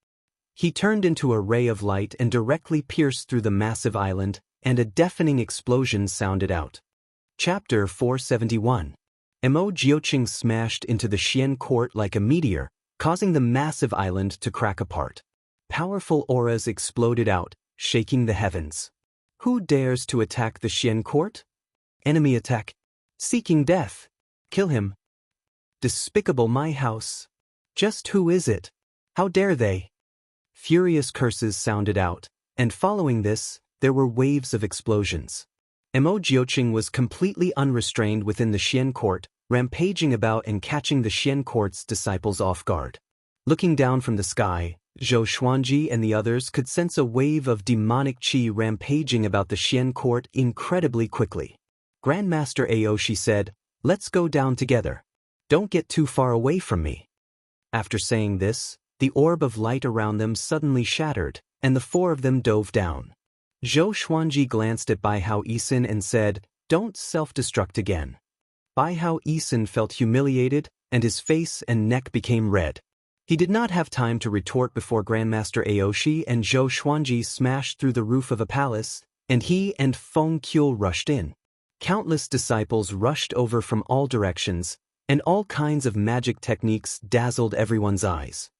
He turned into a ray of light and directly pierced through the massive island, and a deafening explosion sounded out. Chapter 471. Mo Jiuqing smashed into the Xian court like a meteor, causing the massive island to crack apart. Powerful auras exploded out, shaking the heavens. Who dares to attack the Xian court? Enemy attack. Seeking death. Kill him. Despicable my house. Just who is it? How dare they? Furious curses sounded out, and following this, there were waves of explosions. Mo Jiuqing was completely unrestrained within the Xian court, rampaging about and catching the Xian court's disciples off guard. Looking down from the sky, Zhou Xuanji and the others could sense a wave of demonic qi rampaging about the Xian court incredibly quickly. Grandmaster Aoshi said, "Let's go down together. Don't get too far away from me." After saying this, the orb of light around them suddenly shattered, and the 4 of them dove down. Zhou Xuanji glanced at Bai Hao Isin and said, "Don't self-destruct again." Bai Hao Isin felt humiliated, and his face and neck became red. He did not have time to retort before Grandmaster Aoshi and Zhou Xuanji smashed through the roof of a palace, and he and Feng Qiu rushed in. Countless disciples rushed over from all directions, and all kinds of magic techniques dazzled everyone's eyes.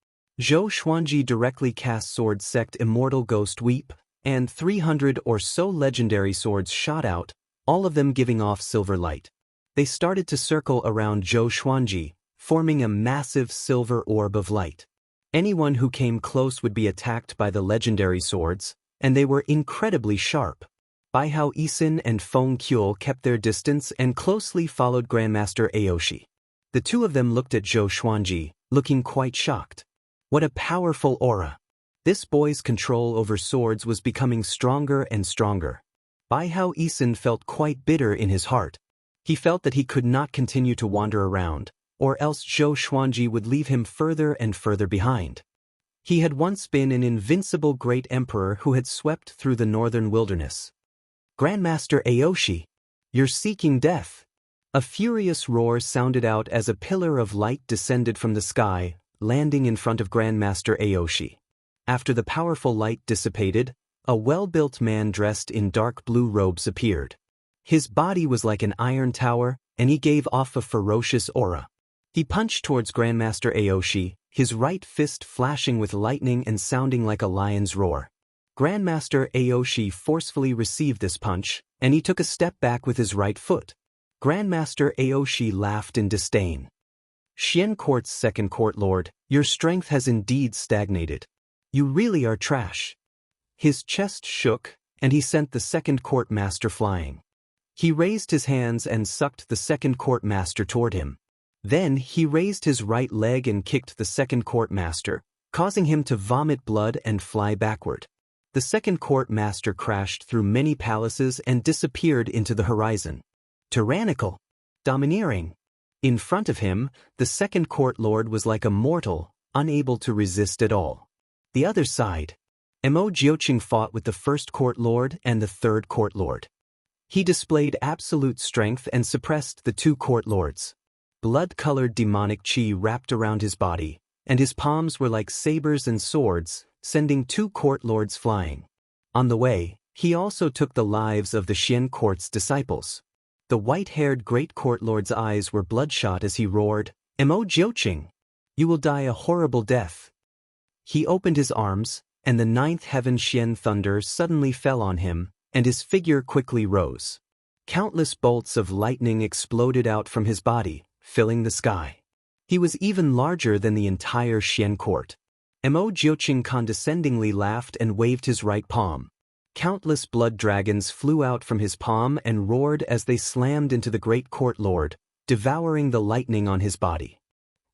Zhou Xuanji directly cast sword sect Immortal Ghost Weep, and 300 or so legendary swords shot out, all of them giving off silver light. They started to circle around Zhou Xuanji, forming a massive silver orb of light. Anyone who came close would be attacked by the legendary swords, and they were incredibly sharp. Bai Hao Isin and Feng Qiu kept their distance and closely followed Grandmaster Aoshi. The 2 of them looked at Zhou Xuanji, looking quite shocked. What a powerful aura! This boy's control over swords was becoming stronger and stronger. Bai Hao Yisin felt quite bitter in his heart. He felt that he could not continue to wander around, or else Zhou Xuanji would leave him further and further behind. He had once been an invincible great emperor who had swept through the northern wilderness. Grandmaster Aoshi, you're seeking death. A furious roar sounded out as a pillar of light descended from the sky, landing in front of Grandmaster Aoshi. After the powerful light dissipated, a well-built man dressed in dark blue robes appeared. His body was like an iron tower, and he gave off a ferocious aura. He punched towards Grandmaster Aoshi, his right fist flashing with lightning and sounding like a lion's roar. Grandmaster Aoshi forcefully received this punch, and he took a step back with his right foot. Grandmaster Aoshi laughed in disdain. Xian Court's second court lord, your strength has indeed stagnated. You really are trash. His chest shook, and he sent the second court master flying. He raised his hands and sucked the second court master toward him. Then he raised his right leg and kicked the second court master, causing him to vomit blood and fly backward. The second court master crashed through many palaces and disappeared into the horizon. Tyrannical, domineering. In front of him, the second court lord was like a mortal, unable to resist at all. The other side, Mo Jiuqing fought with the first court lord and the third court lord. He displayed absolute strength and suppressed the two court lords. Blood-colored demonic qi wrapped around his body, and his palms were like sabers and swords, sending two court lords flying. On the way, he also took the lives of the Xian court's disciples. The white-haired great court lord's eyes were bloodshot as he roared, Mo Jiuqing, you will die a horrible death. He opened his arms, and the ninth heaven Xian thunder suddenly fell on him, and his figure quickly rose. Countless bolts of lightning exploded out from his body, filling the sky. He was even larger than the entire Xian court. Mo Jiuqing condescendingly laughed and waved his right palm. Countless blood dragons flew out from his palm and roared as they slammed into the great court lord, devouring the lightning on his body.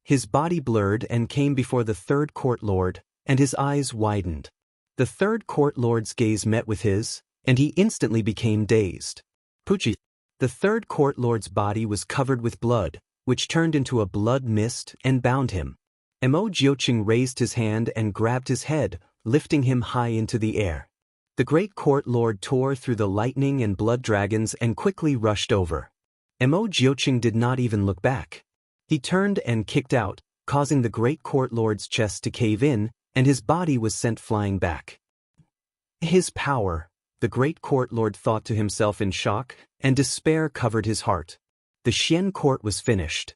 His body blurred and came before the third court lord, and his eyes widened. The third court lord's gaze met with his, and he instantly became dazed. Pucci. The third court lord's body was covered with blood, which turned into a blood mist and bound him. Mo Jiuqing raised his hand and grabbed his head, lifting him high into the air. The great court lord tore through the lightning and blood dragons and quickly rushed over. Mo Jiuqing did not even look back. He turned and kicked out, causing the great court lord's chest to cave in, and his body was sent flying back. His power, the great court lord thought to himself in shock, and despair covered his heart. The Xian court was finished.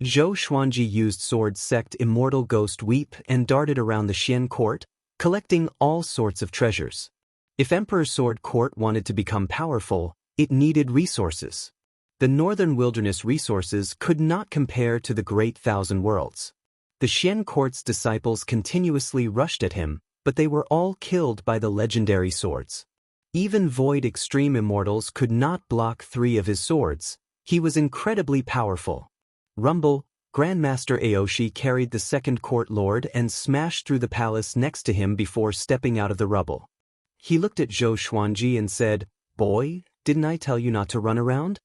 Zhou Xuanji used sword sect Immortal Ghost Weep and darted around the Xian court, collecting all sorts of treasures. If Emperor Sword Court wanted to become powerful, it needed resources. The northern wilderness resources could not compare to the Great Thousand Worlds. The Xian court's disciples continuously rushed at him, but they were all killed by the legendary swords. Even Void Extreme Immortals could not block 3 of his swords. He was incredibly powerful. Rumble, Grandmaster Aoshi carried the second court lord and smashed through the palace next to him before stepping out of the rubble. He looked at Zhou Xuanji and said, "Boy, didn't I tell you not to run around?"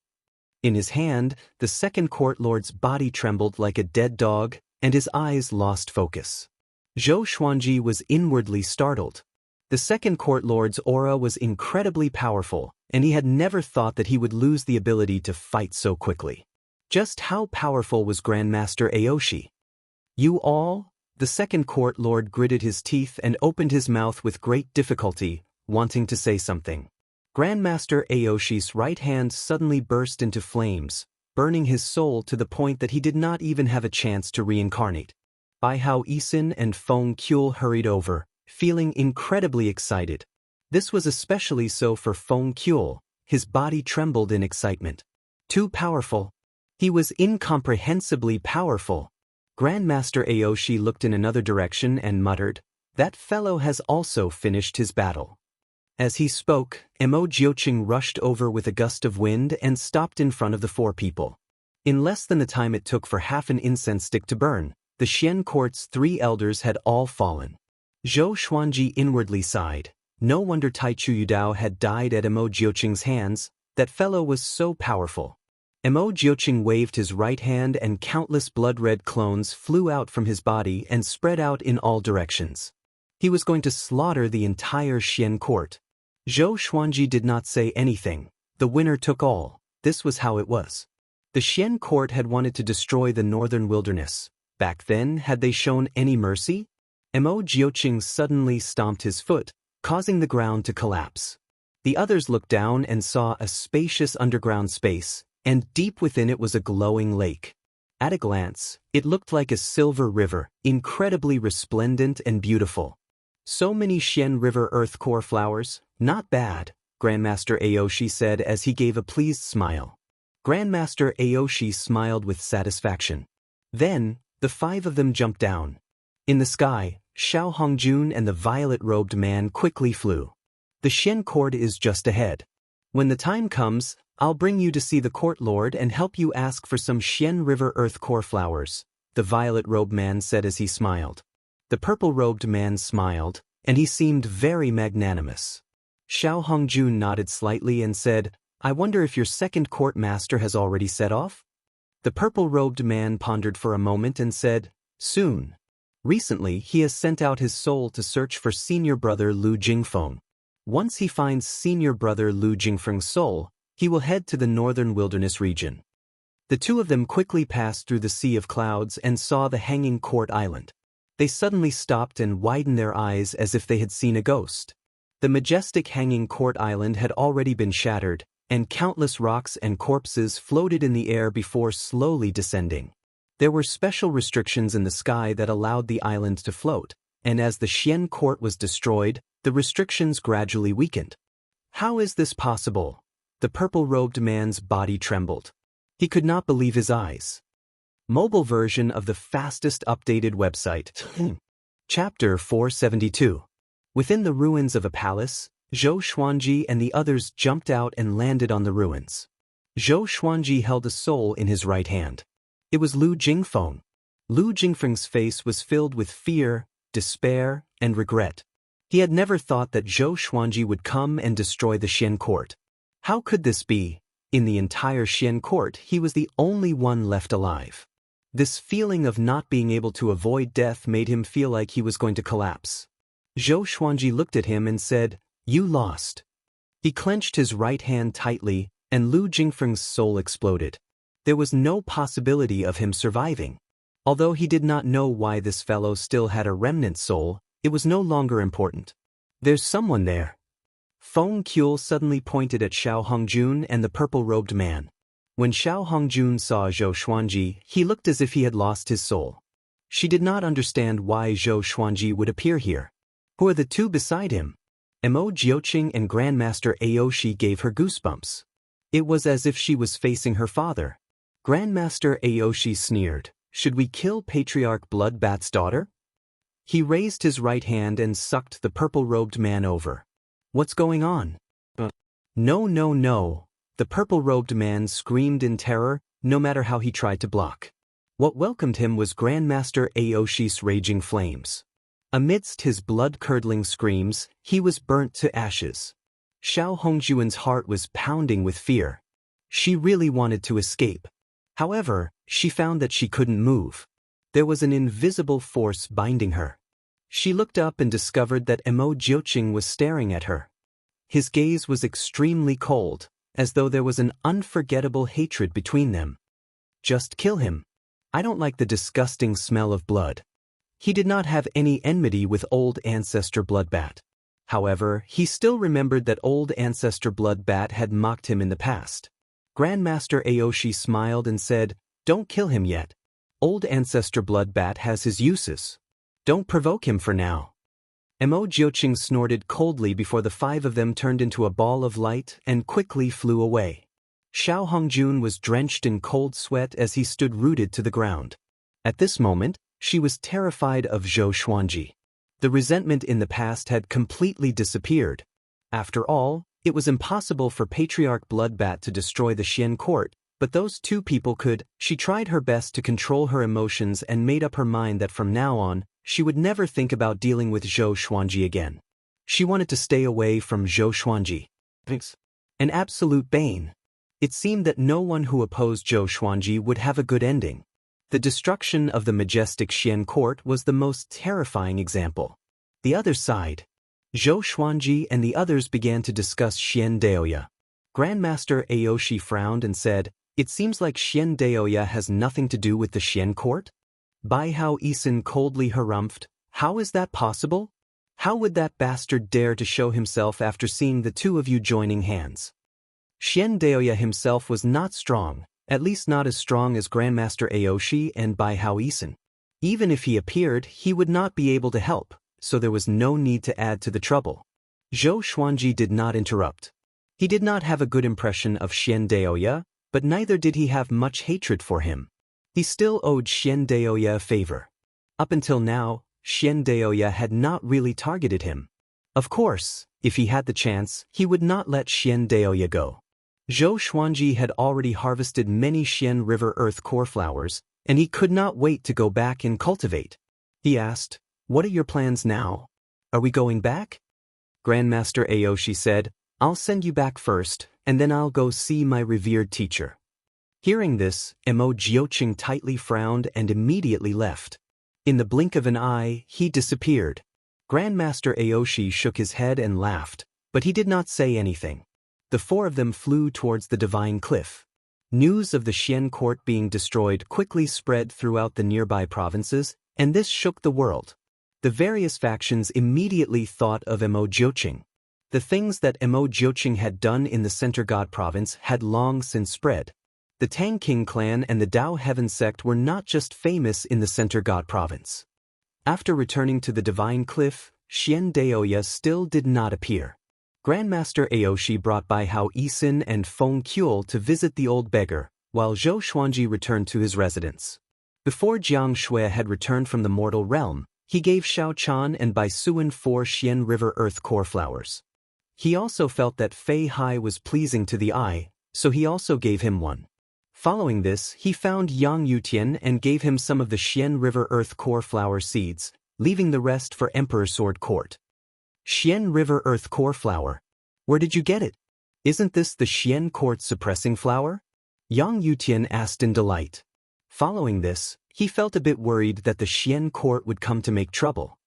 In his hand, the second court lord's body trembled like a dead dog, and his eyes lost focus. Zhou Xuanji was inwardly startled. The second court lord's aura was incredibly powerful, and he had never thought that he would lose the ability to fight so quickly. Just how powerful was Grandmaster Aoshi? You all? The second court lord gritted his teeth and opened his mouth with great difficulty, wanting to say something. Grandmaster Aoshi's right hand suddenly burst into flames, burning his soul to the point that he did not even have a chance to reincarnate. Bai Hao Yisin and Feng Qiul hurried over, feeling incredibly excited. This was especially so for Feng Qiul. His body trembled in excitement. Too powerful. He was incomprehensibly powerful. Grandmaster Aoshi looked in another direction and muttered, "That fellow has also finished his battle." As he spoke, Mo Jiuqing rushed over with a gust of wind and stopped in front of the 4 people. In less than the time it took for half an incense stick to burn, the Xian court's 3 elders had all fallen. Zhou Xuanji inwardly sighed. No wonder Taichu Yudao had died at Mo Jiuqing's hands. That fellow was so powerful. Mo Jiuqing waved his right hand and countless blood-red clones flew out from his body and spread out in all directions. He was going to slaughter the entire Xian court. Zhou Xuanji did not say anything. The winner took all. This was how it was. The Xian court had wanted to destroy the northern wilderness. Back then, had they shown any mercy? Mo Jiuqing suddenly stomped his foot, causing the ground to collapse. The others looked down and saw a spacious underground space, and deep within it was a glowing lake. At a glance, it looked like a silver river, incredibly resplendent and beautiful. So many Xian River Earth Core flowers, not bad, Grandmaster Aoshi said as he gave a pleased smile. Grandmaster Aoshi smiled with satisfaction. Then, the five of them jumped down. In the sky, Xiao Hongjun and the violet-robed man quickly flew. The Xian court is just ahead. When the time comes, I'll bring you to see the court lord and help you ask for some Xian River Earth Core flowers, the violet-robed man said as he smiled. The purple-robed man smiled, and he seemed very magnanimous. Xiao Hongjun nodded slightly and said, I wonder if your second court master has already set off? The purple-robed man pondered for a moment and said, soon. Recently, he has sent out his soul to search for senior brother Lu Jingfeng. Once he finds senior brother Lu Jingfeng's soul, he will head to the northern wilderness region. The two of them quickly passed through the sea of clouds and saw the hanging court island. They suddenly stopped and widened their eyes as if they had seen a ghost. The majestic hanging court island had already been shattered, and countless rocks and corpses floated in the air before slowly descending. There were special restrictions in the sky that allowed the island to float, and as the Xian court was destroyed, the restrictions gradually weakened. How is this possible? The purple-robed man's body trembled. He could not believe his eyes. Mobile version of the fastest updated website. Chapter 472. Within the ruins of a palace, Zhou Xuanji and the others jumped out and landed on the ruins. Zhou Xuanji held a soul in his right hand. It was Lu Jingfeng. Lu Jingfeng's face was filled with fear, despair, and regret. He had never thought that Zhou Xuanji would come and destroy the Xian court. How could this be? In the entire Xian court, he was the only one left alive. This feeling of not being able to avoid death made him feel like he was going to collapse. Zhou Xuanji looked at him and said, You lost. He clenched his right hand tightly, and Lu Jingfeng's soul exploded. There was no possibility of him surviving. Although he did not know why this fellow still had a remnant soul, it was no longer important. There's someone there. Feng Qiul suddenly pointed at Xiao Hongjun and the purple-robed man. When Xiao Hongjun saw Zhou Xuanji, he looked as if he had lost his soul. She did not understand why Zhou Xuanji would appear here. Who are the two beside him? Mo Jiuqing and Grandmaster Aoshi gave her goosebumps. It was as if she was facing her father. Grandmaster Aoshi sneered, Should we kill Patriarch Bloodbat's daughter? He raised his right hand and sucked the purple-robed man over. What's going on? No, no, no. The purple-robed man screamed in terror, no matter how he tried to block. What welcomed him was Grandmaster Aoshi's raging flames. Amidst his blood-curdling screams, he was burnt to ashes. Xiao Hongjuan's heart was pounding with fear. She really wanted to escape. However, she found that she couldn't move. There was an invisible force binding her. She looked up and discovered that Mo Jiuqing was staring at her. His gaze was extremely cold, as though there was an unforgettable hatred between them. Just kill him. I don't like the disgusting smell of blood. He did not have any enmity with old ancestor Bloodbat. However, he still remembered that old ancestor Bloodbat had mocked him in the past. Grandmaster Aoshi smiled and said, Don't kill him yet. Old ancestor Bloodbat has his uses. Don't provoke him for now. Mo Jiuqing snorted coldly before the five of them turned into a ball of light and quickly flew away. Xiao Hongjun was drenched in cold sweat as he stood rooted to the ground. At this moment, she was terrified of Zhou Xuanji. The resentment in the past had completely disappeared. After all, it was impossible for Patriarch Bloodbat to destroy the Xian court, But those two people could. She tried her best to control her emotions and made up her mind that from now on, she would never think about dealing with Zhou Xuanji again. She wanted to stay away from Zhou Xuanji. An absolute bane. It seemed that no one who opposed Zhou Xuanji would have a good ending. The destruction of the majestic Xian court was the most terrifying example. The other side. Zhou Xuanji and the others began to discuss Xian Daoya. Grandmaster Aoshi frowned and said, "It seems like Xian Daoya has nothing to do with the Xian court?" Bai Hao Isin coldly harumphed, "How is that possible? How would that bastard dare to show himself after seeing the two of you joining hands?" Xian Daoya himself was not strong, at least not as strong as Grandmaster Aoshi and Bai Hao Isin. Even if he appeared, he would not be able to help, so there was no need to add to the trouble. Zhou Xuanji did not interrupt. He did not have a good impression of Xian Daoya, but neither did he have much hatred for him. He still owed Xian Daoya a favor. Up until now, Xian Daoya had not really targeted him. Of course, if he had the chance, he would not let Xian Daoya go. Zhou Xuanji had already harvested many Xian River Earth core flowers, and he could not wait to go back and cultivate. He asked, "What are your plans now? Are we going back?" Grandmaster Aoshi said, "I'll send you back first, and then I'll go see my revered teacher." Hearing this, Mo Jiuqing tightly frowned and immediately left. In the blink of an eye, he disappeared. Grandmaster Aoshi shook his head and laughed, but he did not say anything. The four of them flew towards the Divine Cliff. News of the Xian court being destroyed quickly spread throughout the nearby provinces, and this shook the world. The various factions immediately thought of Mo Jiuqing. The things that Mo Jiuqing had done in the Center God province had long since spread. The Tang King clan and the Dao Heaven sect were not just famous in the Center God province. After returning to the Divine Cliff, Xian Daoya still did not appear. Grandmaster Aoshi brought Bai Hao Isin and Feng Qiul to visit the old beggar, while Zhou Xuanji returned to his residence. Before Jiang Shui had returned from the mortal realm, he gave Xiao Chan and Bai Suan 4 Xian River Earth core flowers. He also felt that Fei Hai was pleasing to the eye, so he also gave him one. Following this, he found Yang Yutian and gave him some of the Xian River Earth core flower seeds, leaving the rest for Emperor Sword Court. Xian River Earth core flower. Where did you get it? Isn't this the Xian court suppressing flower? Yang Yutian asked in delight. Following this, he felt a bit worried that the Xian court would come to make trouble.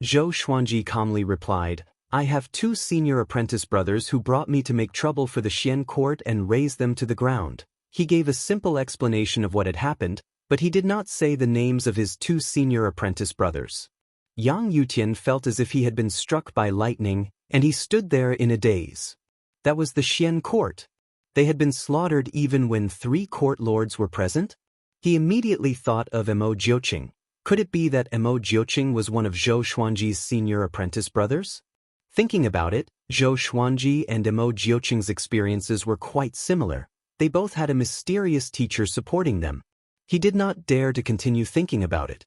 Zhou Xuanji calmly replied, "I have 2 senior apprentice brothers who brought me to make trouble for the Xian court and raze them to the ground." He gave a simple explanation of what had happened, but he did not say the names of his 2 senior apprentice brothers. Yang Yutian felt as if he had been struck by lightning, and he stood there in a daze. That was the Xian court. They had been slaughtered even when 3 court lords were present? He immediately thought of Mo Jiuqing. Could it be that Mo Jiuqing was one of Zhou Xuanji's senior apprentice brothers? Thinking about it, Zhou Xuanji and Mo Jiuqing's experiences were quite similar. They both had a mysterious teacher supporting them. He did not dare to continue thinking about it.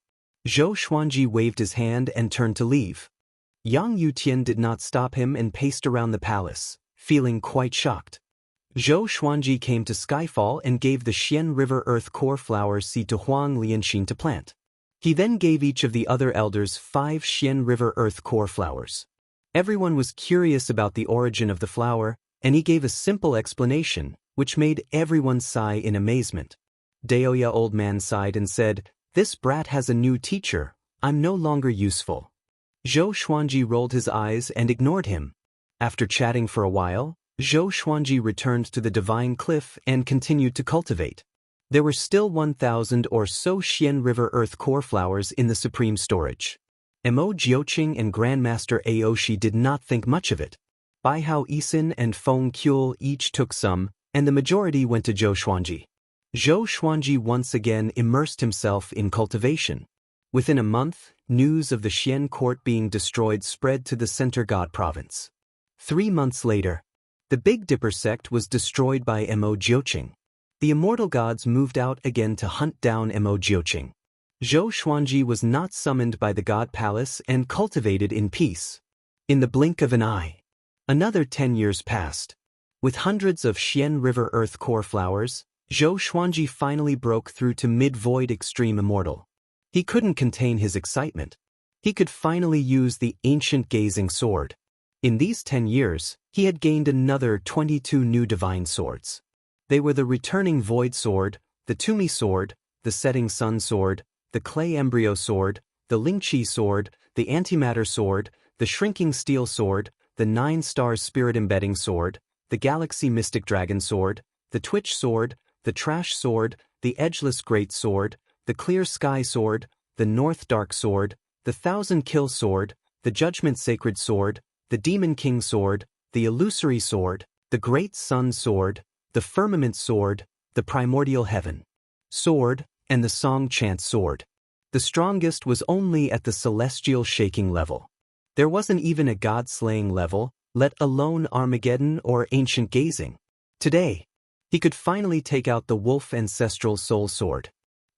Zhou Xuanji waved his hand and turned to leave. Yang Yutian did not stop him and paced around the palace, feeling quite shocked. Zhou Xuanji came to Skyfall and gave the Xian River Earth core flower seed to Wang Lin to plant. He then gave each of the other elders 5 Xian River Earth core flowers. Everyone was curious about the origin of the flower, and he gave a simple explanation, which made everyone sigh in amazement. Daoya old man sighed and said, "This brat has a new teacher. I'm no longer useful." Zhou Xuanji rolled his eyes and ignored him. After chatting for a while, Zhou Xuanji returned to the Divine Cliff and continued to cultivate. There were still 1,000 or so Xian River Earth core flowers in the supreme storage. Mo Jiuqing and Grandmaster Aoshi did not think much of it. Bai Hao Isin and Feng Qiul each took some, and the majority went to Zhou Xuanji. Zhou Xuanji once again immersed himself in cultivation. Within a month, news of the Xian court being destroyed spread to the Center God province. 3 months later, the Big Dipper sect was destroyed by Mo Jiuqing. The immortal gods moved out again to hunt down Mo Jiuqing. Zhou Xuanji was not summoned by the God Palace and cultivated in peace. In the blink of an eye, another 10 years passed. With hundreds of Xian River Earth core flowers, Zhou Xuanji finally broke through to mid-void extreme immortal. He couldn't contain his excitement. He could finally use the ancient gazing sword. In these 10 years, he had gained another 22 new divine swords. They were the returning void sword, the Tumi sword, the setting sun sword, the clay embryo sword, the Lingqi sword, the antimatter sword, the shrinking steel sword, the 9-star spirit embedding sword, the galaxy mystic dragon sword, the twitch sword, the trash sword, the edgeless great sword, the clear sky sword, the north dark sword, the 1000-kill sword, the judgment sacred sword, the demon king sword, the illusory sword, the great sun sword, the firmament sword, the primordial heaven sword, and the song chant sword. The strongest was only at the celestial shaking level. There wasn't even a god-slaying level, let alone Armageddon or ancient gazing. Today, he could finally take out the wolf ancestral soul sword.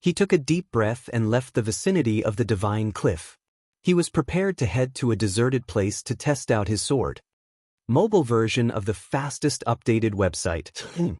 He took a deep breath and left the vicinity of the divine cliff. He was prepared to head to a deserted place to test out his sword. Mobile version of the fastest updated website.